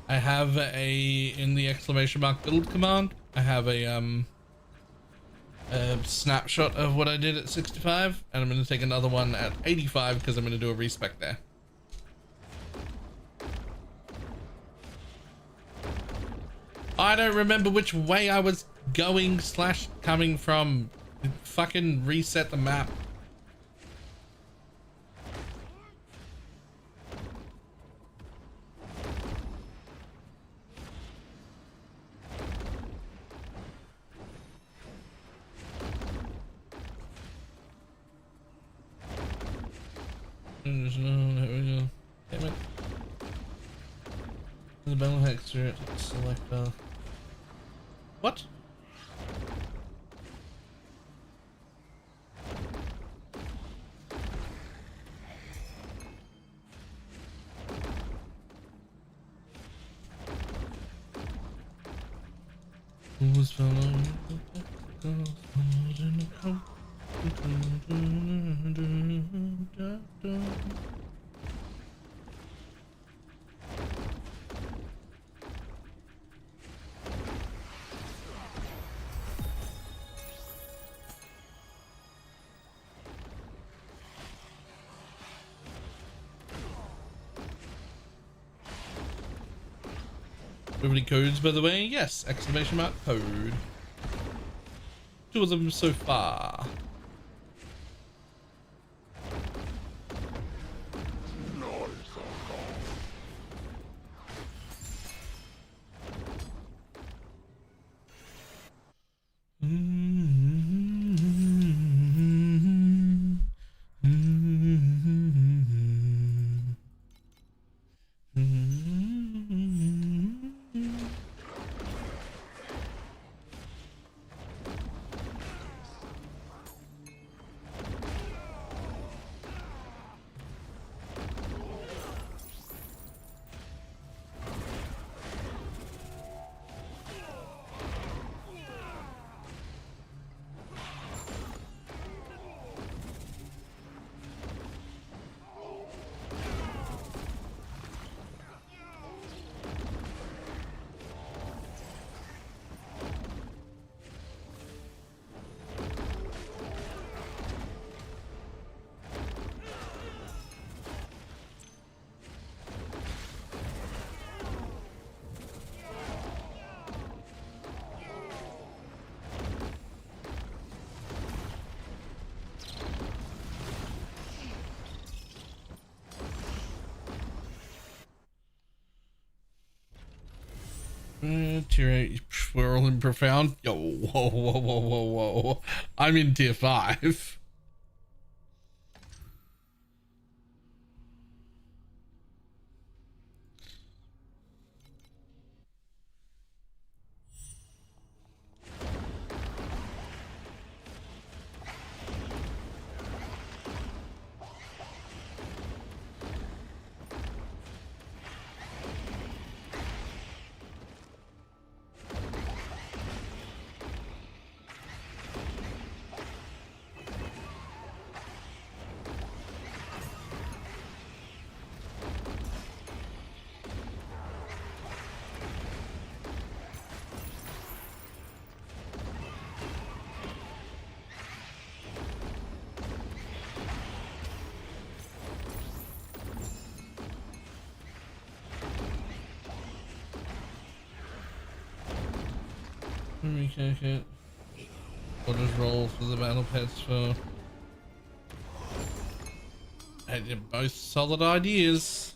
I have in the exclamation mark build command, I have a snapshot of what I did at 65, and I'm going to take another one at 85 because I'm going to do a respec there. I don't remember which way I was going / coming from. Fucking reset the map. There we go. Damn it. The battle hexer selector. What? Who's following? Everybody codes, by the way? Yes! Exclamation mark code. 2 of them so far. Tier 8, we're all in profound. Yo, whoa, whoa, whoa, whoa, whoa. I'm in tier 5. Okay. We'll just roll for the battle pets for. And they're both solid ideas.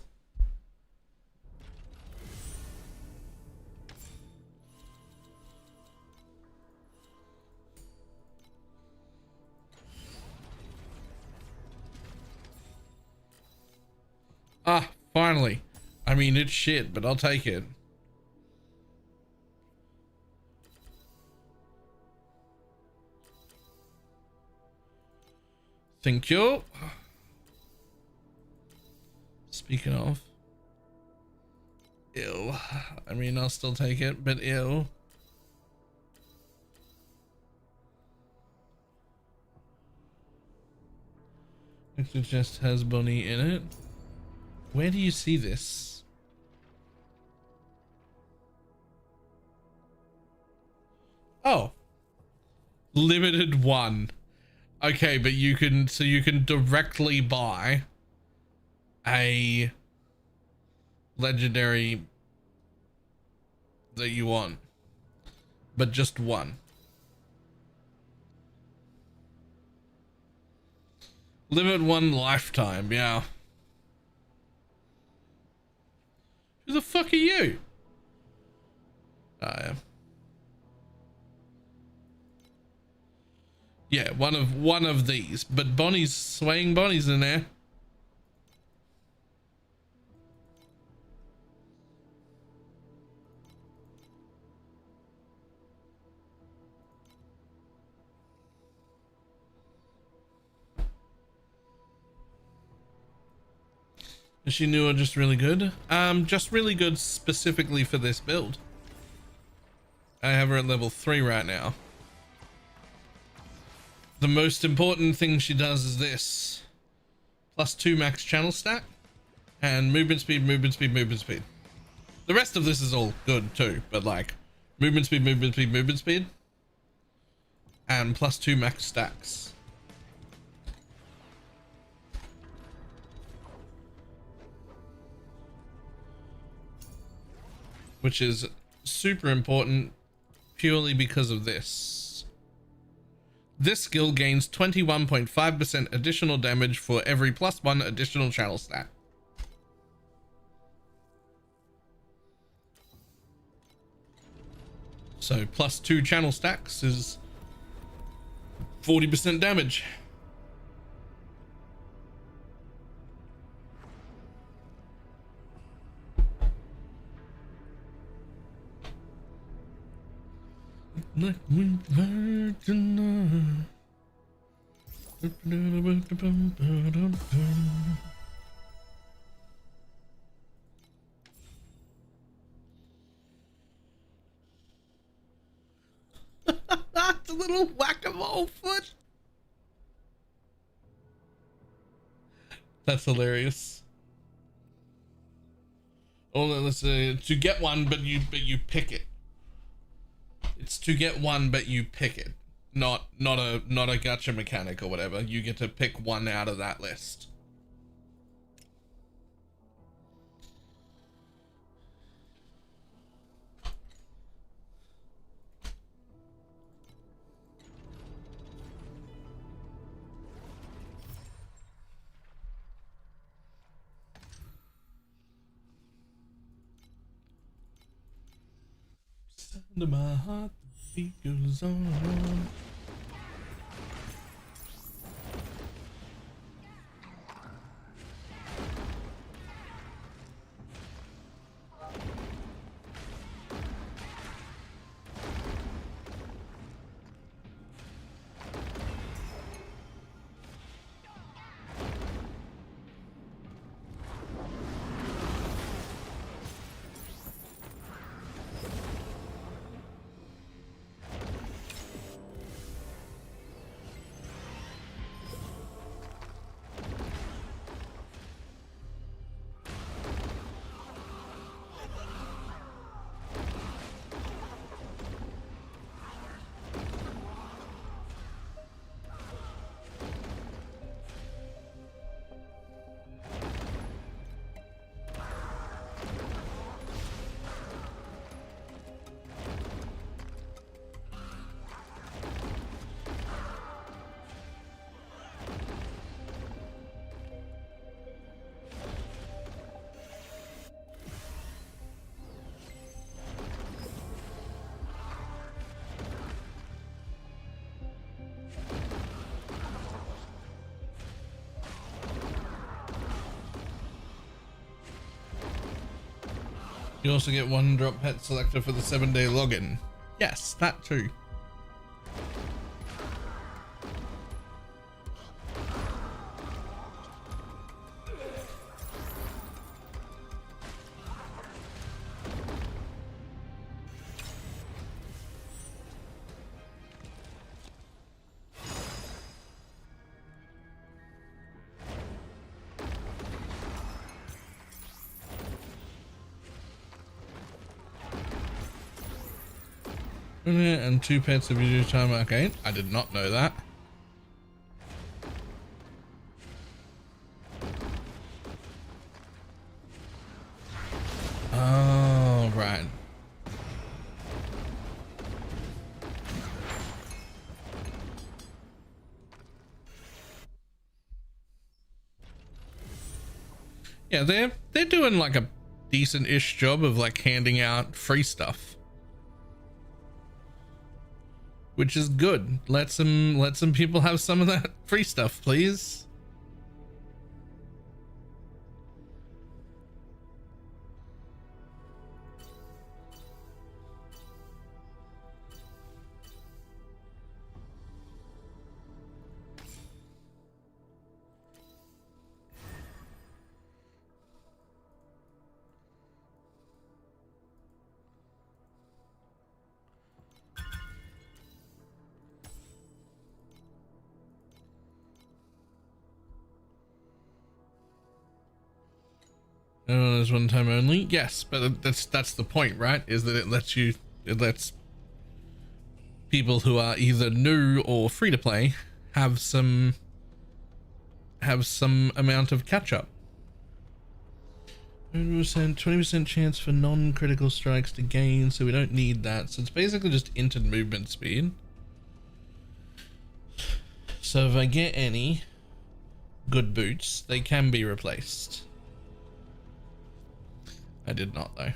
Ah, finally. I mean, it's shit, but I'll take it. Thank you. Speaking of, ew. I mean, I'll still take it, but ew. It just has Bunny in it. Where do you see this? Oh, limited 1. Okay, but you can, so you can directly buy a legendary that you want, but just 1. Limit 1 lifetime, yeah. Who the fuck are you? I am. Yeah, one of these, but Bonnie's swaying Bonnie's in there. Is she new or just really good? Just really good specifically for this build. I have her at level 3 right now. The most important thing she does is this. +2 max channel stack and movement speed, movement speed, movement speed. The rest of this is all good too, but like movement speed, movement speed, movement speed, and +2 max stacks. Which is super important purely because of this. This skill gains 21.5% additional damage for every +1 additional channel stat. So +2 channel stacks is 40% damage. Like we were tonight. That's a little whack-a-mole foot. That's hilarious. Oh, let's say to get one, but you pick it. It's to get one, but you pick it. Not a gacha mechanic or whatever. You get to pick one out of that list. Sound of my heart, the beat goes on. You also get 1 drop pet selector for the 7-day login. Yes, that too. And 2 pets if you do time. Okay, I did not know that. Oh, right. Yeah, they're doing like a decent-ish job of like handing out free stuff. Which is good. Let some people have some of that free stuff, please. There's one time only. Yes, but that's the point, right? Is that it lets people who are either new or free to play have some amount of catch up. 20% chance for non-critical strikes to gain, so we don't need that. So it's basically just instant movement speed. So if I get any good boots, they can be replaced. I did not though.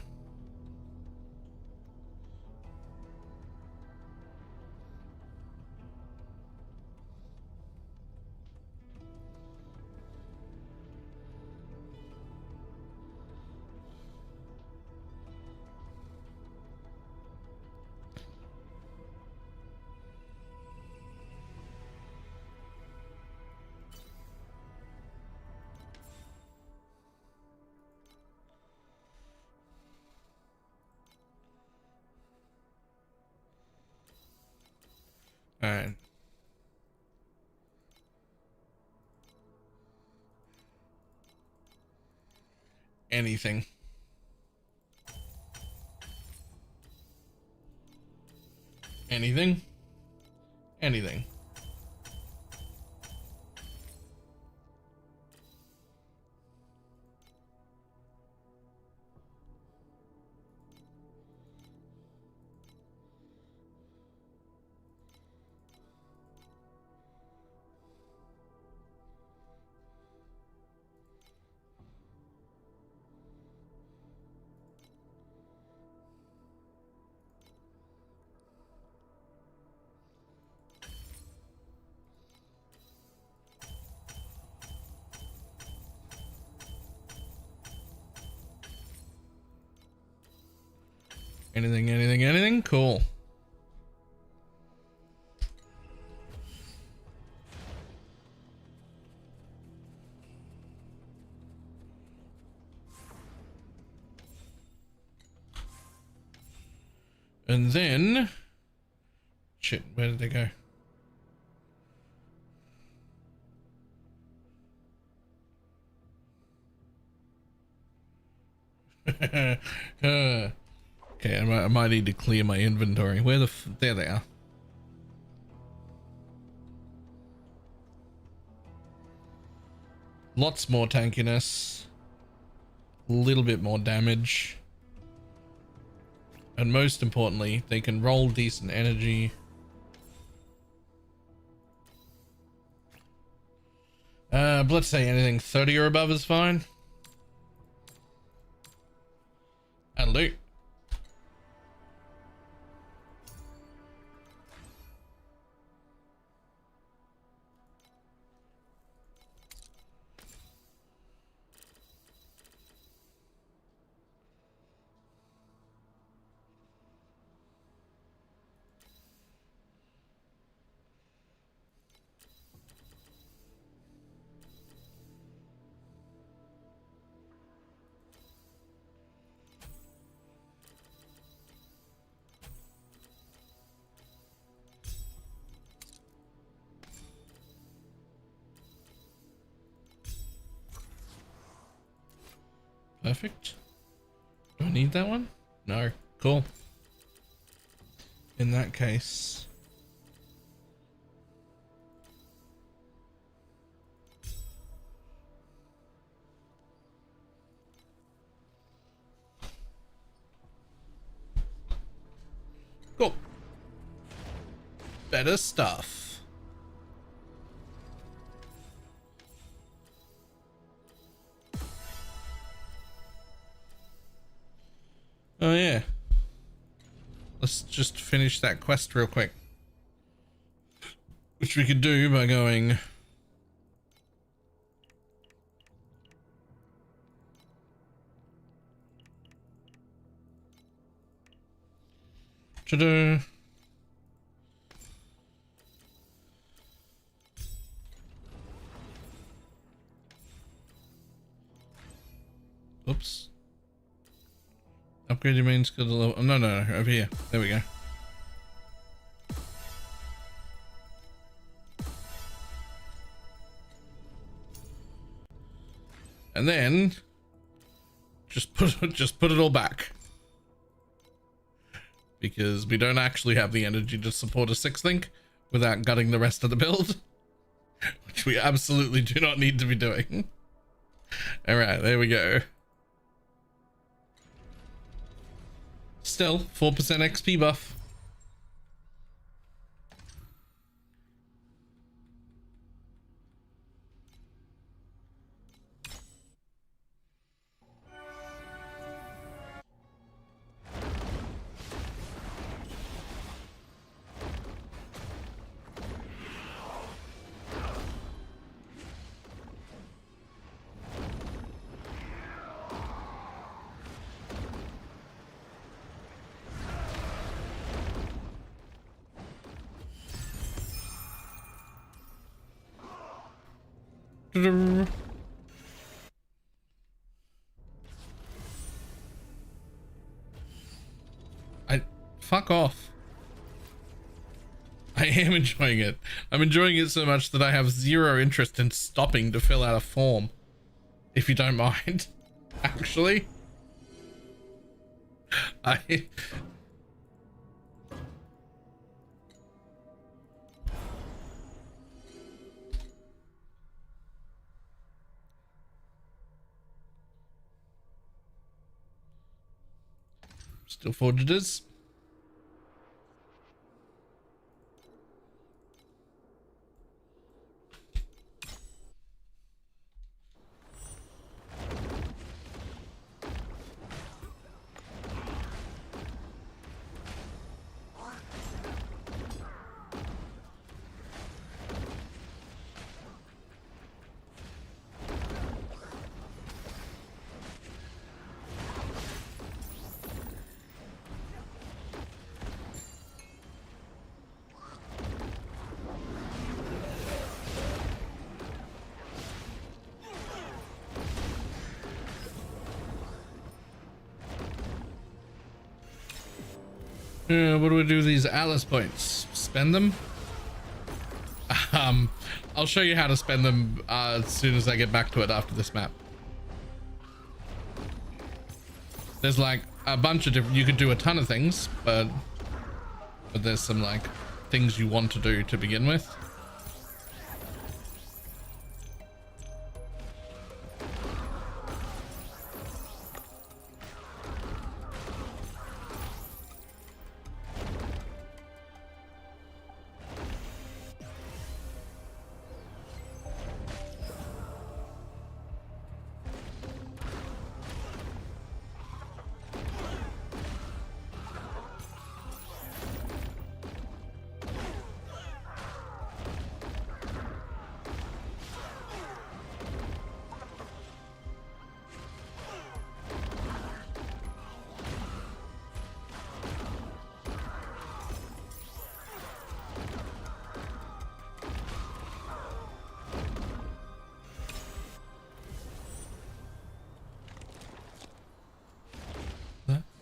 All right. Anything. Anything. Anything. Anything? Cool. And then, shit, where did they go? Okay, I might need to clear my inventory. There they are. Lots more tankiness. A little bit more damage. And most importantly, they can roll decent energy. But let's say anything 30 or above is fine. And loot. Perfect. Do I need that one? No. Cool. In that case. Cool. Better stuff. Oh yeah. Let's just finish that quest real quick. Which we could do by going... Ta-da! Oops. Upgrade your main skill to level... Oh, no, over here. There we go. And then Just put it all back. Because we don't actually have the energy to support a 6-link without gutting the rest of the build. Which we absolutely do not need to be doing. Alright, there we go. Still, 4% XP buff. Fuck off. I am enjoying it. I'm enjoying it so much that I have zero interest in stopping to fill out a form. If you don't mind. Actually. Still forged it is. What do we do with these Alice points? Spend them? I'll show you how to spend them as soon as I get back to it after this map. There's like a bunch of different, you could do a ton of things, but there's some like things you want to do to begin with.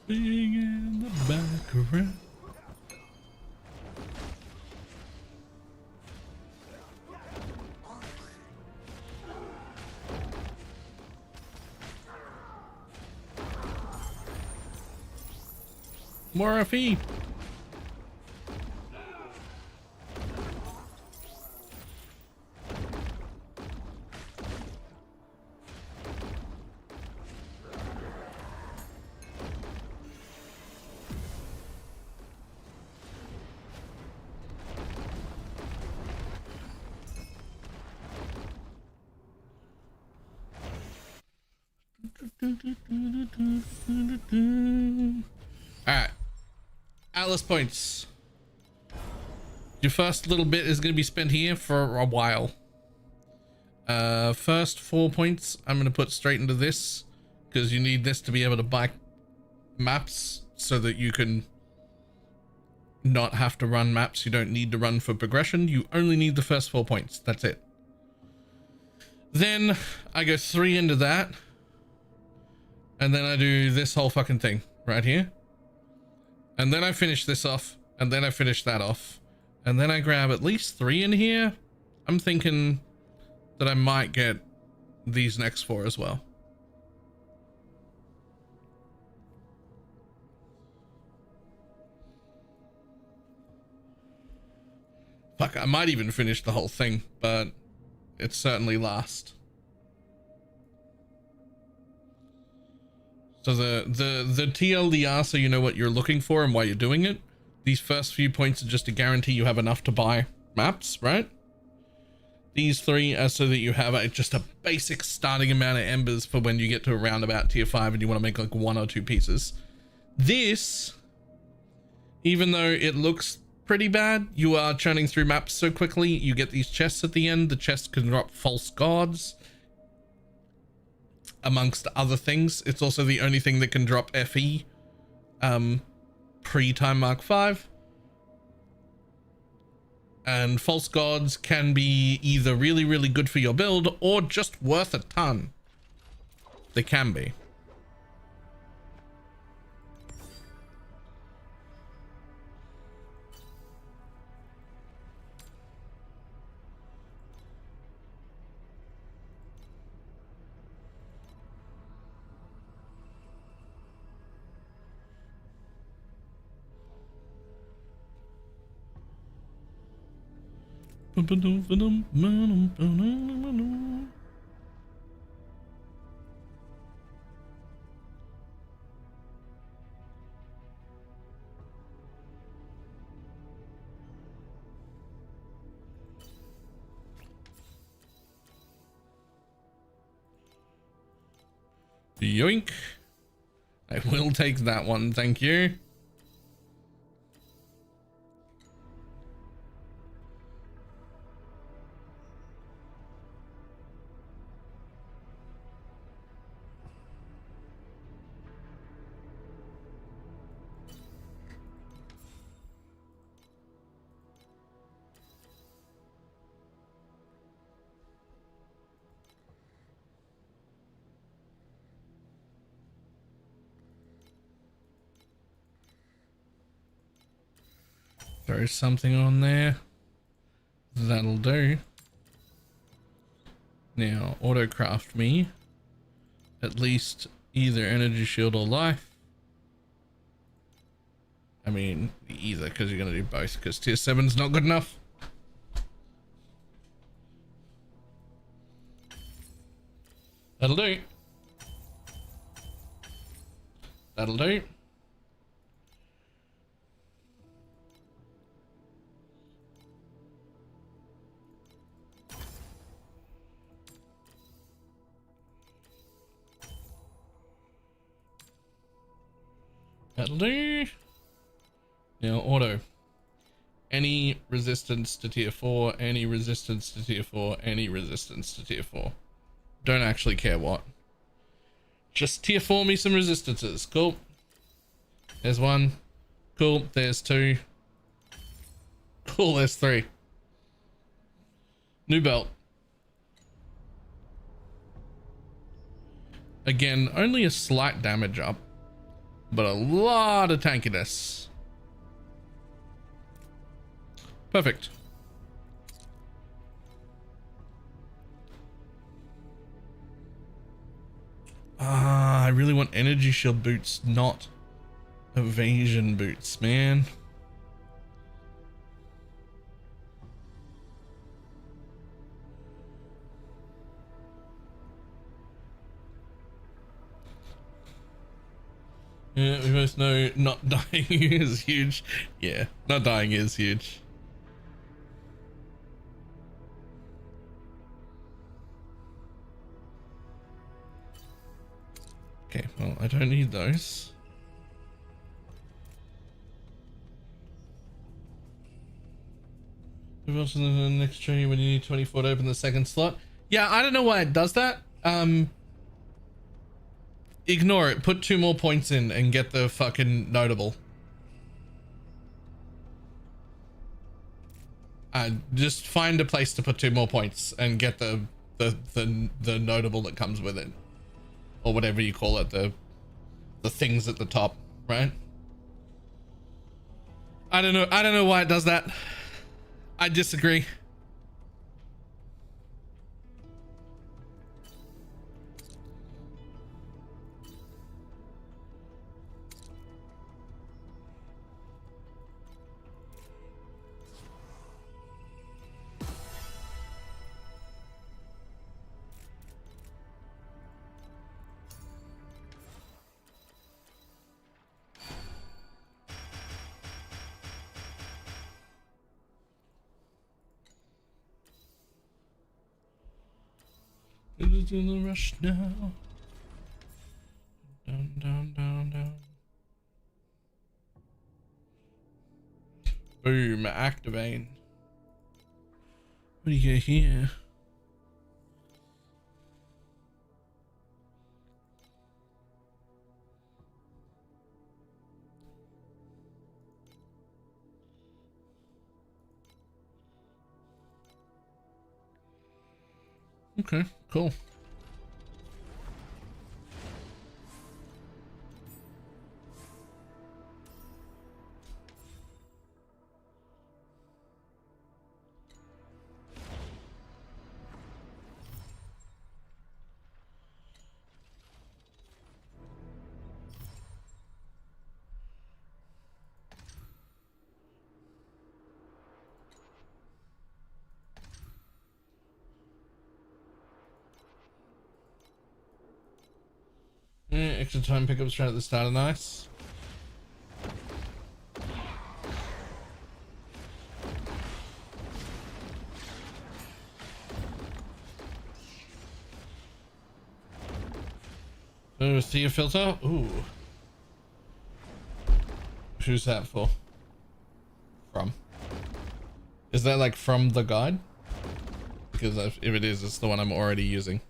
Being in the background. More FE. Alright. Alice points. Your first little bit is going to be spent here for a while. First 4 points I'm going to put straight into this because you need this to be able to buy maps so that you can not have to run maps you don't need to run for progression. You only need the first 4 points. That's it. Then I go 3 into that. And then I do this whole fucking thing right here. And then I finish this off. And then I finish that off. And then I grab at least 3 in here. I'm thinking that I might get these next 4 as well. Fuck, I might even finish the whole thing, but it's certainly last. So the TLDR, so you know what you're looking for and why you're doing it. These first few points are just to guarantee you have enough to buy maps, right? These 3 are so that you have just a basic starting amount of embers for when you get to around about tier 5 and you want to make like 1 or 2 pieces. This, even though it looks pretty bad, you are churning through maps so quickly. You get these chests at the end. The chests can drop false gods, amongst other things. It's also the only thing that can drop FE pre-time Mark 5. And false gods can be either really, really good for your build or just worth a ton. They can be. Yoink. I will take that one, thank you. Throw something on there. That'll do. Now, auto-craft me at least either energy shield or life. I mean, either, because you're going to do both, because tier 7's not good enough. That'll do. That'll do. That'll do. Now, auto. Any resistance to tier 4, any resistance to tier 4, any resistance to tier 4. Don't actually care what. Just tier 4 me some resistances. Cool. There's 1. Cool. There's 2. Cool. There's 3. New belt. Again, only a slight damage up, but a lot of tankiness. Perfect. I really want energy shield boots, not evasion boots, man. Yeah, we both know not dying is huge. Yeah, not dying is huge. Okay, well, I don't need those. Move on to the next tree when you need 24 to open the second slot. Yeah, I don't know why it does that. Ignore it. Put 2 more points in and get the fucking notable. Just find a place to put 2 more points and get the notable that comes with it. Or whatever you call it, the things at the top, right? I don't know why it does that. I disagree. It is in the rush now. Down, down, down, down. Boom, activate. What do you get here? Okay, cool. Yeah, extra time pickups right at the start of nice. Oh, see a filter? Ooh. Who's that for? From? Is that like from the guide? Because if it is, it's the one I'm already using.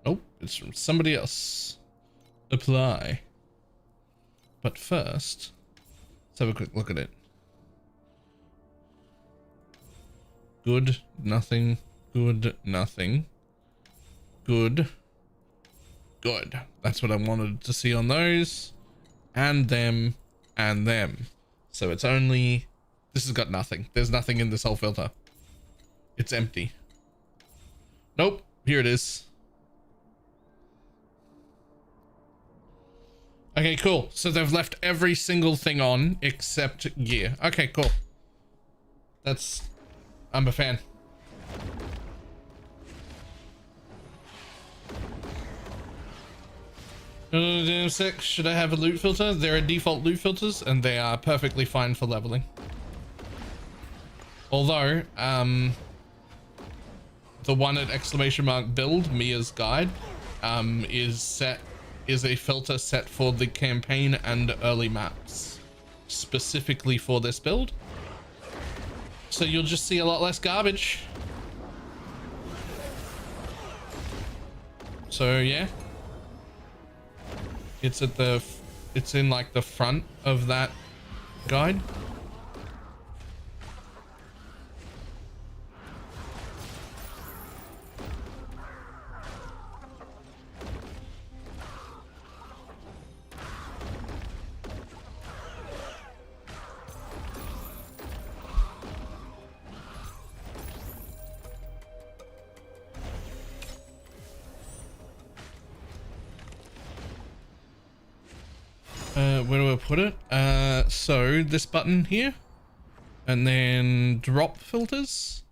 Nope, it's from somebody else. Apply. But first, let's have a quick look at it. Good, nothing, good, nothing. Good. Good. That's what I wanted to see on those. And them, and them. So it's only... This has got nothing. There's nothing in this whole filter. It's empty. Nope, here it is. Okay, cool. So they've left every single thing on except gear. Okay, cool. I'm a fan. Damn sick. Should I have a loot filter? There are default loot filters and they are perfectly fine for leveling. Although, the one at ! build, Mia's guide, is a filter set for the campaign and early maps specifically for this build, so you'll just see a lot less garbage. So yeah, it's in like the front of that guide. Where do I put it? So this button here, and then drop filters,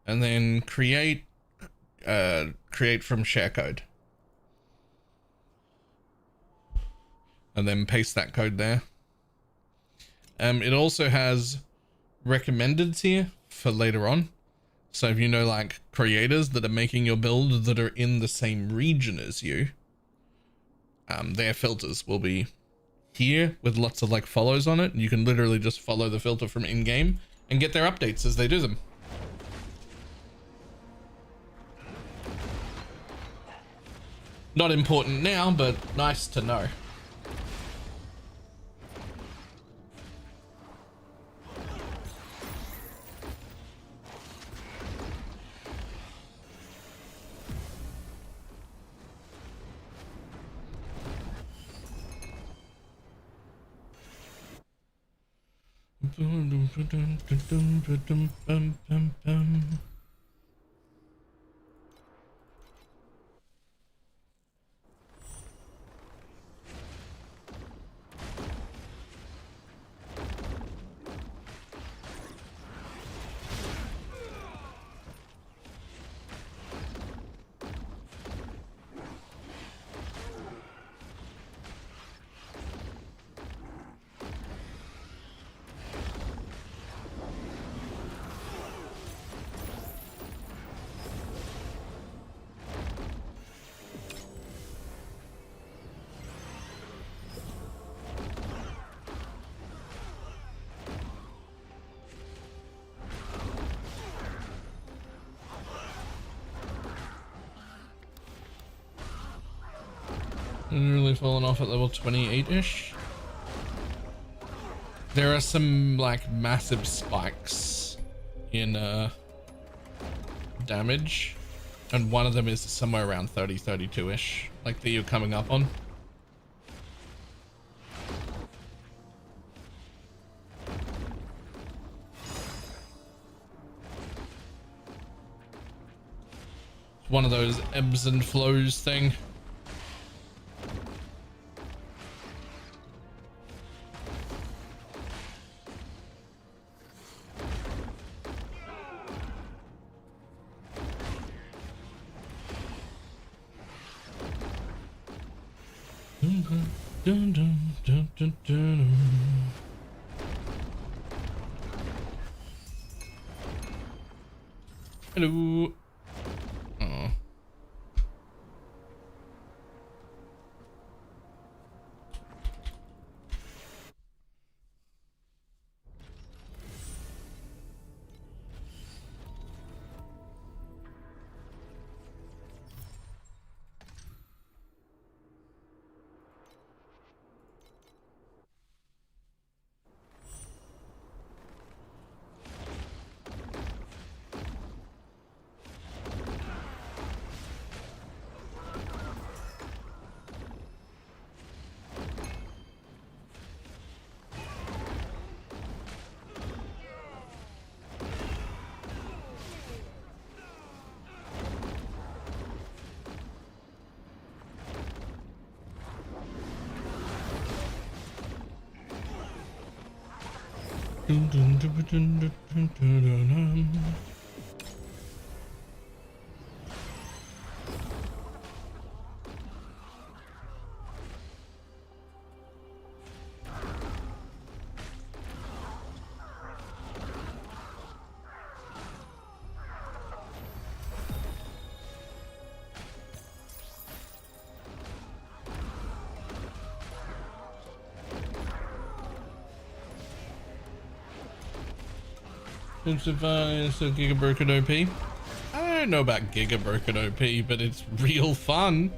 and then create from share code, and then paste that code there. It also has recommendeds here for later on. So if you know like creators that are making your build that are in the same region as you, their filters will be here with lots of like follows on it. You can literally just follow the filter from in-game and get their updates as they do them. Not important now, but nice to know. Really fallen off at level 28-ish. There are some like massive spikes in damage, and one of them is somewhere around 32-ish, like that you're coming up on. It's one of those ebbs and flows thing. Dun, dun, dun, dun, dun. Hello. Oh. Dun, dun, dun, dun, dun, dun, dun, dun, dun. It's advised a Giga Broken OP. I don't know about Giga Broken OP, but it's real fun.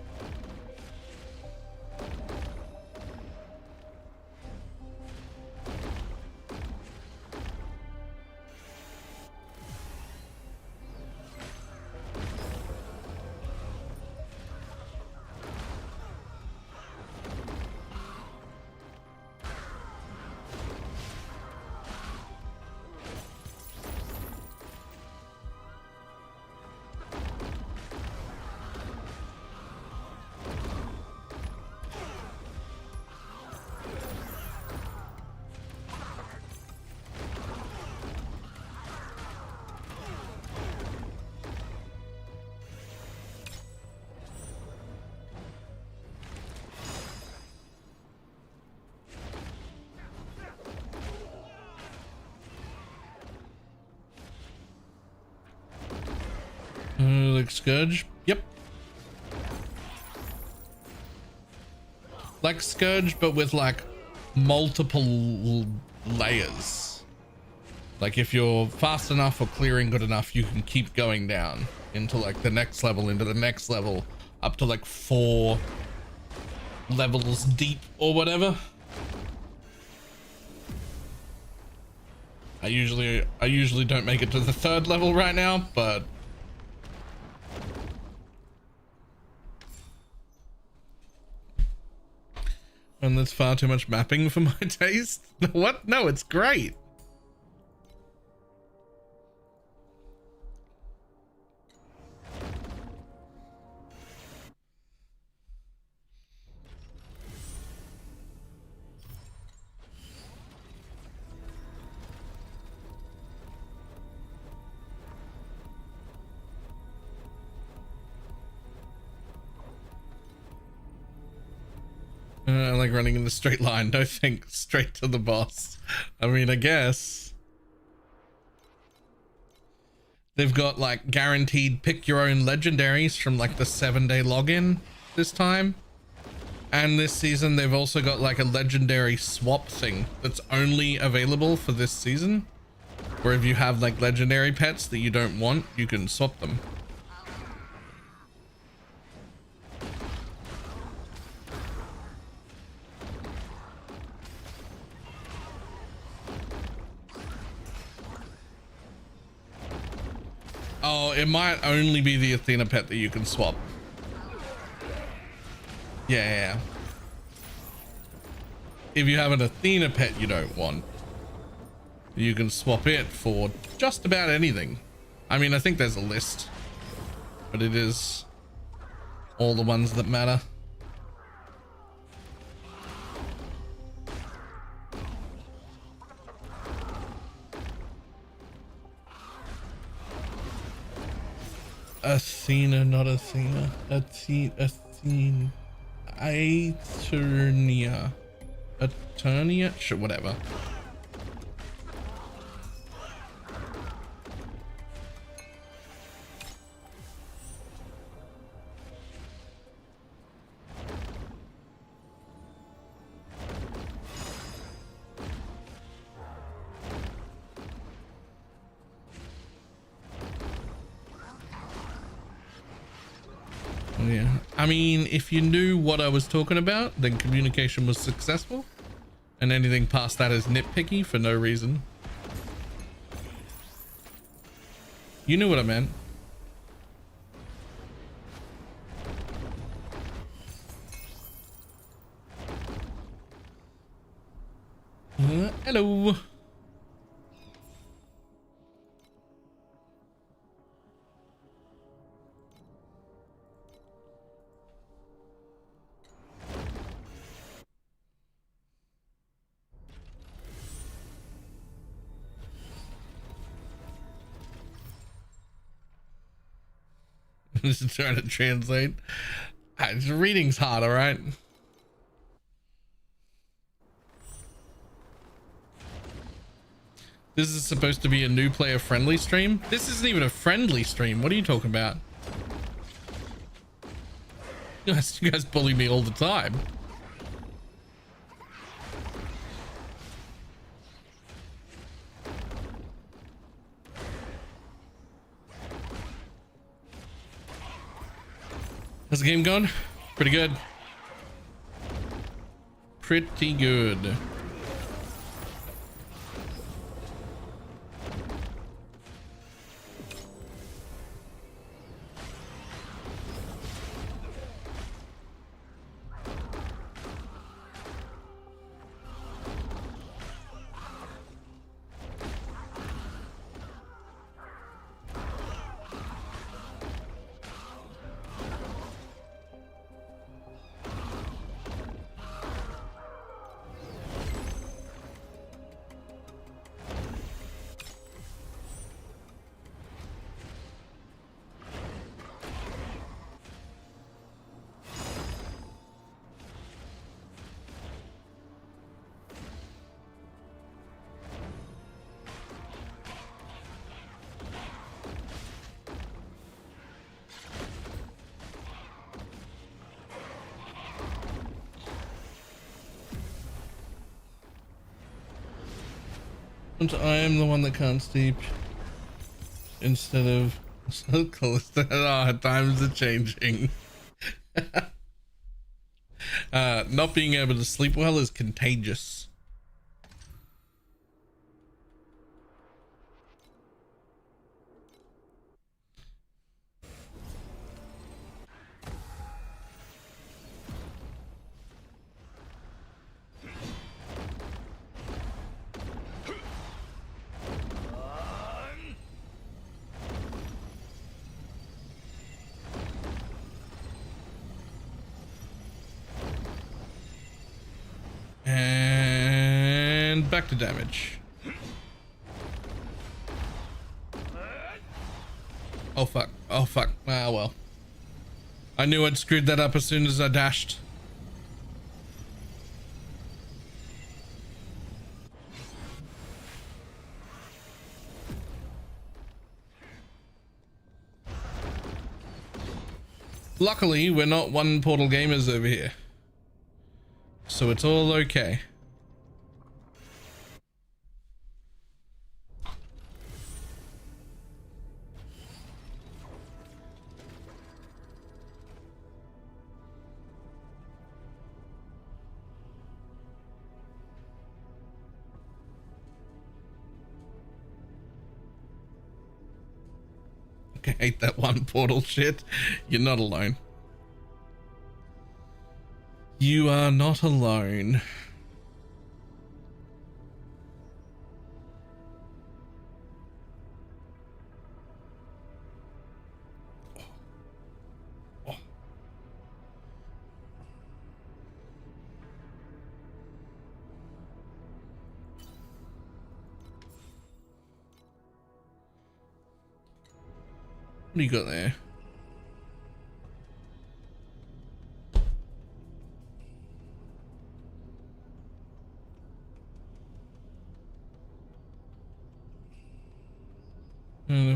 Like Scourge? Yep. Like Scourge, but with like multiple layers. Like if you're fast enough or clearing good enough, you can keep going down into like the next level, into the next level, up to like 4 levels deep or whatever. I usually don't make it to the 3rd level right now, but and that's far too much mapping for my taste. What? No, it's great. I like running in the straight line. No, think straight to the boss. I mean, I guess they've got like guaranteed pick your own legendaries from like the 7-day login this time. And this season, they've also got like a legendary swap thing that's only available for this season, where if you have like legendary pets that you don't want, you can swap them. it might only be the Athena pet that you can swap. Yeah. If you have an Athena pet you don't want, you can swap it for just about anything. I mean, I think there's a list, but it is all the ones that matter. Athena, not Athena. Athena. Eternia. Eternia? Sure, whatever. Yeah, I mean, if you knew what I was talking about, then communication was successful, and anything past that is nitpicky for no reason. You knew what I meant. Hello. Just trying to translate. Reading's hard, all right? This is supposed to be a new player friendly stream. This isn't even a friendly stream. What are you talking about? You guys bully me all the time. How's the game going? Pretty good. Pretty good. I am the one that can't sleep instead of so close to times are changing. Not being able to sleep well is contagious. And back to damage. Oh fuck. Oh fuck. Ah well. I knew I'd screwed that up as soon as I dashed. Luckily, we're not one portal gamers over here, so it's all okay. hate that one portal shit. You're not alone. You are not alone. What do you got there?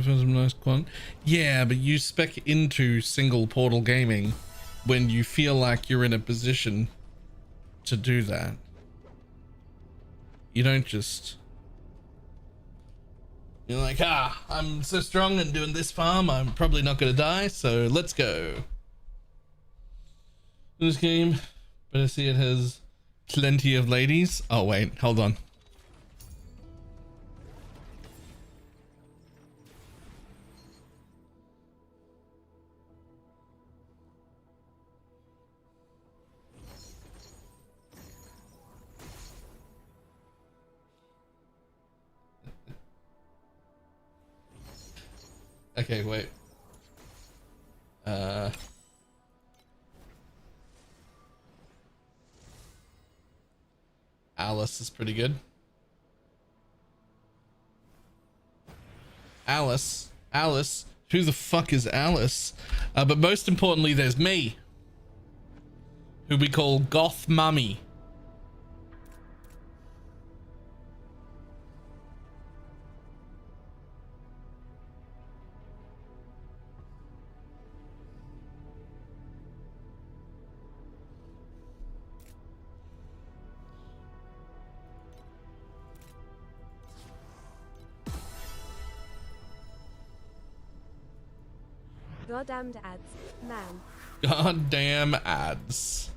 Some nice quant. Yeah, but you spec into single portal gaming when you feel like you're in a position to do that. You don't just... You're like, I'm so strong and doing this farm, I'm probably not going to die, so let's go. This game, better see it has plenty of ladies. Oh wait, hold on. Okay, wait. Alice is pretty good. Alice, who the fuck is Alice? But most importantly, there's me, who we call Goth Mummy. Goddamned ads, man. Goddamn ads.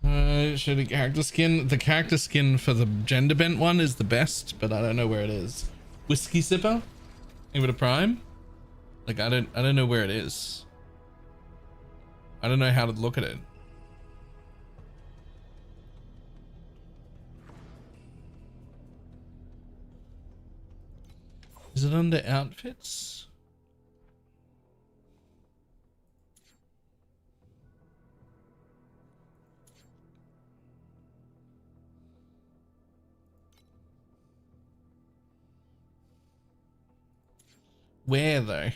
Should a character skin? The character skin for the gender bent one is the best, but I don't know where it is. Whiskey sipper? Give it a prime? Like I don't know where it is. I don't know how to look at it. Is it under outfits? Where though?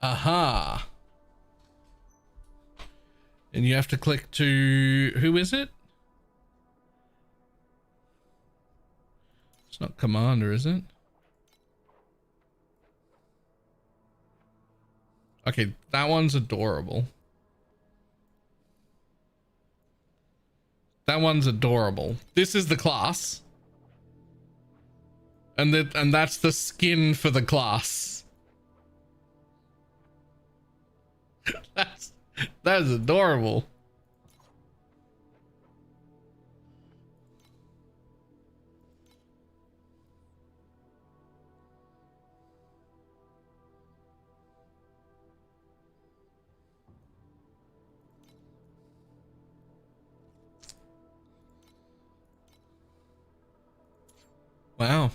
Aha. And you have to click to, who is it? It's not Commander, is it? Okay, that one's adorable. That one's adorable. This is the class. And that's the skin for the class. That's adorable. Wow.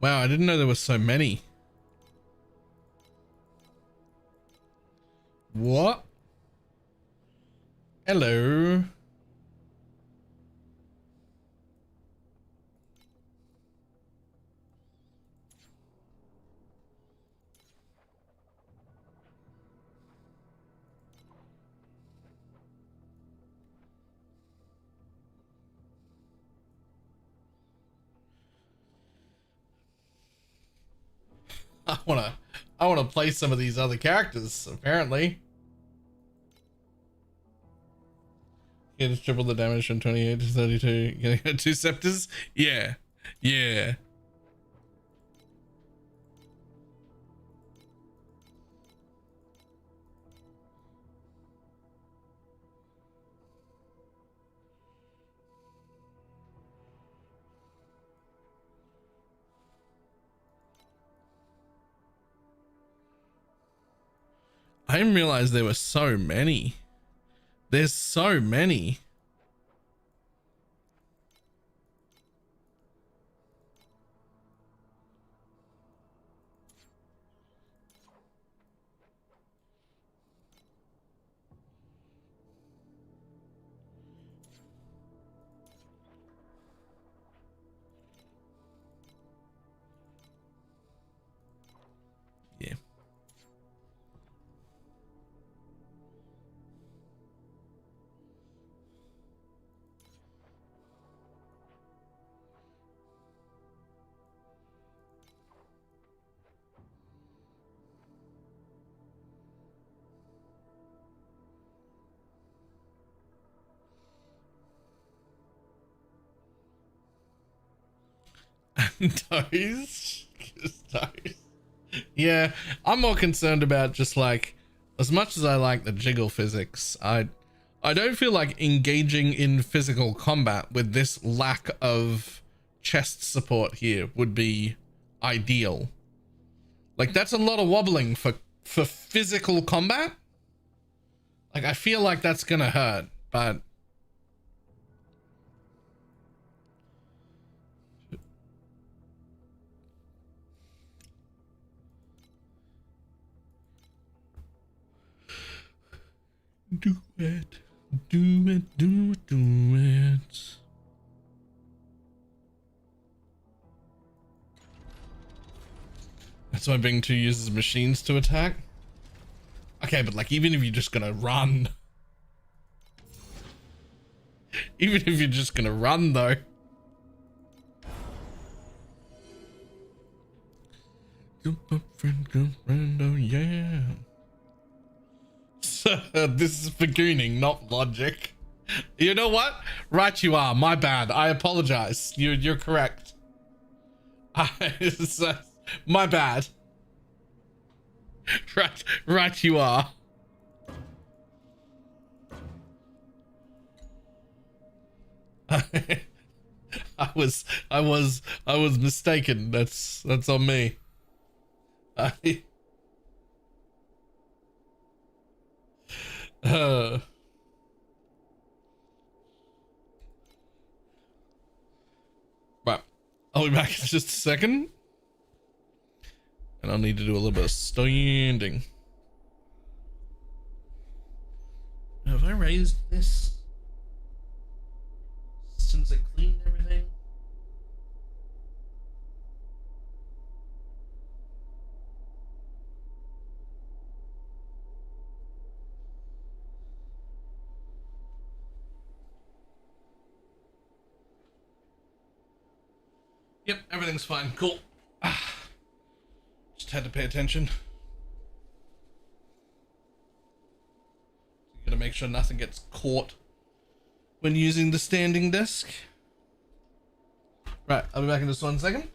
Wow, I didn't know there were so many. What? Hello. I wanna play some of these other characters, apparently. Yeah, just triple the damage from 28 to 32. Getting 2 scepters? Yeah. Yeah. I didn't realize there were so many. There's so many. Yeah. Those. Yeah, I'm more concerned about just like, as much as I like the jiggle physics, I don't feel like engaging in physical combat with this lack of chest support here would be ideal. Like, that's a lot of wobbling for physical combat. Like, I feel like that's gonna hurt, but do it, do it, do it, do it. That's why Bing 2 uses machines to attack. Okay, but like, even if you're just gonna run, even if you're just gonna run though. Girlfriend, oh yeah. So, this is for gooning, not logic. You know what? Right you are. My bad. I apologize. You're correct. My bad. Right you are. I was mistaken. That's on me. Right. I'll be back in just a second. And I'll need to do a little bit of standing. Have I raised this since I cleaned everything? Yep, everything's fine. Cool. Just had to pay attention. You gotta make sure nothing gets caught when using the standing desk. Right, I'll be back in just 1 second.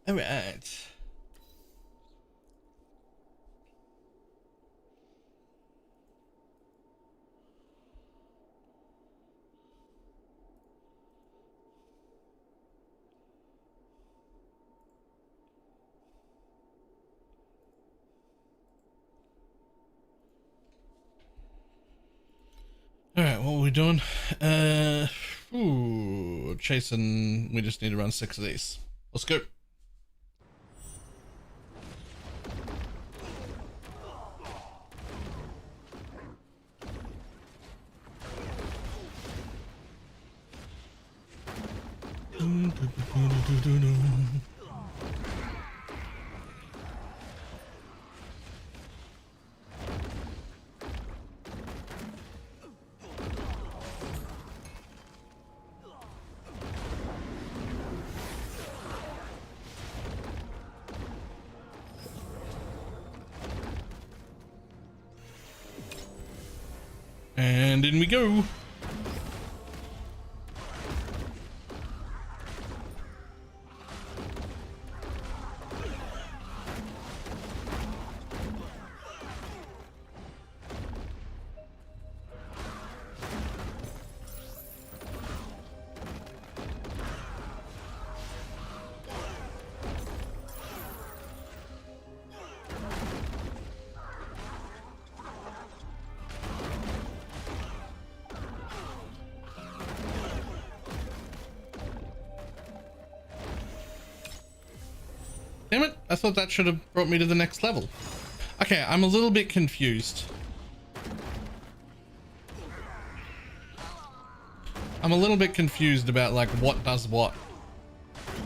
All right. All right, what are we doing? Chasing. We just need to run 6 of these. Let's go. And in we go. Damn it, I thought that should have brought me to the next level. Okay, I'm a little bit confused. I'm a little bit confused about like what does what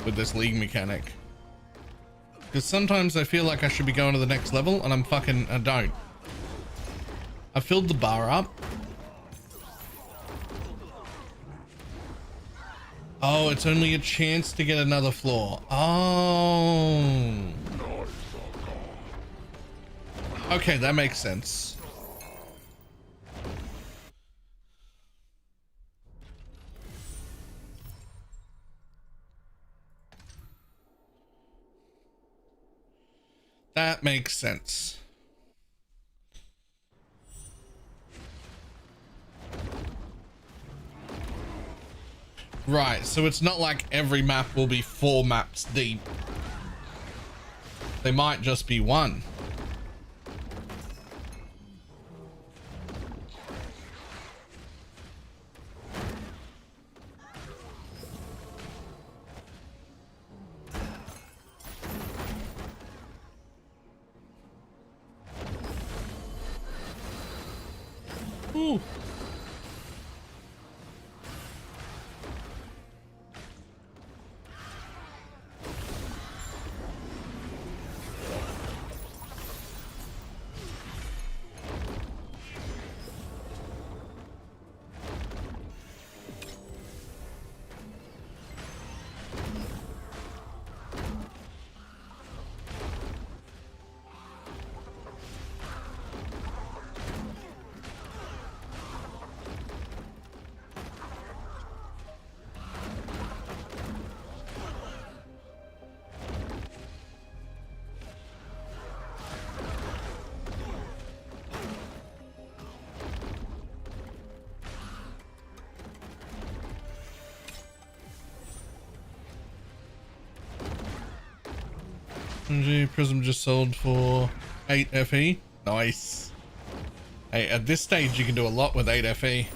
with this league mechanic. Because sometimes I feel like I should be going to the next level and I don't. I filled the bar up. Oh, it's only a chance to get another floor. Oh. Okay, that makes sense. That makes sense. Right, so it's not like every map will be 4 maps deep. They might just be 1. Ooh. Prism just sold for 8 FE. Nice. Hey, at this stage you can do a lot with 8 FE.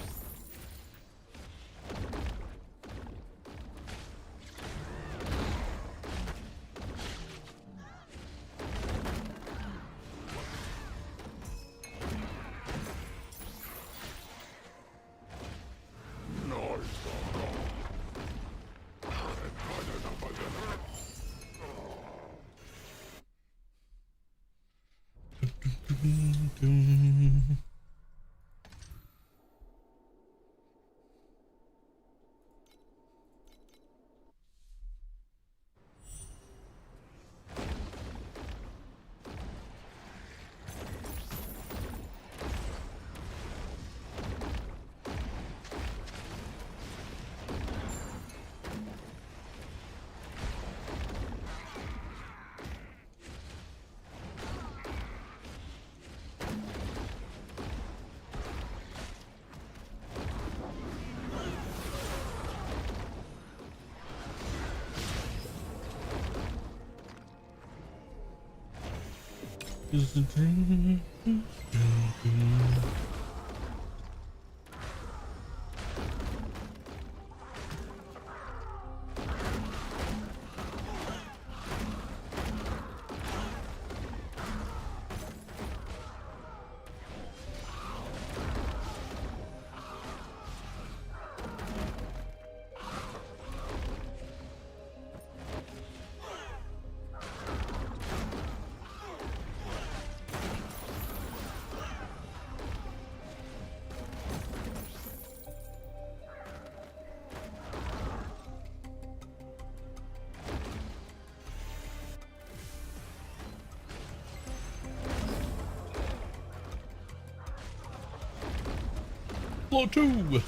Floor 2.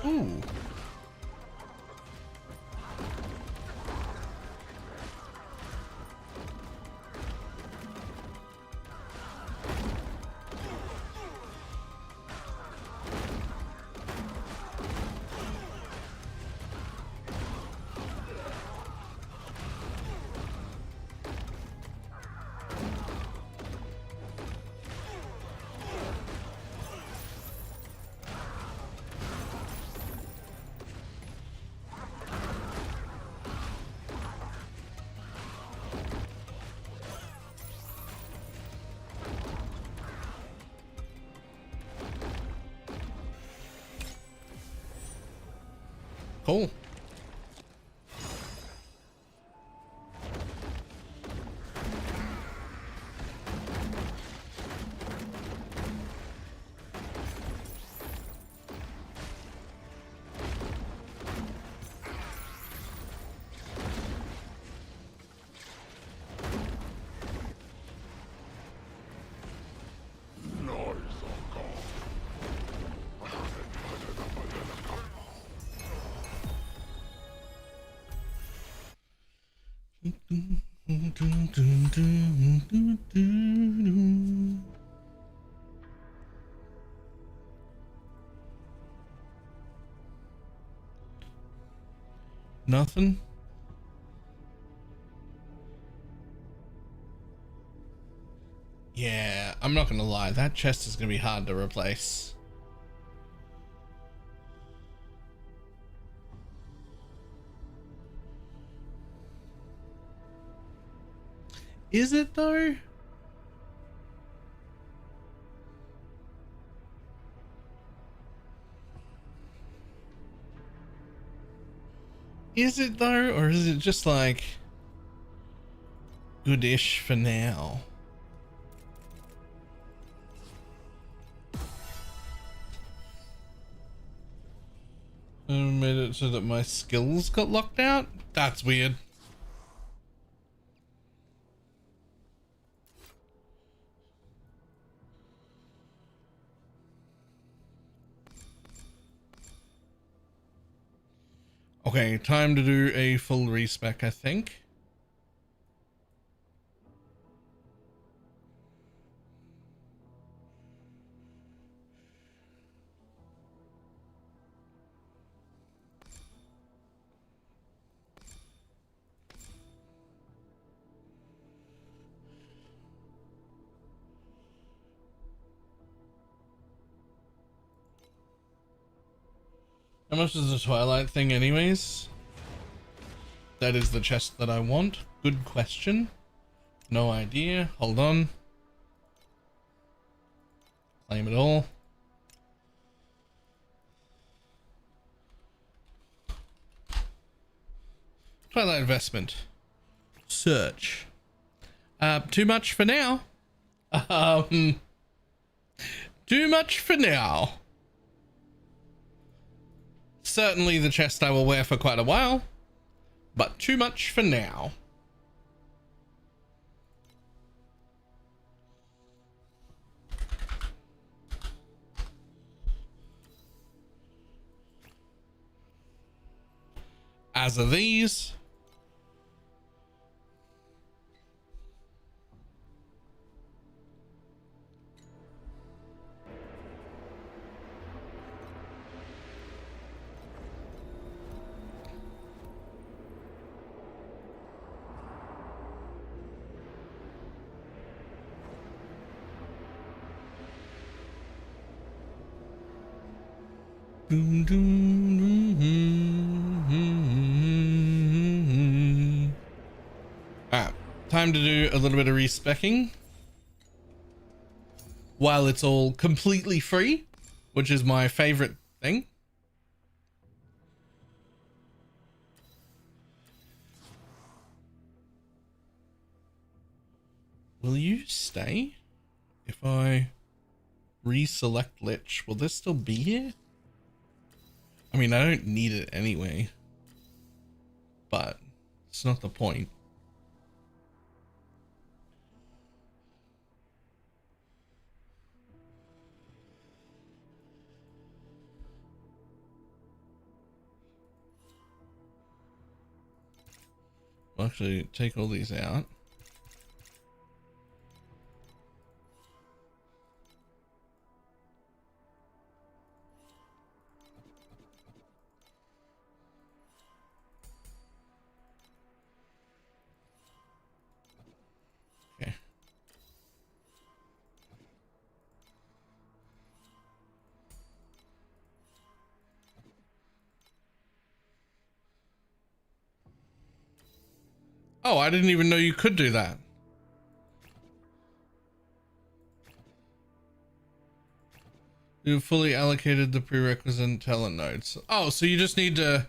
Ooh. Cool. Nothing. Yeah, I'm not gonna lie, that chest is gonna be hard to replace. Is it though? Is it though, or is it just like goodish for now? I made it so that my skills got locked out? That's weird. Okay, time to do a full respec, I think. How much is the Twilight thing anyways? That is the chest that I want. Good question. No idea. Hold on. Claim it all. Twilight investment. Search. Too much for now. Too much for now. Certainly the chest I will wear for quite a while, but too much for now. As are these. Doom, doom, doom, doom. Alright, time to do a little bit of respecking while it's all completely free, which is my favorite thing. Will you stay? If I reselect Lich, will this still be here? I mean, I don't need it anyway, but it's not the point. I'll actually take all these out. Okay. Oh, I didn't even know you could do that. You fully allocated the prerequisite talent nodes. Oh, so you just need to...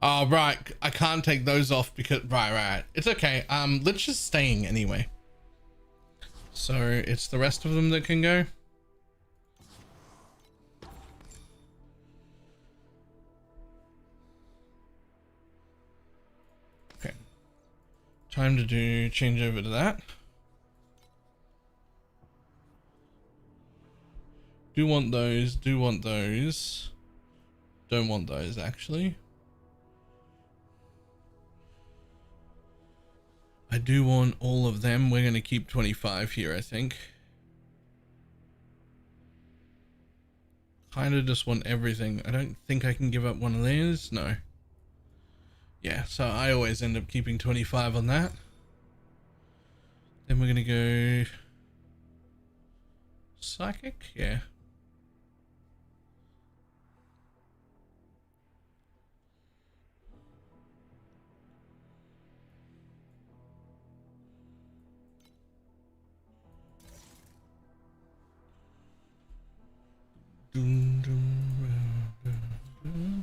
Oh, right. I can't take those off because... Right. It's okay. Let's just staying anyway. So it's the rest of them that can go. Okay. Time to do change over to that. Do want those, do want those. Don't want those actually. I do want all of them. We're going to keep 25 here, I think. Kind of just want everything. I don't think I can give up one of these. No. Yeah, so I always end up keeping 25 on that. Then we're going to go psychic. Yeah. Doom, doom,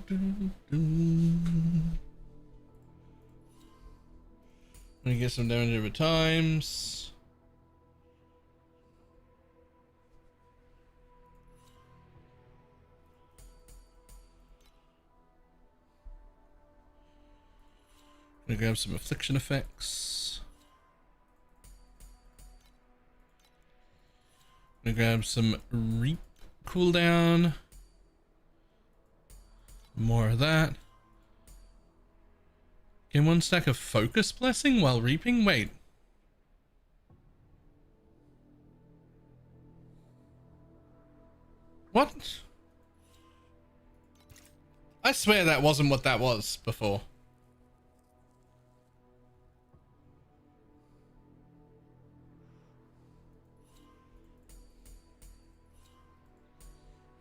doom, doom. Gonna get some damage over times. Gonna grab some affliction effects. Gonna grab some reap cooldown. More of that. Gain 1 stack of focus blessing while reaping? Wait. What? I swear that wasn't what that was before.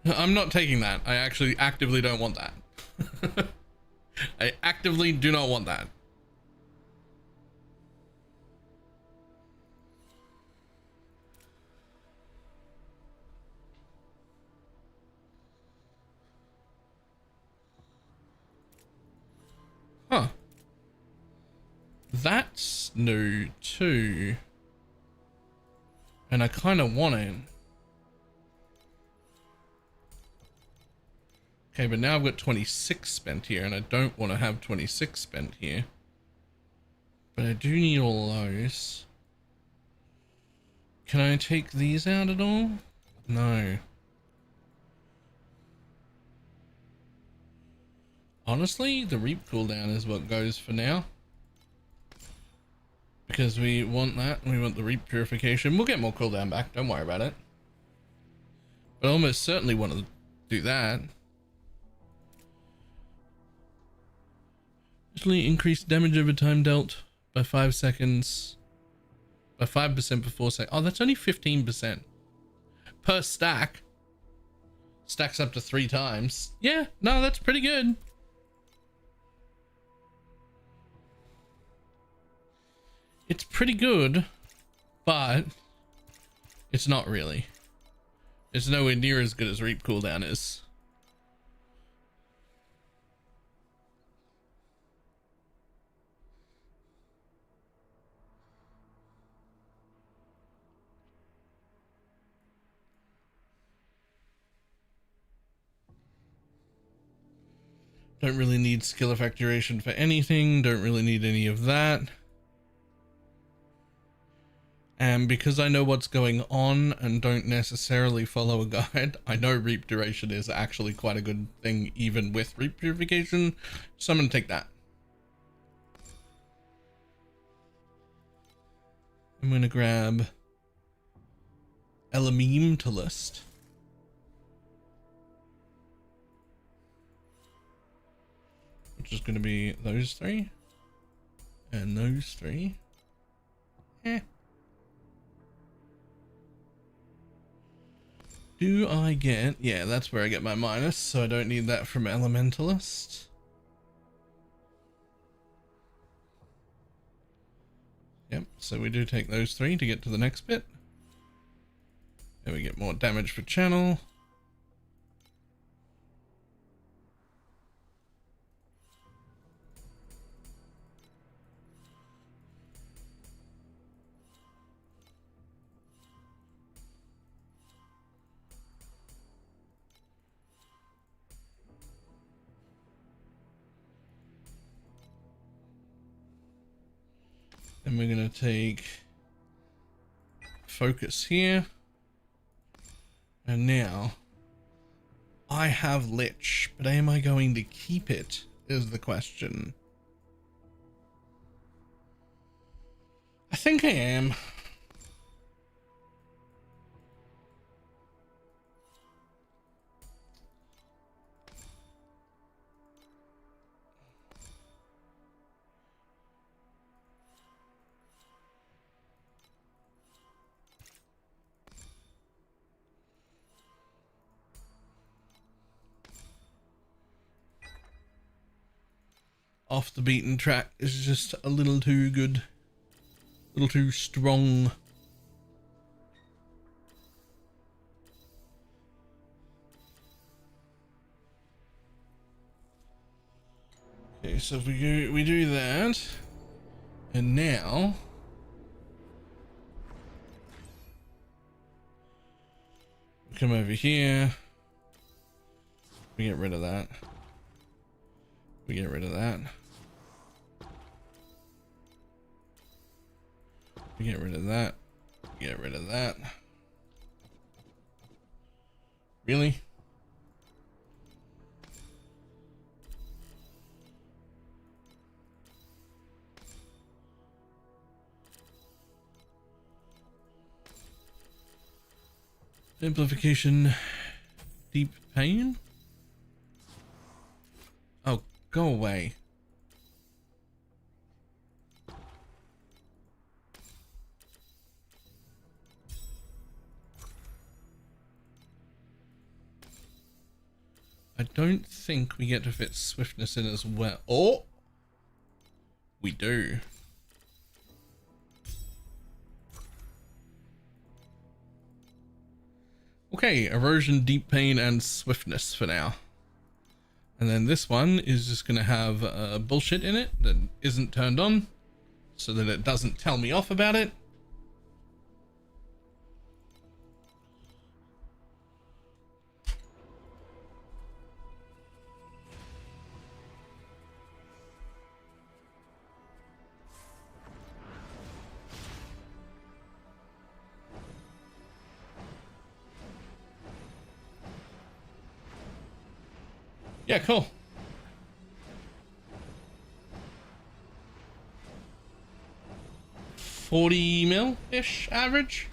I'm not taking that. I actually actively don't want that. I actively do not want that. Huh. That's new too. And I kind of want it. Okay, but now I've got 26 spent here, and I don't want to have 26 spent here. But I do need all those. Can I take these out at all? No. Honestly, the reap cooldown is what goes for now. Because we want that, we want the reap purification. We'll get more cooldown back, don't worry about it. But I almost certainly want to do that. Increased damage over time dealt by 5 seconds. By 5% per 4 seconds. Oh, that's only 15% per stack. Stacks up to 3 times. Yeah, no, that's pretty good. It's pretty good, but it's not really. It's nowhere near as good as Reap cooldown is. Don't really need skill effect duration for anything. Don't really need any of that. And because I know what's going on and don't necessarily follow a guide, I know Reap duration is actually quite a good thing even with Reap purification. So I'm going to take that. I'm going to grab Elamim to list. Which is going to be those 3 and those 3. Do I get, yeah, that's where I get my minus, so I don't need that from Elementalist. Yep, so we do take those 3 to get to the next bit. Then we get more damage for channel. And we're going to take focus here. And now I have Lich, but am I going to keep it is the question. I think I am. Off the beaten track is just a little too good, a little too strong. Okay, so if we do that, and now we come over here, we get rid of that, we get rid of that. We get rid of that. Get rid of that. Really? Amplification. Deep pain? Oh, go away. I don't think we get to fit swiftness in as well. Oh, we do. Okay, erosion, deep pain, and swiftness for now. And then this one is just going to have bullshit in it that isn't turned on so that it doesn't tell me off about it. Yeah, cool. $40 mil-ish average.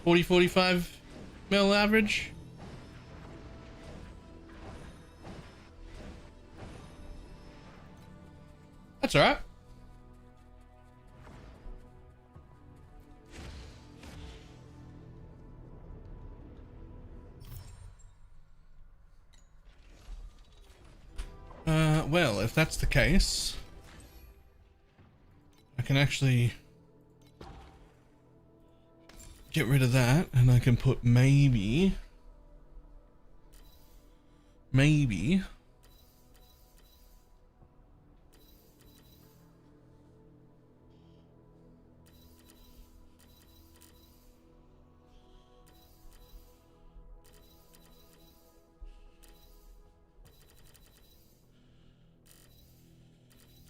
40-45 mil average. That's all right. well, if that's the case, I can actually get rid of that, and I can put maybe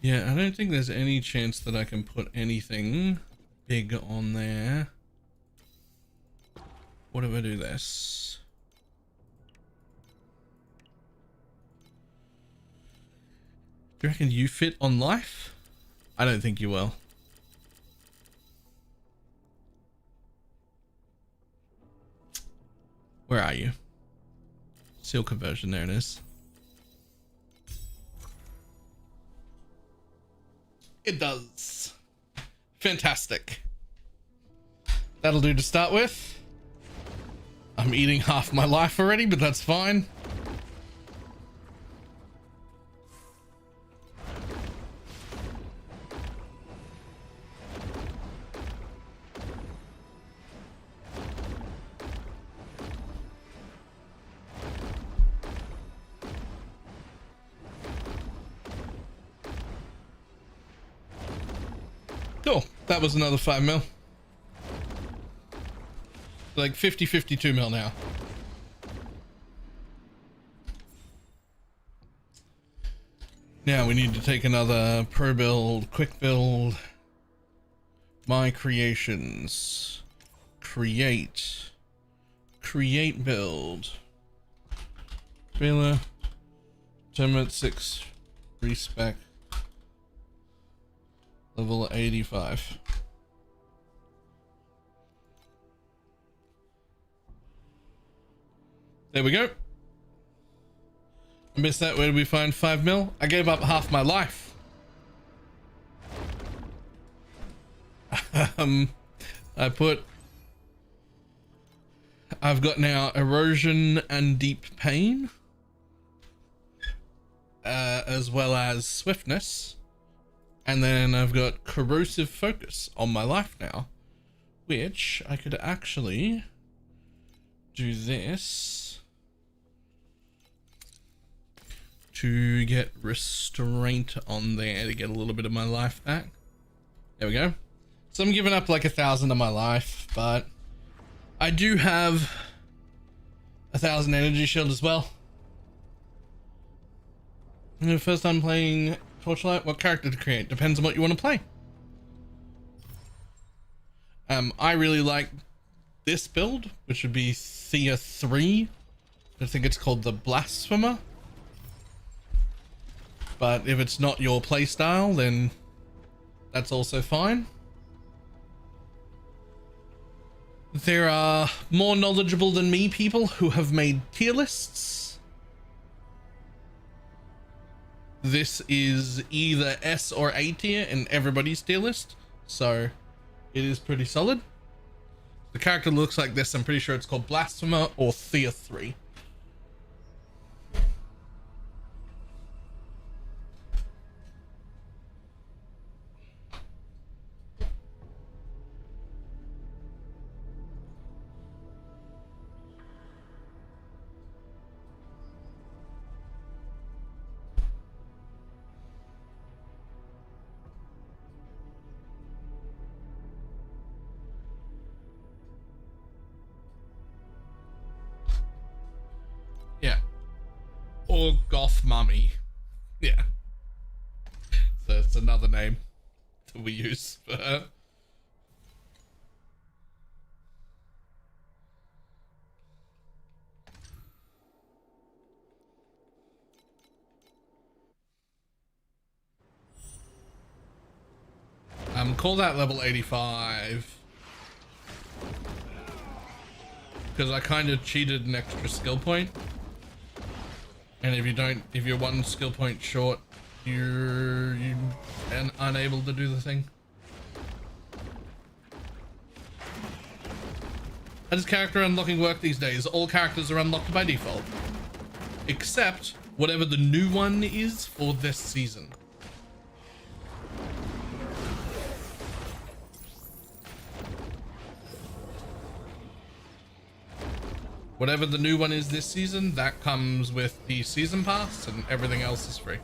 yeah, I don't think there's any chance that I can put anything big on there. What if I do this? Do you reckon you fit on life? I don't think you will. Where are you? Seal conversion, there it is. It does. Fantastic. That'll do to start with. I'm eating half my life already, but that's fine. Cool. That was another 5 mil. Like 52 mil now. Now we need to take another pro build, quick build, my creations, create build, trailer, 10.6 respec, level 85. There we go. I missed that. Where did we find 5 mil? I gave up half my life. I've got now erosion and deep pain, as well as swiftness. And then I've got corrosive focus on my life now, which I could actually do this to get restraint on there to get a little bit of my life back. There we go. So I'm giving up like 1,000 of my life, but I do have 1,000 energy shield as well. And first time playing Torchlight, what character to create? Depends on what you want to play. I really like this build, which would be Thea 3. I think it's called the Blasphemer. But if it's not your playstyle, then that's also fine. There are more knowledgeable than me people who have made tier lists. This is either S or A tier in everybody's tier list, so it is pretty solid. The character looks like this. I'm pretty sure it's called Blasphemer or Thea 3. Or Goth Mummy. Yeah. So it's another name that we use for her. Call that level 85. Because I kind of cheated an extra skill point. And if you're one skill point short, you're unable to do the thing. How does character unlocking work these days? All characters are unlocked by default. Except whatever the new one is for this season. Whatever the new one is this season, that comes with the season pass, and everything else is free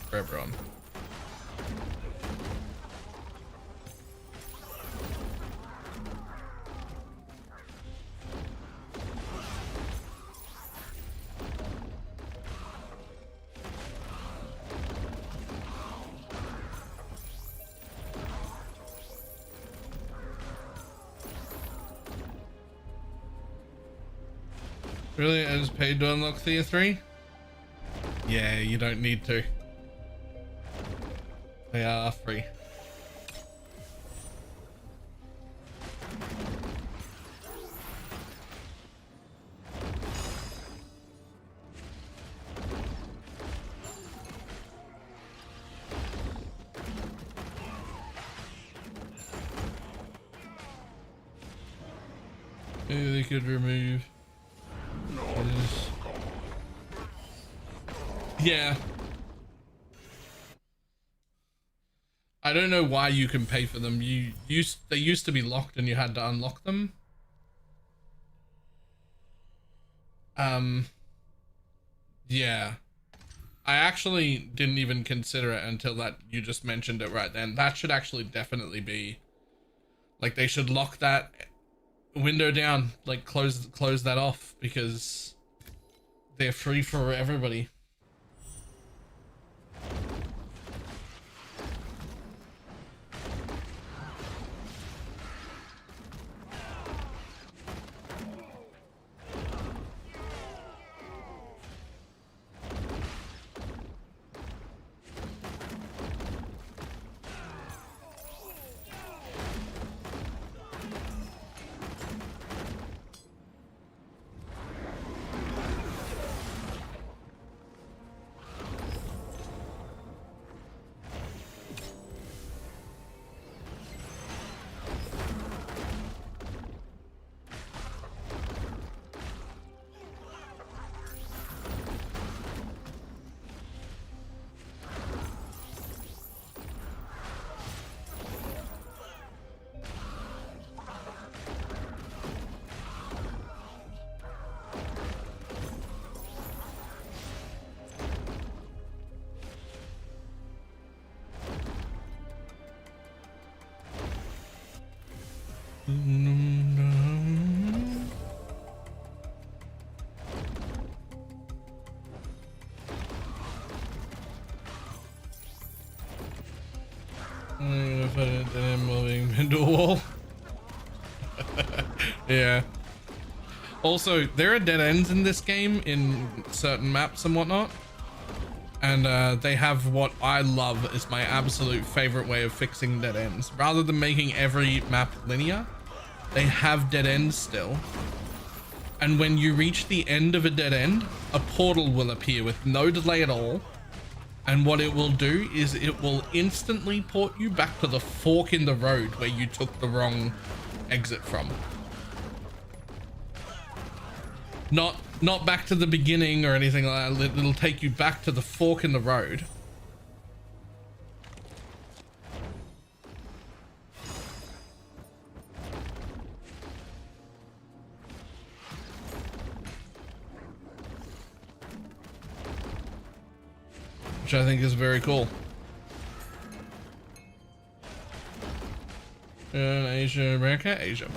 for everyone. Really? I just paid to unlock Tier 3? Yeah, you don't need to. They are free. Maybe they could remove. Yeah. I don't know why you can pay for them. They used to be locked and you had to unlock them. Yeah. I actually didn't even consider it until that you just mentioned it right then. That should actually definitely be like, they should lock that window down, like close that off, because they're free for everybody. I'm gonna put it in moving into a wall. Yeah. Also, there are dead ends in this game in certain maps and whatnot. And they have what I love is my absolute favorite way of fixing dead ends. Rather than making every map linear, they have dead ends still. And when you reach the end of a dead end, a portal will appear with no delay at all. And what it will do is it will instantly port you back to the fork in the road where you took the wrong exit from. Not back to the beginning or anything like that. It'll take you back to the fork in the road. Which I think is very cool. Asia, America, Asia.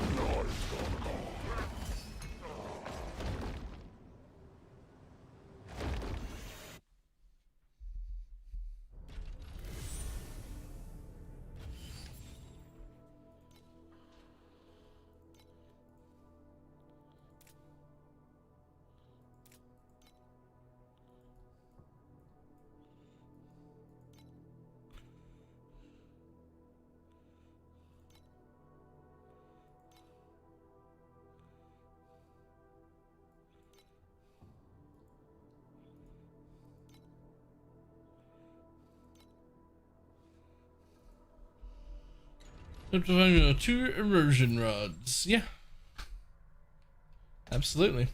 Two immersion rods. Yeah. Absolutely.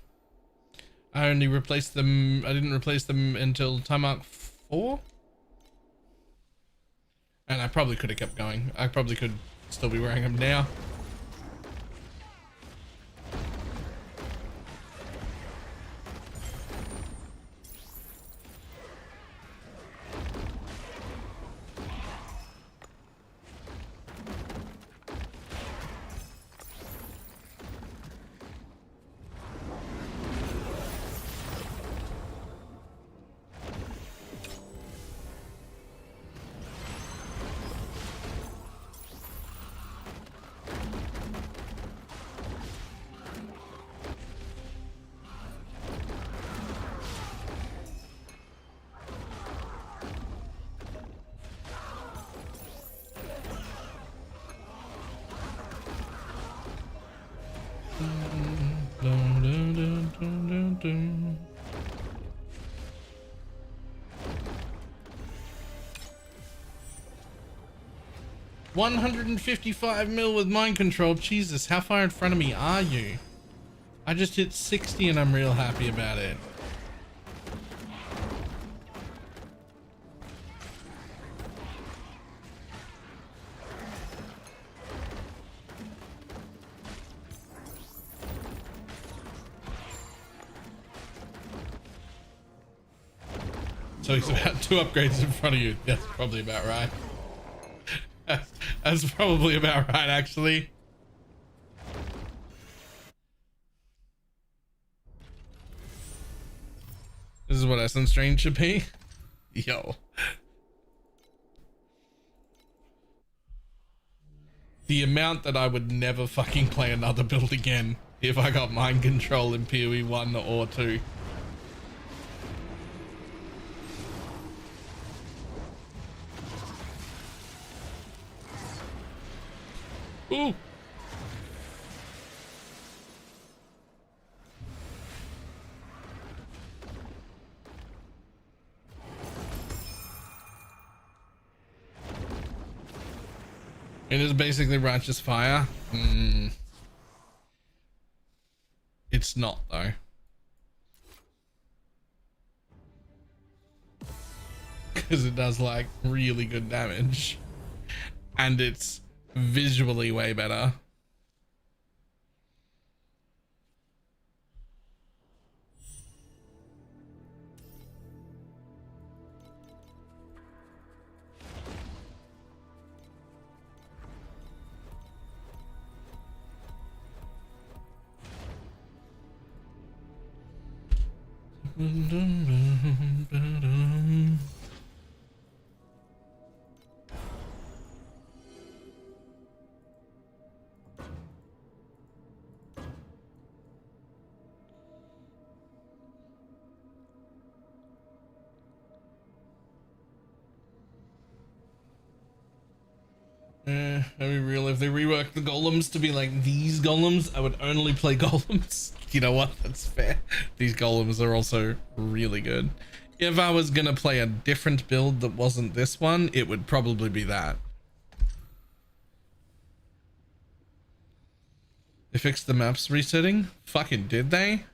I only replaced them. I didn't replace them until time mark 4. And I probably could have kept going. I probably could still be wearing them now. Dun. 155 mil with mind control. Jesus, how far in front of me are you? I just hit 60 and I'm real happy about it. So he's about 2 upgrades in front of you. That's probably about right. That's probably about right, actually. This is what Essence Strange should be. Yo. The amount that I would never fucking play another build again if I got mind control in PoE 1 or 2. Ooh. It is basically righteous fire. It's not though. Because it does like really good damage. And it's visually way better. I mean, real, if they reworked the golems to be like these golems, I would only play golems. You know what? That's fair. These golems are also really good. If I was gonna play a different build that wasn't this one, it would probably be that. They fixed the maps resetting? Fucking did they?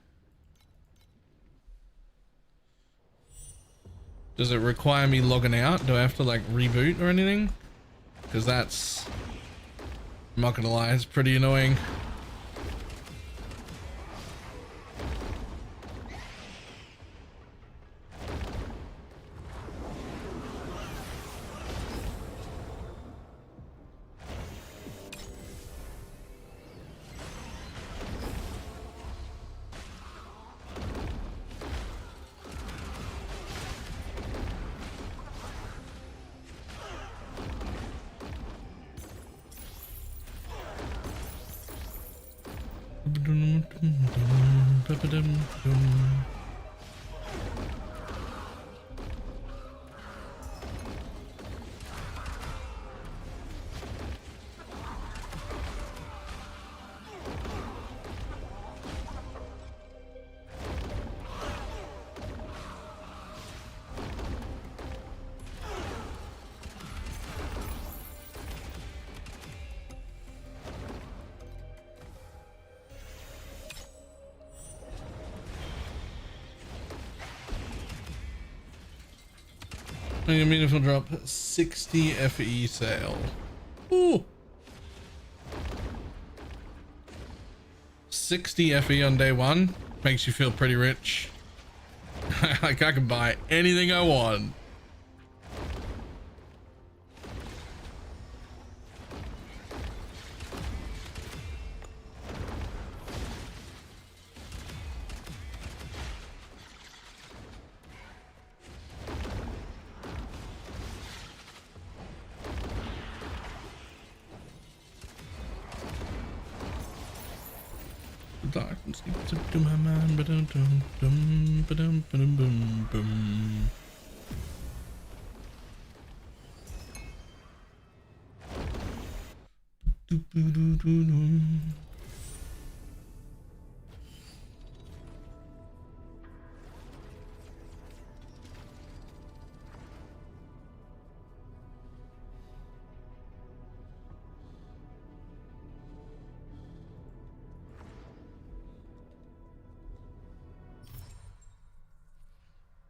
Does it require me logging out? Do I have to like reboot or anything? Because that's, I'm not gonna lie, it's pretty annoying. A meaningful drop, 60 FE sale. Ooh. 60 FE on day one makes you feel pretty rich. Like I can buy anything I want. Darkness seeps into my mind, ba-dum-dum-dum, ba-dum-ba-dum-bum-bum. Do-do-do-do-dum.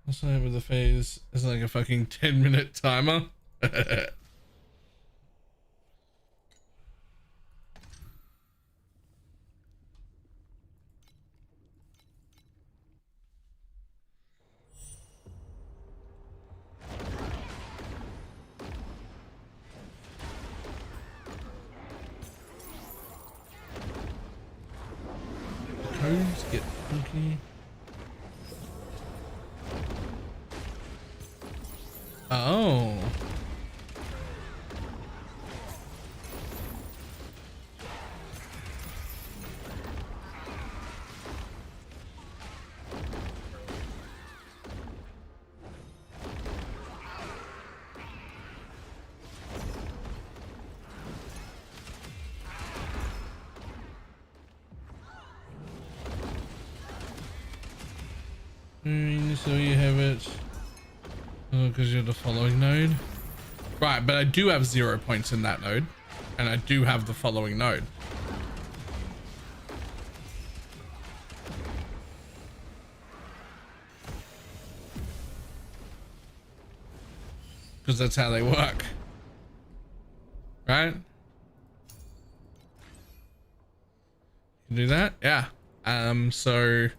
What's that with the phase? It's like a fucking 10-minute timer. Codes get funky. Oh. So you have it. Oh, because you're the following node. Right, but I do have 0 points in that node. And I do have the following node. Because that's how they work. Right? You do that? Yeah. So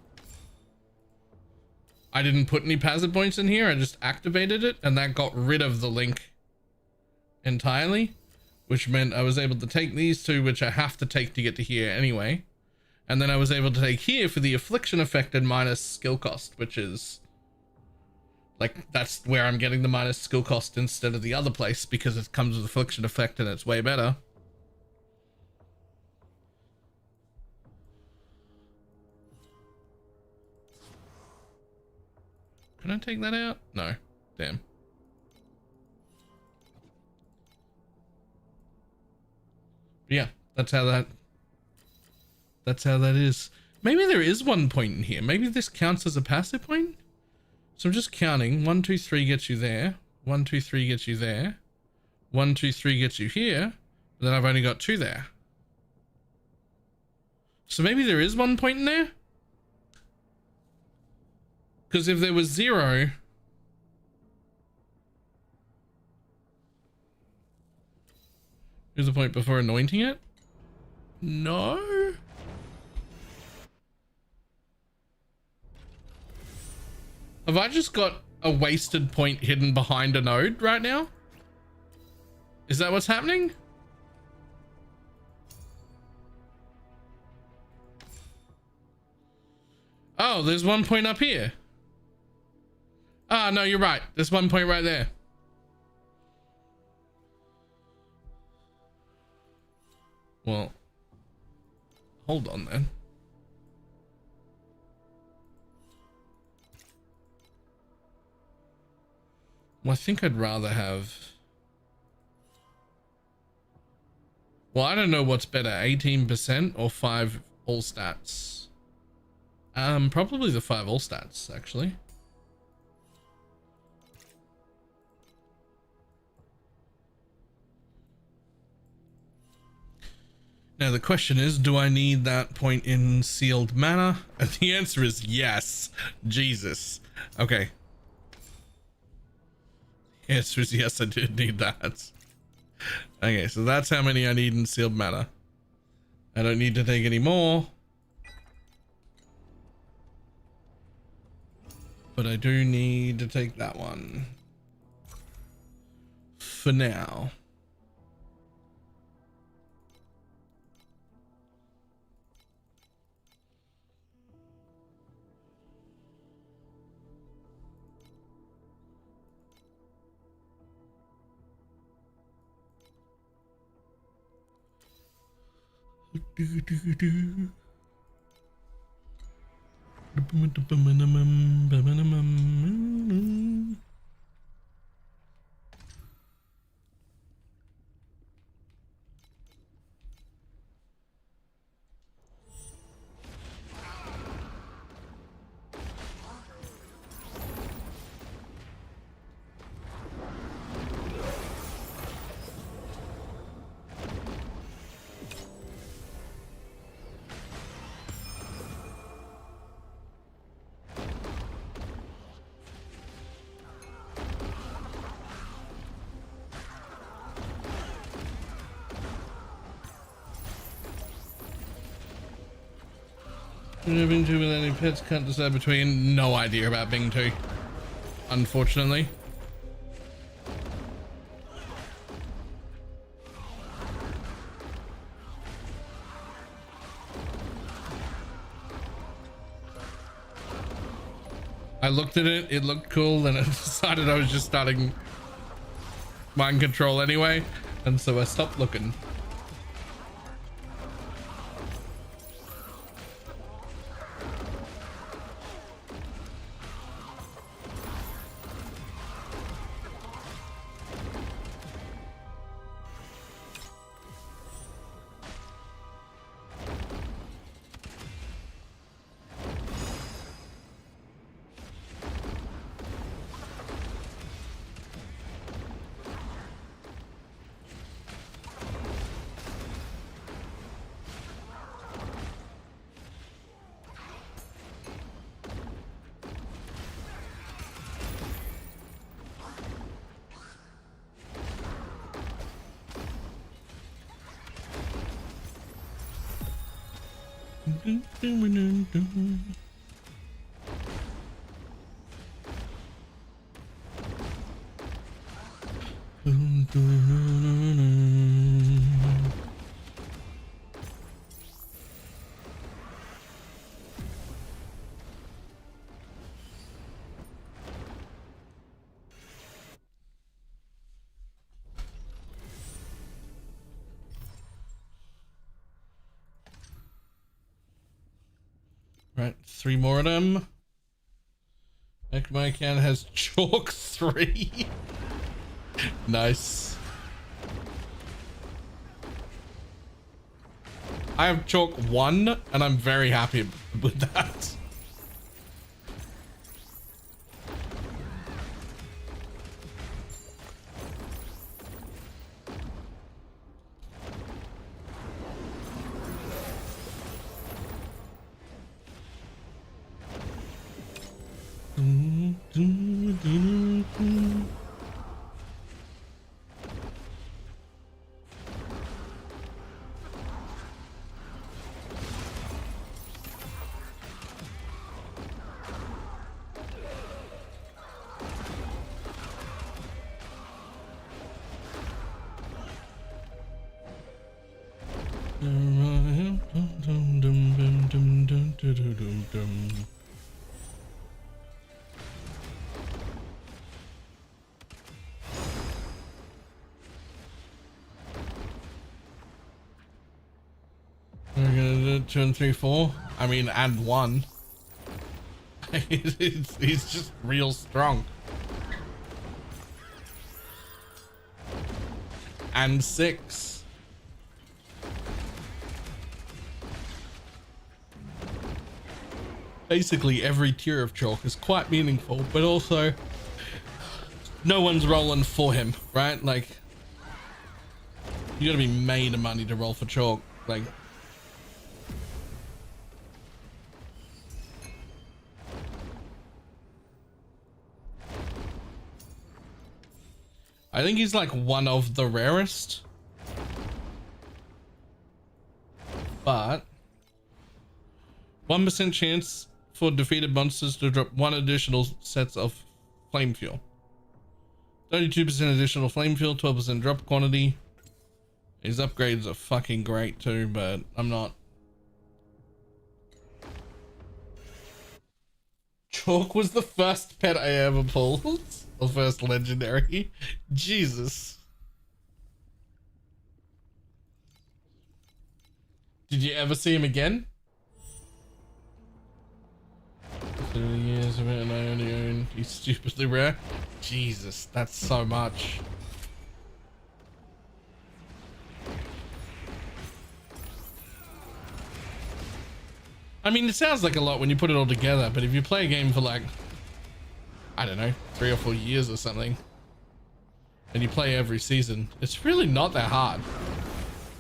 I didn't put any passive points in here. I just activated it and that got rid of the link entirely, which meant I was able to take these two, which I have to take to get to here anyway. And then I was able to take here for the affliction effect and minus skill cost, which is like, that's where I'm getting the minus skill cost instead of the other place because it comes with affliction effect and it's way better. Can I take that out? No. Damn. Yeah, that's how that is. Maybe there is 1 point in here. Maybe this counts as a passive point. So I'm just counting. 1, 2, 3 gets you there. 1, 2, 3 gets you there. 1, 2, 3 gets you here. But then I've only got 2 there. So maybe there is 1 point in there. Because if there was 0, here's the point before anointing it. No. Have I just got a wasted point hidden behind a node right now? Is that what's happening? Oh, there's 1 point up here. Ah, no, you're right. There's 1 point right there. Well, hold on then. Well, I think I'd rather have... Well, I don't know what's better, 18% or 5 all stats. Probably the 5 all stats, actually. Now the question is, do I need that point in sealed mana? And the answer is yes. Jesus. Okay. answer is yes, I did need that. Okay, so that's how many I need in sealed matter. I don't need to take any more. But I do need to take that one. For now. Bing 2 with any pets, can't decide between. No idea about Bing 2, unfortunately. I looked at it, it looked cool, and I decided I was just starting mind control anyway, and so I stopped looking. Right, 3 more of them. Heck, my account has chalk 3. Nice. I have chalk 1 and I'm very happy with that. We're gonna do 2 and 3, 4. I mean, add 1. He's just real strong. And 6. Basically, every tier of chalk is quite meaningful, but also no one's rolling for him, right? Like, you gotta be made of money to roll for chalk. Like, I think he's like one of the rarest. But 1% chance for defeated monsters to drop 1 additional sets of flame fuel. 32% additional flame fuel, 12% drop quantity. His upgrades are fucking great too, but I'm not. Chalk was the first pet I ever pulled. The first legendary. Jesus. Did you ever see him again? 30 years of it and I only own. He's stupidly rare. Jesus, that's so much. I mean, it sounds like a lot when you put it all together, but if you play a game for like, I don't know, 3 or 4 years or something, and you play every season, it's really not that hard.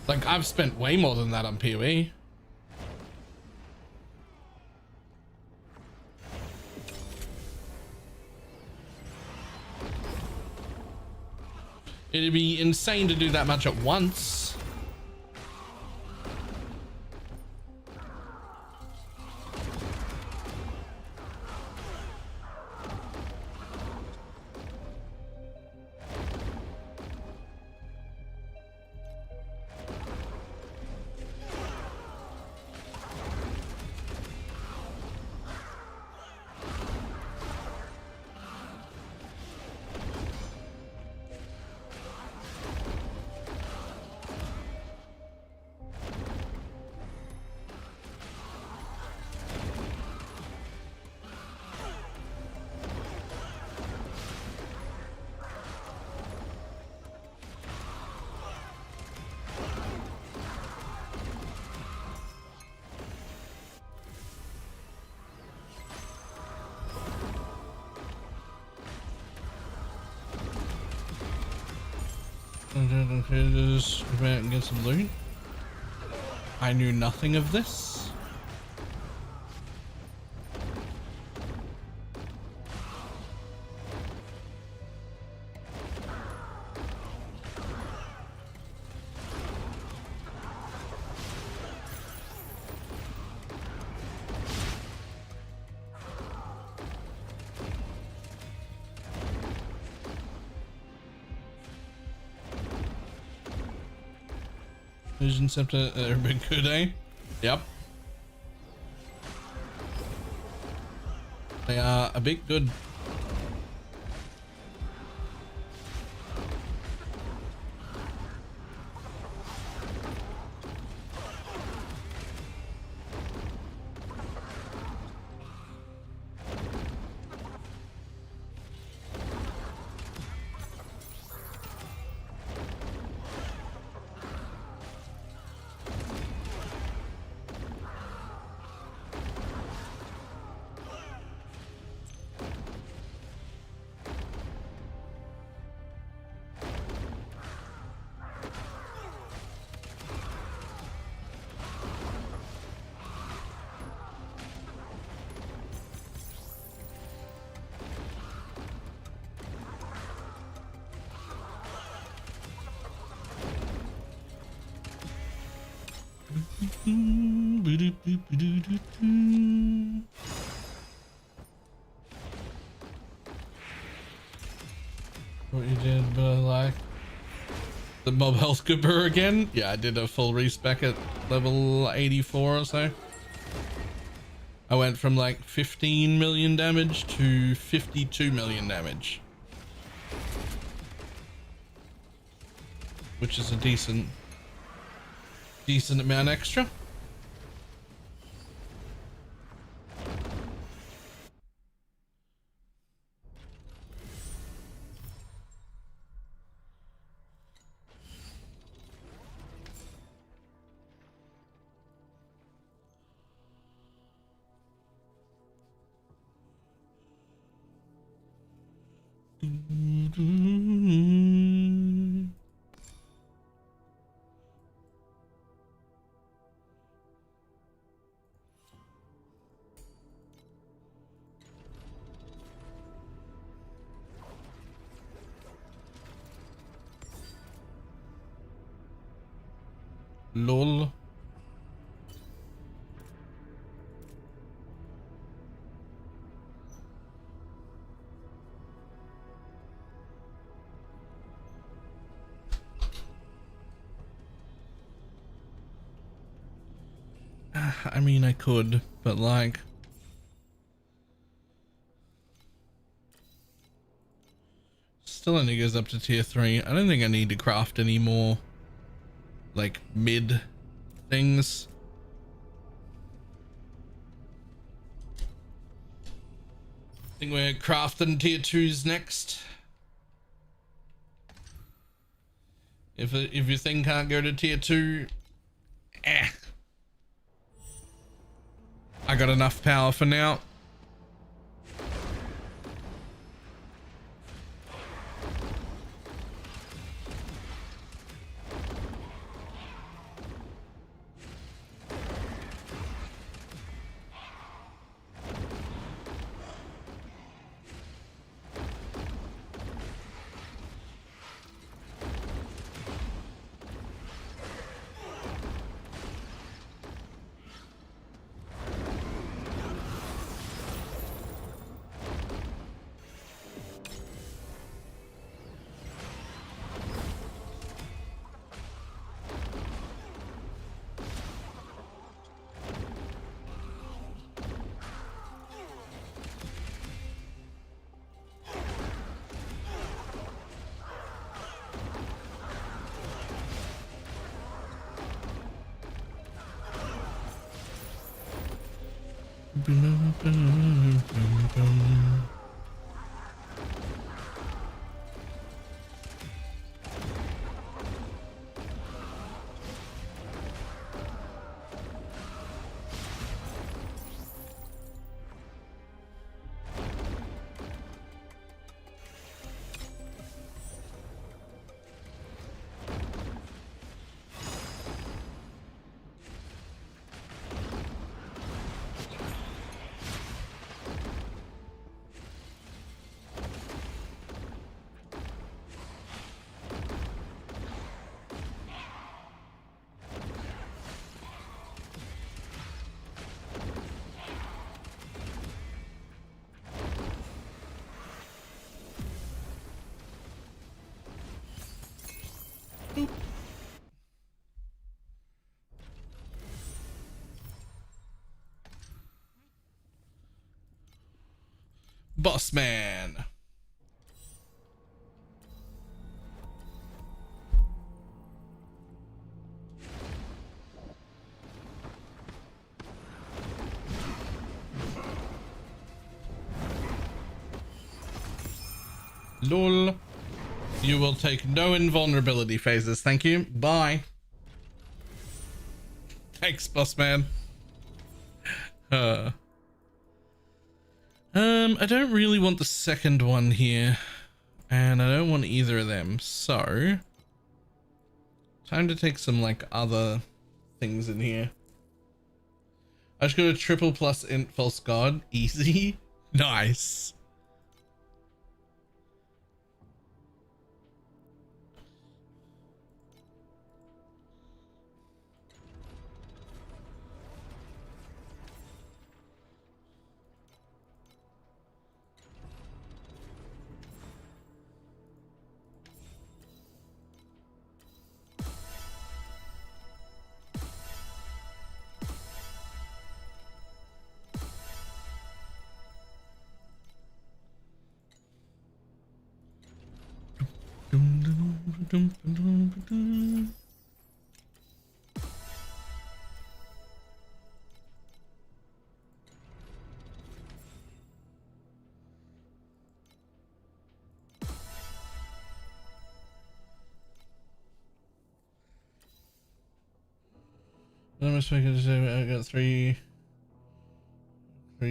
Like, I've spent way more than that on PoE. It'd be insane to do that much at once. Just go out and get some loot. I knew nothing of this. Vision Scepter, they've been good, eh? Yep. They are a bit good. What you did, but like the mob health cooper again. Yeah, I did a full respec at level 84 or so. I went from like 15 million damage to 52 million damage, which is a decent amount extra. Lol. I mean, I could, but like, still only goes up to tier 3. I don't think I need to craft any more like mid things. I think we're crafting tier 2s next. If your thing can't go to tier 2, I got enough power for now. Boss man. Lol. You will take no invulnerability phases. Thank you. Bye. Thanks, boss man. I don't really want the second one here, and I don't want either of them, so time to take some like other things in here. I just got a triple plus int false god. Easy. Nice. I'm expecting to say I got three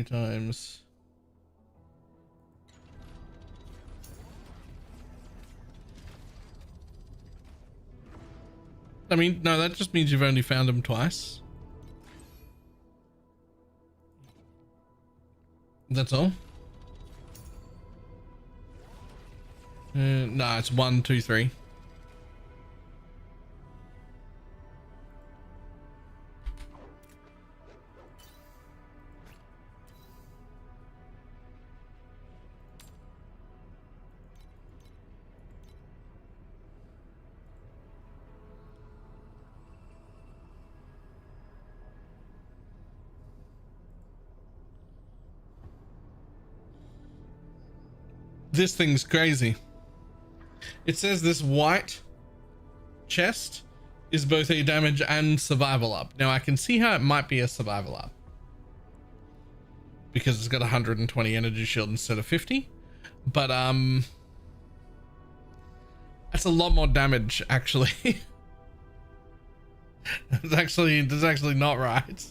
times. I mean, no, that just means you've only found them twice. That's all. No, it's 1, 2, 3. This thing's crazy. It says this white chest is both a damage and survival up. Now I can see how it might be a survival up because it's got 120 energy shield instead of 50, but that's a lot more damage actually. that's actually not right.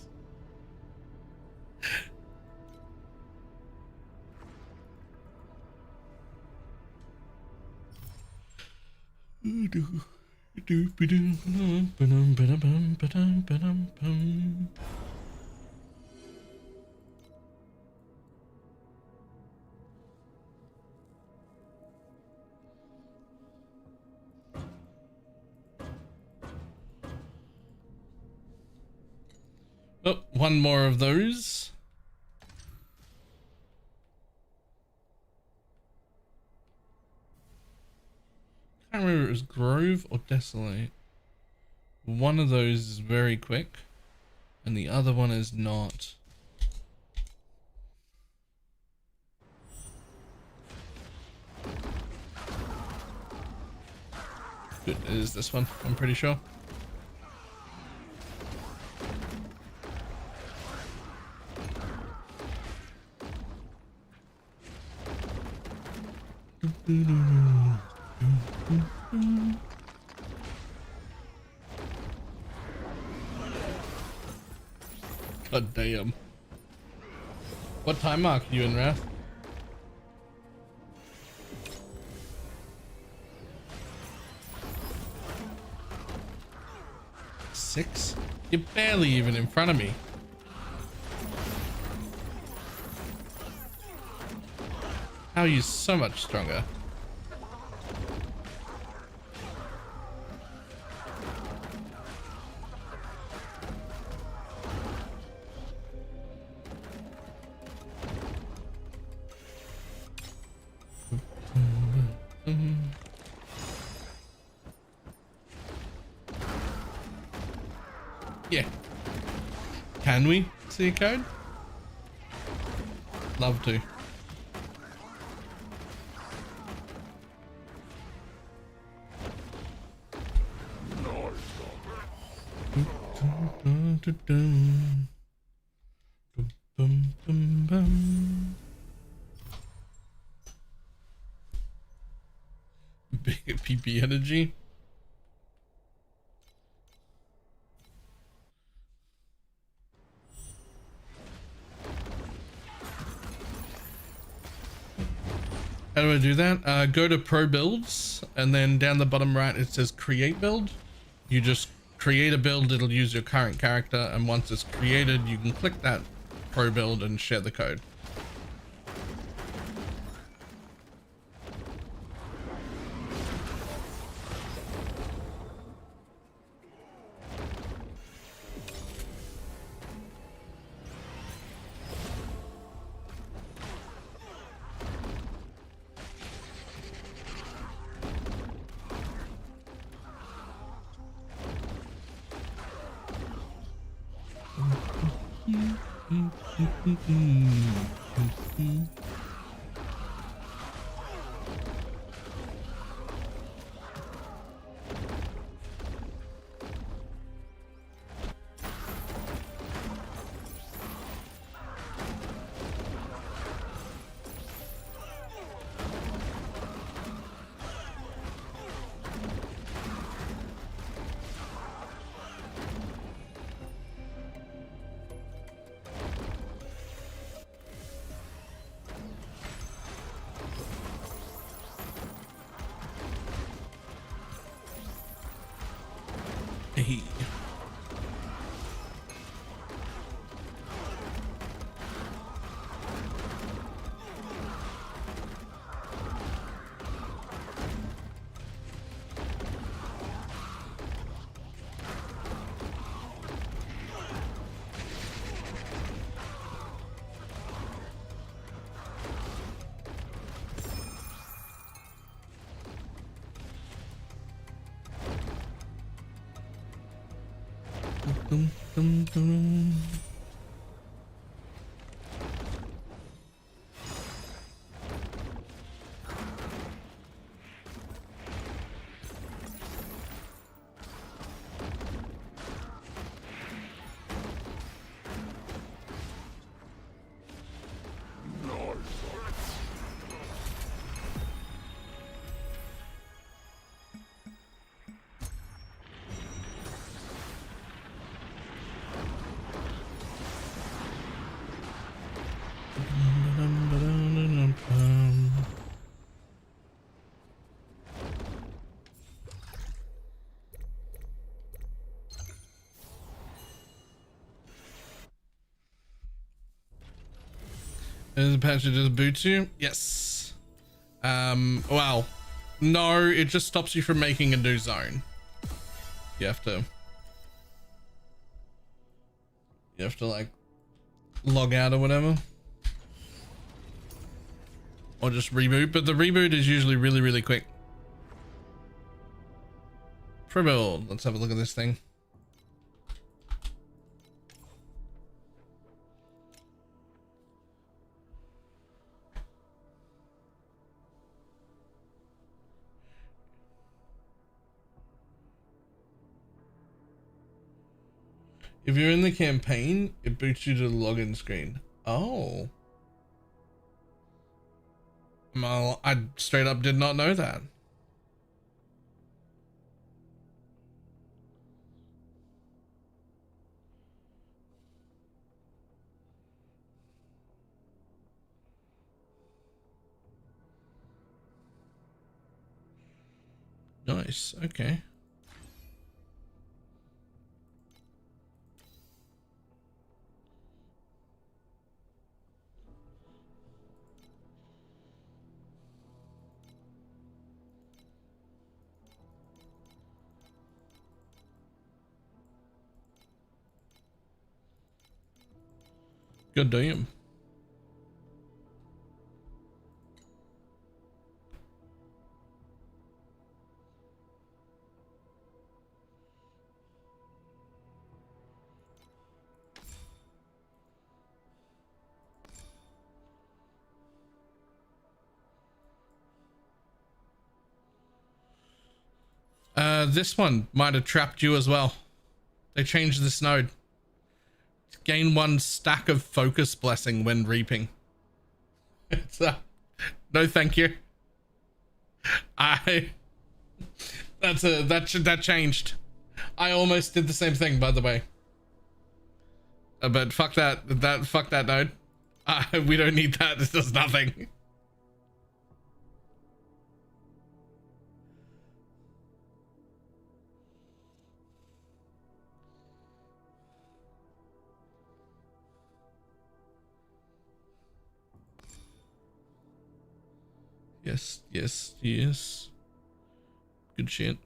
Oh, one more of those. I can't remember if it was Grove or Desolate. One of those is very quick and the other one is not. Good, it is this one, I'm pretty sure. God damn. What time mark are you in, Wrath? 6? You're barely even in front of me. How are you so much stronger? Yeah. Can we see a code? Love to. Big PP energy. How do I do that? Go to Pro Builds, and then down the bottom right it says Create Build. You just create a build, it'll use your current character, and once it's created, you can click that Pro Build and share the code. Hey. Dum, dum, dum. Is the patch that just boots you? Yes. Well, no, it just stops you from making a new zone. You have to like log out or whatever. Or just reboot, but the reboot is usually really, really quick. Pre-build, let's have a look at this thing. If you're in the campaign, it boots you to the login screen. Oh. Well, I straight up did not know that. Nice, okay. Good damn. This one might have trapped you as well. They changed this node. Gain 1 stack of focus blessing when reaping. It's no thank you. That changed. I almost did the same thing, by the way. But fuck that node. We don't need that. This does nothing. Yes, yes, yes. Good shit.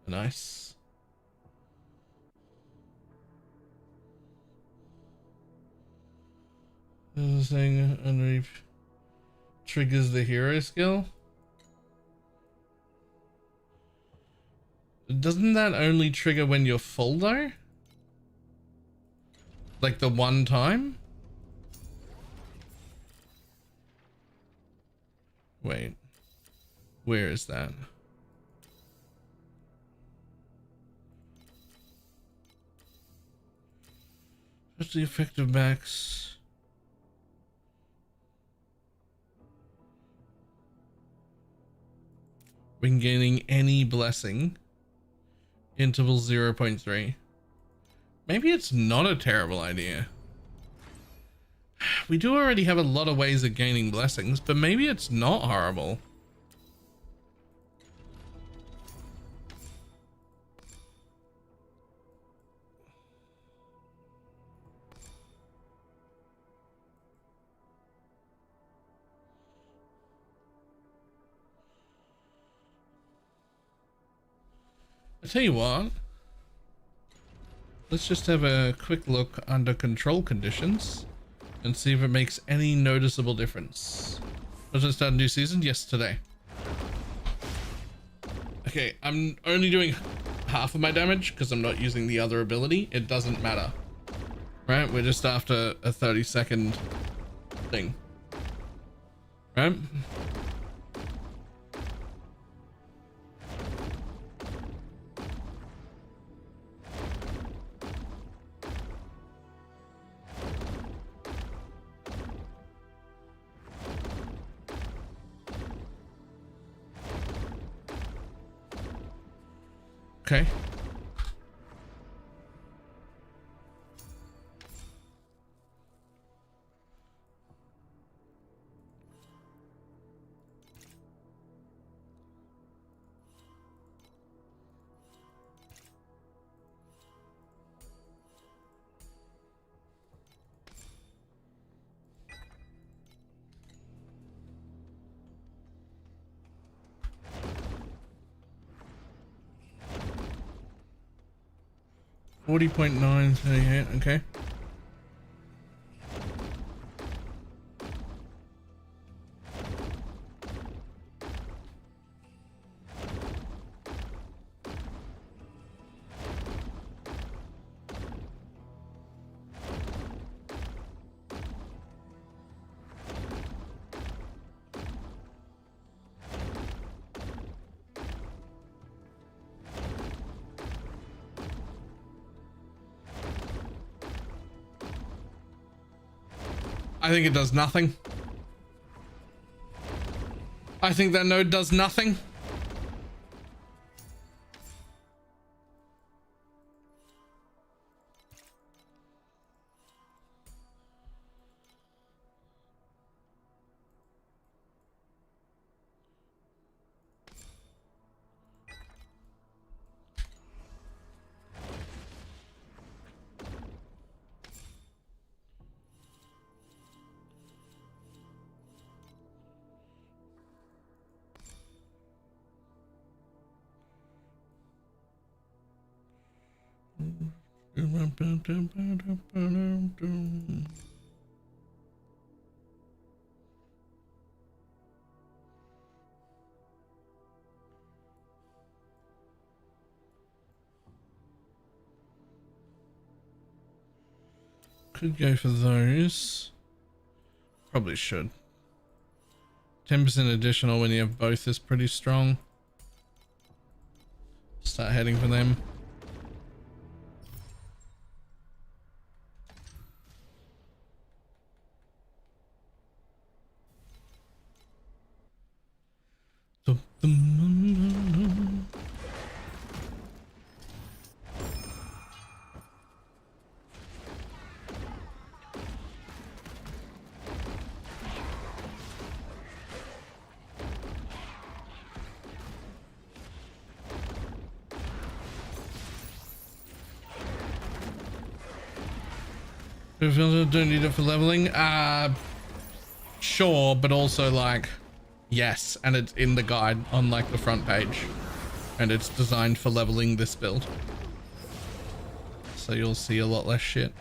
Nice. This thing underneath triggers the hero skill. Doesn't that only trigger when you're full though? Like the one time? Wait, where is that? What's the effective max? When gaining any blessing. Interval 0.3. Maybe it's not a terrible idea. We do already have a lot of ways of gaining blessings, but maybe it's not horrible. I tell you what, let's just have a quick look under control conditions and see if it makes any noticeable difference. Was it start a new season? Yes, today. Okay, I'm only doing half of my damage because I'm not using the other ability. It doesn't matter. Right? We're just after a 30-second thing. Right? Okay. 40.938, okay. I think it does nothing. I think that node does nothing. Could go for those. Probably should. 10% additional when you have both is pretty strong. Start heading for them. Don't need it for leveling. Sure, but also like, yes, and it's in the guide on like the front page, and it's designed for leveling this build, so you'll see a lot less shit.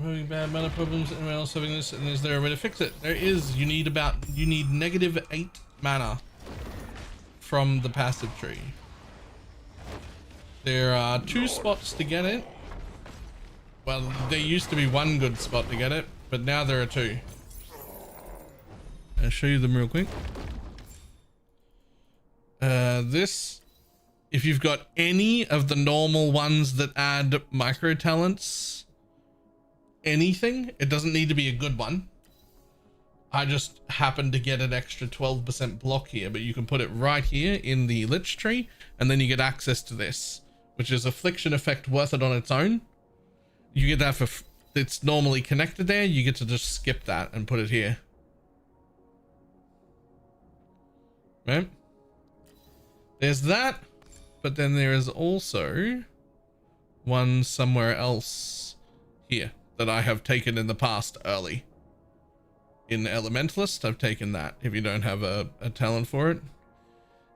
Having bad mana problems, anyone else having this, and is there a way to fix it? There is. You need -8 mana from the passive tree. There are 2 spots to get it. Well, there used to be 1 good spot to get it, but now there are 2. I'll show you them real quick. This, if you've got any of the normal ones that add micro talents, anything, it doesn't need to be a good one. I just happen to get an extra 12% block here, but you can put it right here in the Lich tree, and then you get access to this, which is Affliction effect worth it on its own. You get that for, it's normally connected there, you get to just skip that and put it here. Right? There's that, but then there is also one somewhere else here that I have taken in the past early. In Elementalist, I've taken that if you don't have a talent for it.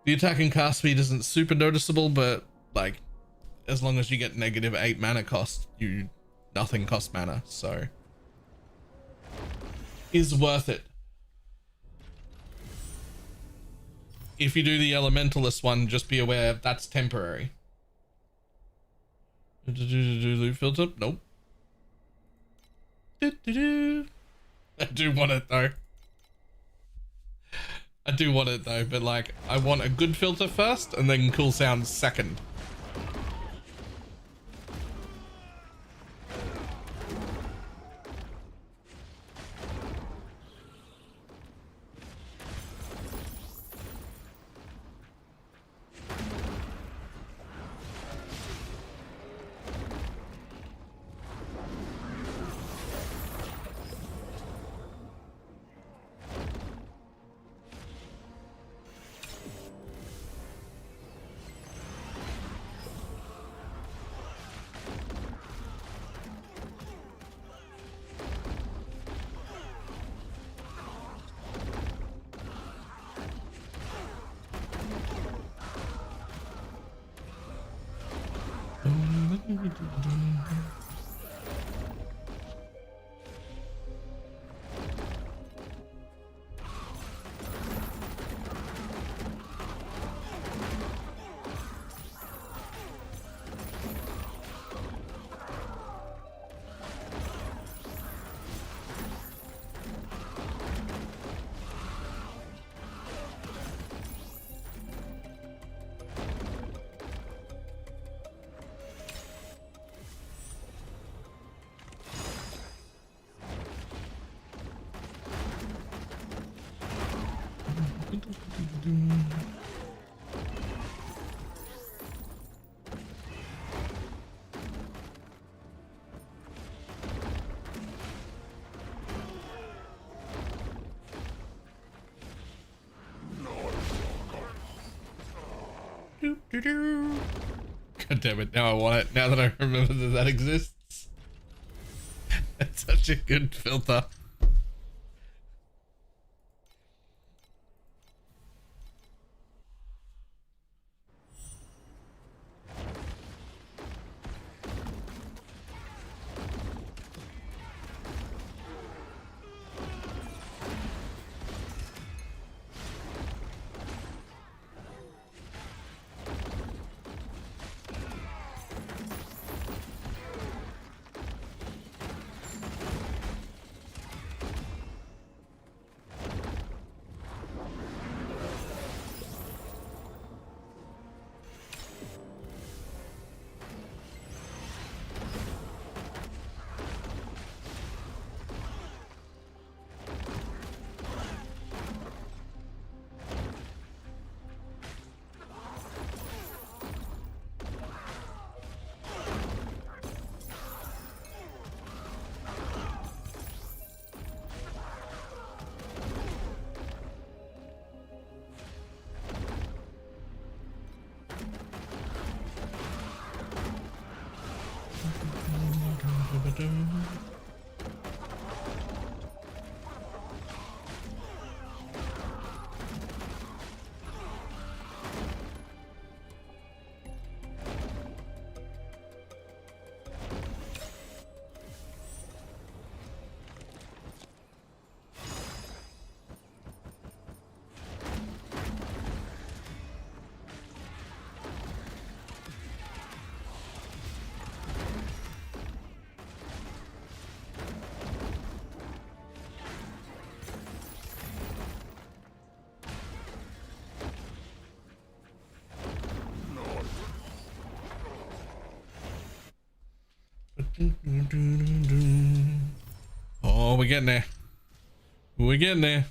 The attack and cast speed isn't super noticeable, but like, as long as you get -8 mana cost, nothing costs mana, so is worth it. if you do the elementalist one, just be aware that's temporary. Loot filter? Nope. I do want it though. I do want it though, but like I want a good filter first and then cool sounds second. God damn it, now I want it, now that I remember that that exists. That's such a good filter. Oh, we're getting there. We're getting there.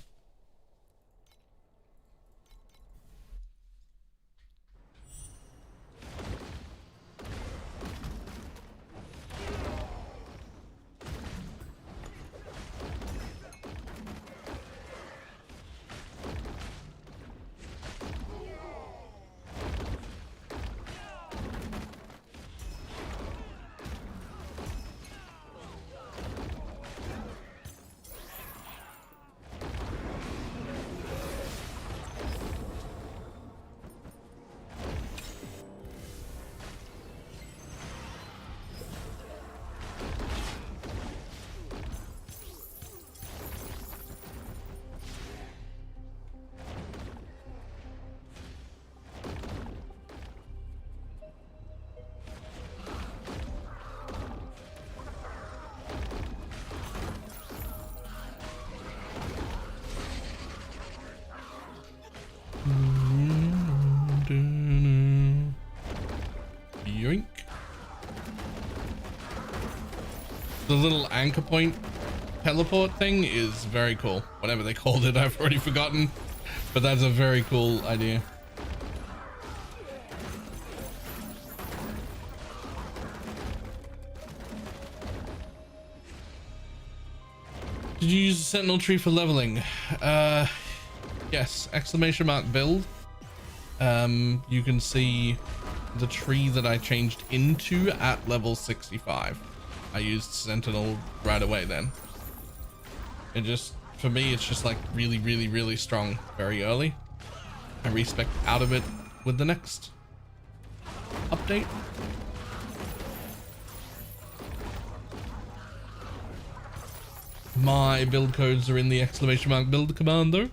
The little anchor point teleport thing is very cool. Whatever they called it, I've already forgotten. But that's a very cool idea. Did you use the sentinel tree for leveling? Yes, exclamation mark build. You can see the tree that I changed into at level 65. I used sentinel right away then. It just, for me, it's just like really, really, really strong very early. I respec out of it with the next update. My build codes are in the exclamation mark build command though.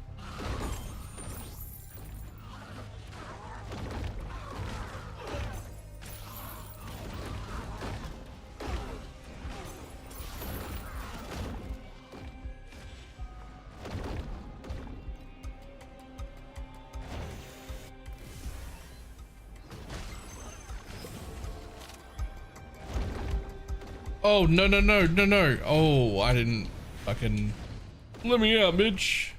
Oh, no, no, no, no, no. Oh, I didn't fucking... Let me out, bitch.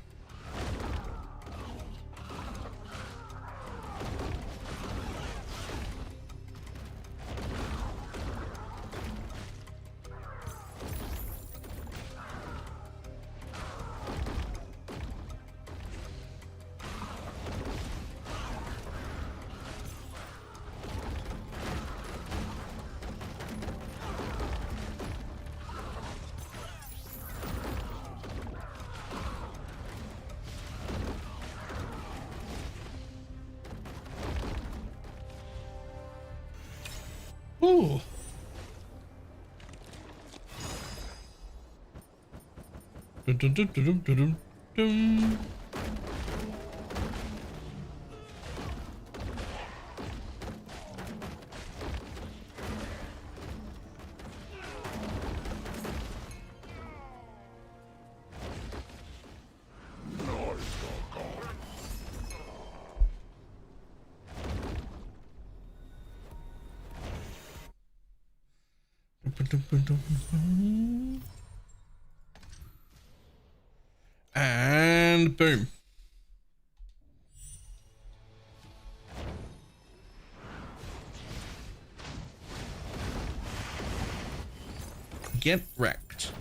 Ooh. Dun, dun, dun, dun, dun, dun, dun. And boom. Get wrecked.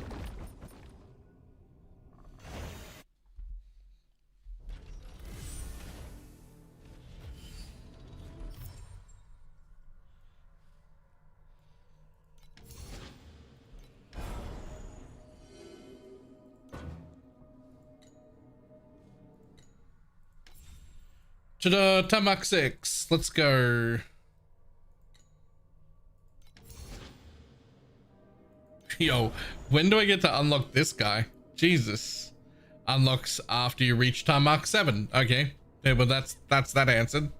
Ta-da, Tamak 6. Let's go. Yo, when do I get to unlock this guy? Jesus. Unlocks after you reach time mark 7. Okay. Yeah, but that's that answered.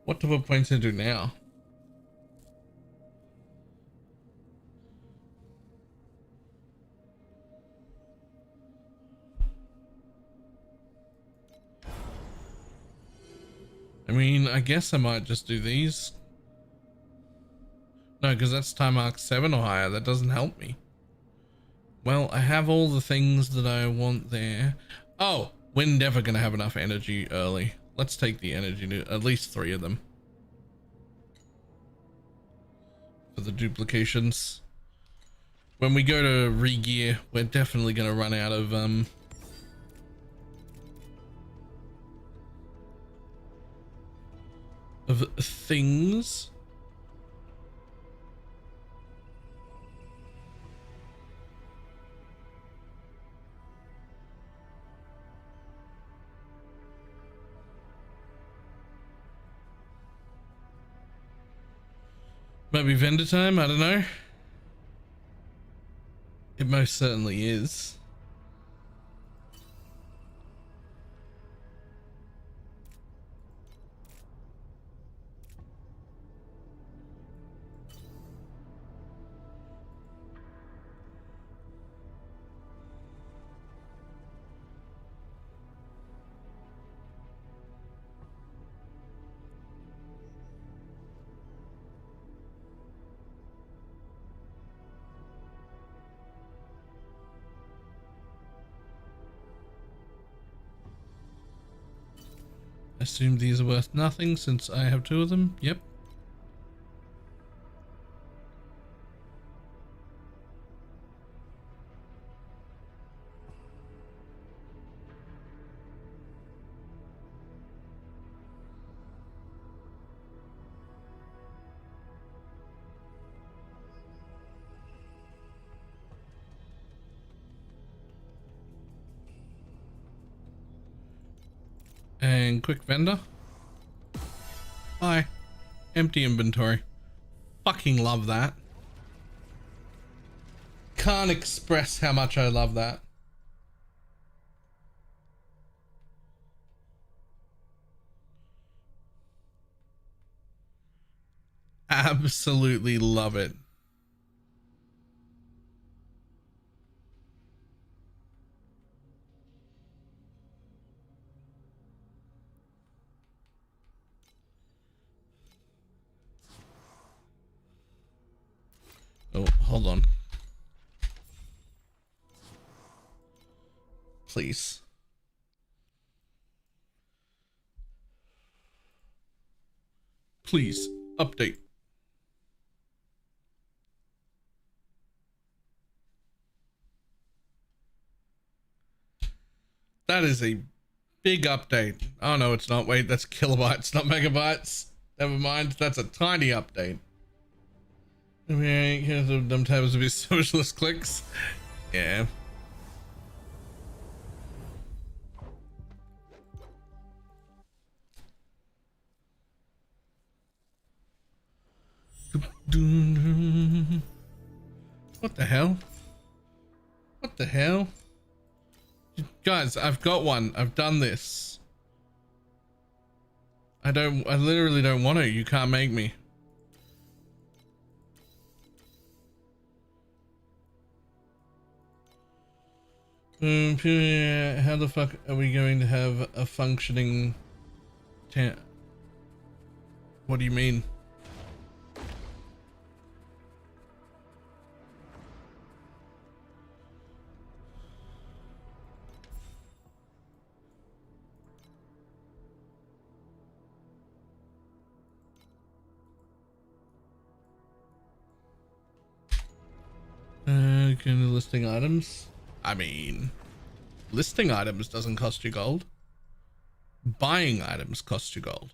What do I point to do now? I mean, I guess I might just do these. No, because that's time mark 7 or higher. That doesn't help me. Well, I have all the things that I want there. Oh, we're never going to have enough energy early. Let's take the energy to at least 3 of them. For the duplications. When we go to re-gear, we're definitely going to run out of things. Maybe vendor time, I don't know. It most certainly is. assume these are worth nothing since I have 2 of them. Yep. And quick vendor. Hi. Empty inventory. Fucking love that. Can't express how much I love that. Absolutely love it. Oh, hold on. Please. Please, update. That is a big update. Oh no, it's not. Wait, that's kilobytes, not megabytes. Never mind, that's a tiny update. Because of them types of his socialist clicks. Yeah. What the hell? What the hell? Guys, I've got one. I've done this. I literally don't want to. You can't make me. How the fuck are we going to have a functioning What do you mean? Kind of listing items. I mean, listing items doesn't cost you gold. Buying items cost you gold.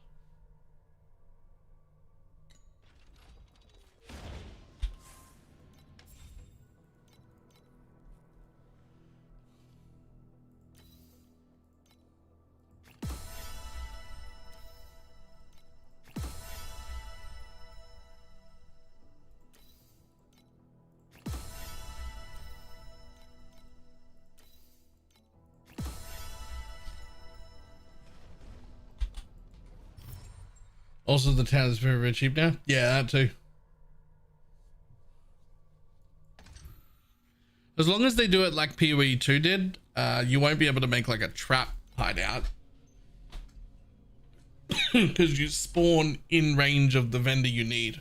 Also, the town is very, very cheap now. Yeah, that too. As long as they do it like PoE 2 did, you won't be able to make like a trap hideout. Because you spawn in range of the vendor you need.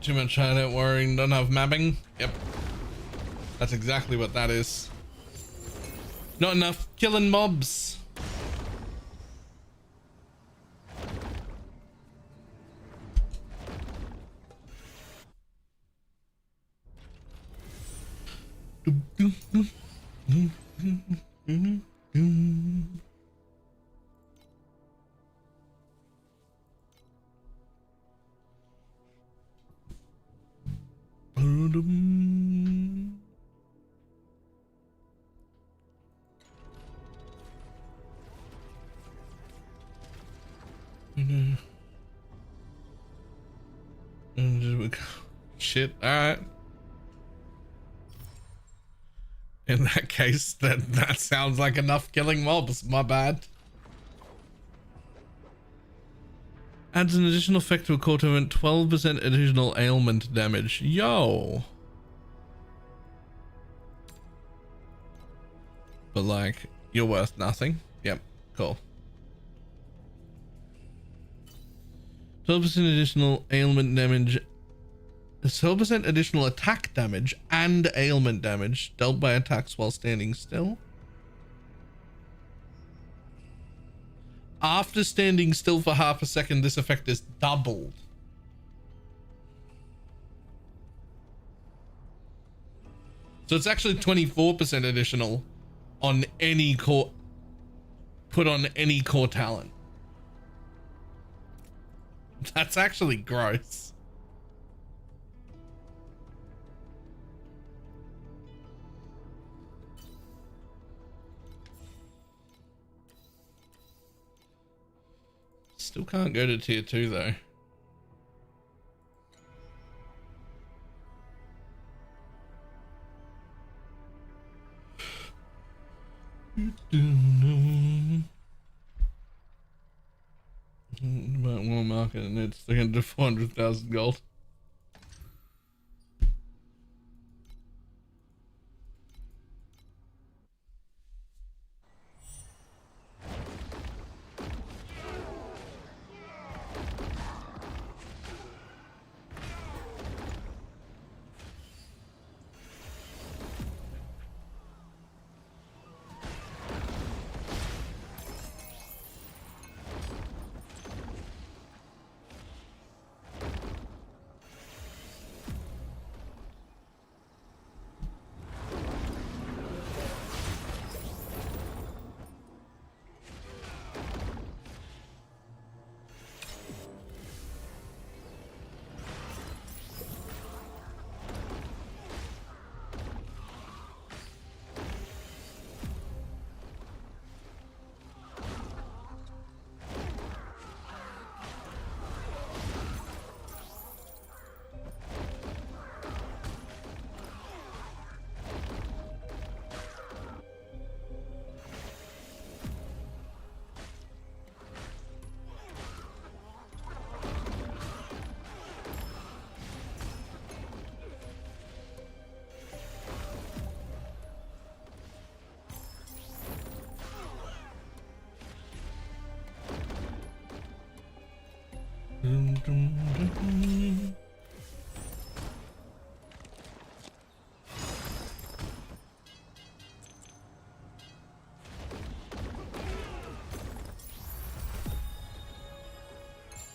Too much hideout worrying, don't have mapping. Yep. That's exactly what that is. Not enough killing mobs. Shit, alright. In that case, that sounds like enough killing mobs. My bad. Adds an additional effect to a core tournament, 12% additional ailment damage. Yo. But like, you're worth nothing. Yep, cool. 12% additional ailment damage. 12% additional attack damage and ailment damage dealt by attacks while standing still. After standing still for half a second, this effect is doubled. So it's actually 24% additional on any core, put on any core talent. That's actually gross. Still can't go to tier 2 though. About one market and it's 300 to 400,000 gold.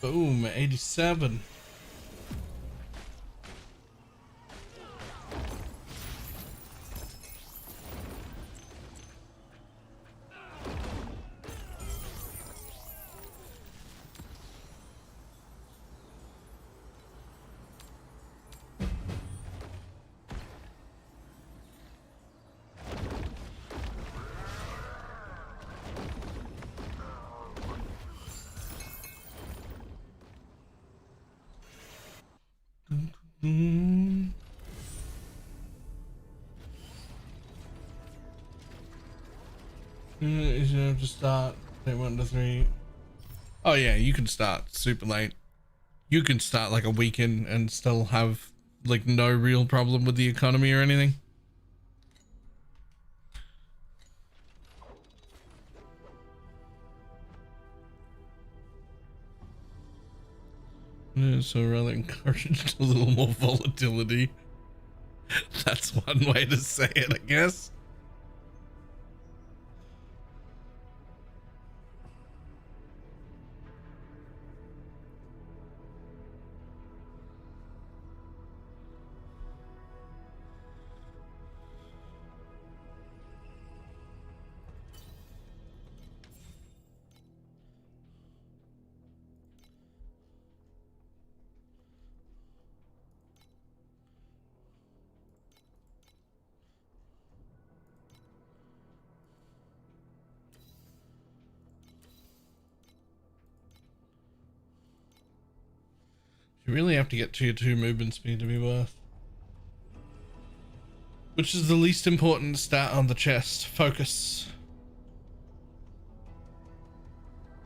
Boom, 87. You should have to start at 1 to 3. Oh yeah, you can start super late. You can start like a weekend and still have like no real problem with the economy or anything. Yeah, so rather encouraged a little more volatility. That's one way to say it, I guess. You really have to get to your 2 movement speed to be worth. Which is the least important stat on the chest? Focus.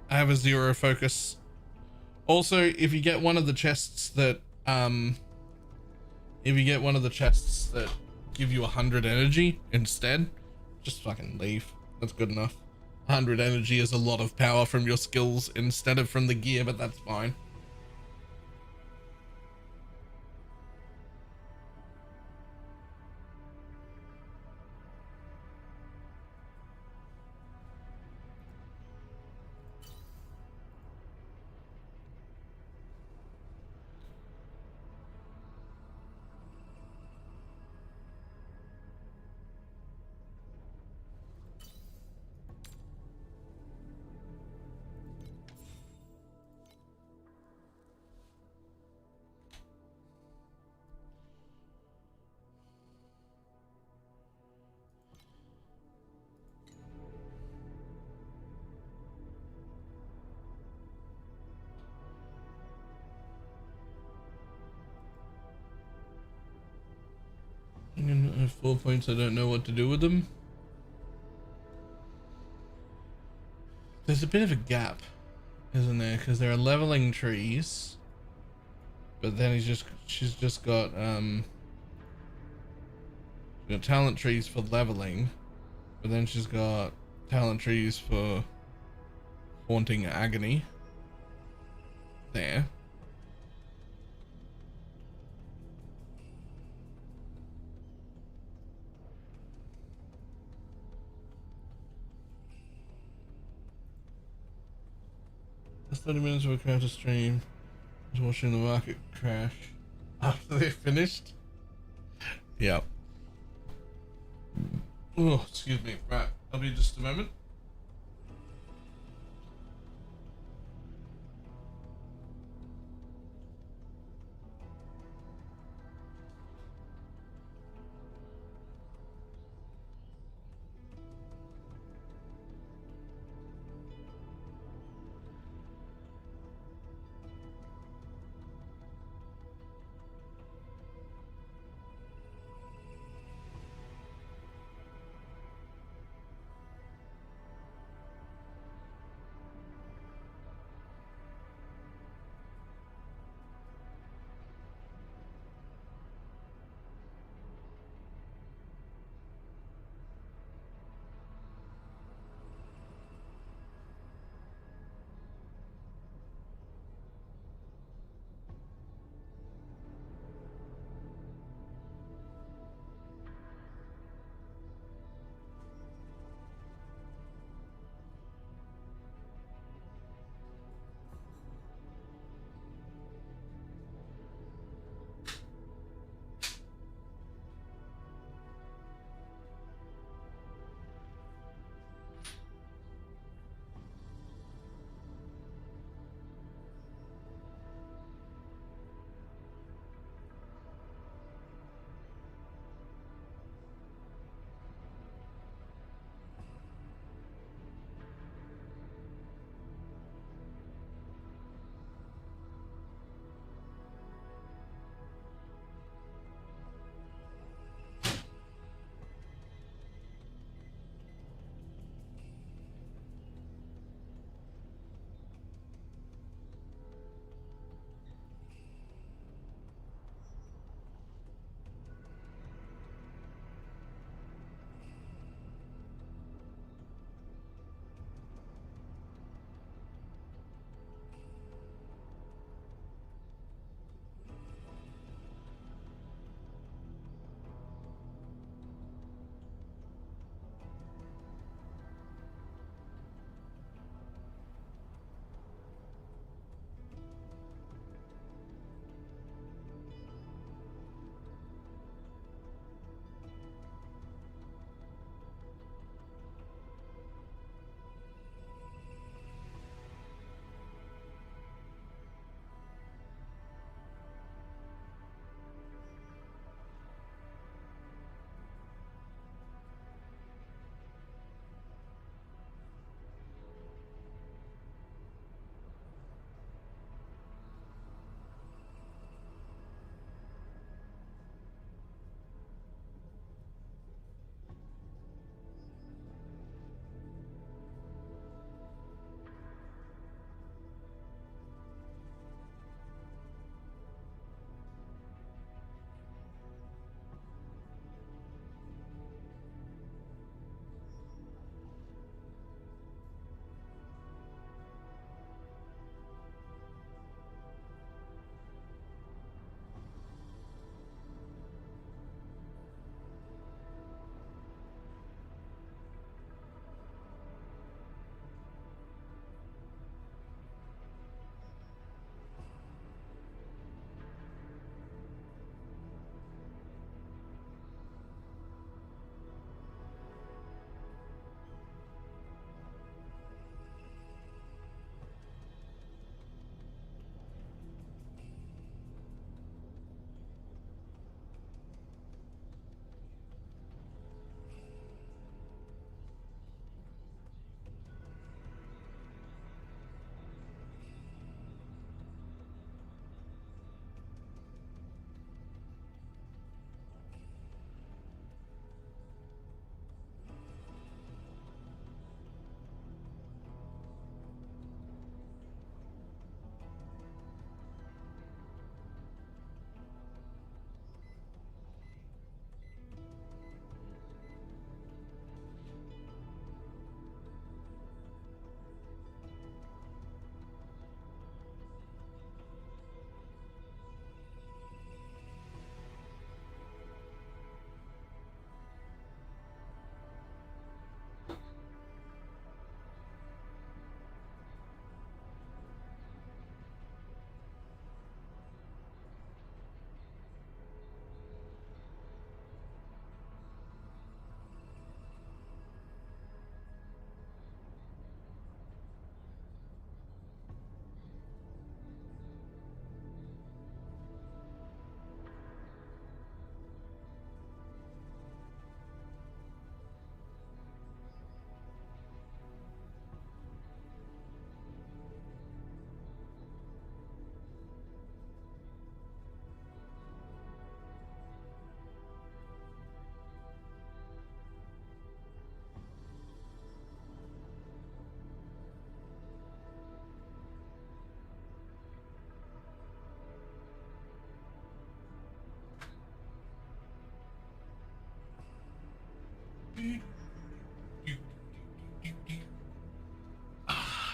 I have a 0 focus. Also, if you get one of the chests that give you 100 energy instead, just fucking leave. That's good enough. 100 energy is a lot of power from your skills instead of from the gear, but that's fine. I have 4 points. I don't know what to do with them. There's a bit of a gap, isn't there? Because there are leveling trees, but then she's just got talent trees for leveling, but then she's got talent trees for haunting agony. There. That's 30 minutes of a counter stream. I was watching the market crash after they finished. Yep. Oh, excuse me. Right, I'll be just a moment.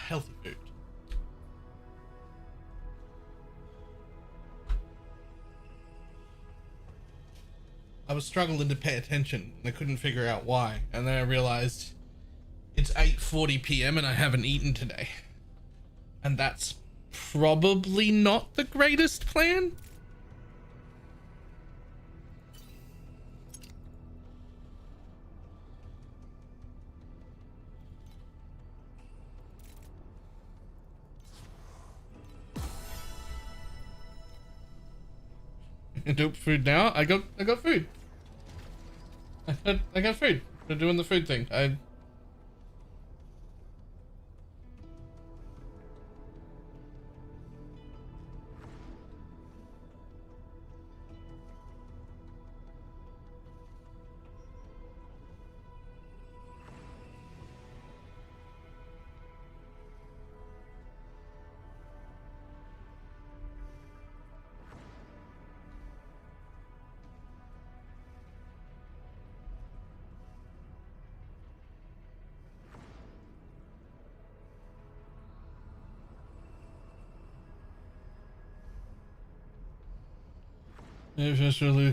Healthy food. I was struggling to pay attention and I couldn't figure out why. And then I realized it's 8:40 p.m. and I haven't eaten today. And that's probably not the greatest plan. Do food now. I got food. I got food. They're doing the food thing.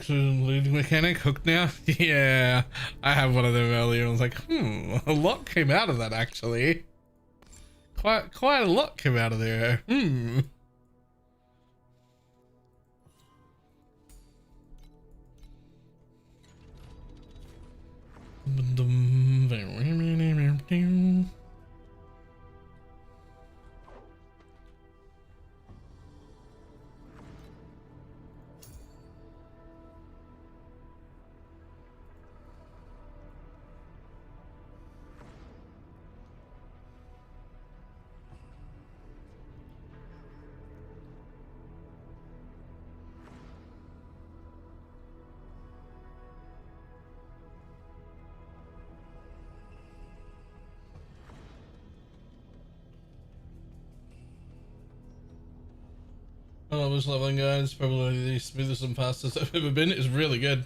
Leading mechanic hooked now. Yeah, I have one of them earlier. I was like, a lot came out of that actually. Quite a lot came out of there. I love this leveling, guys. Probably the smoothest and fastest I've ever been. It's really good.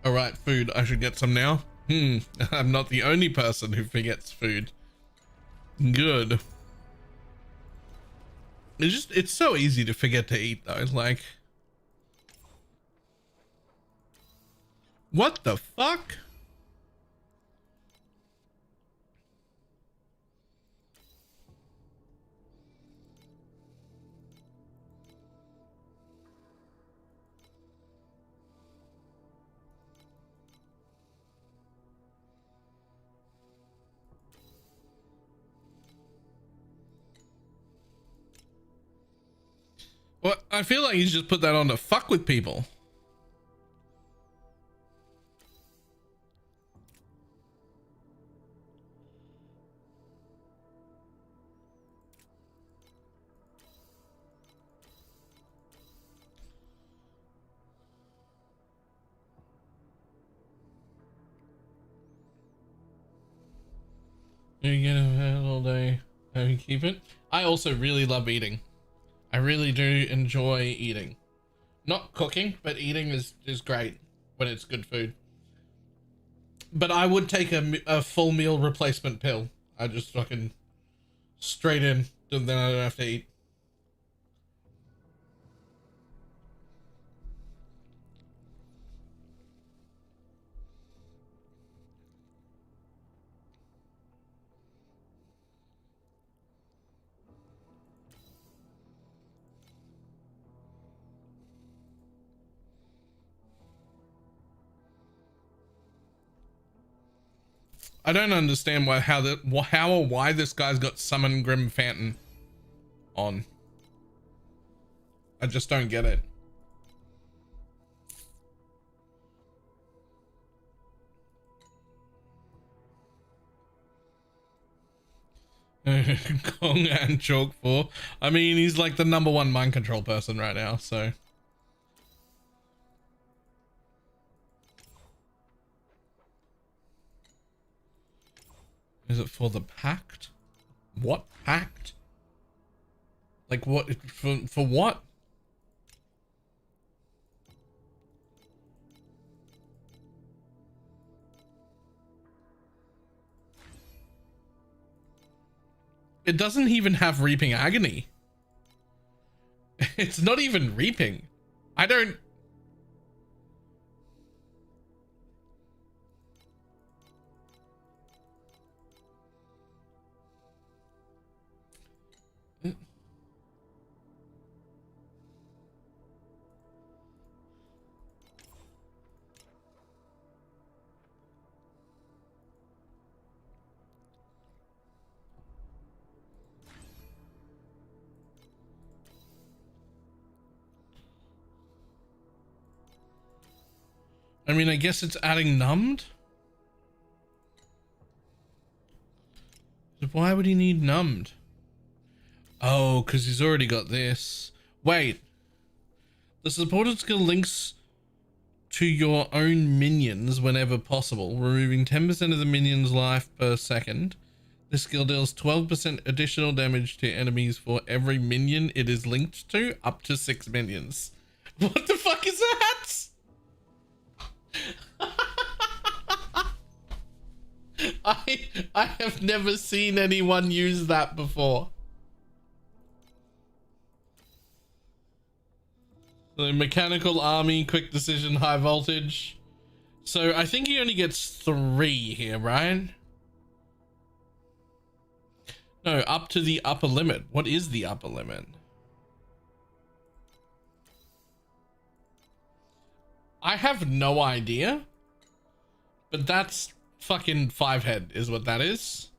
All right, food. I should get some now. I'm not the only person who forgets food. Good. It's so easy to forget to eat though. Like, what the fuck? Well, I feel like he's just put that on to fuck with people. You get it all day. How you keep it? I also really love eating. I really do enjoy eating. Not cooking, but eating is great when it's good food. But I would take a full meal replacement pill. I just fucking straight in, then I don't have to eat. I don't understand how or why this guy's got Summon Grim Phantom on. I just don't get it. Kong and Chalk 4. I mean, he's like the #1 mind control person right now, so. Is it for the pact? What pact? Like what? For what? It doesn't even have Reaping Agony. It's not even Reaping. I don't... I mean, I guess it's adding numbed. But why would he need numbed? Oh, because he's already got this. Wait. The supported skill links to your own minions whenever possible, removing 10% of the minion's life per second. This skill deals 12% additional damage to enemies for every minion it is linked to, up to 6 minions. What the fuck is that? I have never seen anyone use that before. The mechanical army, quick decision, high voltage. So I think he only gets 3 here, right? No, up to the upper limit. What is the upper limit? I have no idea, but that's fucking 5 head is what that is.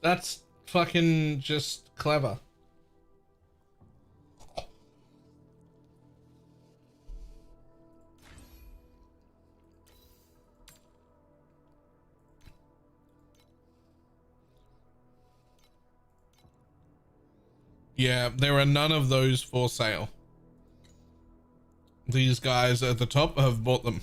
That's fucking just clever. Yeah, there are none of those for sale. These guys at the top have bought them.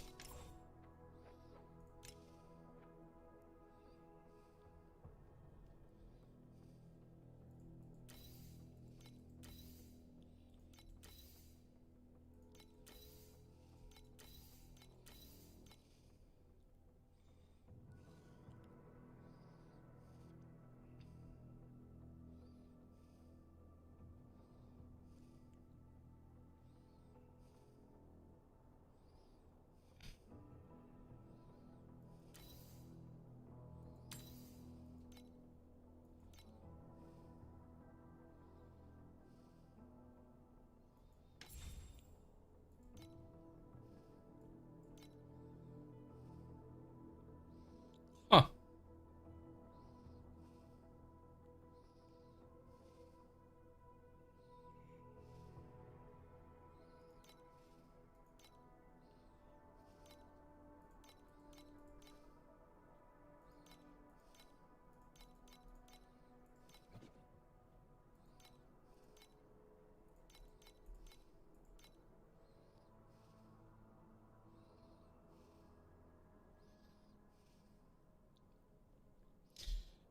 Huh.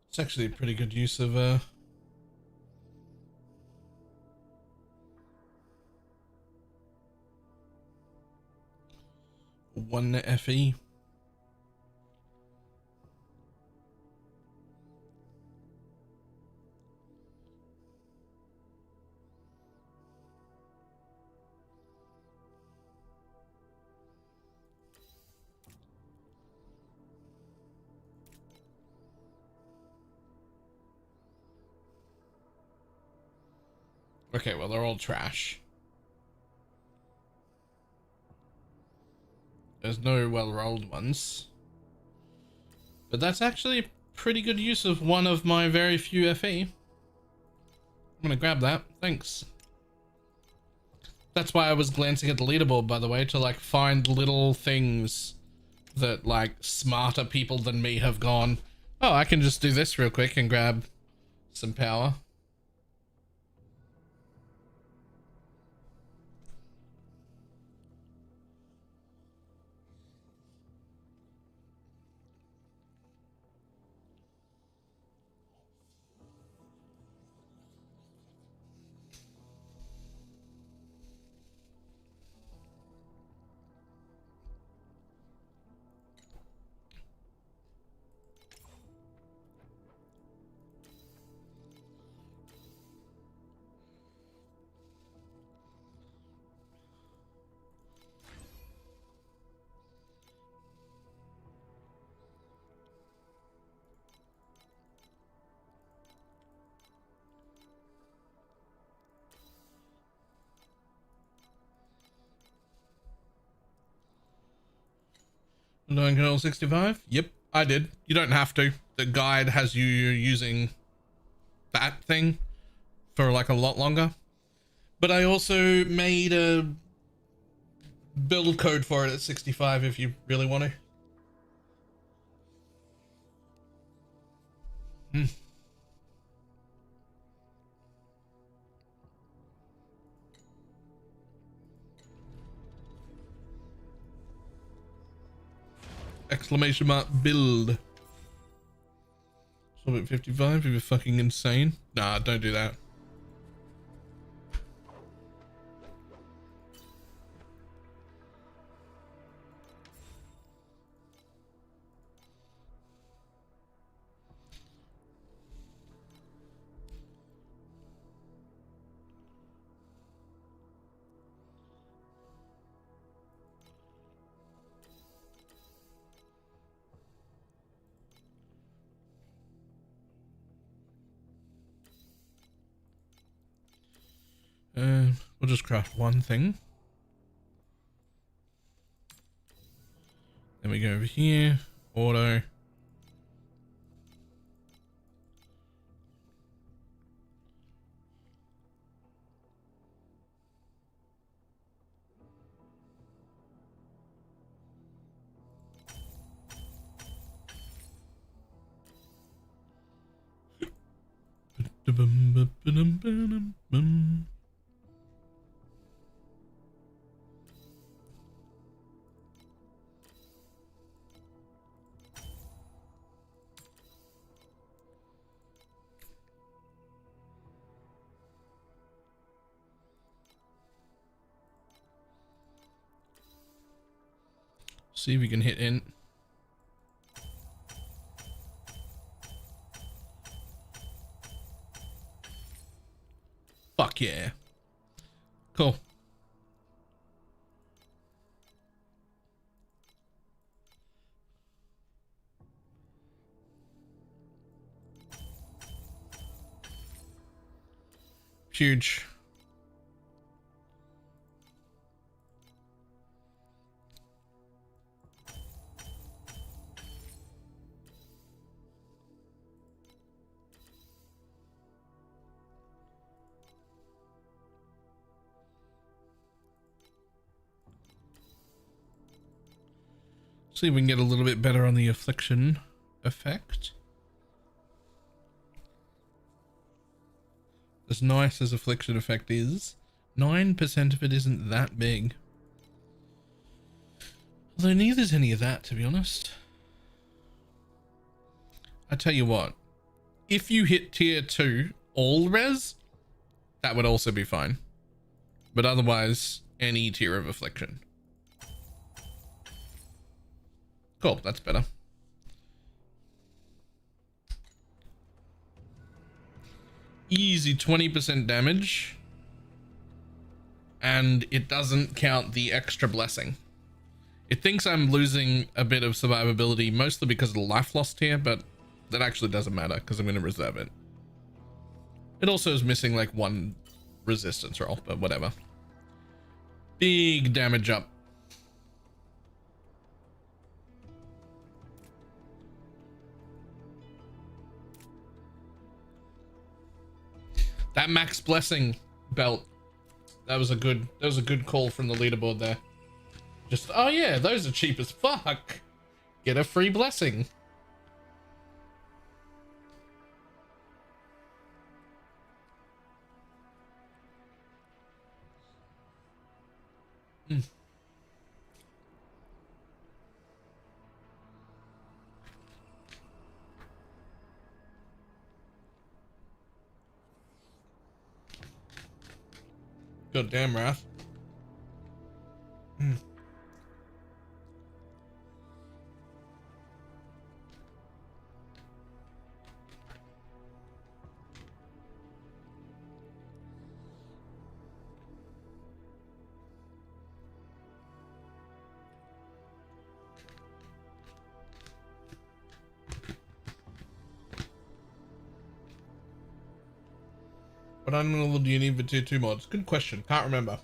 It's actually a pretty good use of 1 FE. Okay, well, they're all trash. There's no well-rolled ones. But that's actually pretty good use of one of my very few FE. I'm gonna grab that. Thanks. That's why I was glancing at the leaderboard, by the way, to like find little things that like smarter people than me have gone, oh, I can just do this real quick and grab some power. Doing Colonel 65? Yep, I did. You don't have to. The guide has you using that thing for like a lot longer. But I also made a build code for it at 65 if you really want to. Exclamation mark build. So at 55 if you're fucking insane. Nah, don't do that. We'll just craft one thing. Then we go over here, auto. See if we can hit in. Fuck yeah. Cool. Huge. See if we can get a little bit better on the affliction effect. As nice as affliction effect is, 9% of it isn't that big. Although neither's any of that, to be honest. I tell you what, if you hit tier 2 all res, that would also be fine. But otherwise, any tier of affliction. Cool, that's better. Easy 20% damage. And it doesn't count the extra blessing. It thinks I'm losing a bit of survivability, mostly because of the life lost here, but that actually doesn't matter because I'm going to reserve it. It also is missing like one resistance roll, but whatever. Big damage up. That max blessing belt. That was a good call from the leaderboard there. Just, oh yeah, those are cheap as fuck. Get a free blessing. God damn, Wrath. What animal level do you need for tier 2 mods? Good question. Can't remember.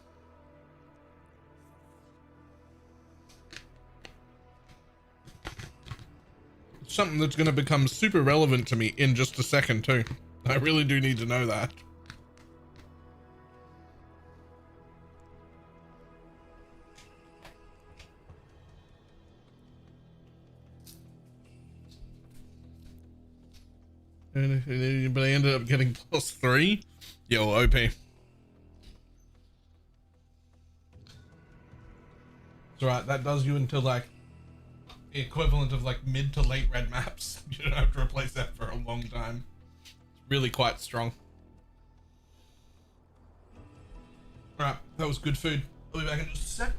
It's something that's going to become super relevant to me in just a second too. I really do need to know that. But I ended up getting +3. Yo, OP. It's alright, that does you until like the equivalent of like mid to late red maps. You don't have to replace that for a long time. It's really quite strong. Alright, that was good food. I'll be back in just a sec.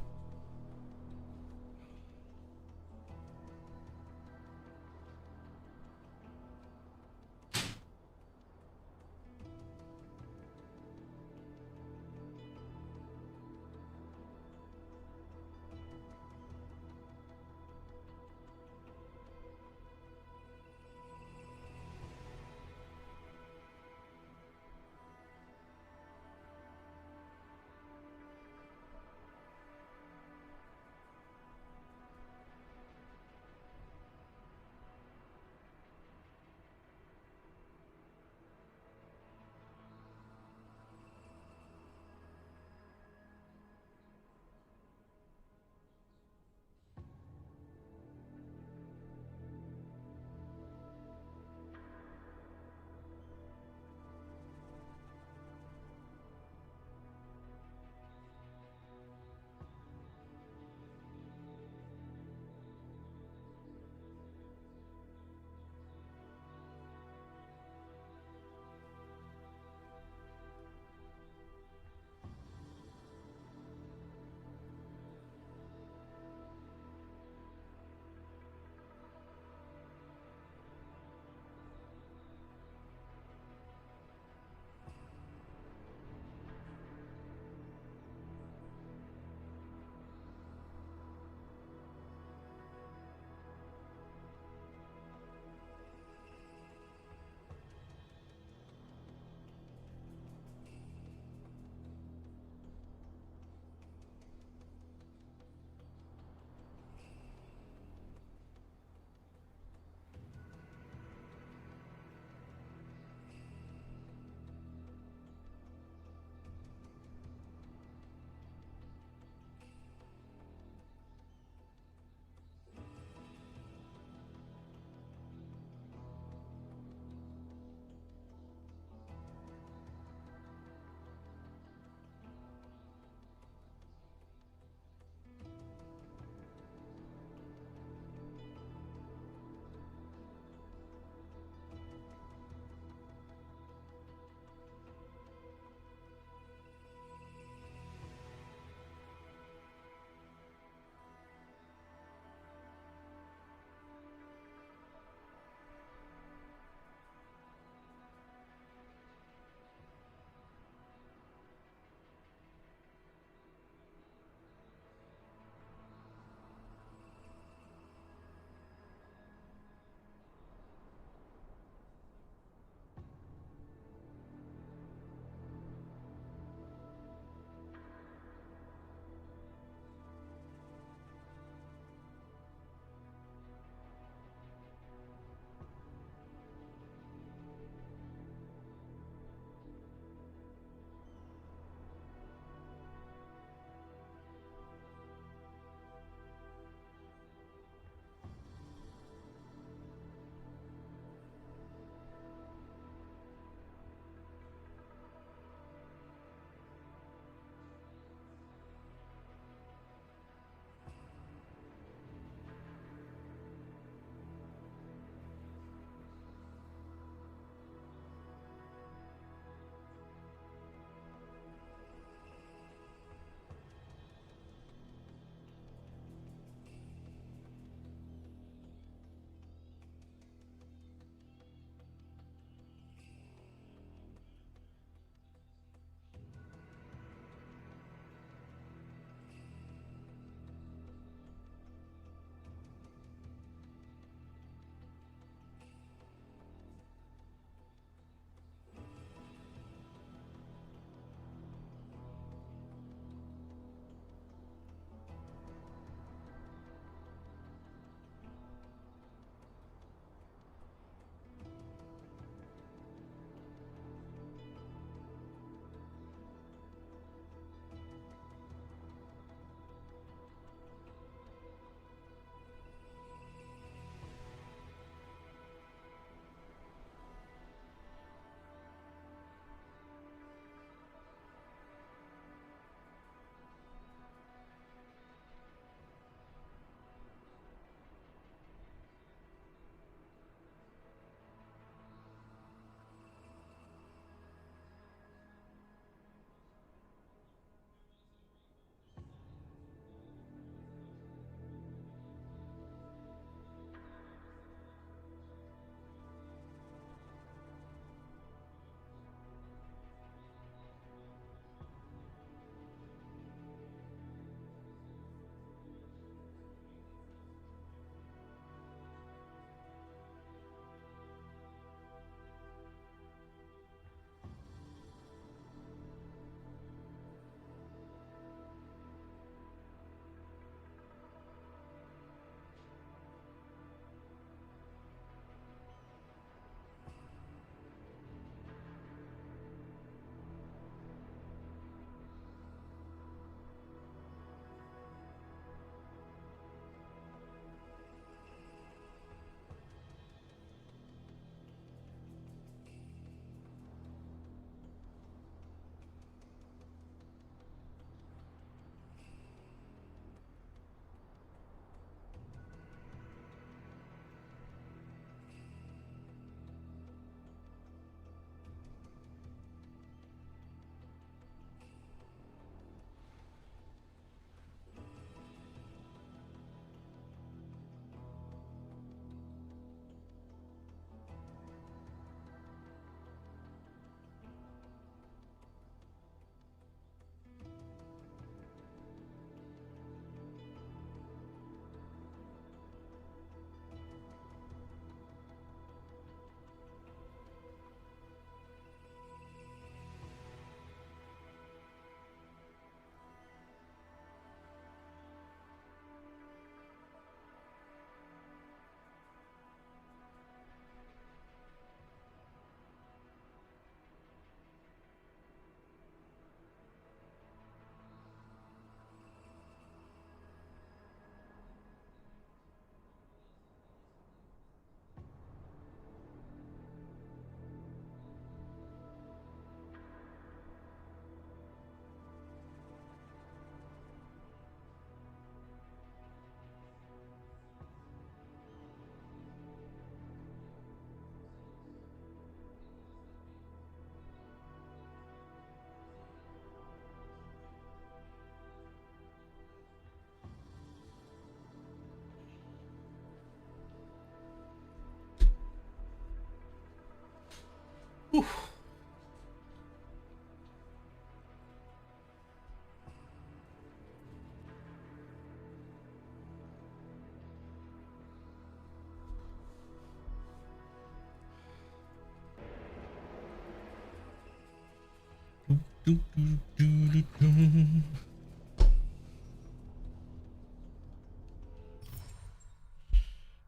Whew.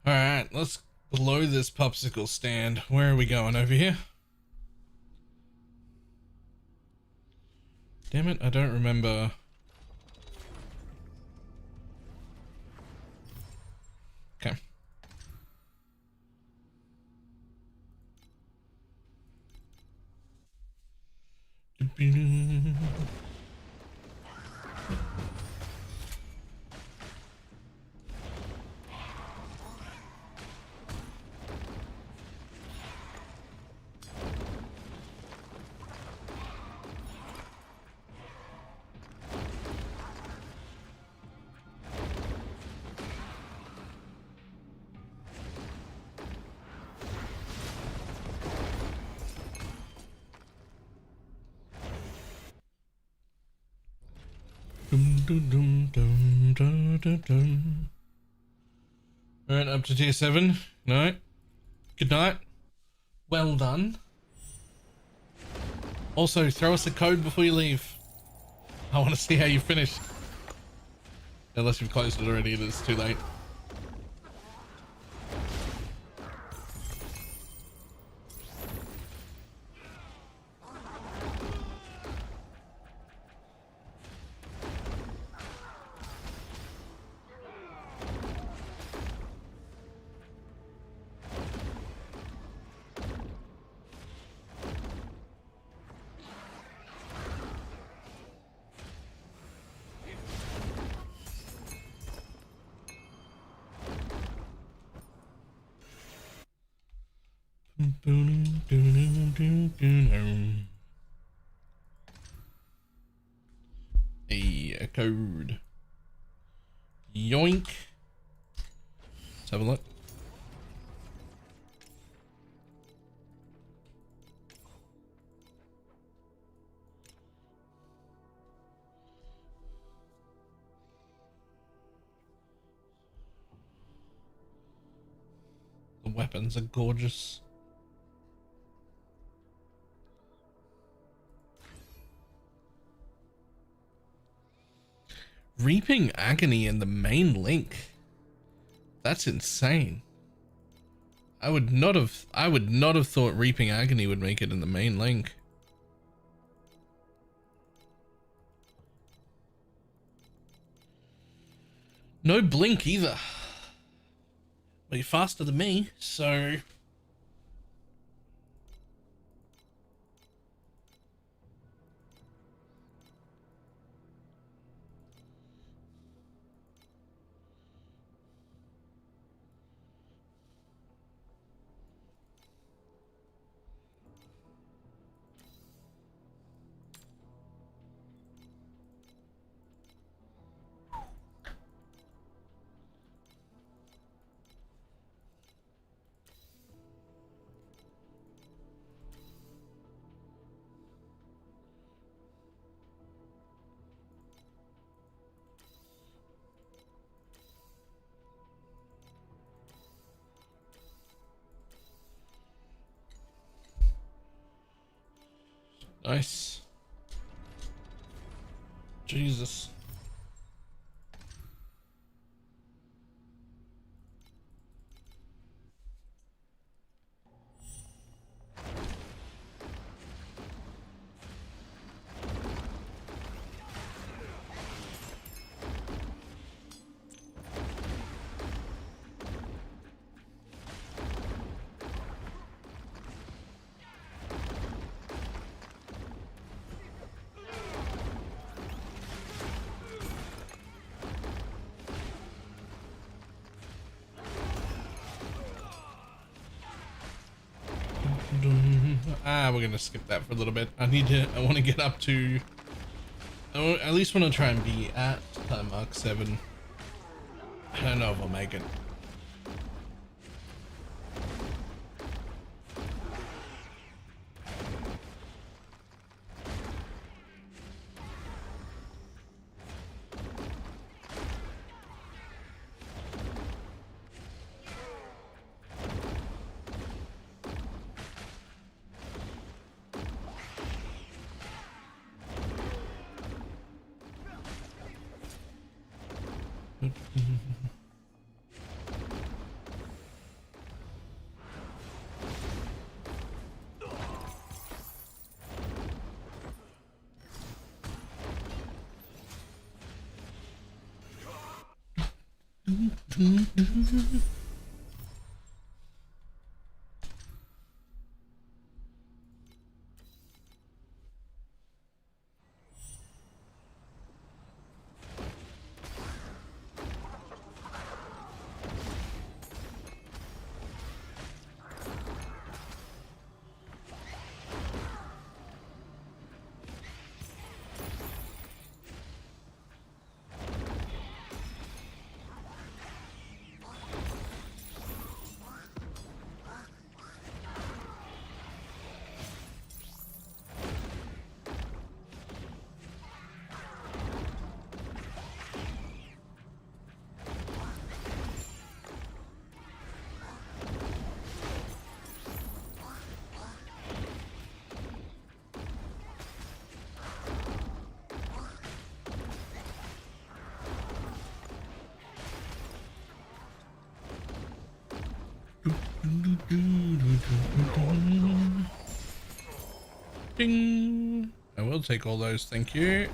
All right, let's blow this popsicle stand. Where are we going? Over here? Damn it, I don't remember. Okay. Alright, up to tier 7. No. Good night. Well done. Also, throw us a code before you leave. I want to see how you finish. Unless you've closed it already, it's too late. A code. Yoink. Let's have a look. The weapons are gorgeous. Reaping Agony in the main link. That's insane. I would not have thought Reaping Agony would make it in the main link. No blink either. Well, you're faster than me, so nice. Jesus. We're gonna skip that for a little bit. I want to get up to, I at least want to try and be at Mark 7. I don't know if I'll make it. Ding. I will take all those, thank you.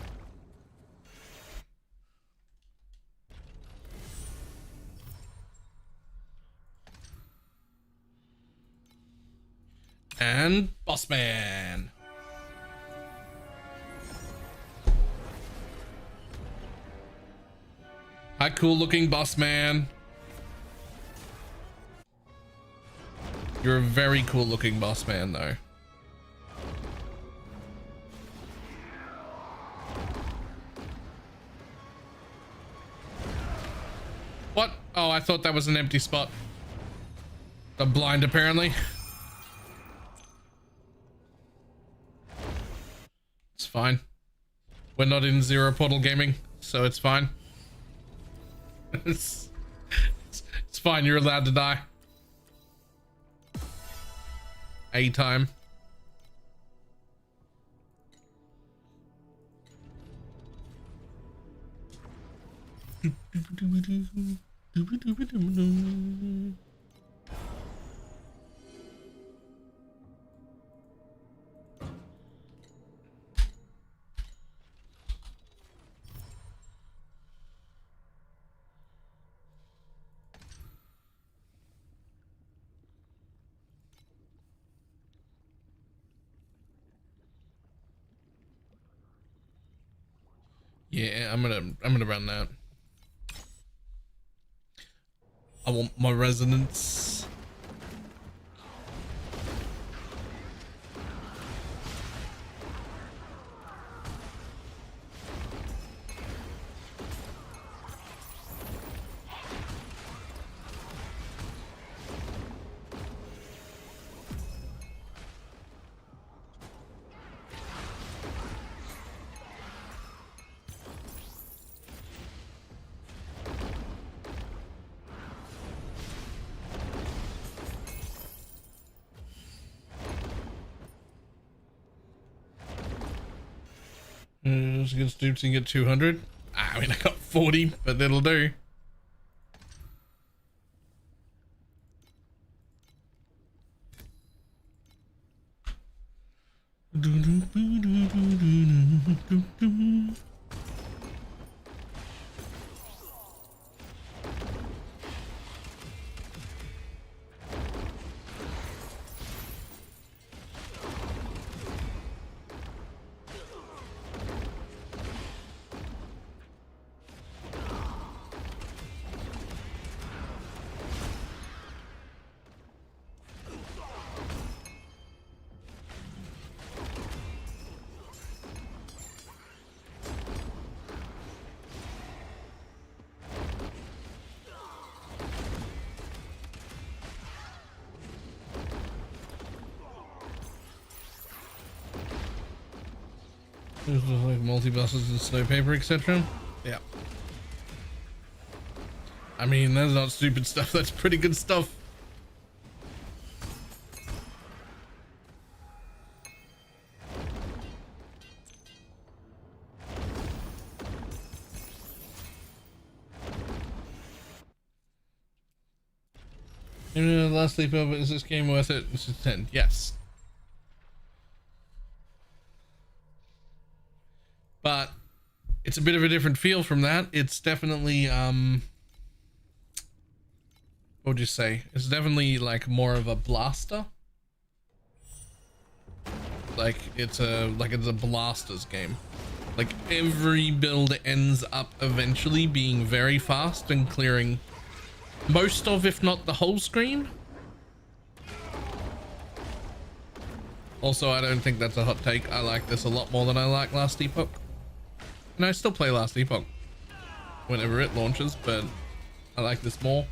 And boss man. Hi, cool looking boss man. You're a very cool looking boss man though. What? Oh, I thought that was an empty spot. I'm blind apparently. It's fine. We're not in zero portal gaming, so it's fine. it's fine, you're allowed to die. A time. Yeah, I'm gonna run that. I want my resonance. Just get Stoops and get 200. I mean, I got 40, but that'll do. There's like multi-buses and snow paper, etc. Yeah. I mean, that's not stupid stuff. That's pretty good stuff. Last sleepover, is this game worth it? This is 10. Yes. But it's a bit of a different feel from that. It's definitely what would you say? It's definitely like more of a blaster. Like it's a blaster's game. Like every build ends up eventually being very fast and clearing most of, if not the whole screen. Also, I don't think that's a hot take. I like this a lot more than I like Last Epoch. And I still play Last Epoch whenever it launches, but I like this more.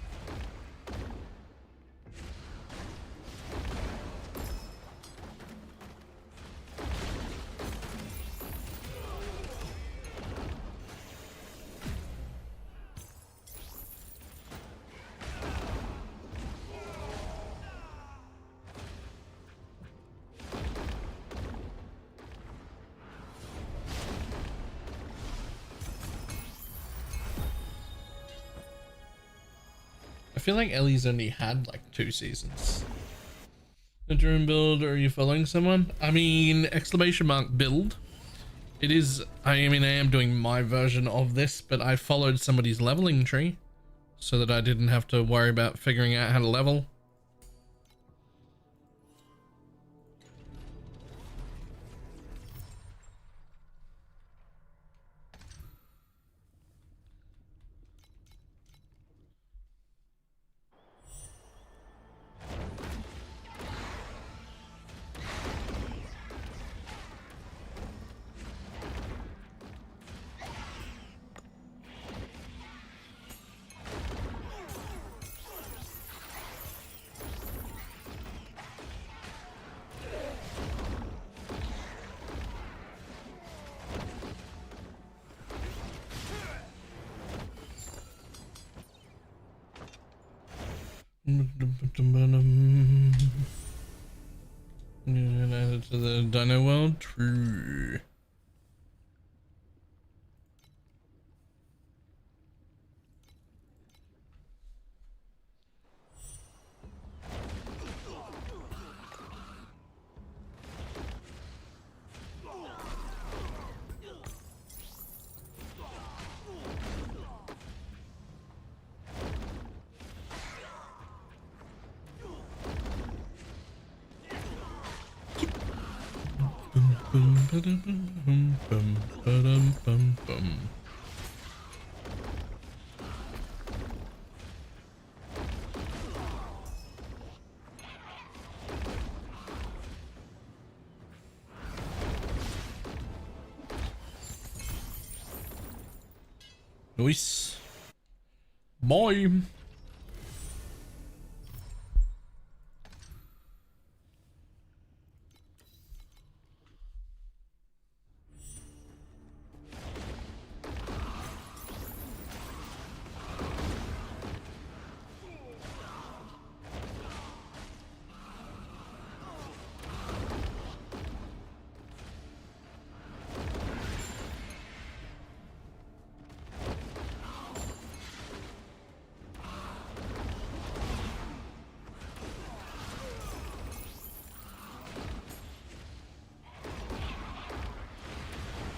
I feel like Ellie's only had like 2 seasons. The dream build, or are you following someone? I mean, exclamation mark build. It is, I mean, I am doing my version of this, but I followed somebody's leveling tree so that I didn't have to worry about figuring out how to level. Added to the dino world. True. Nice. Bye.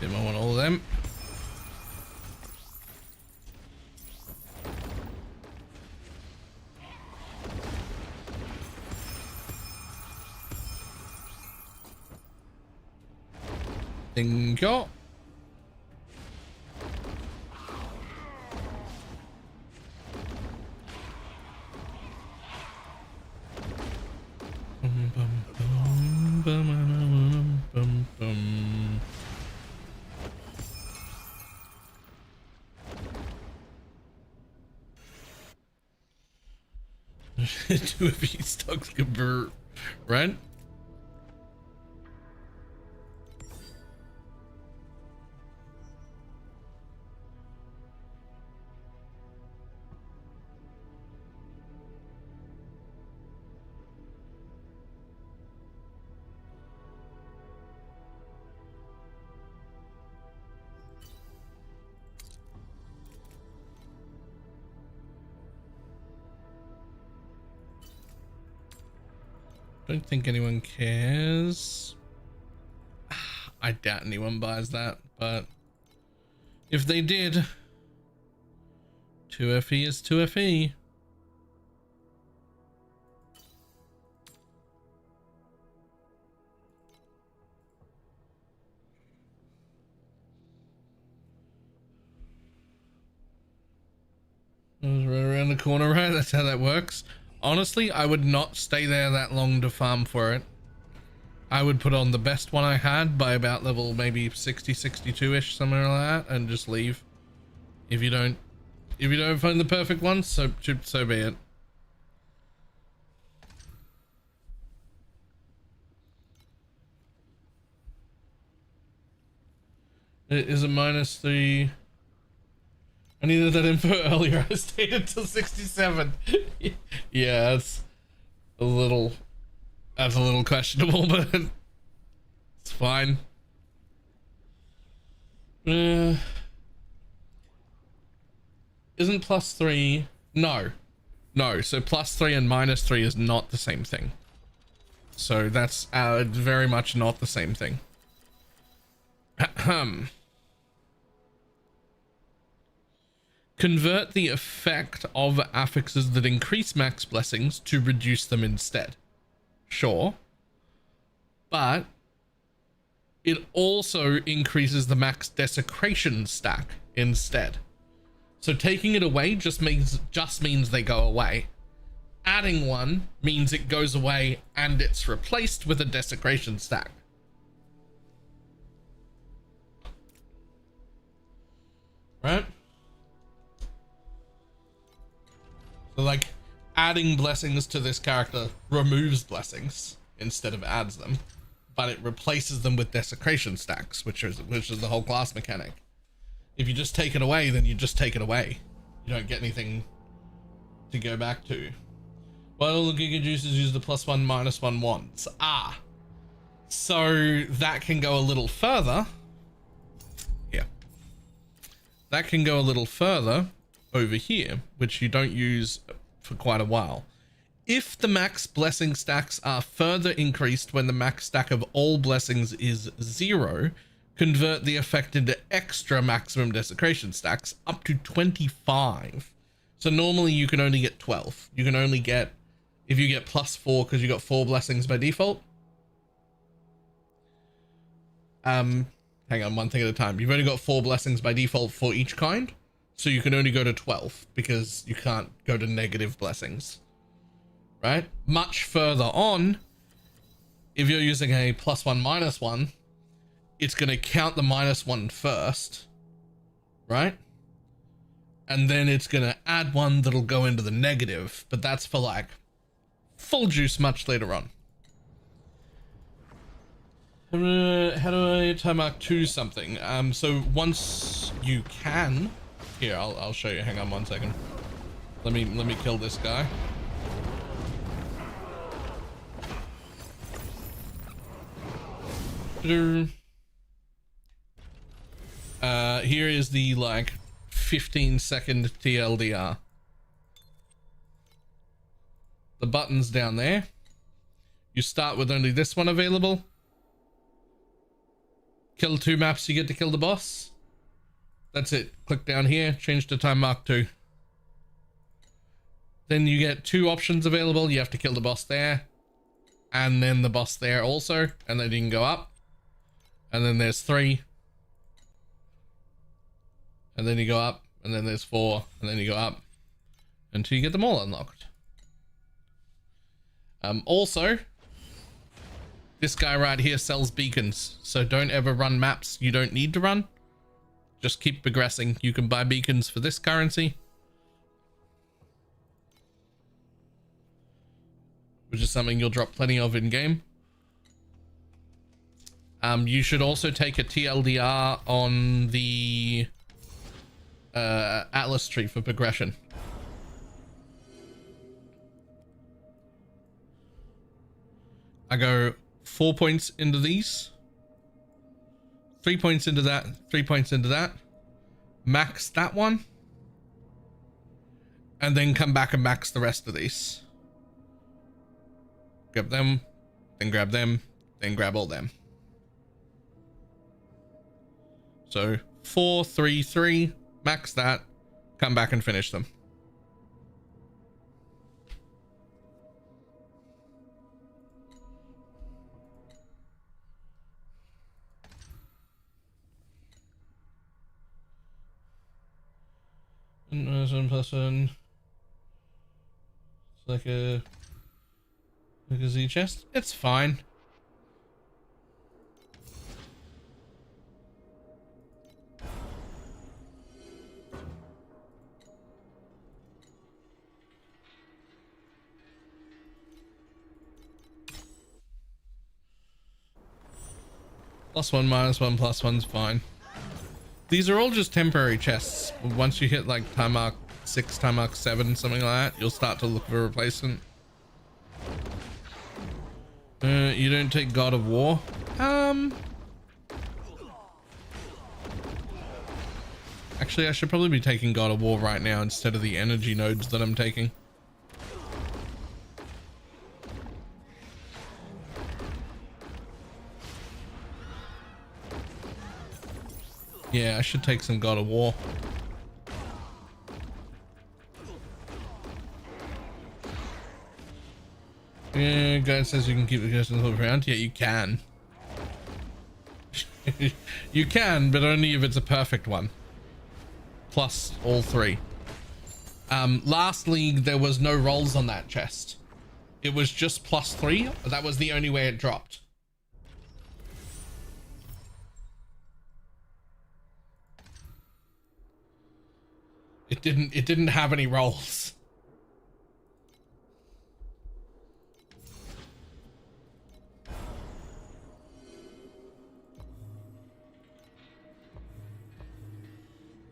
Didn't I want all of them? Thank you. Two of these stocks convert, right? Don't think anyone cares. I doubt anyone buys that, but if they did, 2FE is 2FE. It was right around the corner, right? That's how that works. Honestly, I would not stay there that long to farm for it. I would put on the best one I had by about level maybe 60, 62-ish, somewhere like that, and just leave. If you don't find the perfect one, so be it. It is a -3. I needed that info earlier. I stayed until 67. Yeah, that's a little questionable, but it's fine. Isn't +3? No. So +3 and -3 is not the same thing. So that's very much not the same thing. Convert the effect of affixes that increase max blessings to reduce them instead. Sure. But it also increases the max desecration stack instead. So taking it away just means they go away. Adding one means it goes away and it's replaced with a desecration stack. Right? So like adding blessings to this character removes blessings instead of adds them, but it replaces them with desecration stacks, which is the whole class mechanic. If you just take it away, then you just take it away. You don't get anything to go back to. Well, the Giga Juices use the +1 -1 wands. So that can go a little further. Yeah. That can go a little further over here, which you don't use for quite a while. If the max blessing stacks are further increased when the max stack of all blessings is 0, convert the effect into extra maximum desecration stacks up to 25. So normally you can only get 12. You can only get, if you get +4 because you got 4 blessings by default. Hang on, one thing at a time. You've only got 4 blessings by default for each kind. So you can only go to 12 because you can't go to negative blessings, right? Much further on, if you're using a +1 -1, it's going to count the -1 first, right? And then it's going to add one that'll go into the negative, but that's for like full juice much later on. How do I time mark 2 something? So once you can, here, I'll show you. Hang on one second. Let me kill this guy. Here is the like 15-second TLDR. The button's down there. You start with only this one available. Kill 2 maps, you get to kill the boss. That's it. Click down here, change to time mark 2. Then you get 2 options available. You have to kill the boss there, and then the boss there also, and then you can go up. And then there's 3. And then you go up, and then there's 4, and then you go up until you get them all unlocked. Also, this guy right here sells beacons, so don't ever run maps you don't need to run. Just keep progressing. You can buy beacons for this currency, which is something you'll drop plenty of in game. You should also take a TLDR on the Atlas tree for progression. I go 4 points into these, 3 points into that, 3 points into that, max that one, and then come back and max the rest of these. Get them, then grab them, then grab all them. So 4, 3, 3, max that, come back and finish them. +1+1. It's like a Z chest. It's fine. +1 -1 +1's fine. These are all just temporary chests. Once you hit like time mark 6, time mark 7, something like that, you'll start to look for a replacement. You don't take God of War? Actually, I should probably be taking God of War right now instead of the energy nodes that I'm taking. Yeah, I should take some God of War. Yeah, guy says you can keep the customs around. Yeah, you can. You can, but only if it's a perfect one. Plus all 3. Last league, there was no rolls on that chest. It was just +3. That was the only way it dropped. It didn't have any rolls.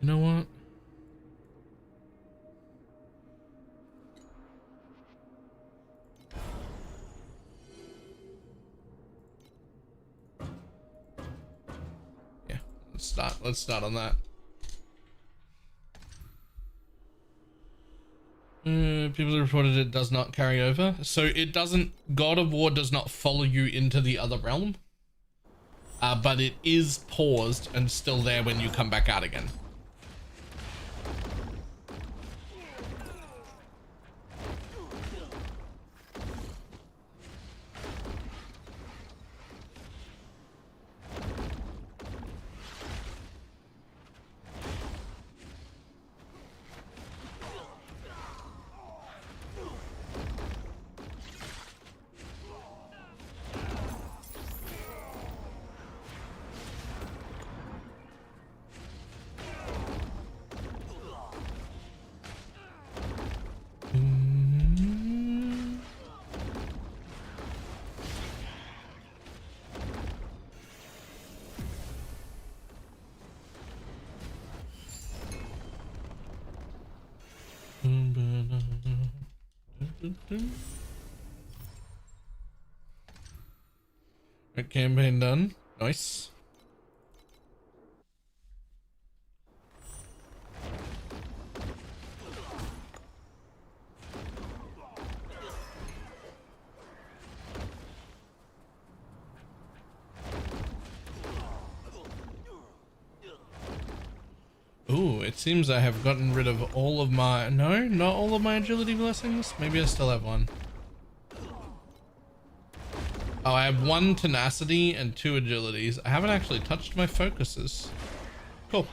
You know what? Yeah, let's start on that. People have reported it does not carry over. So it doesn't, God of War does not follow you into the other realm. But it is paused and still there when you come back out again. Right, campaign done. Nice. Ooh, it seems I have gotten rid of all of my... No, not all of my agility blessings. Maybe I still have one. Oh, I have 1 tenacity and 2 agilities. I haven't actually touched my focuses. Cool.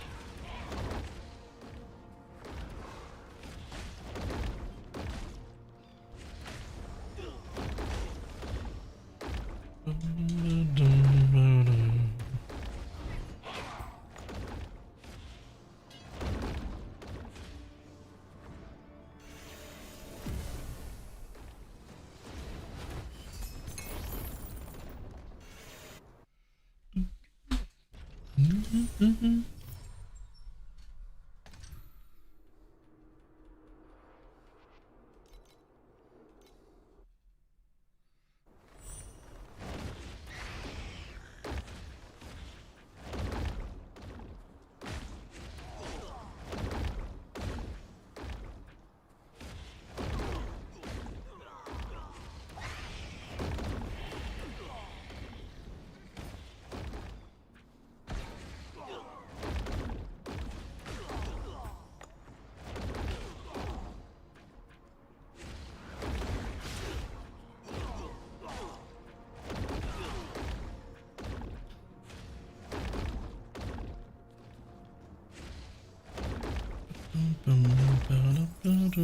To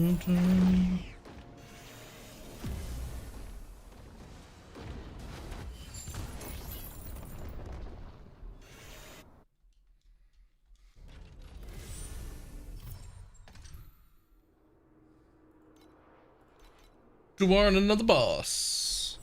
warn another boss.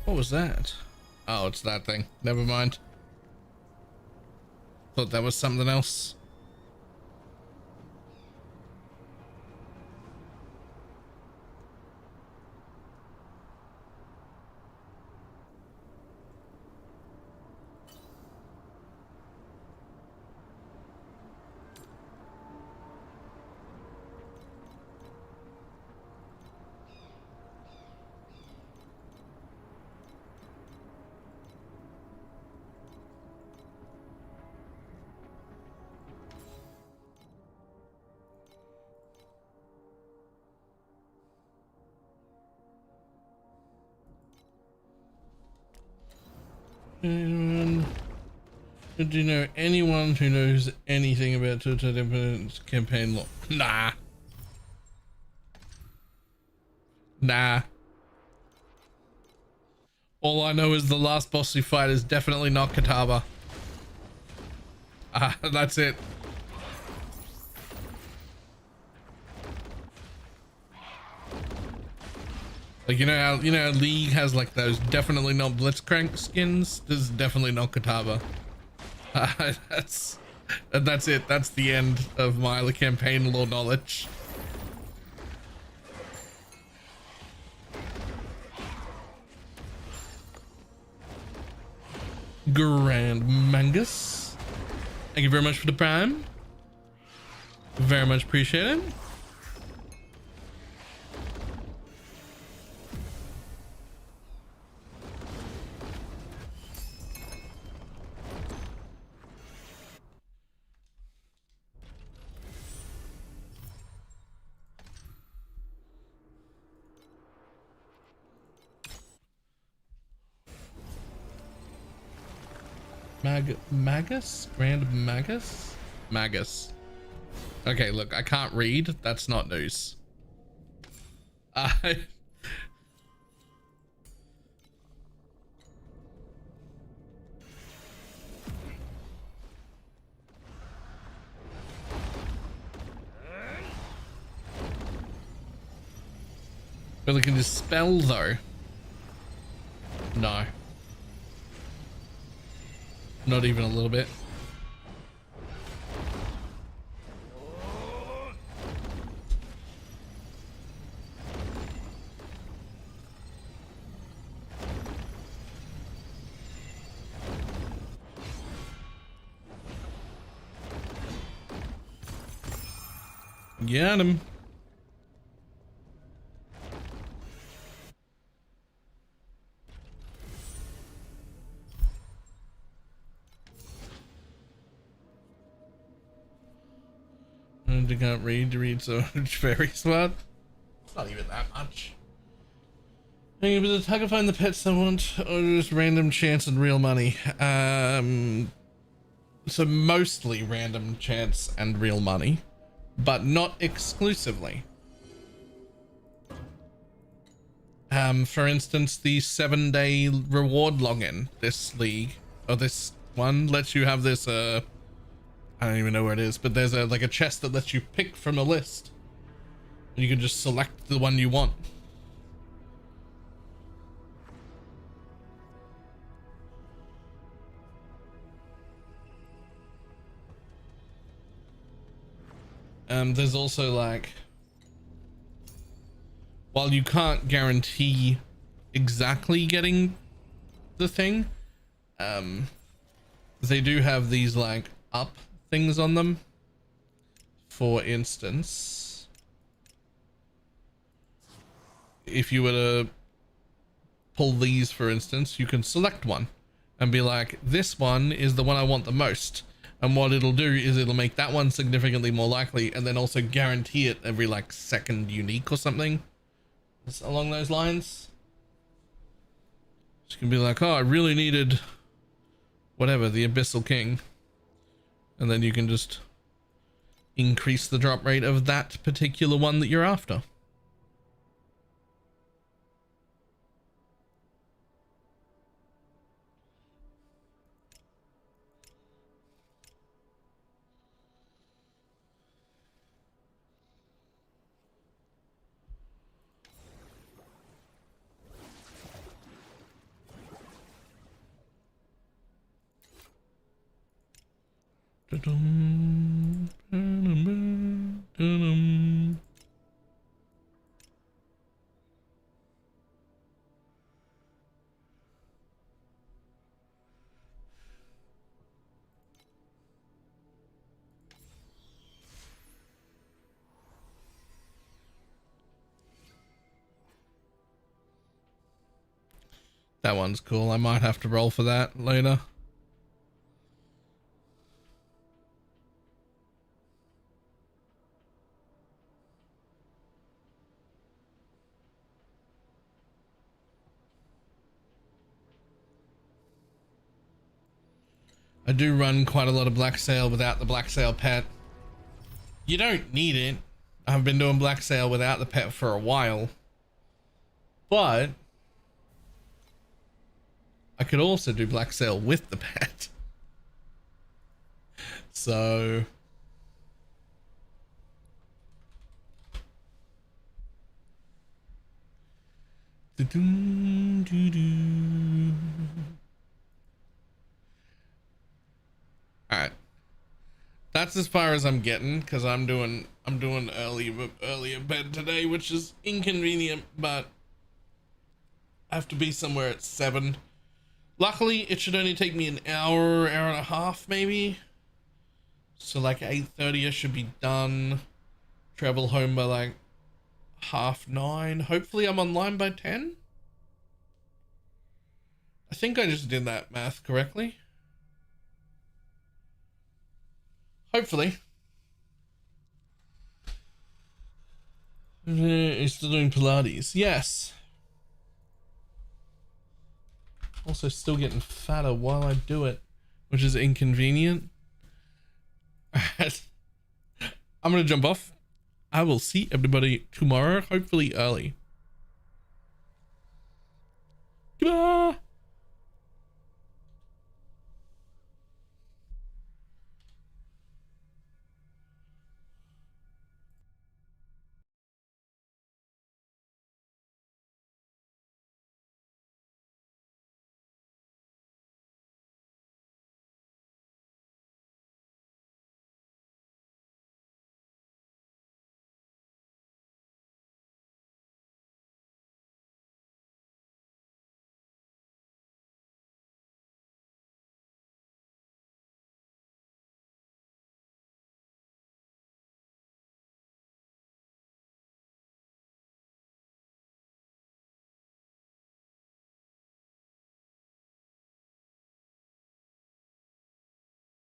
What was that? Oh, it's that thing. Never mind. Thought that was something else. Anyone? Do you know anyone who knows anything about Total Independence campaign law? Nah. Nah. All I know is the last boss we fight is definitely not Kataba. That's it. Like, you know how League has like those definitely not Blitzcrank skins? This is definitely not Kataba. That's it. That's the end of my campaign lore knowledge. Grand Mangus, thank you very much for the prime. Very much appreciated. Magus? Grand Magus? Magus. Okay, look, I can't read. That's not news. Really can just spell though. No. Not even a little bit. Get him. I can't read so very smart. It's not even that much. But it's hard to find the pets I want, or just random chance and real money. So mostly random chance and real money, but not exclusively. For instance, the 7-day reward login, this league, or this one lets you have this, I don't even know where it is, but there's like a chest that lets you pick from a list. And you can just select the one you want. There's also like, while you can't guarantee exactly getting the thing, they do have these like up things on them. For instance, if you were to pull these, for instance, you can select one and be like, this one is the one I want the most. And what it'll do is it'll make that one significantly more likely, and then also guarantee it every like second unique or something. It's along those lines. You can be like, oh, I really needed whatever, the Abyssal King. And then you can just increase the drop rate of that particular one that you're after. That one's cool. I might have to roll for that later. I do run quite a lot of Black Sail without the Black Sail pet. You don't need it. I've been doing Black Sail without the pet for a while. But I could also do Black Sail with the pet. So alright. That's as far as I'm getting, because I'm doing earlier bed today, which is inconvenient, but I have to be somewhere at 7. Luckily, it should only take me an hour and a half, maybe. So like 8:30 I should be done. Travel home by like 9:30. Hopefully I'm online by 10. I think I just did that math correctly. Hopefully. You're still doing Pilates? Yes. Also still getting fatter while I do it, which is inconvenient. I'm gonna jump off. I will see everybody tomorrow, hopefully early. Goodbye.